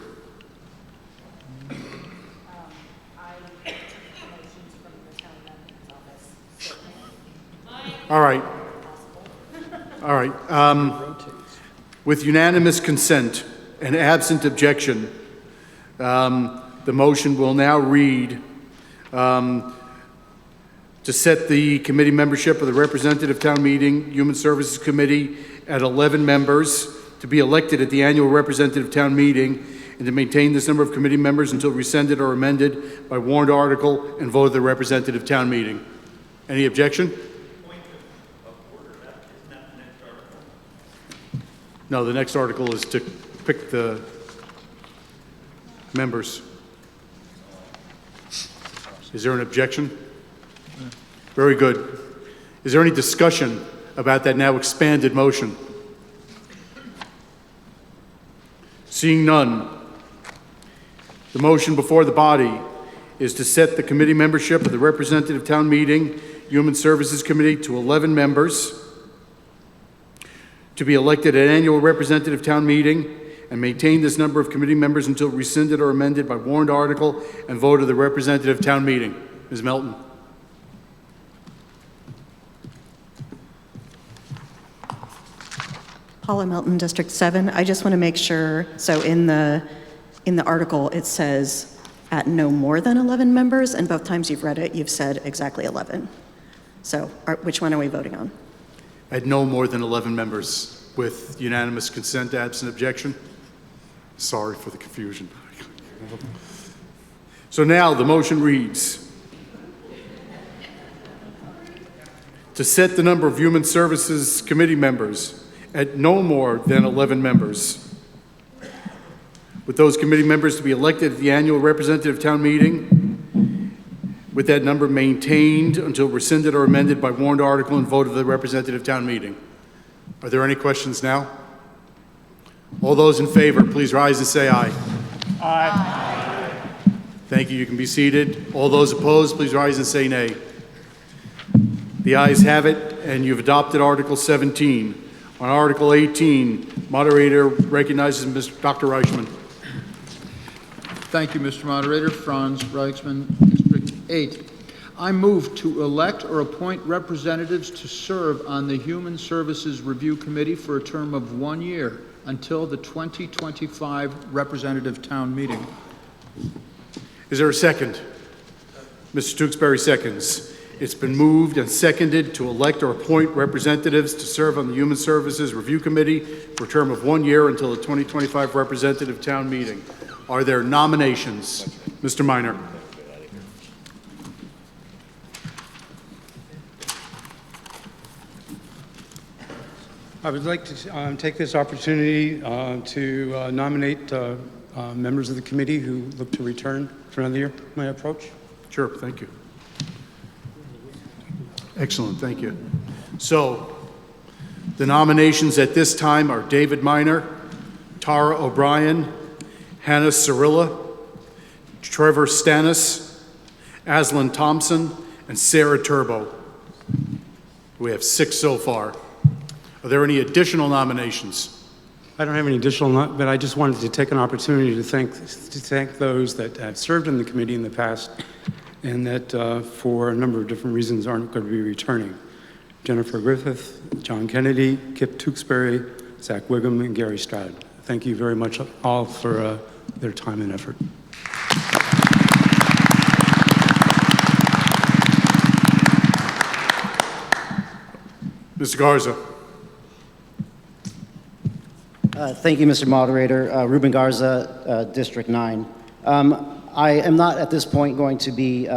All right. All right. With unanimous consent and absent objection, the motion will now read to set the committee membership of the Representative Town Meeting Human Services Committee at 11 members to be elected at the annual Representative Town Meeting and to maintain this number of committee members until rescinded or amended by warrant article and vote of the Representative Town Meeting. Any objection? No, the next article is to pick the members. Is there an objection? Very good. Is there any discussion about that now expanded motion? Seeing none, the motion before the body is to set the committee membership of the Representative Town Meeting Human Services Committee to 11 members to be elected at annual Representative Town Meeting and maintain this number of committee members until rescinded or amended by warrant article and vote of the Representative Town Meeting. Ms. Melton. Paula Melton, District 7. I just want to make sure, so in the article it says at no more than 11 members, and both times you've read it, you've said exactly 11. So which one are we voting on? At no more than 11 members with unanimous consent, absent objection. Sorry for the confusion. So now the motion reads to set the number of Human Services Committee members at no more than 11 members, with those committee members to be elected at the annual Representative Town Meeting, with that number maintained until rescinded or amended by warrant article and vote of the Representative Town Meeting. Are there any questions now? All those in favor, please rise and say aye. Aye. Thank you. You can be seated. All those opposed, please rise and say nay. The ayes have it, and you've adopted Article 17. On Article 18, moderator recognizes Dr. Reichman. Thank you, Mr. Moderator. Franz Reichman, District 8. I move to elect or appoint representatives to serve on the Human Services Review Committee for a term of 1 year until the 2025 Representative Town Meeting. Is there a second? Mr. Tewksbury seconds. It's been moved and seconded to elect or appoint representatives to serve on the Human Services Review Committee for a term of 1 year until the 2025 Representative Town Meeting. Are there nominations? Mr. Minor. I would like to take this opportunity to nominate members of the committee who look to return for another year. May I approach? Sure, thank you. Excellent, thank you. So, the nominations at this time are David Minor, Tara O'Brien, Hannah Cirilla, Trevor Stannis, Aslan Thompson, and Sarah Turbo. We have 6 so far. Are there any additional nominations? I don't have any additional, but I just wanted to take an opportunity to thank those that have served in the committee in the past and that for a number of different reasons aren't going to be returning. Jennifer Griffith, John Kennedy, Kip Tewksbury, Zach Wiggum, and Gary Stroud. Thank you very much all for their time and effort. Mr. Garza. Thank you, Mr. Moderator. Ruben Garza, District 9. I am not at this point going to be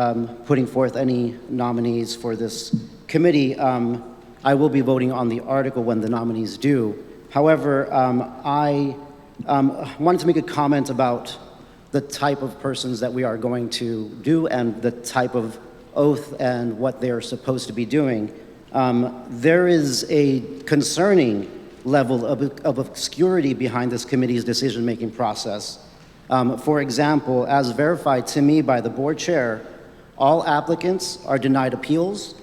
putting forth any nominees for this committee. I will be voting on the article when the nominees do. However, I wanted to make a comment about the type of persons that we are going to do and the type of oath and what they're supposed to be doing. There is a concerning level of obscurity behind this committee's decision-making process. For example, as verified to me by the board chair, all applicants are denied appeals.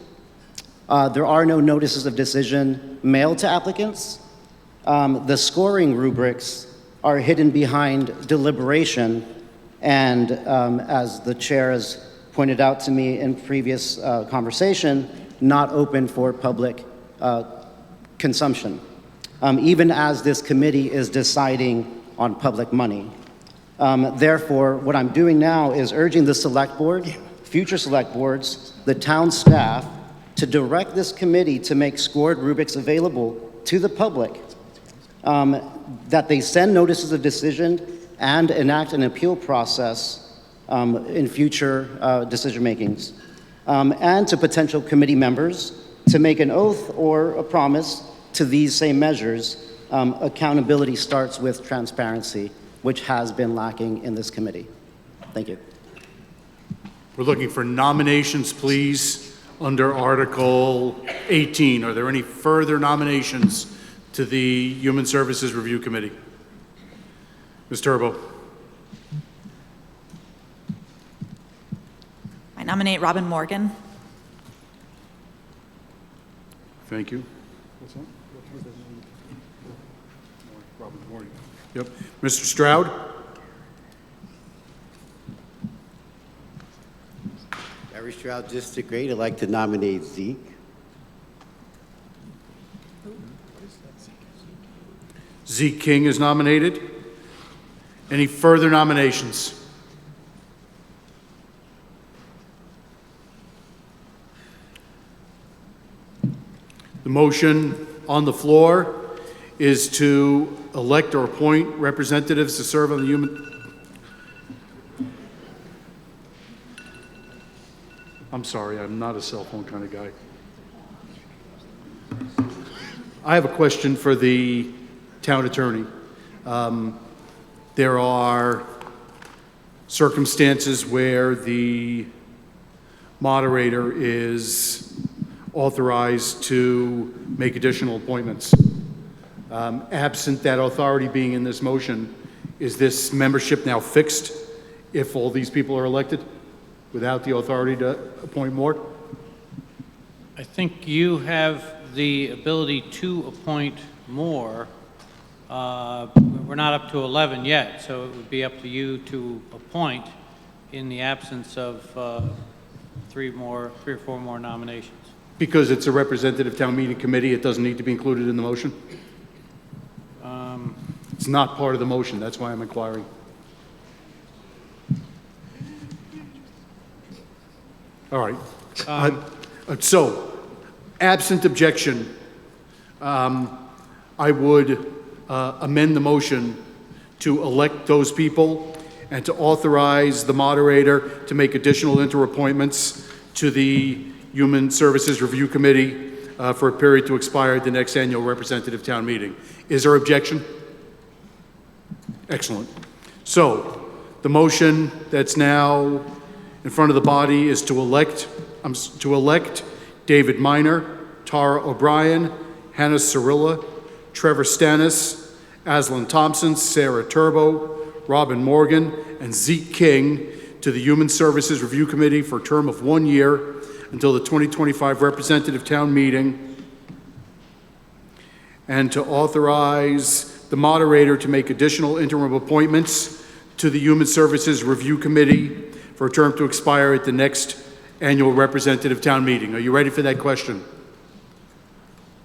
There are no notices of decision mailed to applicants. The scoring rubrics are hidden behind deliberation, and as the chair has pointed out to me in previous conversation, not open for public consumption, even as this committee is deciding on public money. Therefore, what I'm doing now is urging the select board, future select boards, the town staff, to direct this committee to make scored rubrics available to the public, that they send notices of decision and enact an appeal process in future decision makings, and to potential committee members to make an oath or a promise to these same measures. Accountability starts with transparency, which has been lacking in this committee. Thank you. We're looking for nominations, please, under Article 18. Are there any further nominations to the Human Services Review Committee? Ms. Turbo. I nominate Robin Morgan. Thank you. What's that? Robin Morgan. Yep. Mr. Stroud? Gary Stroud, District 8. I'd like to nominate Zeke. Zeke King is nominated. Any further nominations? The motion on the floor is to elect or appoint representatives to serve on the I'm sorry, I'm not a cell phone kind of guy. I have a question for the town attorney. There are circumstances where the moderator is authorized to make additional appointments. Absent that authority being in this motion, is this membership now fixed if all these people are elected without the authority to appoint more? I think you have the ability to appoint more. We're not up to 11 yet, so it would be up to you to appoint in the absence of 3 or 4 more nominations. Because it's a representative town meeting committee, it doesn't need to be included in the motion? It's not part of the motion, that's why I'm inquiring. All right. So, absent objection, I would amend the motion to elect those people and to authorize the moderator to make additional inter-appointments to the Human Services Review Committee for a period to expire at the next annual representative town meeting. Is there objection? Excellent. So the motion that's now in front of the body is to elect David Minor, Tara O'Brien, Hannah Cirilla, Trevor Stannis, Aslan Thompson, Sarah Turbo, Robin Morgan, and Zeke King to the Human Services Review Committee for a term of 1 year until the 2025 representative town meeting, and to authorize the moderator to make additional interim appointments to the Human Services Review Committee for a term to expire at the next annual representative town meeting. Are you ready for that question?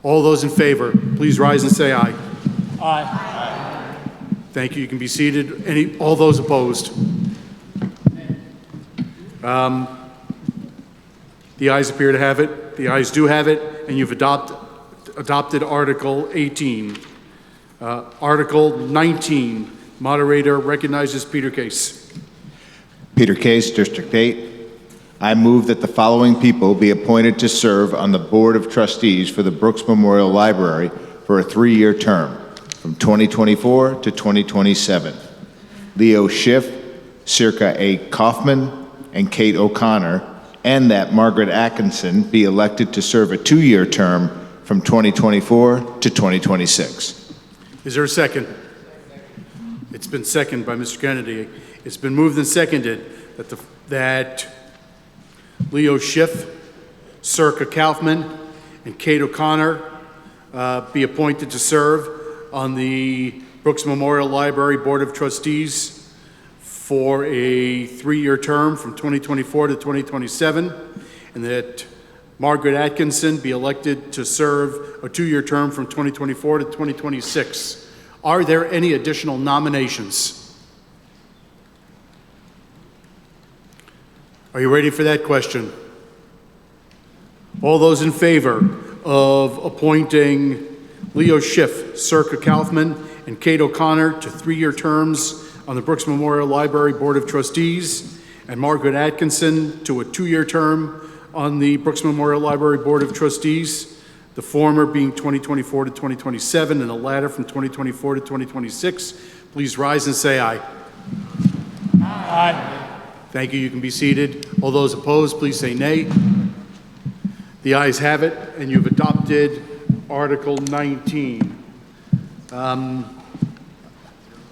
All those in favor, please rise and say aye. Aye. Thank you. You can be seated. All those opposed? The ayes appear to have it. The ayes do have it, and you've adopted Article 18. Article 19, moderator recognizes Peter Case. Peter Case, District 8. I move that the following people be appointed to serve on the Board of Trustees for the Brooks Memorial Library for a 3-year term, from 2024 to 2027. Leo Schiff, Sirkka A. Kauffman, and Kate O'Connor, and that Margaret Atkinson be elected to serve a 2-year term from 2024 to 2026. Is there a second? It's been seconded by Mr. Kennedy. It's been moved and seconded that Leo Schiff, Sirkka Kauffman, and Kate O'Connor be appointed to serve on the Brooks Memorial Library Board of Trustees for a 3-year term from 2024 to 2027, and that Margaret Atkinson be elected to serve a 2-year term from 2024 to 2026. Are there any additional nominations? Are you ready for that question? All those in favor of appointing Leo Schiff, Sirkka Kauffman, and Kate O'Connor to 3-year terms on the Brooks Memorial Library Board of Trustees, and Margaret Atkinson to a 2-year term on the Brooks Memorial Library Board of Trustees, the former being 2024 to 2027 and the latter from 2024 to 2026, please rise and say aye. Aye. Thank you. You can be seated. All those opposed, please say nay. The ayes have it, and you've adopted Article 19.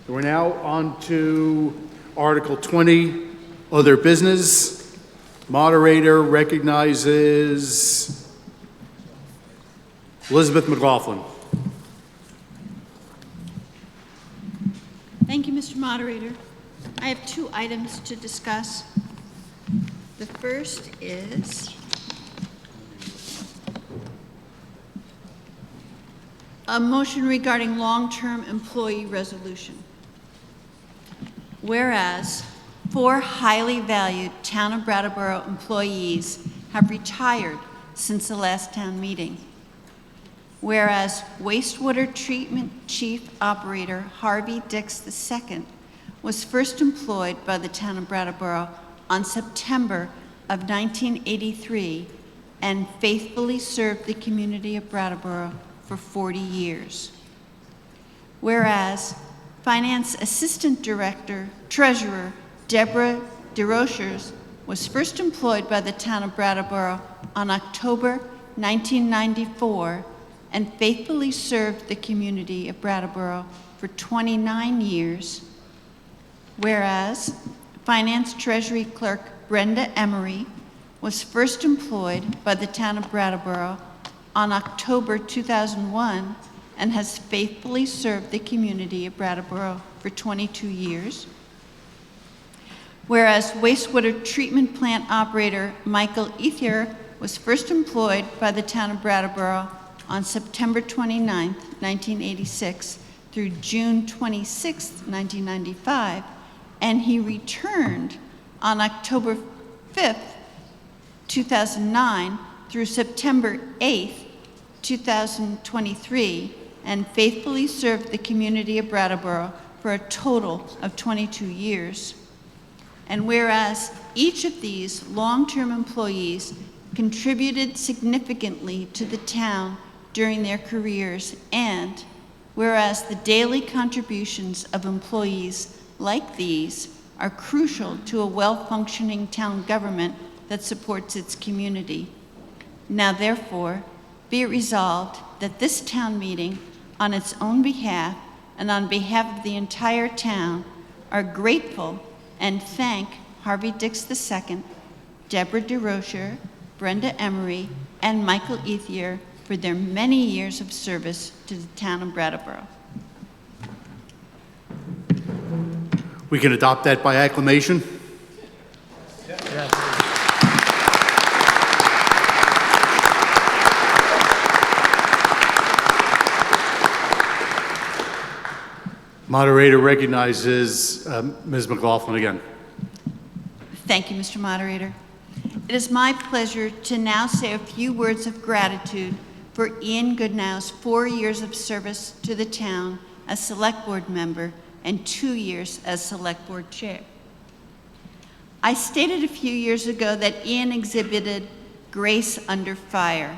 We're now on to Article 20, other business. Moderator recognizes Elizabeth McLaughlin. Thank you, Mr. Moderator. I have 2 items to discuss. The first is a motion regarding long-term employee resolution. Whereas 4 highly valued Town of Brattleboro employees have retired since the last town meeting. Whereas wastewater treatment chief operator Harvey Dix II was first employed by the Town of Brattleboro on September of 1983 and faithfully served the community of Brattleboro for 40 years. Whereas Finance Assistant Director, Treasurer Deborah DeRochers was first employed by the Town of Brattleboro on October 1994 and faithfully served the community of Brattleboro for 29 years. Whereas Finance Treasury Clerk Brenda Emery was first employed by the Town of Brattleboro on October 2001 and has faithfully served the community of Brattleboro for 22 years. Whereas wastewater treatment plant operator Michael Ethier was first employed by the Town of Brattleboro on September 29, 1986 through June 26, 1995, and he returned on October 5th, 2009 through September 8th, 2023, and faithfully served the community of Brattleboro for a total of 22 years. And whereas each of these long-term employees contributed significantly to the town during their careers, and whereas the daily contributions of employees like these are crucial to a well-functioning town government that supports its community. Now therefore, be it resolved that this town meeting, on its own behalf and on behalf of the entire town, are grateful and thank Harvey Dix II, Deborah DeRocher, Brenda Emery, and Michael Ethier for their many years of service to the town of Brattleboro. We can adopt that by acclamation. Moderator recognizes Ms. McLaughlin again. Thank you, Mr. Moderator. It is my pleasure to now say a few words of gratitude for Ian Goodnow's 4 years of service to the town as Select Board member and 2 years as Select Board Chair. I stated a few years ago that Ian exhibited grace under fire.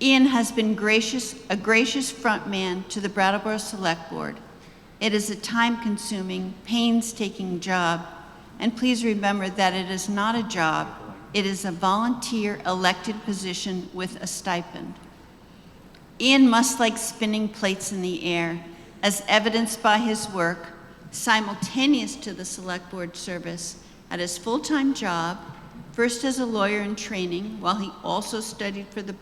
Ian has been a gracious front man to the Brattleboro Select Board. It is a time-consuming, painstaking job, and please remember that it is not a job, it is a volunteer elected position with a stipend. Ian must like spinning plates in the air, as evidenced by his work, simultaneous to the Select Board service, at his full-time job, first as a lawyer in training, while he also studied for the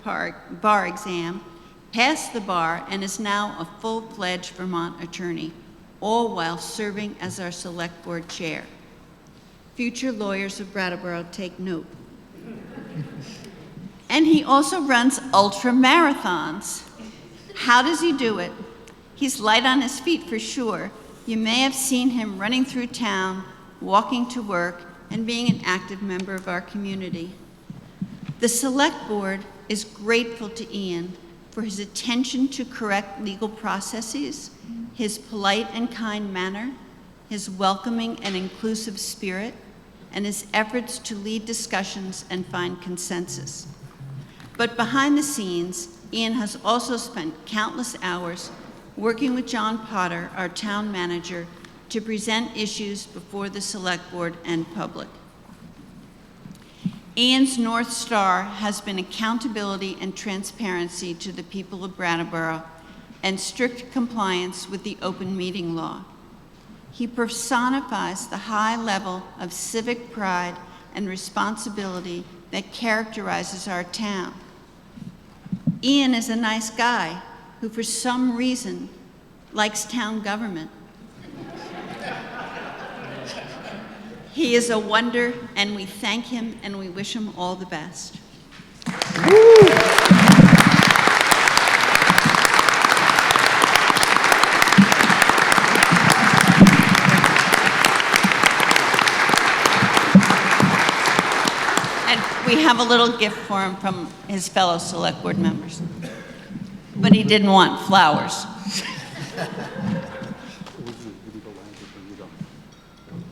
bar exam, passed the bar, and is now a full-fledged Vermont attorney, all while serving as our Select Board Chair. Future lawyers of Brattleboro, take note. And he also runs ultra marathons. How does he do it? He's light on his feet for sure. You may have seen him running through town, walking to work, and being an active member of our community. The Select Board is grateful to Ian for his attention to correct legal processes, his polite and kind manner, his welcoming and inclusive spirit, and his efforts to lead discussions and find consensus. But behind the scenes, Ian has also spent countless hours working with John Potter, our town manager, to present issues before the Select Board and public. Ian's North Star has been accountability and transparency to the people of Brattleboro and strict compliance with the open meeting law. He personifies the high level of civic pride and responsibility that characterizes our town. Ian is a nice guy who, for some reason, likes town government. He is a wonder, and we thank him and we wish him all the best. And we have a little gift for him from his fellow Select Board members. But he didn't want flowers.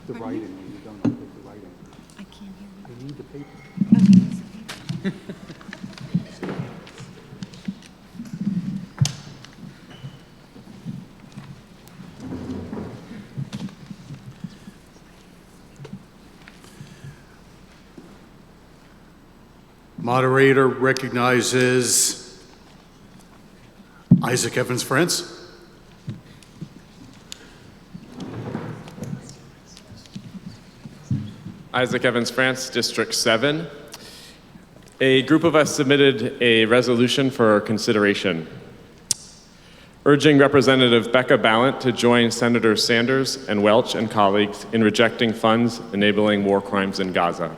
The writing, when you're done, I'll take the writing. I can't hear you. You need the paper. Moderator recognizes Isaac Evans France. Isaac Evans France, District 7. A group of us submitted a resolution for consideration, urging Representative Becca Ballant to join Senators Sanders and Welch and colleagues in rejecting funds enabling war crimes in Gaza.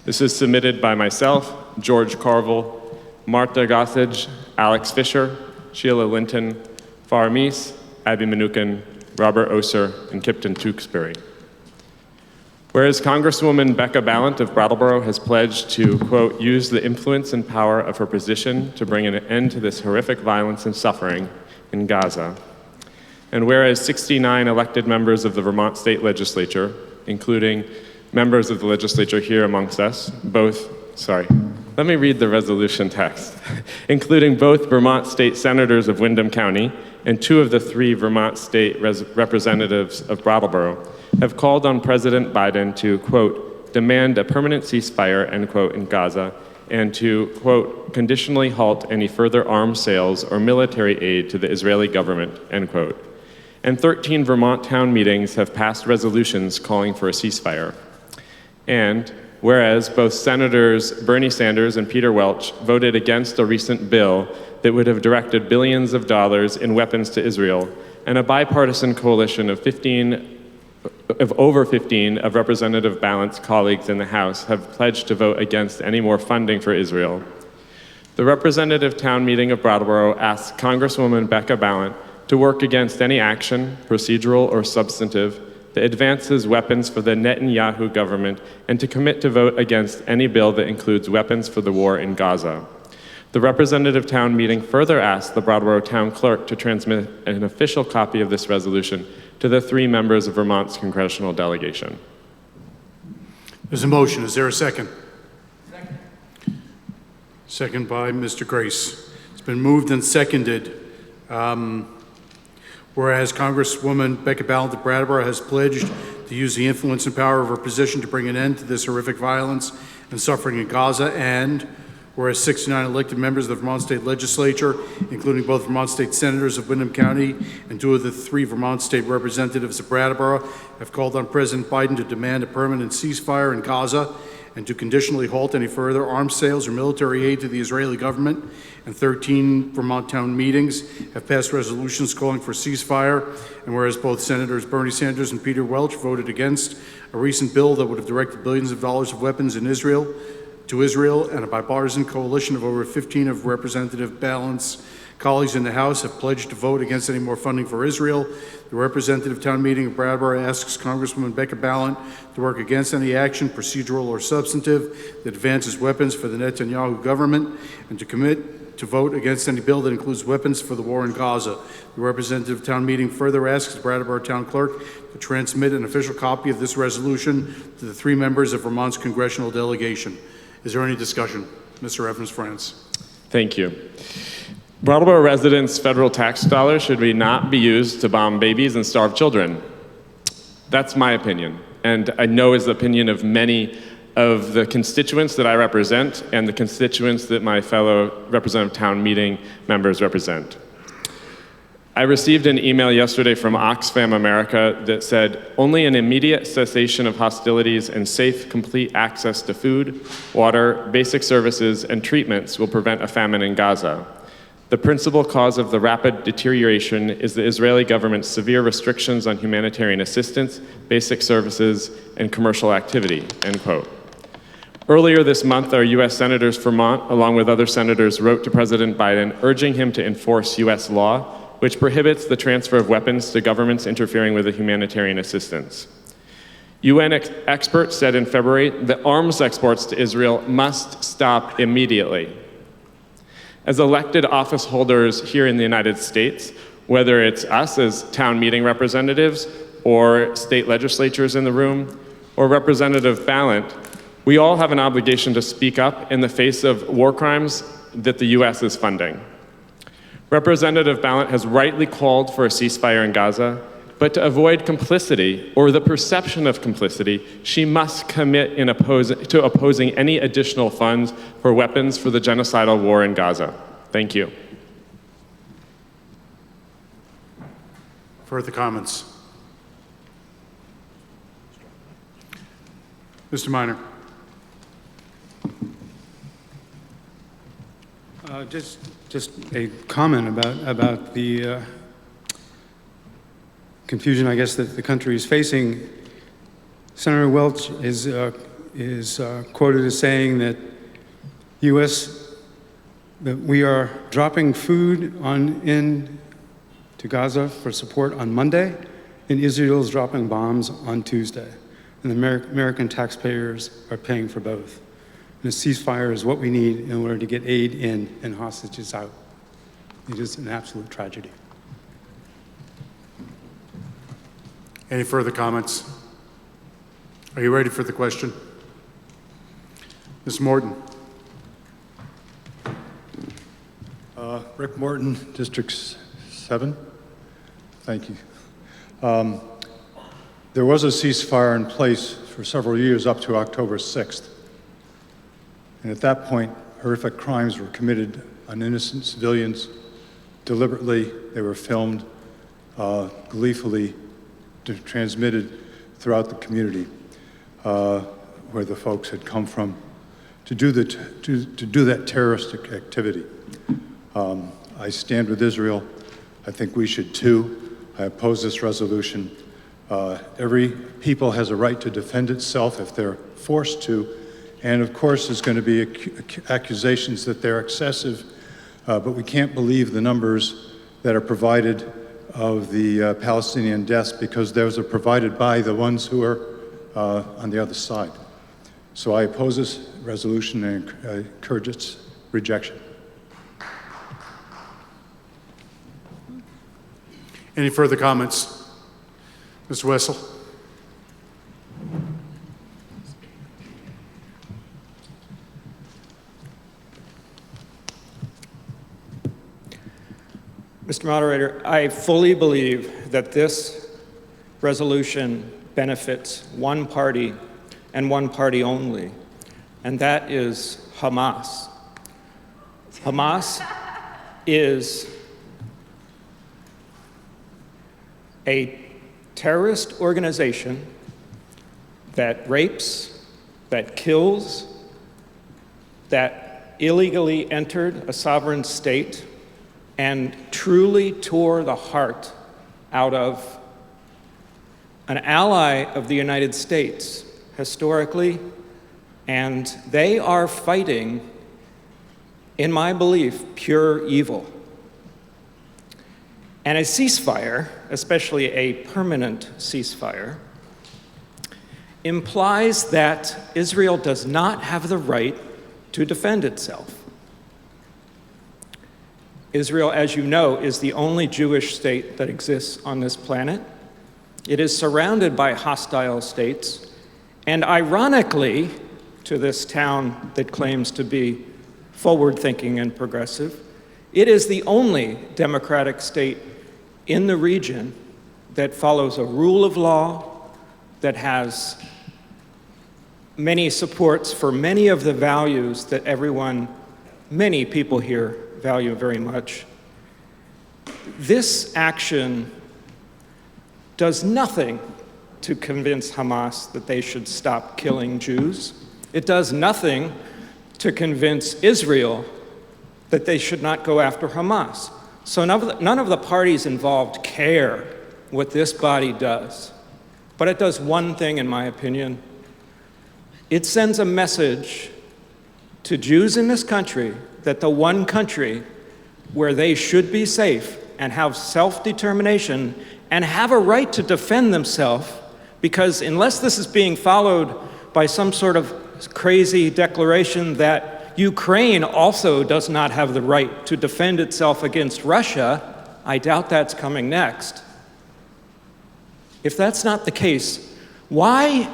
This is submitted by myself, George Carville, Martha Gossage, Alex Fisher, Sheila Linton, Farah Meese, Abby Mnookin, Robert Oser, and Kipton Tewksbury. Whereas Congresswoman Becca Ballant of Brattleboro has pledged to, quote, use the influence and power of her position to bring an end to this horrific violence and suffering in Gaza. And whereas 69 elected members of the Vermont State Legislature, including members of the legislature here amongst us, let me read the resolution text, including both Vermont State Senators of Windham County and 2 of the 3 Vermont State representatives of Brattleboro, have called on President Biden to, quote, demand a permanent ceasefire, end quote, in Gaza, and to, quote, conditionally halt any further arms sales or military aid to the Israeli government, end quote. And 13 Vermont town meetings have passed resolutions calling for a ceasefire. And whereas both Senators Bernie Sanders and Peter Welch voted against a recent bill that would have directed billions of dollars in weapons to Israel, and a bipartisan coalition of over 15 of Representative Ballant's colleagues in the House have pledged to vote against any more funding for Israel, the representative town meeting of Brattleboro asked Congresswoman Becca Ballant to work against any action, procedural or substantive, that advances weapons for the Netanyahu government and to commit to vote against any bill that includes weapons for the war in Gaza. The representative town meeting further asked the Brattleboro Town Clerk to transmit an official copy of this resolution to the 3 members of Vermont's congressional delegation. There's a motion. Is there a second? Second. Second by Mr. Grace. It's been moved and seconded. Whereas Congresswoman Becca Ballant of Brattleboro has pledged to use the influence and power of her position to bring an end to this horrific violence and suffering in Gaza, and whereas 69 elected members of the Vermont State Legislature, including both Vermont State Senators of Windham County and 2 of the 3 Vermont State Representatives of Brattleboro, have called on President Biden to demand a permanent ceasefire in Gaza and to conditionally halt any further arms sales or military aid to the Israeli government, and 13 Vermont town meetings have passed resolutions calling for ceasefire, and whereas both Senators Bernie Sanders and Peter Welch voted against a recent bill that would have directed billions of dollars of weapons to Israel, and a bipartisan coalition of over 15 of Representative Ballant's colleagues in the House have pledged to vote against any more funding for Israel, the representative town meeting of Brattleboro asks Congresswoman Becca Ballant to work against any action, procedural or substantive, that advances weapons for the Netanyahu government, and to commit to vote against any bill that includes weapons for the war in Gaza. The representative town meeting further asks the Brattleboro Town Clerk to transmit an official copy of this resolution to the 3 members of Vermont's congressional delegation. Is there any discussion? Mr. Evans-France. Thank you. Brattleboro residents' federal tax dollars should not be used to bomb babies and starve children. That's my opinion, and I know is the opinion of many of the constituents that I represent and the constituents that my fellow representative town meeting members represent. I received an email yesterday from Oxfam America that said, only an immediate cessation of hostilities and safe, complete access to food, water, basic services, and treatments will prevent a famine in Gaza. The principal cause of the rapid deterioration is the Israeli government's severe restrictions on humanitarian assistance, basic services, and commercial activity, end quote. Earlier this month, our U.S. Senators from Vermont, along with other senators, wrote to President Biden urging him to enforce U.S. law, which prohibits the transfer of weapons to governments interfering with the humanitarian assistance. UN experts said in February that arms exports to Israel must stop immediately. As elected office holders here in the United States, whether it's us as town meeting representatives or state legislatures in the room or Representative Ballant, we all have an obligation to speak up in the face of war crimes that the U.S. is funding. Representative Ballant has rightly called for a ceasefire in Gaza, but to avoid complicity or the perception of complicity, she must commit to opposing any additional funds for weapons for the genocidal war in Gaza. Thank you. Further comments? Mr. Minor. Just a comment about the confusion, I guess, that the country is facing. Senator Welch is quoted as saying that that we are dropping food into Gaza for support on Monday, and Israel is dropping bombs on Tuesday. And the American taxpayers are paying for both. And a ceasefire is what we need in order to get aid in and hostages out. It is an absolute tragedy. Any further comments? Are you ready for the question? Ms. Morton. Rick Morton, District 7. Thank you. There was a ceasefire in place for several years up to October 6th. And at that point, horrific crimes were committed on innocent civilians. Deliberately, they were filmed, gleefully transmitted throughout the community where the folks had come from to do that terroristic activity. I stand with Israel. I think we should too. I oppose this resolution. Every people has a right to defend itself if they're forced to. And of course, there's going to be accusations that they're excessive, but we can't believe the numbers that are provided of the Palestinian deaths, because those are provided by the ones who are on the other side. So I oppose this resolution and encourage its rejection. Any further comments? Mr. Wessel? Mr. Moderator, I fully believe that this resolution benefits one party and one party only, and that is Hamas. Hamas is a terrorist organization that rapes, that kills, that illegally entered a sovereign state and truly tore the heart out of an ally of the United States historically, and they are fighting, in my belief, pure evil. And a ceasefire, especially a permanent ceasefire, implies that Israel does not have the right to defend itself. Israel, as you know, is the only Jewish state that exists on this planet. It is surrounded by hostile states, and ironically, to this town that claims to be forward-thinking and progressive, it is the only democratic state in the region that follows a rule of law, that has many supports for many of the values that many people here value very much. This action does nothing to convince Hamas that they should stop killing Jews. It does nothing to convince Israel that they should not go after Hamas. So none of the parties involved care what this body does. But it does one thing, in my opinion. It sends a message to Jews in this country that the one country where they should be safe and have self-determination and have a right to defend themselves, because unless this is being followed by some sort of crazy declaration that Ukraine also does not have the right to defend itself against Russia, I doubt that's coming next. If that's not the case, why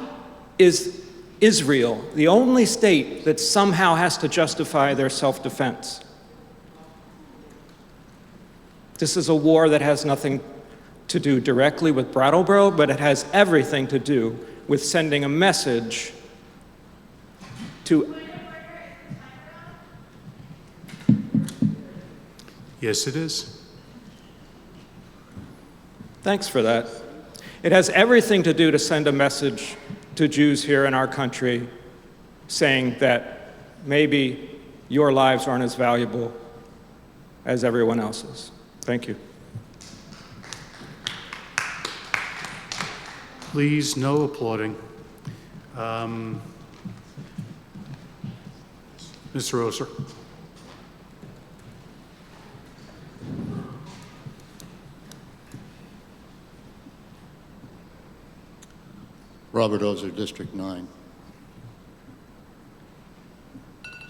is Israel the only state that somehow has to justify their self-defense? This is a war that has nothing to do directly with Brattleboro, but it has everything to do with sending a message to... Yes, it is. Thanks for that. It has everything to do to send a message to Jews here in our country saying that maybe your lives aren't as valuable as everyone else's. Thank you. Please, no applauding. Mr. Oser. Robert Oser, District 9.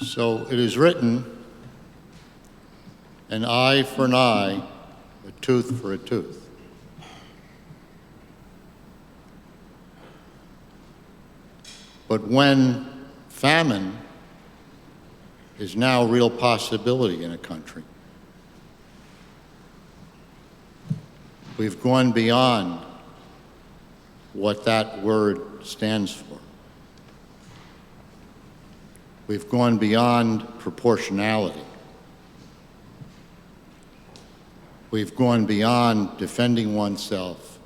So it is written, an eye for an eye, a tooth for a tooth. But when famine is now a real possibility in a country, we've gone beyond what that word stands for. We've gone beyond proportionality. We've gone beyond defending oneself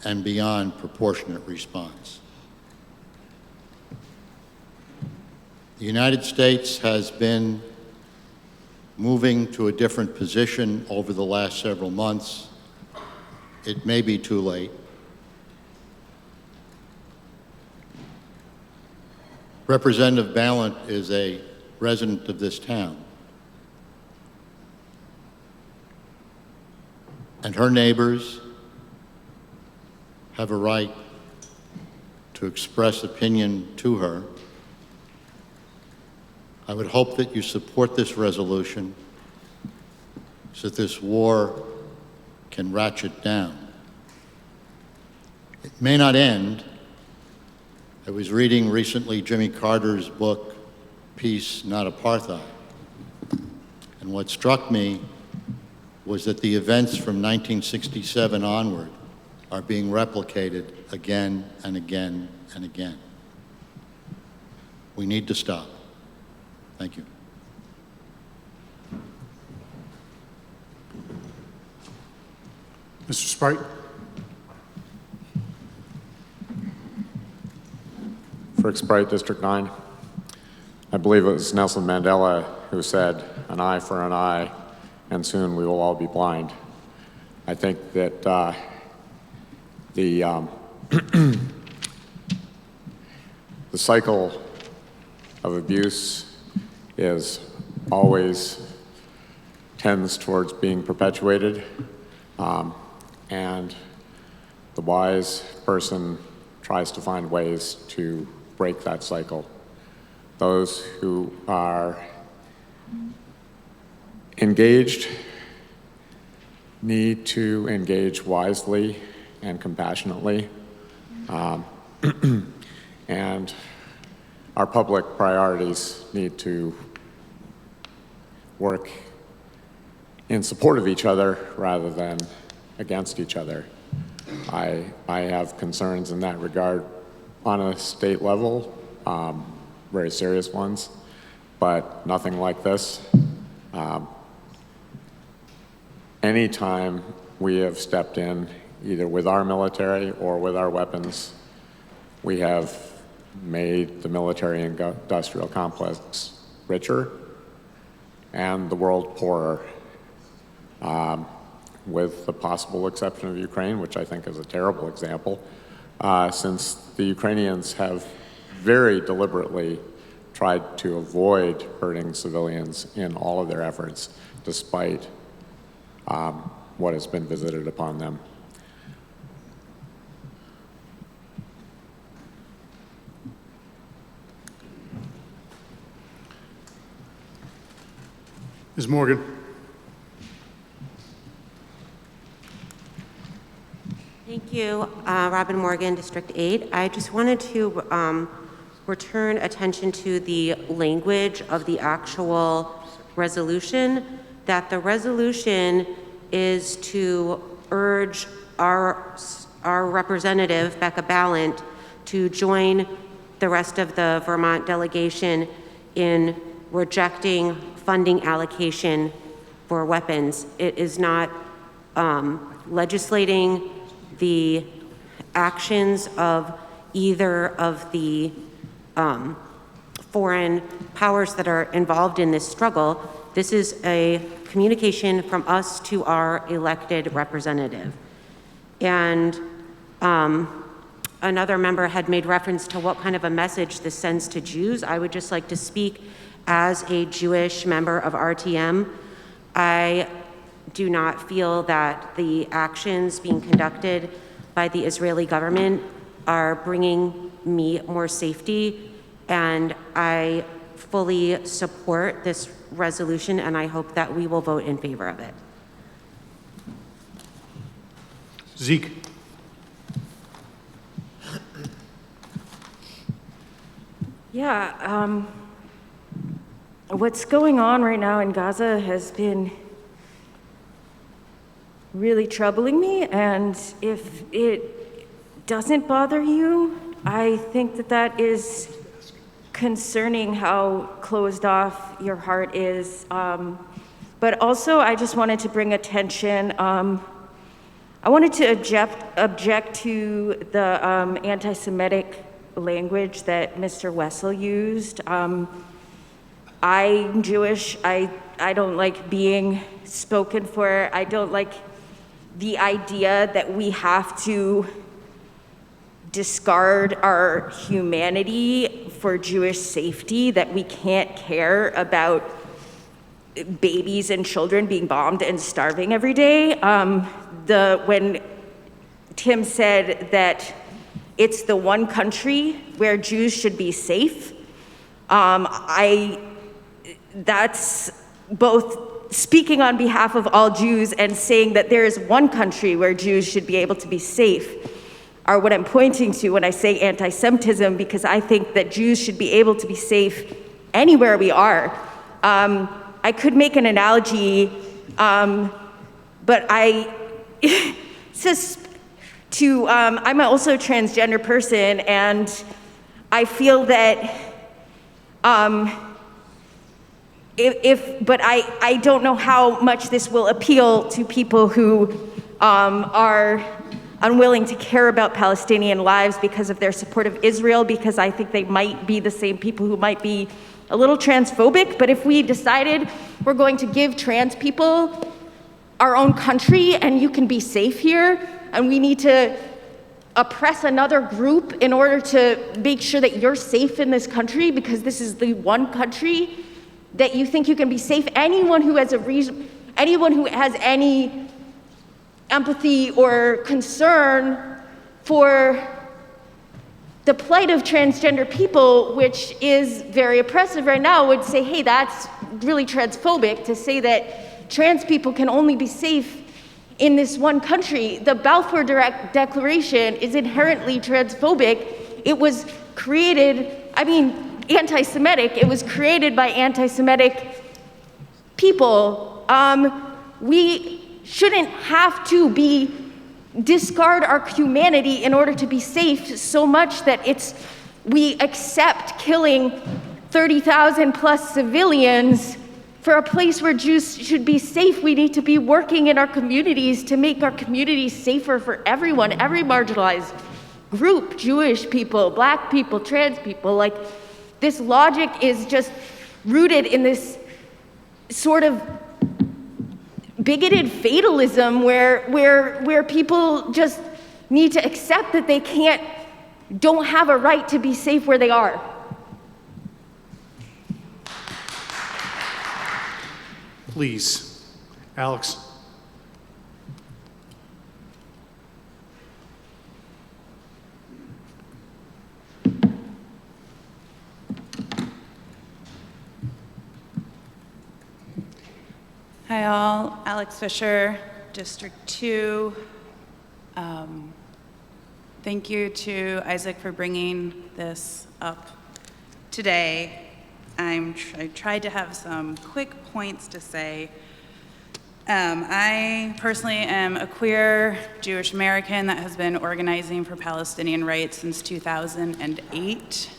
and beyond proportionate response. The United States has been moving to a different position over the last several months. It may be too late. Representative Ballant is a resident of this town. And her neighbors have a right to express opinion to her. I would hope that you support this resolution so that this war can ratchet down. It may not end. I was reading recently Jimmy Carter's book, Peace, Not Apartheid. And what struck me was that the events from 1967 onward are being replicated again and again and again. We need to stop. Thank you. Mr. Sprite? Frick Sprite, District 9. I believe it was Nelson Mandela who said, "An eye for an eye, and soon we will all be blind." I think that the cycle of abuse is always tends towards being perpetuated, and the wise person tries to find ways to break that cycle. Those who are engaged need to engage wisely and compassionately, and our public priorities need to work in support of each other rather than against each other. I have concerns in that regard on a state level, very serious ones, but nothing like this. Anytime we have stepped in, either with our military or with our weapons, we have made the military industrial complex richer and the world poorer, with the possible exception of Ukraine, which I think is a terrible example, since the Ukrainians have very deliberately tried to avoid hurting civilians in all of their efforts, despite what has been visited upon them. Ms. Morgan? Thank you, Robin Morgan, District 8. I just wanted to return attention to the language of the actual resolution, that the resolution is to urge our representative, Becca Ballant, to join the rest of the Vermont delegation in rejecting funding allocation for weapons. It is not legislating the actions of either of the foreign powers that are involved in this struggle. This is a communication from us to our elected representative. And another member had made reference to what kind of a message this sends to Jews. I would just like to speak as a Jewish member of RTM. I do not feel that the actions being conducted by the Israeli government are bringing me more safety, and I fully support this resolution, and I hope that we will vote in favor of it. Zeke? Yeah, what's going on right now in Gaza has been really troubling me, and if it doesn't bother you, I think that that is concerning how closed off your heart is. But also, I just wanted to bring attention. I wanted to object to the anti-Semitic language that Mr. Wessel used. I'm Jewish. I don't like being spoken for. I don't like the idea that we have to discard our humanity for Jewish safety, that we can't care about babies and children being bombed and starving every day. When Tim said that it's the one country where Jews should be safe, that's both speaking on behalf of all Jews and saying that there is one country where Jews should be able to be safe are what I'm pointing to when I say anti-Semitism, because I think that Jews should be able to be safe anywhere we are. I could make an analogy, but I'm also a transgender person, and I feel that but I don't know how much this will appeal to people who are unwilling to care about Palestinian lives because of their support of Israel, because I think they might be the same people who might be a little transphobic. But if we decided we're going to give trans people our own country and you can be safe here, and we need to oppress another group in order to make sure that you're safe in this country because this is the one country that you think you can be safe, anyone who has any empathy or concern for the plight of transgender people, which is very oppressive right now, would say, hey, that's really transphobic to say that trans people can only be safe in this one country. The Balfour Declaration is inherently transphobic. It was created, anti-Semitic. It was created by anti-Semitic people. We shouldn't have to discard our humanity in order to be safe so much that we accept killing 30,000 plus civilians for a place where Jews should be safe. We need to be working in our communities to make our communities safer for everyone, every marginalized group, Jewish people, Black people, trans people. Like, this logic is just rooted in this sort of bigoted fatalism where people just need to accept that they don't have a right to be safe where they are. Please, Alex. Hi all, Alex Fisher, District 2. Thank you to Isaac for bringing this up today. I tried to have some quick points to say. I personally am a queer Jewish American that has been organizing for Palestinian rights since 2008.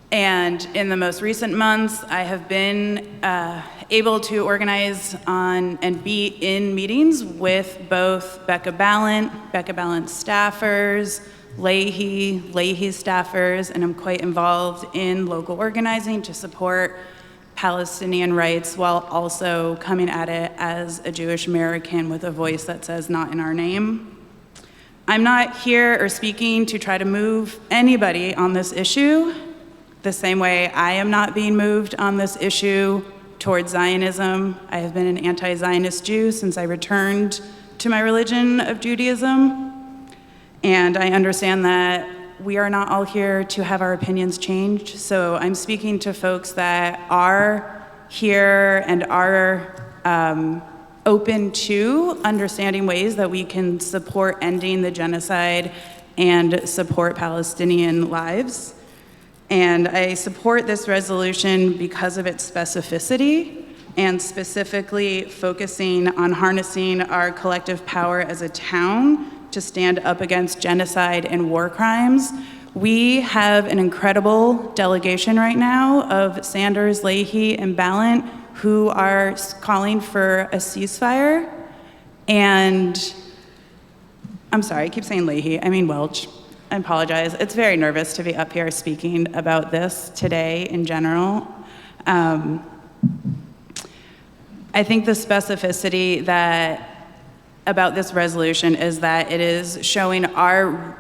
And in the most recent months, I have been able to organize on and be in meetings with both Becca Ballant staffers, Leahy staffers, and I'm quite involved in local organizing to support Palestinian rights while also coming at it as a Jewish American with a voice that says not in our name. I'm not here or speaking to try to move anybody on this issue, the same way I am not being moved on this issue towards Zionism. I have been an anti-Zionist Jew since I returned to my religion of Judaism. And I understand that we are not all here to have our opinions changed. So I'm speaking to folks that are here and are open to understanding ways that we can support ending the genocide and support Palestinian lives. And I support this resolution because of its specificity and specifically focusing on harnessing our collective power as a town to stand up against genocide and war crimes. We have an incredible delegation right now of Sanders, Leahy, and Ballant who are calling for a ceasefire. And I'm sorry, I keep saying Leahy, I mean Welch. I apologize. It's very nervous to be up here speaking about this today in general. I think the specificity about this resolution is that it is showing our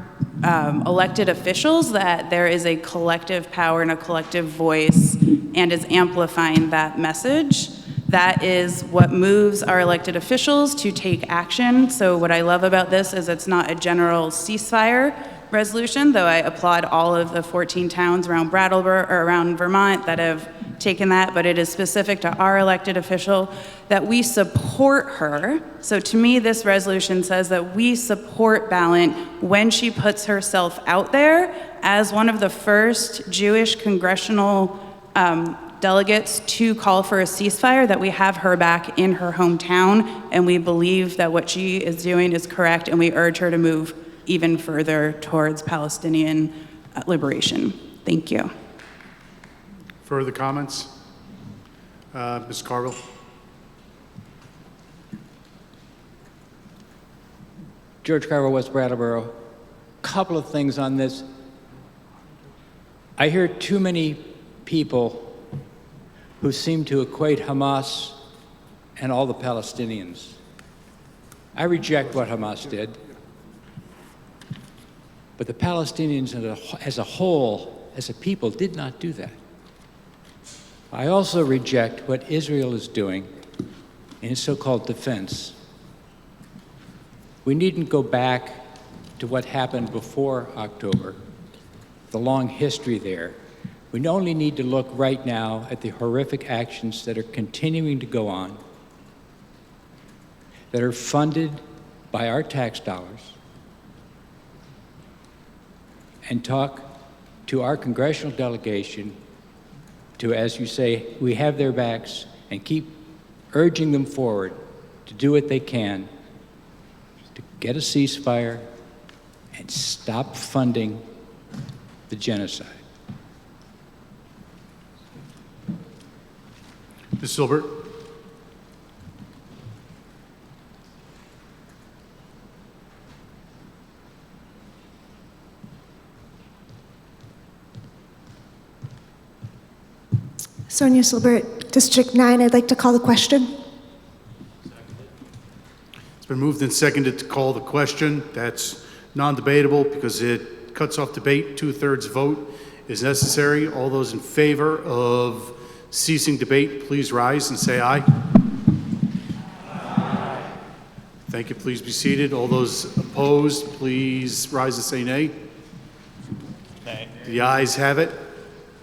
elected officials that there is a collective power and a collective voice and is amplifying that message. That is what moves our elected officials to take action. So what I love about this is it's not a general ceasefire resolution, though I applaud all of the 14 towns around Brattleboro or around Vermont that have taken that, but it is specific to our elected official that we support her. So to me, this resolution says that we support Ballant when she puts herself out there as one of the first Jewish congressional delegates to call for a ceasefire, that we have her back in her hometown, and we believe that what she is doing is correct, and we urge her to move even further towards Palestinian liberation. Thank you. Further comments? Ms. Carville? George Carver, West Brattleboro. Couple of things on this. I hear too many people who seem to equate Hamas and all the Palestinians. I reject what Hamas did. But the Palestinians as a whole, as a people, did not do that. I also reject what Israel is doing in its so-called defense. We needn't go back to what happened before October, the long history there. We only need to look right now at the horrific actions that are continuing to go on, that are funded by our tax dollars, and talk to our congressional delegation to, as you say, we have their backs, and keep urging them forward to do what they can to get a ceasefire and stop funding the genocide. Ms. Silbert? Sonia Silbert, District 9. I'd like to call the question. It's been moved and seconded to call the question. That's non-debatable because it cuts off debate. 2/3 vote is necessary. All those in favor of ceasing debate, please rise and say aye. Aye. Thank you. Please be seated. All those opposed, please rise and say nay. Nay. The ayes have it.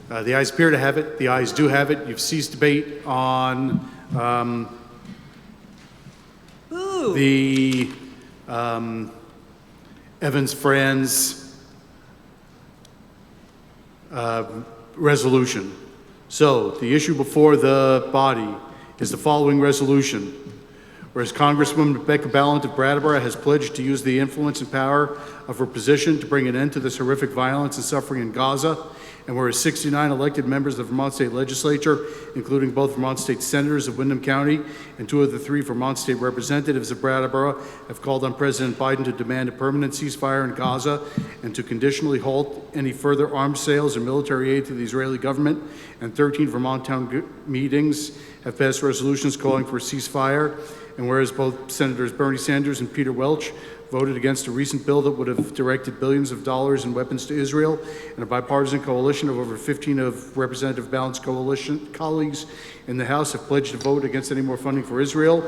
The ayes appear to have it. The ayes do have it. You've ceased debate on the Evans-Franz resolution. So the issue before the body is the following resolution. Whereas Congresswoman Rebecca Ballant of Brattleboro has pledged to use the influence and power of her position to bring an end to this horrific violence and suffering in Gaza, and whereas 69 elected members of the Vermont State Legislature, including both Vermont State Senators of Windham County and 2 of the 3 Vermont State Representatives of Brattleboro, have called on President Biden to demand a permanent ceasefire in Gaza and to conditionally halt any further arms sales and military aid to the Israeli government, and 13 Vermont town meetings have passed resolutions calling for a ceasefire, and whereas both Senators Bernie Sanders and Peter Welch voted against a recent bill that would have directed billions of dollars in weapons to Israel, and a bipartisan coalition of over 15 of Representative Ballant's coalition colleagues in the House have pledged to vote against any more funding for Israel.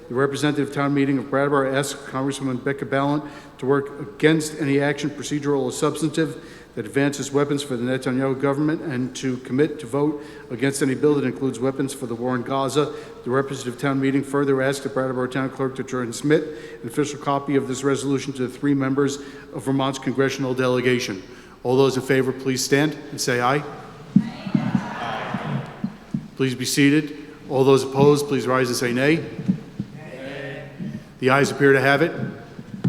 The representative town meeting of Brattleboro asked Congresswoman Becca Ballant to work against any action, procedural or substantive, that advances weapons for the Netanyahu government and to commit to vote against any bill that includes weapons for the war in Gaza. The representative town meeting further asks the Brattleboro Town Clerk to transmit an official copy of this resolution to the 3 members of Vermont's congressional delegation. All those in favor, please stand and say aye. Aye. Please be seated. All those opposed, please rise and say nay. Nay. The ayes appear to have it.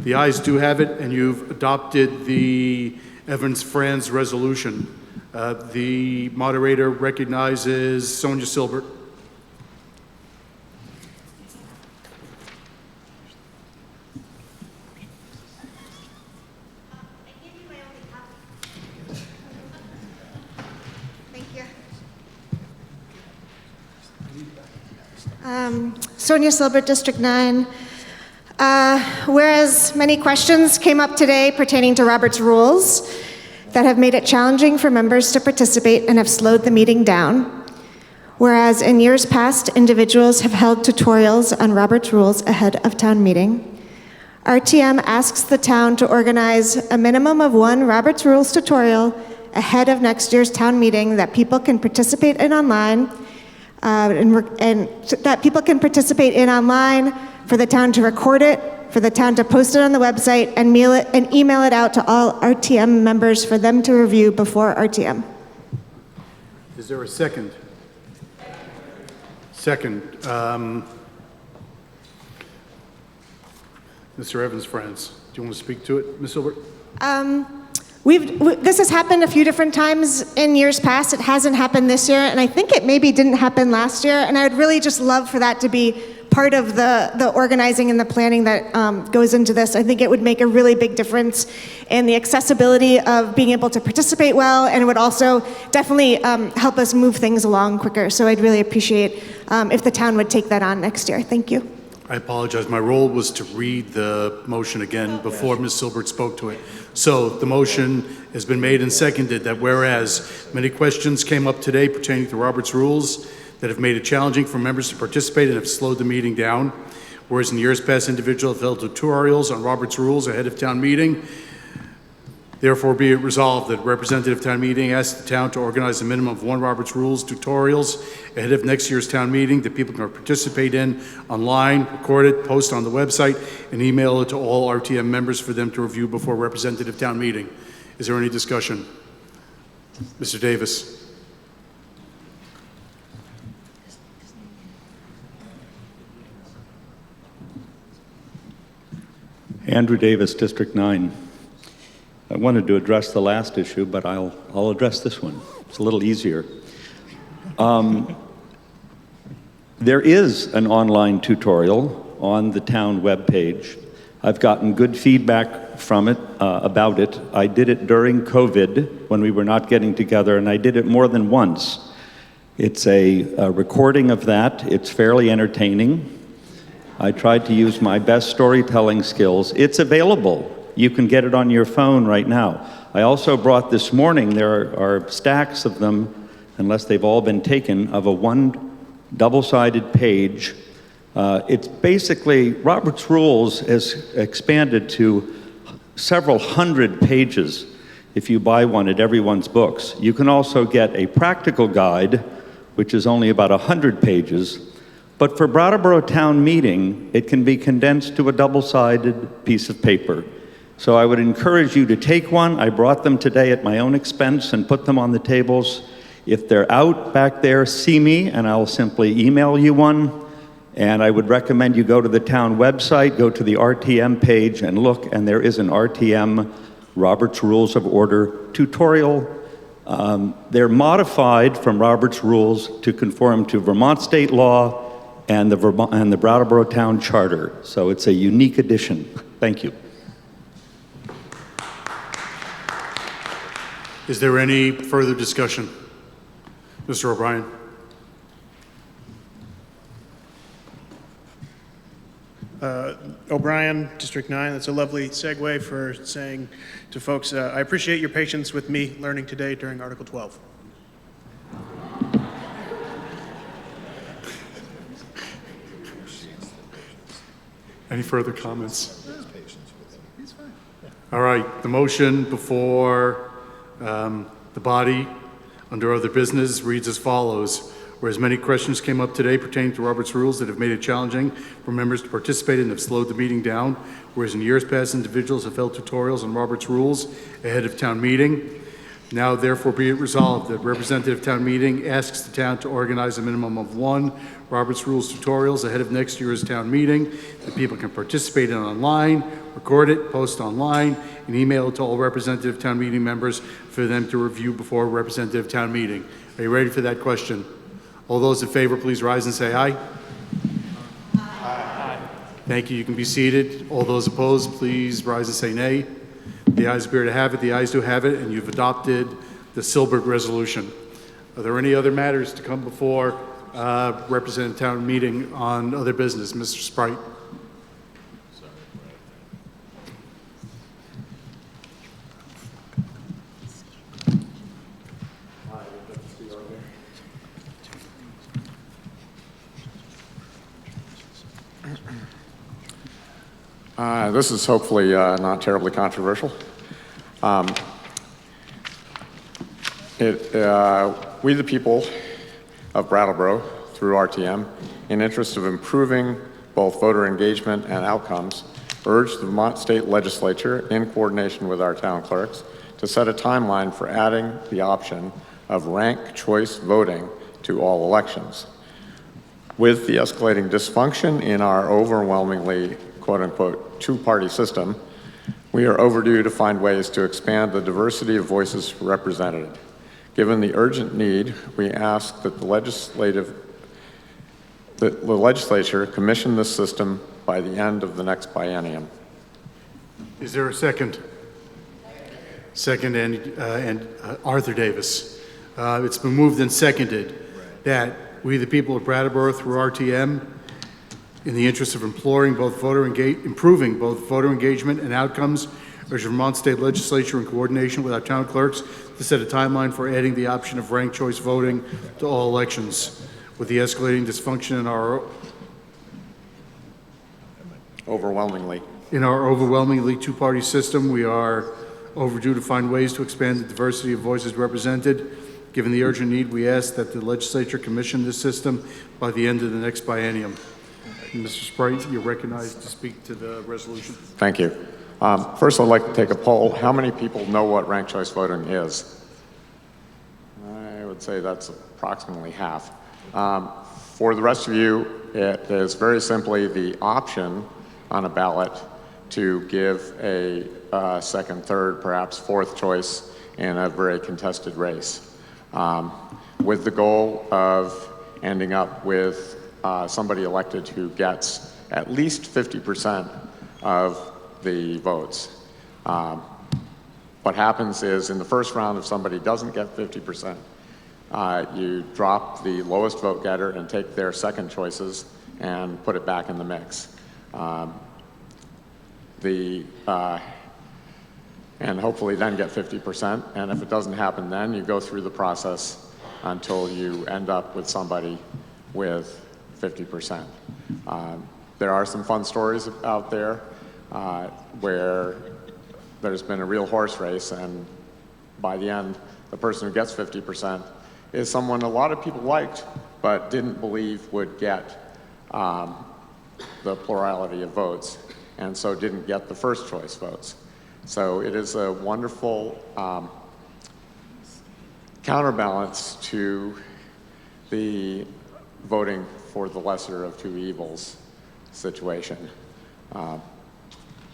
The ayes do have it, and you've adopted the Evans-Franz resolution. The moderator recognizes Sonia Silbert. Sonia Silbert, District 9. Whereas many questions came up today pertaining to Robert's rules that have made it challenging for members to participate and have slowed the meeting down. Whereas in years past, individuals have held tutorials on Robert's rules ahead of town meeting. RTM asks the town to organize a minimum of 1 Robert's Rules tutorial ahead of next year's town meeting that people can participate in online, for the town to record it, for the town to post it on the website, and email it out to all RTM members for them to review before RTM. Is there a second? Second. Mr. Evans-Franz, do you want to speak to it, Ms. Silbert? This has happened a few different times in years past. It hasn't happened this year, and I think it maybe didn't happen last year, and I would really just love for that to be part of the organizing and the planning that goes into this. I think it would make a really big difference in the accessibility of being able to participate well, and it would also definitely help us move things along quicker. So I'd really appreciate if the town would take that on next year. Thank you. I apologize. My role was to read the motion again before Ms. Silbert spoke to it. So the motion has been made and seconded that whereas many questions came up today pertaining to Robert's rules that have made it challenging for members to participate and have slowed the meeting down, whereas in years past individuals have held tutorials on Robert's rules ahead of town meeting, therefore be it resolved that representative town meeting asks the town to organize a minimum of 1 Robert's Rules tutorials ahead of next year's town meeting that people can participate in online, record it, post on the website, and email it to all RTM members for them to review before representative town meeting. Is there any discussion? Mr. Davis. Andrew Davis, District 9. I wanted to address the last issue, but I'll address this one. It's a little easier. There is an online tutorial on the town webpage. I've gotten good feedback from it, about it. I did it during COVID when we were not getting together, and I did it more than once. It's a recording of that. It's fairly entertaining. I tried to use my best storytelling skills. It's available. You can get it on your phone right now. I also brought this morning, there are stacks of them, unless they've all been taken, of a 1 double-sided page. It's basically, Robert's Rules has expanded to several hundred pages if you buy one at everyone's books. You can also get a practical guide, which is only about 100 pages. But for Brattleboro Town Meeting, it can be condensed to a double-sided piece of paper. So I would encourage you to take one. I brought them today at my own expense and put them on the tables. If they're out back there, see me, and I'll simply email you one. And I would recommend you go to the town website, go to the RTM page, and look, and there is an RTM Robert's Rules of Order tutorial. They're modified from Robert's Rules to conform to Vermont state law and the Brattleboro Town Charter. So it's a unique addition. Thank you. Is there any further discussion? Mr. O'Brien. O'Brien, District 9. That's a lovely segue for saying to folks, I appreciate your patience with me learning today during Article 12. Any further comments? All right, the motion before The body, under other business, reads as follows. Whereas many questions came up today pertaining to Robert's rules that have made it challenging for members to participate and have slowed the meeting down, whereas in years past, individuals have held tutorials on Robert's rules ahead of town meeting. Now, therefore, be it resolved that representative town meeting asks the town to organize a minimum of 1 Robert's Rules tutorials ahead of next year's town meeting that people can participate in online, record it, post online, and email it to all representative town meeting members for them to review before representative town meeting. Are you ready for that question? All those in favor, please rise and say aye. Aye. Thank you. You can be seated. All those opposed, please rise and say nay. The ayes appear to have it. The ayes do have it, and you've adopted the Silberg resolution. Are there any other matters to come before representative town meeting on other business? Mr. Sprite. This is hopefully not terribly controversial. We, the people of Brattleboro, through RTM, in interest of improving both voter engagement and outcomes, urge the Vermont State Legislature, in coordination with our town clerks, to set a timeline for adding the option of ranked choice voting to all elections. With the escalating dysfunction in our overwhelmingly quote-unquote two-party system, we are overdue to find ways to expand the diversity of voices represented. Given the urgent need, we ask that the legislature commission this system by the end of the next biennium. Is there a second? Second, and Arthur Davis. It's been moved and seconded that we, the people of Brattleboro, through RTM, in the interest of improving both voter engagement and outcomes, urge the Vermont State Legislature, in coordination with our town clerks, to set a timeline for adding the option of ranked choice voting to all elections. With the escalating dysfunction in our overwhelmingly two-party system, we are overdue to find ways to expand the diversity of voices represented. Given the urgent need, we ask that the legislature commission this system by the end of the next biennium. Mr. Sprite, you're recognized to speak to the resolution. Thank you. First, I'd like to take a poll. How many people know what ranked choice voting is? I would say that's approximately half. For the rest of you, it is very simply the option on a ballot to give a second, third, perhaps fourth choice in a very contested race, with the goal of ending up with somebody elected who gets at least 50% of the votes. What happens is, in the first round, if somebody doesn't get 50%, you drop the lowest vote getter and take their second choices and put it back in the mix. And hopefully then get 50%. And if it doesn't happen then, you go through the process until you end up with somebody with 50%. There are some fun stories out there where there's been a real horse race, and by the end, the person who gets 50% is someone a lot of people liked, but didn't believe would get the plurality of votes, and so didn't get the first choice votes. So it is a wonderful counterbalance to the voting for the lesser of two evils situation.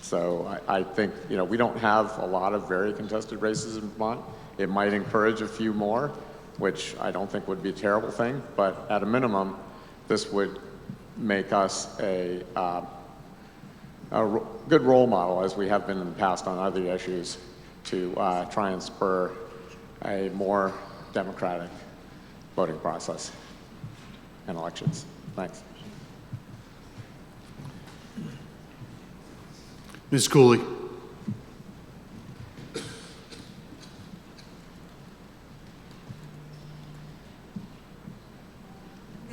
So I think, we don't have a lot of very contested races in Vermont. It might encourage a few more, which I don't think would be a terrible thing, but at a minimum, this would make us a good role model, as we have been in the past on other issues, to try and spur a more democratic voting process and elections. Thanks. Ms. Cooley.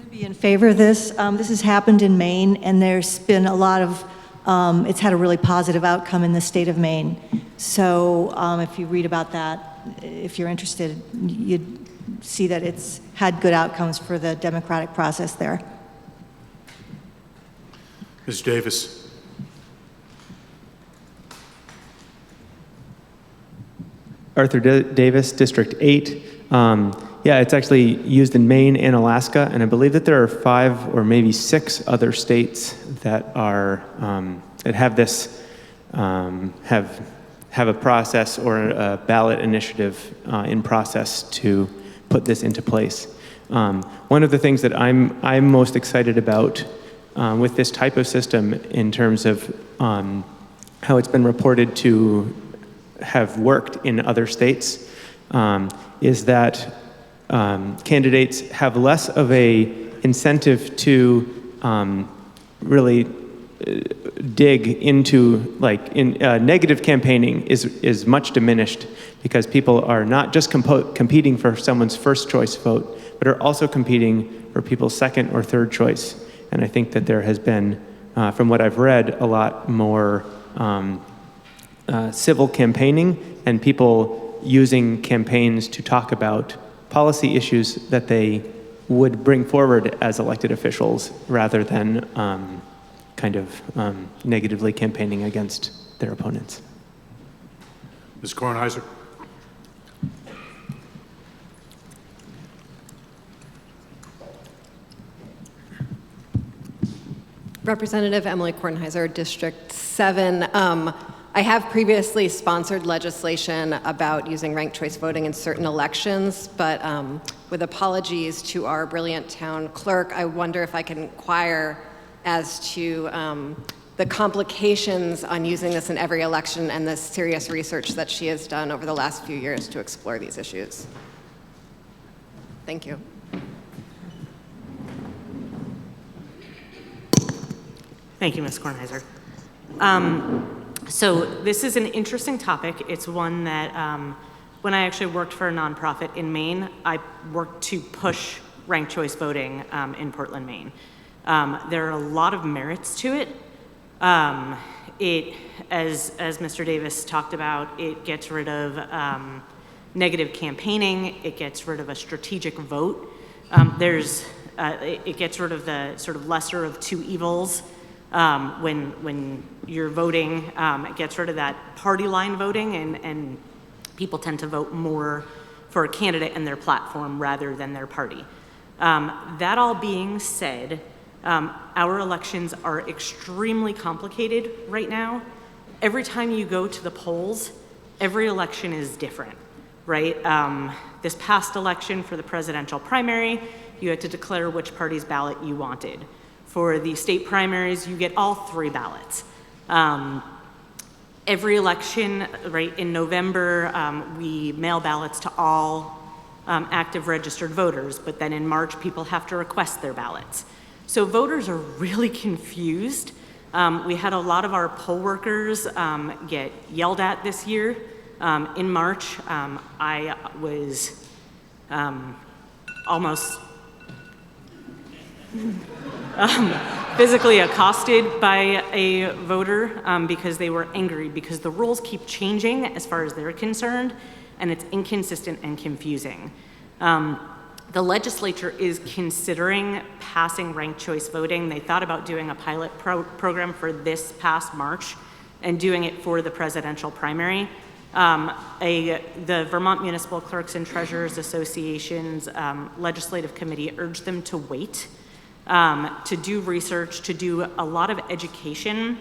Be in favor of this. This has happened in Maine, and there's been a lot of, it's had a really positive outcome in the state of Maine. So if you read about that, if you're interested, you'd see that it's had good outcomes for the democratic process there. Ms. Davis. Arthur Davis, District 8. Yeah, it's actually used in Maine and Alaska, and I believe that there are 5 or maybe 6 other states that are that have this have a process or a ballot initiative in process to put this into place. One of the things that I'm most excited about with this type of system in terms of how it's been reported to have worked in other states is that candidates have less of a incentive to really dig into, like, negative campaigning is much diminished because people are not just competing for someone's first choice vote, but are also competing for people's second or third choice. And I think that there has been, from what I've read, a lot more civil campaigning and people using campaigns to talk about policy issues that they would bring forward as elected officials rather than negatively campaigning against their opponents. Ms. Kornheiser. Representative Emily Kornheiser, District 7. I have previously sponsored legislation about using ranked choice voting in certain elections, but with apologies to our brilliant town clerk, I wonder if I can inquire as to the complications on using this in every election and the serious research that she has done over the last few years to explore these issues. Thank you. Thank you, Ms. Kornheiser. So this is an interesting topic. It's one that when I actually worked for a nonprofit in Maine, I worked to push ranked choice voting in Portland, Maine. There are a lot of merits to it. As Mr. Davis talked about, it gets rid of negative campaigning. It gets rid of a strategic vote. It gets rid of the sort of lesser of two evils. When you're voting, it gets rid of that party line voting, and people tend to vote more for a candidate and their platform rather than their party. That all being said, our elections are extremely complicated right now. Every time you go to the polls, every election is different, right? This past election for the presidential primary, you had to declare which party's ballot you wanted. For the state primaries, you get all 3 ballots. Every election, right, in November, we mail ballots to all active registered voters, but then in March, people have to request their ballots. So voters are really confused. We had a lot of our poll workers get yelled at this year. In March, I was almost physically accosted by a voter because they were angry because the rules keep changing as far as they're concerned, and it's inconsistent and confusing. The legislature is considering passing ranked choice voting. They thought about doing a pilot program for this past March and doing it for the presidential primary. The Vermont Municipal Clerks and Treasurers Association's legislative committee urged them to wait, to do research, to do a lot of education.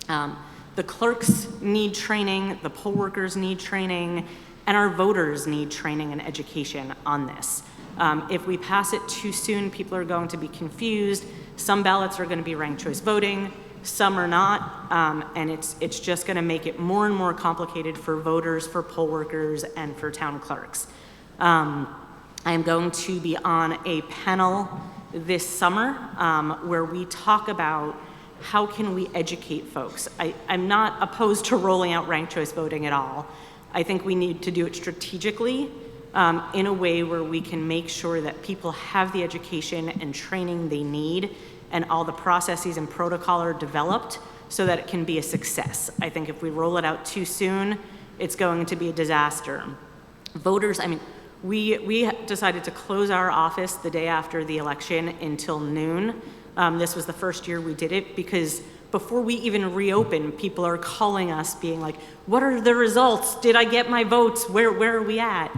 The clerks need training, the poll workers need training, and our voters need training and education on this. If we pass it too soon, people are going to be confused. Some ballots are going to be ranked choice voting, some are not, and it's just going to make it more and more complicated for voters, for poll workers, and for town clerks. I am going to be on a panel this summer where we talk about how can we educate folks. I'm not opposed to rolling out ranked choice voting at all. I think we need to do it strategically in a way where we can make sure that people have the education and training they need and all the processes and protocol are developed so that it can be a success. I think if we roll it out too soon, it's going to be a disaster. voters, I mean, we decided to close our office the day after the election until noon. This was the first year we did it because before we even reopen, people are calling us being like, what are the results? Did I get my votes? Where are we at?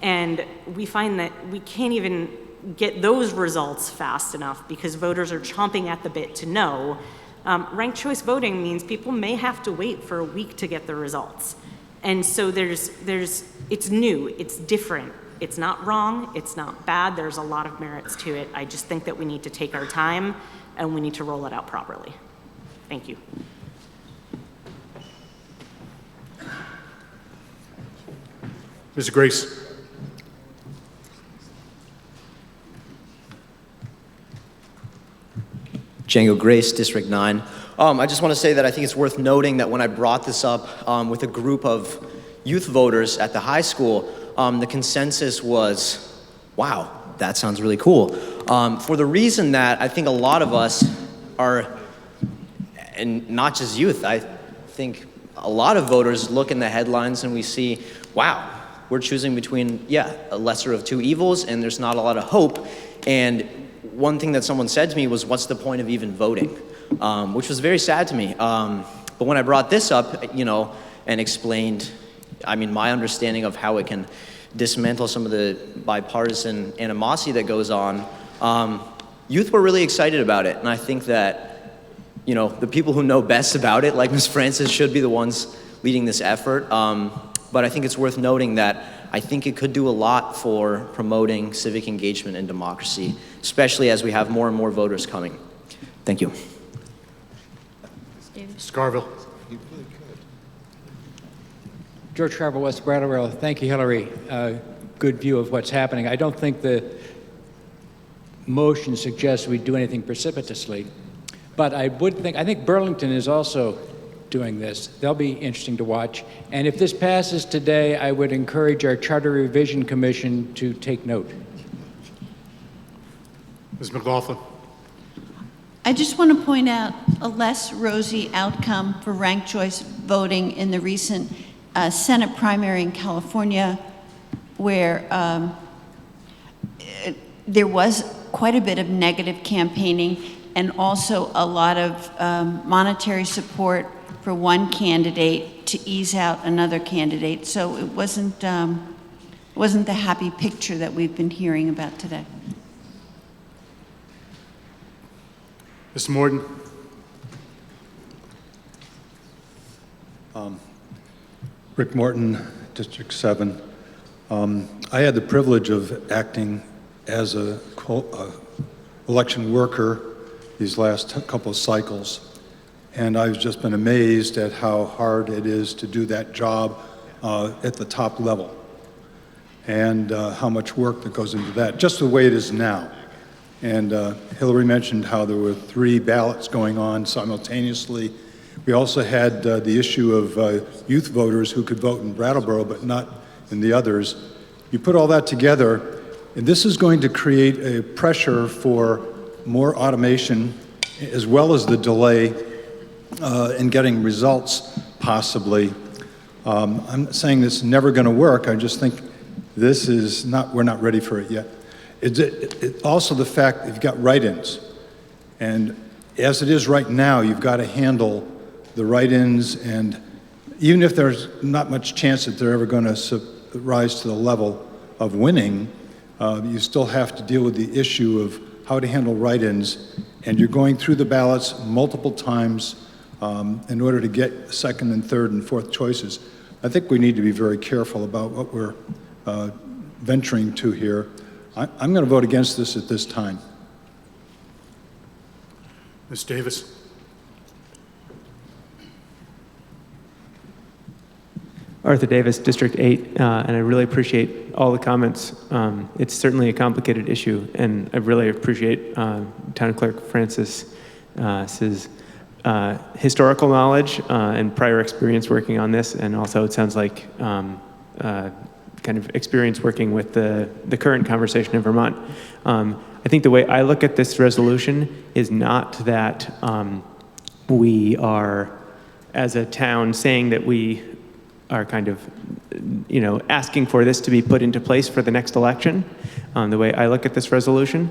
And we find that we can't even get those results fast enough because voters are chomping at the bit to know. Ranked choice voting means people may have to wait for a week to get the results. And so it's new, it's different. It's not wrong, it's not bad, there's a lot of merits to it. I just think that we need to take our time and we need to roll it out properly. Thank you. Mr. Grace. Django Grace, District 9. I just want to say that I think it's worth noting that when I brought this up with a group of youth voters at the high school, the consensus was, wow, that sounds really cool. For the reason that I think a lot of us are, and not just youth, I think a lot of voters look in the headlines and we see, wow, we're choosing between, a lesser of two evils and there's not a lot of hope. And one thing that someone said to me was, what's the point of even voting? Which was very sad to me. But when I brought this up, and explained, my understanding of how it can dismantle some of the bipartisan animosity that goes on, youth were really excited about it. And I think that, the people who know best about it, like Ms. Francis, should be the ones leading this effort. But I think it's worth noting that I think it could do a lot for promoting civic engagement and democracy, especially as we have more and more voters coming. Thank you. Scarville. George Carver, West Brattleboro. Thank you, Hillary. Good view of what's happening. I don't think the motion suggests we do anything precipitously, but I think Burlington is also doing this. They'll be interesting to watch. And if this passes today, I would encourage our Charter Revision Commission to take note. Ms. McLaughlin. I just want to point out a less rosy outcome for ranked choice voting in the recent Senate primary in California, where there was quite a bit of negative campaigning and also a lot of monetary support for one candidate to ease out another candidate. So it wasn't the happy picture that we've been hearing about today. Mr. Morton. Rick Morton, District 7. I had the privilege of acting as a election worker these last couple of cycles. And I've just been amazed at how hard it is to do that job at the top level and how much work that goes into that, just the way it is now. And Hillary mentioned how there were 3 ballots going on simultaneously. We also had the issue of youth voters who could vote in Brattleboro but not in the others. You put all that together, and this is going to create a pressure for more automation as well as the delay in getting results, possibly. I'm not saying this is never going to work. I just think this is we're not ready for it yet. It's also the fact that you've got write-ins. And as it is right now, you've got to handle the write-ins, and even if there's not much chance that they're ever going to rise to the level of winning, you still have to deal with the issue of how to handle write-ins, and you're going through the ballots multiple times in order to get second and third and fourth choices. I think we need to be very careful about what we're venturing to here. I'm going to vote against this at this time. Ms. Davis. Arthur Davis, District 8, and I really appreciate all the comments. It's certainly a complicated issue, and I really appreciate Town Clerk Francis's historical knowledge and prior experience working on this, and also it sounds like kind of experience working with the current conversation in Vermont. I think the way I look at this resolution is not that we are, as a town, saying that we kind of, asking for this to be put into place for the next election. The way I look at this resolution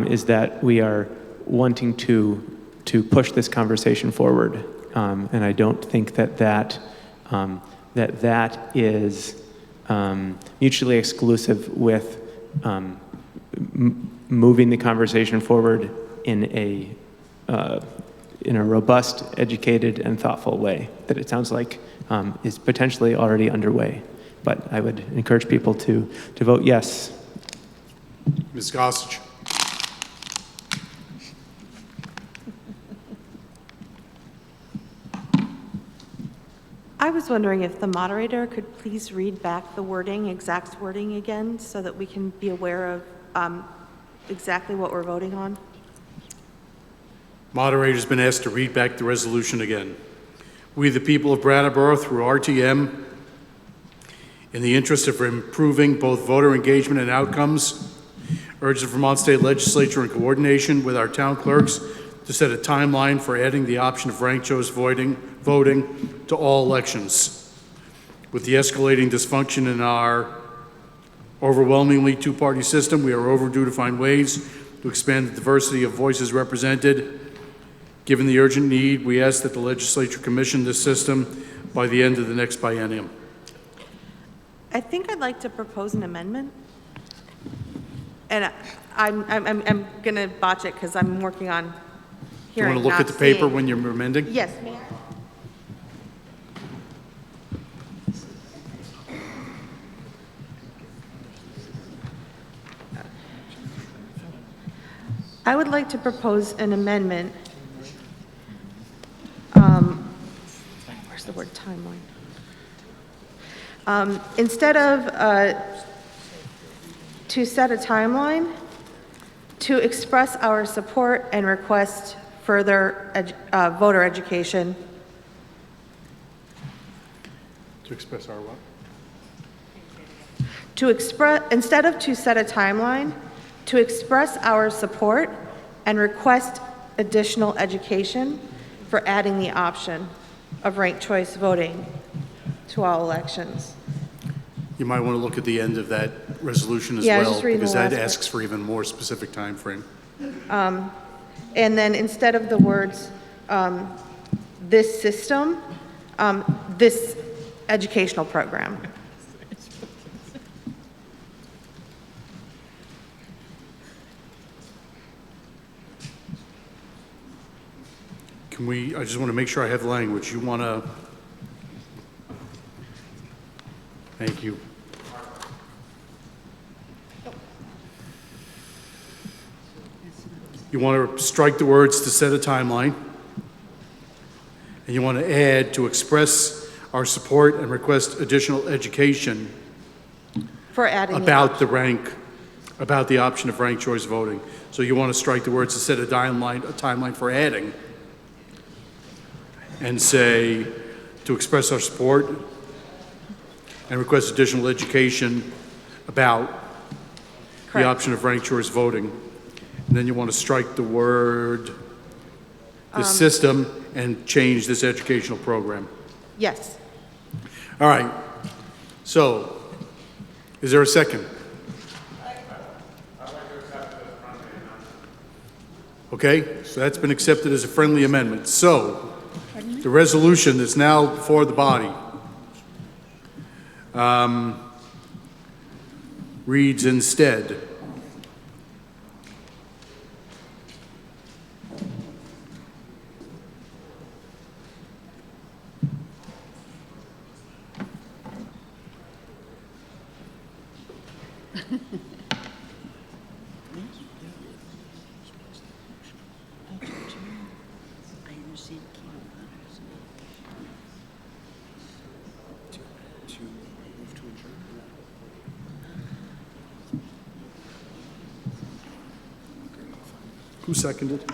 is that we are wanting to push this conversation forward, and I don't think that is mutually exclusive with moving the conversation forward in a robust, educated, and thoughtful way that it sounds like is potentially already underway. But I would encourage people to vote yes. Ms. Gossage. I was wondering if the moderator could please read back the wording, exact wording again, so that we can be aware of exactly what we're voting on. Moderator's been asked to read back the resolution again. We, the people of Brattleboro, through RTM, in the interest of improving both voter engagement and outcomes, urge the Vermont State Legislature in coordination with our town clerks to set a timeline for adding the option of ranked choice voting to all elections. With the escalating dysfunction in our overwhelmingly two-party system, we are overdue to find ways to expand the diversity of voices represented. Given the urgent need, we ask that the legislature commission this system by the end of the next biennium. I think I'd like to propose an amendment. And I'm going to botch it because I'm working on Do you hearing, want to look not at the paper seeing. when you're amending? Yes, may I? I would like to propose an amendment. Where's the word timeline? Instead of to set a timeline, to express our support and request further voter education. To express our what? To express, instead of to set a timeline, to express our support and request additional education for adding the option of ranked choice voting to all elections. You might want to look at the end of that resolution as Yeah, I was well, just reading because the that last asks for even more specific time frame. And then instead of the words, this system, this educational program. Can we, I just want to make sure I have language. You want to, thank you. You want to strike the words to set a timeline, and you want to add to express our support and request additional education For adding about about the option of ranked choice voting. So you want to strike the words to set a timeline for adding, and say to express our support and request additional education about the option of ranked choice voting. And then you want to strike the word, the system, and change this educational program. Yes. All right. So, is there a second? Okay, so that's been accepted as a friendly amendment. So, the resolution that's now before the body reads instead, who seconded?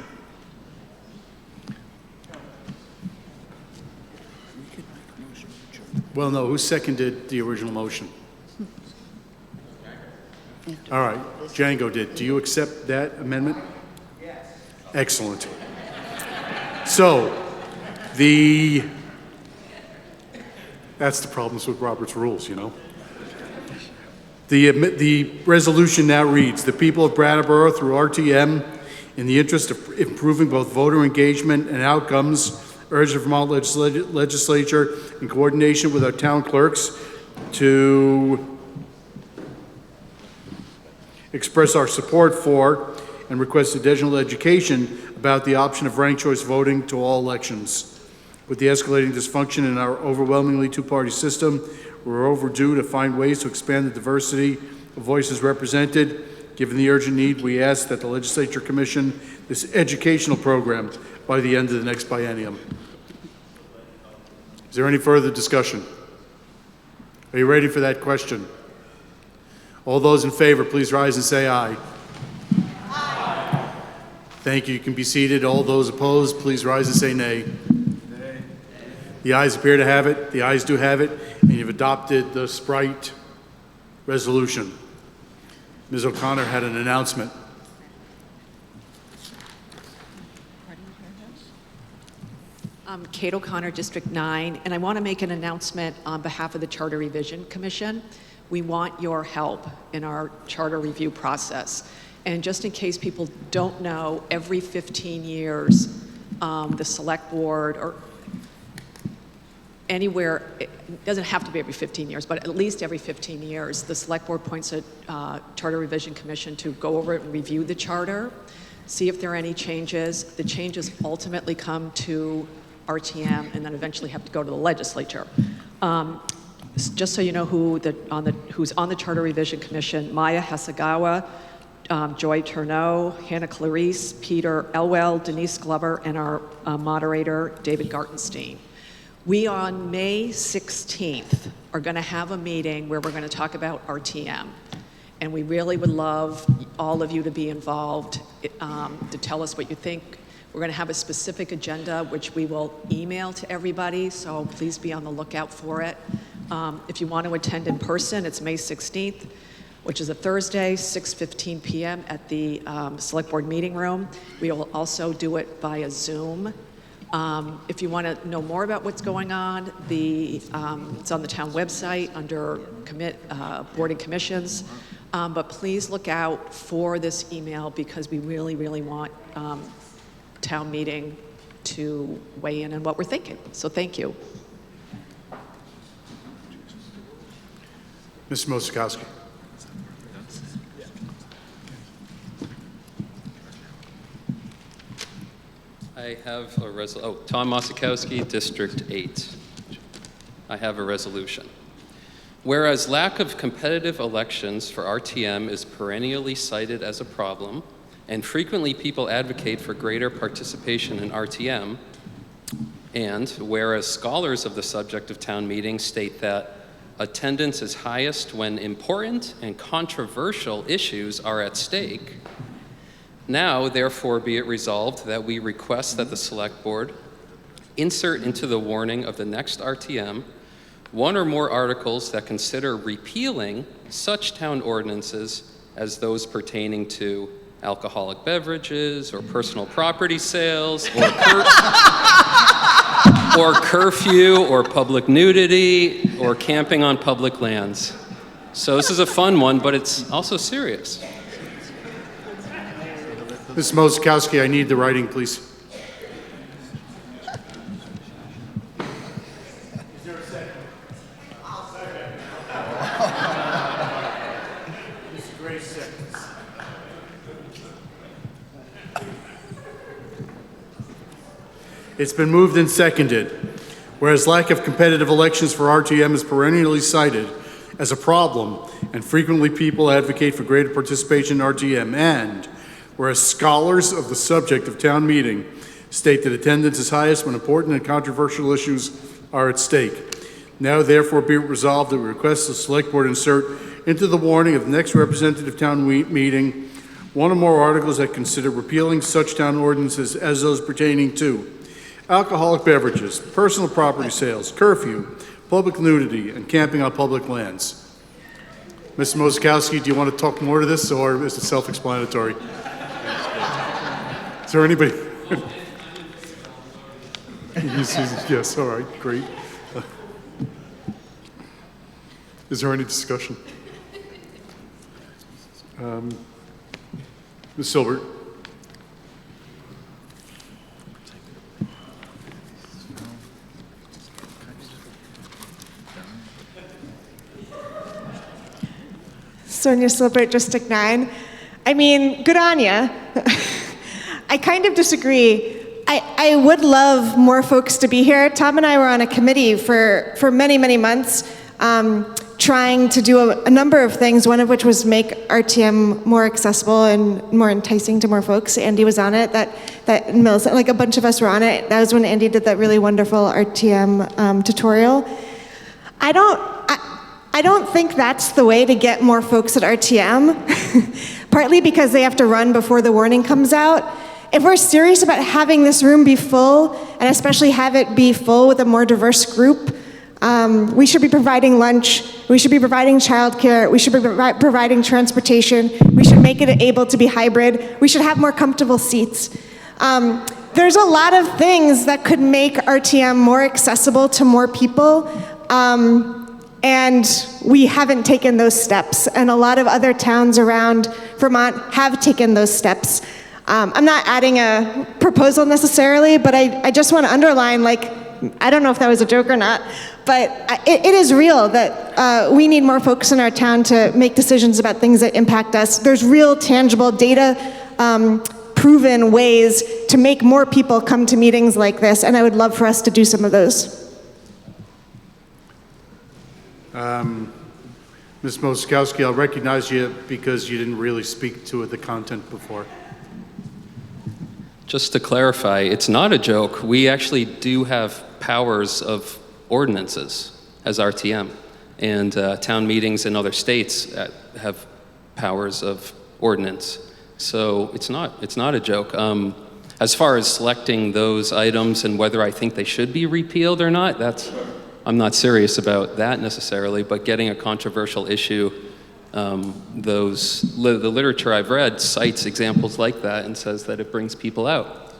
Well, no, who seconded the original motion? All right, Django did. Do you accept that amendment? Yes. Excellent. So, the That's the problems with Robert's rules, you know? The resolution now reads, the people of Brattleboro through RTM, in the interest of improving both voter engagement and outcomes, urge the Vermont legislature in coordination with our town clerks to express our support for and request additional education about the option of ranked choice voting to all elections. With the escalating dysfunction in our overwhelmingly two-party system, we're overdue to find ways to expand the diversity of voices represented. Given the urgent need, we ask that the legislature commission this educational program by the end of the next biennium. Is there any further discussion? Are you ready for that question? All those in favor, please rise and say aye. Aye. Thank you. You can be seated. All those opposed, please rise and say nay. Nay. The ayes appear to have it. The ayes do have it. And you've adopted the Sprite resolution. Ms. O'Connor had an announcement. Kate O'Connor, District 9, and I want to make an announcement on behalf of the Charter Revision Commission. We want your help in our charter review process. And just in case people don't know, every 15 years, the Select Board or anywhere, it doesn't have to be every 15 years, but at least every 15 years, the Select Board appoints a Charter Revision Commission to go over it and review the charter, see if there are any changes. The changes ultimately come to RTM and then eventually have to go to the legislature. Just so you know who's on the Charter Revision Commission: Maya Hasegawa, Joy Turneau, Hannah Clarice, Peter Elwell, Denise Glover, and our moderator, David Gartenstein. We, on May 16th, are going to have a meeting where we're going to talk about RTM. And we really would love all of you to be involved, to tell us what you think. We're going to have a specific agenda, which we will email to everybody, so please be on the lookout for it. If you want to attend in person, it's May 16th, which is a Thursday, 6:15 p.m. at the Select Board Meeting Room. We will also do it via Zoom. If you want to know more about what's going on, it's on the town website under Board and Commissions. But please look out for this email because we really, really want town meeting to weigh in on what we're thinking. So thank you. Mr. Mosikowski. I have a Tom Mosikowski, District 8. I have a resolution. Whereas lack of competitive elections for RTM is perennially cited as a problem, and frequently people advocate for greater participation in RTM, and whereas scholars of the subject of town meetings state that attendance is highest when important and controversial issues are at stake, now, therefore, be it resolved that we request that the Select Board insert into the warning of the next RTM one or more articles that consider repealing such town ordinances as those pertaining to alcoholic beverages or personal property sales or curfew or public nudity or camping on public lands. So this is a fun one, but it's also serious. Ms. Mosikowski, I need the writing, please. It's been moved and seconded. Whereas lack of competitive elections for RTM is perennially cited as a problem, and frequently people advocate for greater participation in RTM, and whereas scholars of the subject of town meeting state that attendance is highest when important and controversial issues are at stake. Now, therefore, be it resolved that we request the Select Board insert into the warning of the next representative town meeting one or more articles that consider repealing such town ordinances as those pertaining to alcoholic beverages, personal property sales, curfew, public nudity, and camping on public lands. Mr. Mosikowski, do you want to talk more to this, or is it self-explanatory? Is there anybody? Yes, all right, great. Is there any discussion? Ms. Silbert? Sonia Silbert, District 9. I mean, good on ya. I kind of disagree. I would love more folks to be here. Tom and I were on a committee for many, many months trying to do a number of things, one of which was make RTM more accessible and more enticing to more folks. Andy was on it, that Mills, like a bunch of us were on it. That was when Andy did that really wonderful RTM tutorial. I don't think that's the way to get more folks at RTM, partly because they have to run before the warning comes out. If we're serious about having this room be full, and especially have it be full with a more diverse group, we should be providing lunch, we should be providing childcare, we should be providing transportation, we should make it able to be hybrid, we should have more comfortable seats. There's a lot of things that could make RTM more accessible to more people, and we haven't taken those steps, and a lot of other towns around Vermont have taken those steps. I'm not adding a proposal necessarily, but I just want to underline, like, I don't know if that was a joke or not, but it is real that we need more folks in our town to make decisions about things that impact us. There's real, tangible, data proven ways to make more people come to meetings like this, and I would love for us to do some of those. Ms. Moskowski, I'll recognize you because you didn't really speak to the content before. Just to clarify, it's not a joke. We actually do have powers of ordinances as RTM, and town meetings in other states have powers of ordinance. So it's not a joke. As far as selecting those items and whether I think they should be repealed or not, I'm not serious about that necessarily, but getting a controversial issue, the literature I've read cites examples like that and says that it brings people out.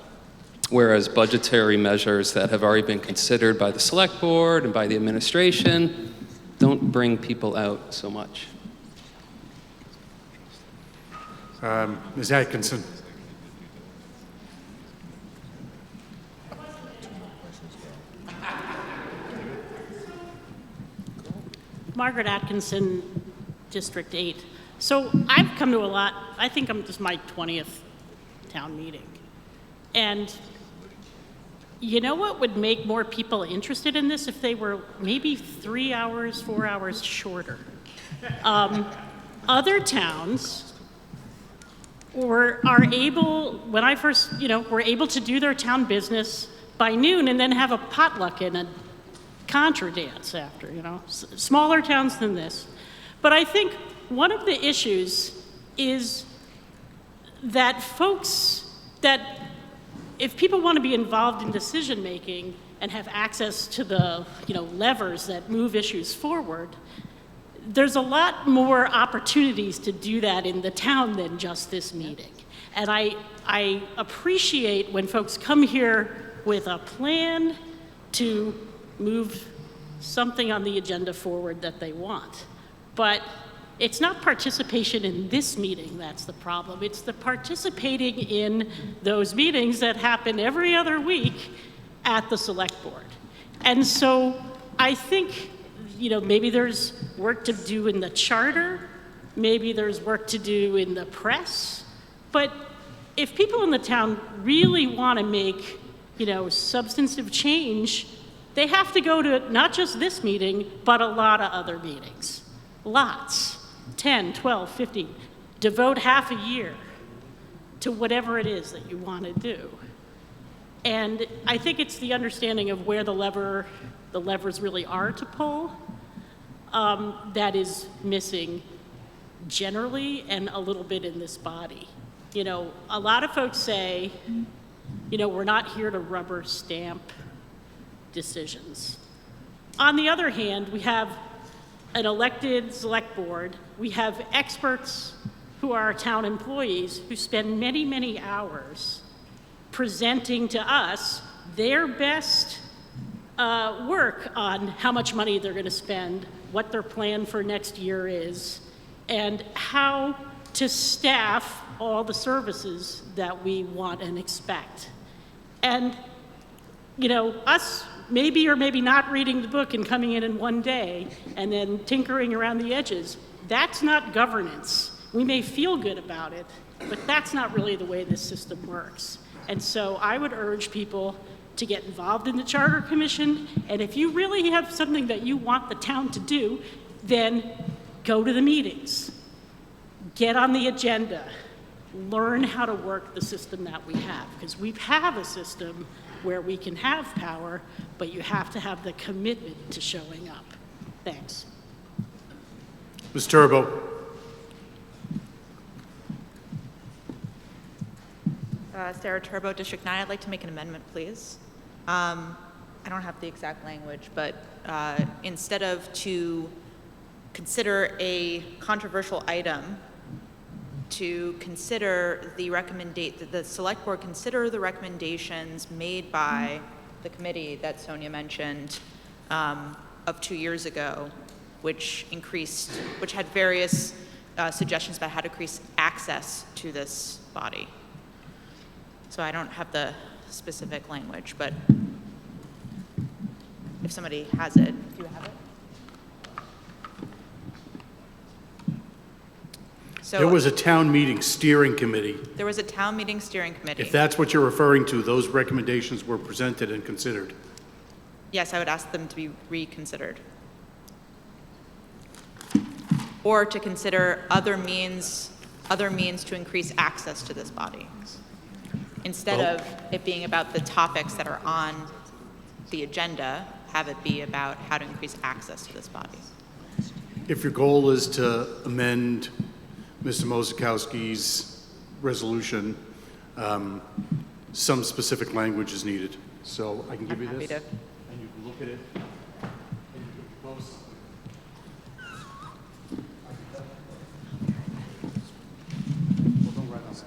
Whereas budgetary measures that have already been considered by the Selectboard and by the administration don't bring people out so much. Ms. Atkinson. Margaret Atkinson, District 8. So I've come to a lot, I think this is my 20th town meeting. And you know what would make more people interested in this if they were maybe 3 hours, 4 hours shorter? Other towns are able, when I first, were able to do their town business by noon and then have a potluck and a contra dance after, smaller towns than this. But I think one of the issues is that if people want to be involved in decision making and have access to the levers that move issues forward, there's a lot more opportunities to do that in the town than just this meeting. And I appreciate when folks come here with a plan to move something on the agenda forward that they want. But it's not participation in this meeting that's the problem. It's the participating in those meetings that happen every other week at the Select Board. And so I think, maybe there's work to do in the charter, maybe there's work to do in the press, but if people in the town really want to make, substantive change, they have to go to not just this meeting, but a lot of other meetings. Lots. 10, 12, 15. Devote half a year to whatever it is that you want to do. And I think it's the understanding of where the levers really are to pull that is missing generally and a little bit in this body. A lot of folks say, we're not here to rubber stamp decisions. On the other hand, we have an elected select board. We have experts who are town employees who spend many, many hours presenting to us their best work on how much money they're going to spend, what their plan for next year is, and how to staff all the services that we want and expect. And, you know, us maybe or maybe not reading the book and coming in one day and then tinkering around the edges, that's not governance. We may feel good about it, but that's not really the way this system works. And so I would urge people to get involved in the Charter Commission, and if you really have something that you want the town to do, then go to the meetings, get on the agenda, learn how to work the system that we have, because we have a system where we can have power, but you have to have the commitment to showing up. Thanks. Ms. Turbo. Sarah Turbo, District 9. I'd like to make an amendment, please. I don't have the exact language, but instead of to consider a controversial item, to consider the select board consider the recommendations made by the committee that Sonia mentioned of 2 years ago, which had various suggestions about how to increase access to this body. So I don't have the specific language, but if somebody has it, do you have it? So There was a town meeting steering committee. there was a town meeting steering committee. If that's what you're referring to, those recommendations were presented and considered. Yes, I would ask them to be reconsidered. Or to consider other means to increase access to this body. Instead of it being about the topics that are on the agenda, have it be about how to increase access to this body. If your goal is to amend Mr. Mosakowski's resolution, some specific language is needed. So I can give you this, and you can look at it. And you can propose something. Well, don't write on that.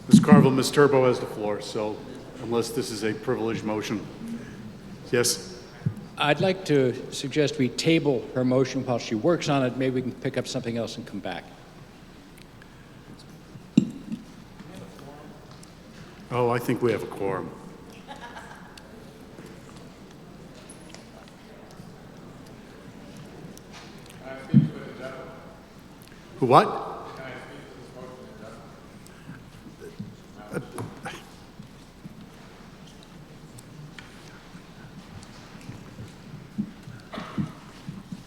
Ms. Carville, Ms. Turbo has the floor, so unless this is a privileged motion. Yes? I'd like to suggest we table her motion while she works on it. Maybe we can pick up something else and come back. Oh, I think we have a quorum. Who what?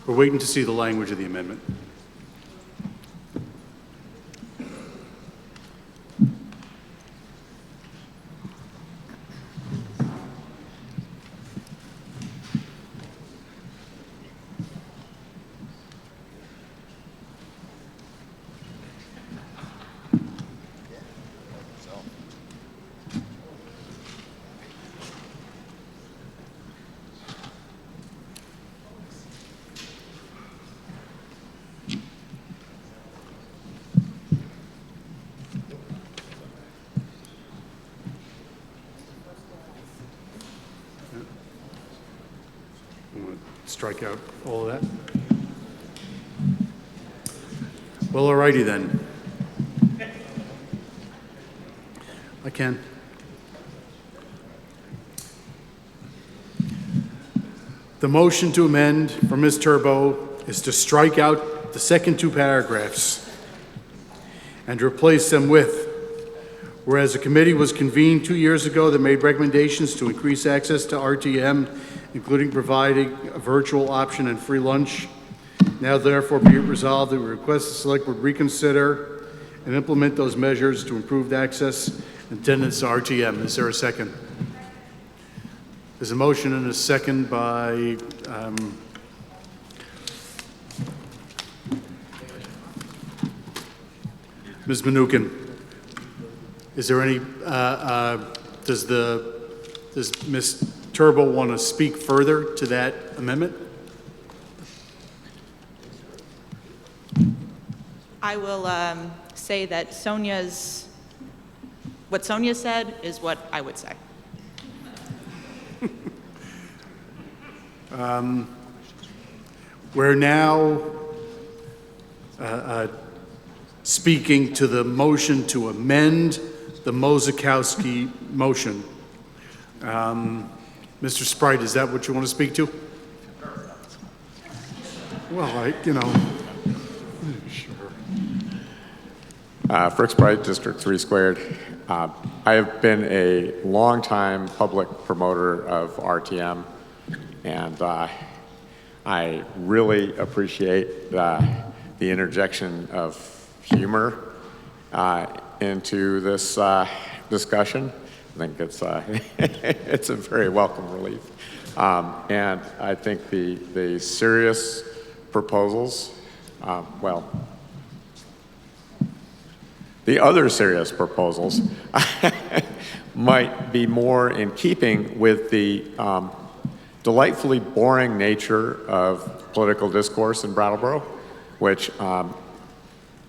We're waiting to see the language of the amendment. Strike out all of that. Well, alrighty then. I can. The motion to amend for Ms. Turbo is to strike out the second two paragraphs and replace them with, whereas a committee was convened 2 years ago that made recommendations to increase access to RTM, including providing a virtual option and free lunch. Now therefore be it resolved that we request the Select Board reconsider and implement those measures to improve access and attendance to RTM. Is there a second? There's a motion and a second by Ms. Menukin. Is there any, does Ms. Turbo want to speak further to that amendment? I will say that what Sonia said is what I would say. We're now speaking to the motion to amend the Mozekowski motion. Mr. Sprite, is that what you want to speak to? Well, sure. Frick Sprite, District 3 Squared. I have been a longtime public promoter of RTM, and I really appreciate the interjection of humor into this discussion. I think it's it's a very welcome relief. And I think the serious proposals, the other serious proposals might be more in keeping with the delightfully boring nature of political discourse in Brattleboro, which I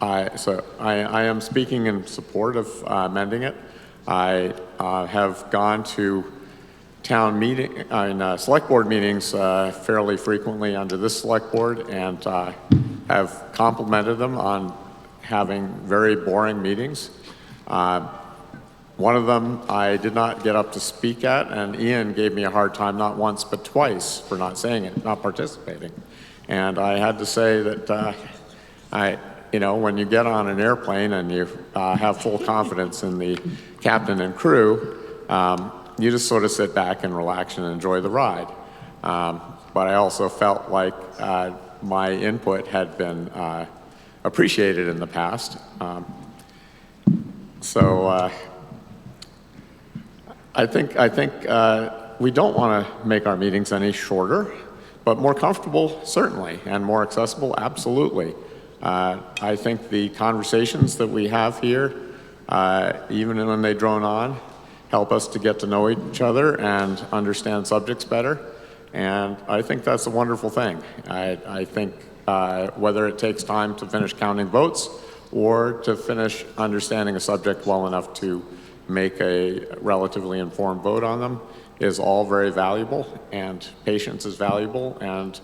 am speaking in support of amending it. I have gone to town meeting, select board meetings fairly frequently under this select board, and have complimented them on having very boring meetings. One of them I did not get up to speak at, and Ian gave me a hard time not once but twice for not saying it, not participating. And I had to say that when you get on an airplane and you have full confidence in the captain and crew, you just sort of sit back and relax and enjoy the ride. But I also felt like my input had been appreciated in the past. I think we don't want to make our meetings any shorter, but more comfortable, certainly, and more accessible, absolutely. I think the conversations that we have here, even when they drone on, help us to get to know each other and understand subjects better. And I think that's a wonderful thing. I think whether it takes time to finish counting votes or to finish understanding a subject well enough to make a relatively informed vote on them is all very valuable, and patience is valuable, and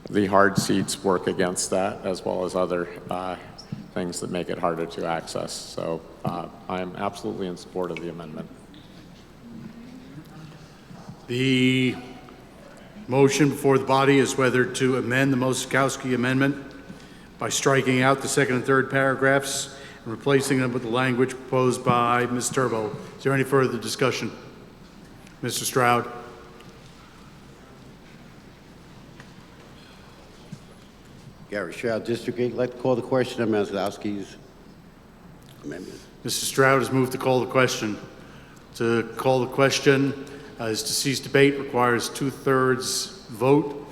the hard seats work against that, as well as other things that make it harder to access. So I am absolutely in support of the amendment. The motion before the body is whether to amend the Mozekowski amendment by striking out the second and third paragraphs and replacing them with the language proposed by Ms. Turbo. Is there any further discussion? Mr. Stroud. Gary Stroud, District 8. I'd like to call the question on Mozekowski's amendment. Mr. Stroud has moved to call the question. To call the question is to cease debate, requires 2/3 vote.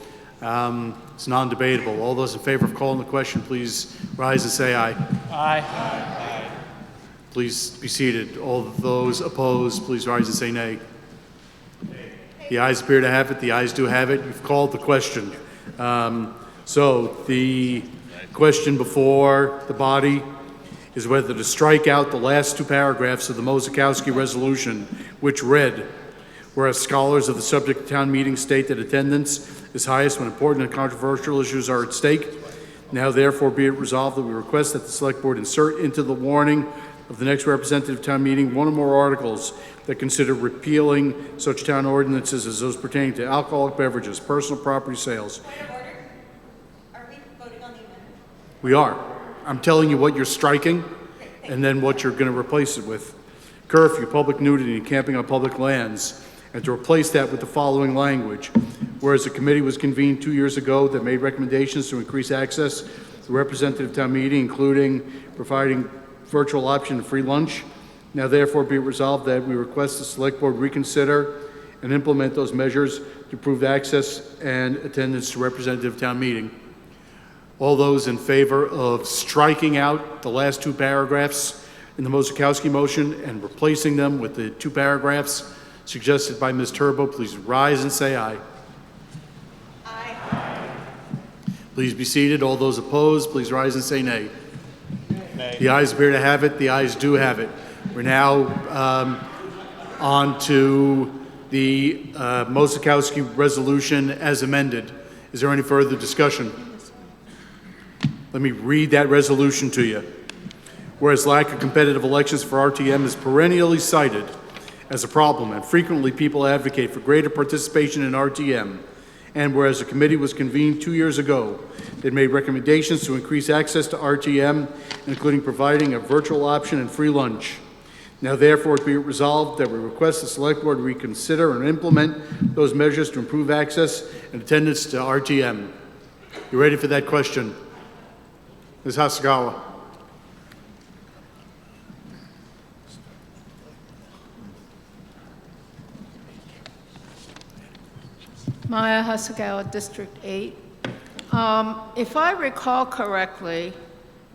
It's non-debatable. All those in favor of calling the question, please rise and say aye. Aye. Aye. Please be seated. All those opposed, please rise and say nay. The ayes appear to have it. The ayes do have it. You've called the question. So the question before the body is whether to strike out the last two paragraphs of the Mozekowski resolution, which read, whereas scholars of the subject town meeting state that attendance is highest when important and controversial issues are at stake. Now therefore be it resolved that we request that the select board insert into the warning of the next representative town meeting one or more articles that consider repealing such town ordinances as those pertaining to alcoholic beverages, personal property sales. Are we voting on the amendment? We are. I'm telling you what you're striking and then what you're going to replace it with. Curfew, public nudity, and camping on public lands. And to replace that with the following language. Whereas a committee was convened 2 years ago that made recommendations to increase access to representative town meeting, including providing virtual option and free lunch. Now therefore be it resolved that we request the select board reconsider and implement those measures to improve access and attendance to representative town meeting. All those in favor of striking out the last two paragraphs in the Mosakowski motion and replacing them with the two paragraphs suggested by Ms. Turbo, please rise and say aye. Aye. Please be seated. All those opposed, please rise and say nay. Nay. The ayes appear to have it. The ayes do have it. We're now on to the Mosakowski resolution as amended. Is there any further discussion? Let me read that resolution to you. Whereas lack of competitive elections for RTM is perennially cited as a problem, and frequently people advocate for greater participation in RTM, and whereas a committee was convened 2 years ago that made recommendations to increase access to RTM, including providing a virtual option and free lunch. Now therefore be it resolved that we request the Select Board reconsider and implement those measures to improve access and attendance to RTM. You ready for that question? Ms. Hasagawa. Maya Hasagawa, District 8. If I recall correctly,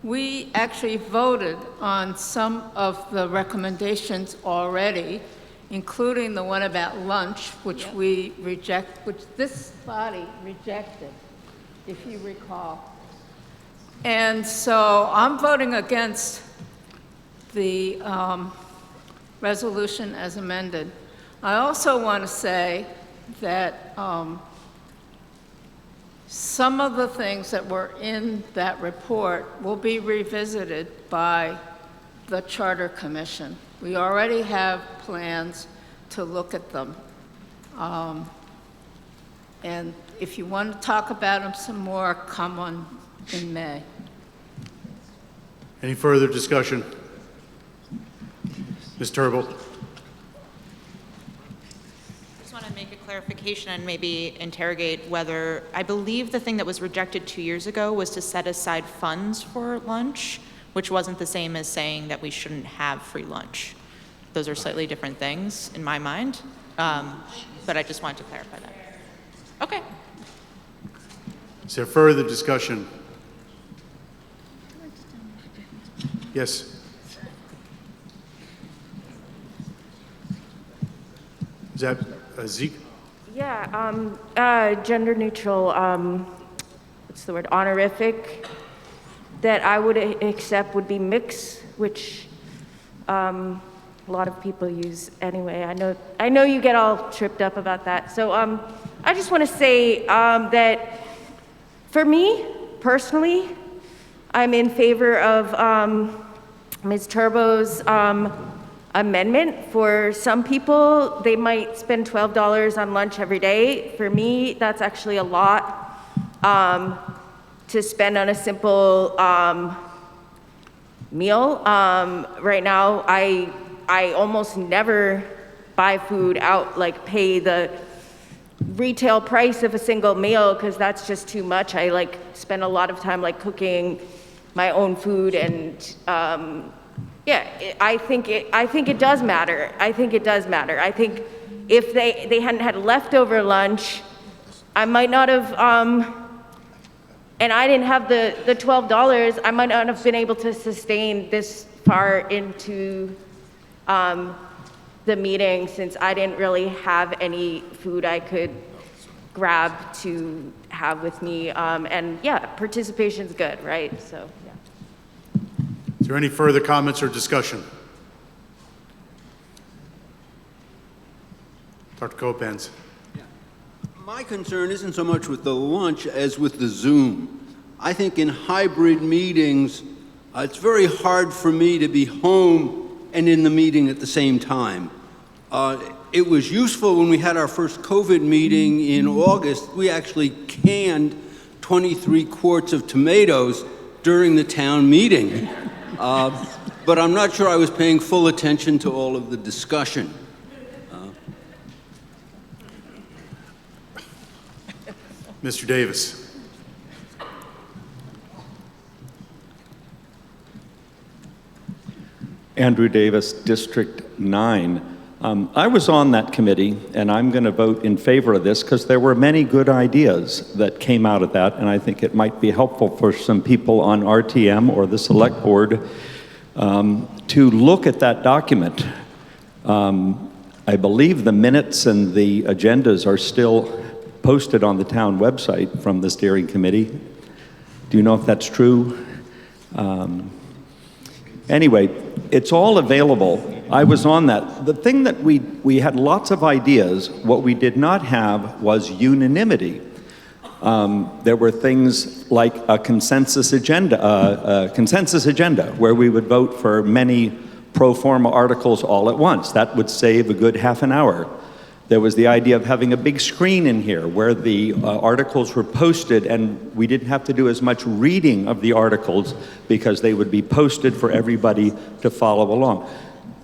we actually voted on some of the recommendations already, including the one about lunch, which which this body rejected, if you recall. And so I'm voting against the resolution as amended. I also want to say that some of the things that were in that report will be revisited by the Charter Commission. We already have plans to look at them. And if you want to talk about them some more, come on in May. Any further discussion? Ms. Turbo. Make a clarification and maybe interrogate whether, I believe the thing that was rejected 2 years ago was to set aside funds for lunch, which wasn't the same as saying that we shouldn't have free lunch. Those are slightly different things in my mind, but I just wanted to clarify that. Okay. Is there further discussion? Yes. Is that Zeke? Yeah, gender neutral, what's the word, honorific, that I would accept would be mix, which a lot of people use anyway. I know you get all tripped up about that. So I just want to say that for me, personally, I'm in favor of Ms. Turbo's amendment. For some people, they might spend $12 on lunch every day. For me, that's actually a lot to spend on a simple meal. Right now, I almost never buy food out, like pay the retail price of a single meal, because that's just too much. I like spend a lot of time like cooking my own food, and yeah, I think it does matter. I think it does matter. I think if they hadn't had leftover lunch, I might not have, and I didn't have the $12, I might not have been able to sustain this far into the meeting, since I didn't really have any food I could grab to have with me. And yeah, participation's good, right? So. Is there any further comments or discussion? Dr. Kopans. My concern isn't so much with the lunch as with the Zoom. I think in hybrid meetings, it's very hard for me to be home and in the meeting at the same time. It was useful when we had our first COVID meeting in August. We actually canned 23 quarts of tomatoes during the town meeting. But I'm not sure I was paying full attention to all of the discussion. Mr. Davis. Andrew Davis, District 9. I was on that committee, and I'm going to vote in favor of this because there were many good ideas that came out of that, and I think it might be helpful for some people on RTM or the Select Board to look at that document. I believe the minutes and the agendas are still posted on the town website from the steering committee. Do you know if that's true? Anyway, it's all available. I was on that. The thing that we had lots of ideas. What we did not have was unanimity. There were things like a consensus agenda where we would vote for many pro forma articles all at once. That would save a good half an hour. There was the idea of having a big screen in here where the articles were posted, and we didn't have to do as much reading of the articles because they would be posted for everybody to follow along.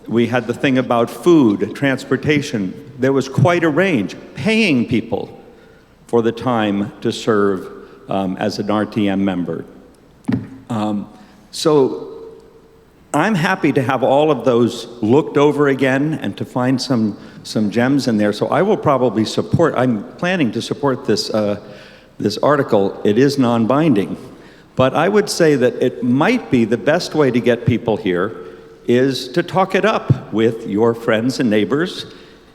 We had the thing about food, transportation. There was quite a range. Paying people for the time to serve as an RTM member. So I'm happy to have all of those looked over again and to find some gems in there. So I will probably support, I'm planning to support this, this article. It is non-binding. But I would say that it might be the best way to get people here is to talk it up with your friends and neighbors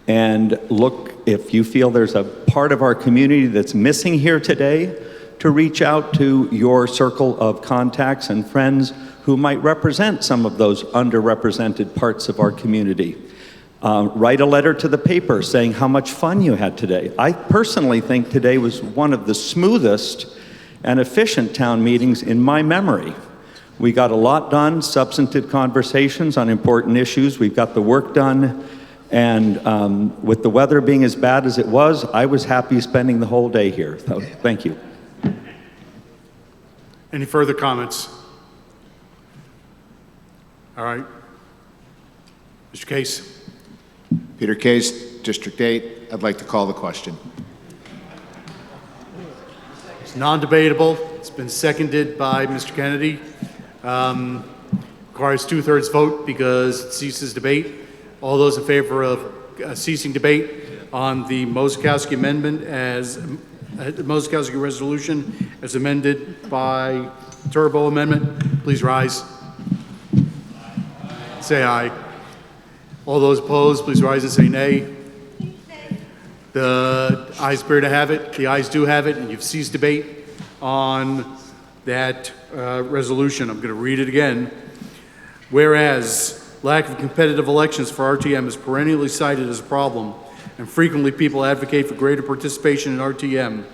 and look, if you feel there's a part of our community that's missing here today, to reach out to your circle of contacts and friends who might represent some of those underrepresented parts of our community. Write a letter to the paper saying how much fun you had today. I personally think today was one of the smoothest and efficient town meetings in my memory. We got a lot done, substantive conversations on important issues. We've got the work done. And with the weather being as bad as it was, I was happy spending the whole day here. So, thank you. Any further comments? All right. Mr. Case. Peter Case, District 8. I'd like to call the question. It's non-debatable. It's been seconded by Mr. Kennedy. Requires 2/3 vote because it ceases debate. All those in favor of ceasing debate on the Mosakowski amendment as the Mosakowski resolution as amended by Turbo Amendment, please rise. Say aye. All those opposed, please rise and say nay. The ayes appear to have it. The ayes do have it, and you've ceased debate on that resolution. I'm going to read it again. Whereas lack of competitive elections for RTM is perennially cited as a problem, and frequently people advocate for greater participation in RTM.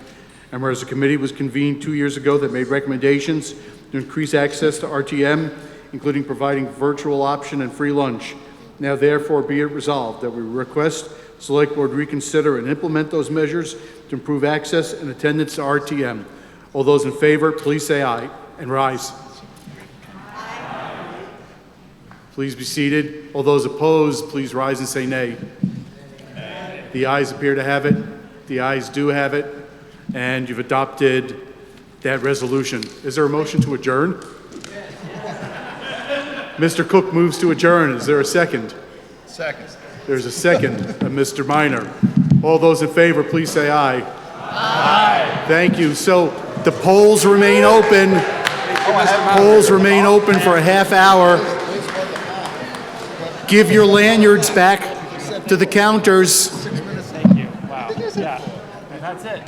And whereas a committee was convened 2 years ago that made recommendations to increase access to RTM, including providing virtual option and free lunch. Now therefore be it resolved that we request Select Board reconsider and implement those measures to improve access and attendance to RTM. All those in favor, please say aye and rise. Please be seated. All those opposed, please rise and say nay. The ayes appear to have it. The ayes do have it. And you've adopted that resolution. Is there a motion to adjourn? Mr. Cook moves to adjourn. Is there a second? Second. There's a second, Mr. Minor. All those in favor, please say aye. Aye. Thank you. So the polls remain open. Polls remain open for a half hour. Give your lanyards back to the counters. Thank you. Wow. Yeah. And that's it.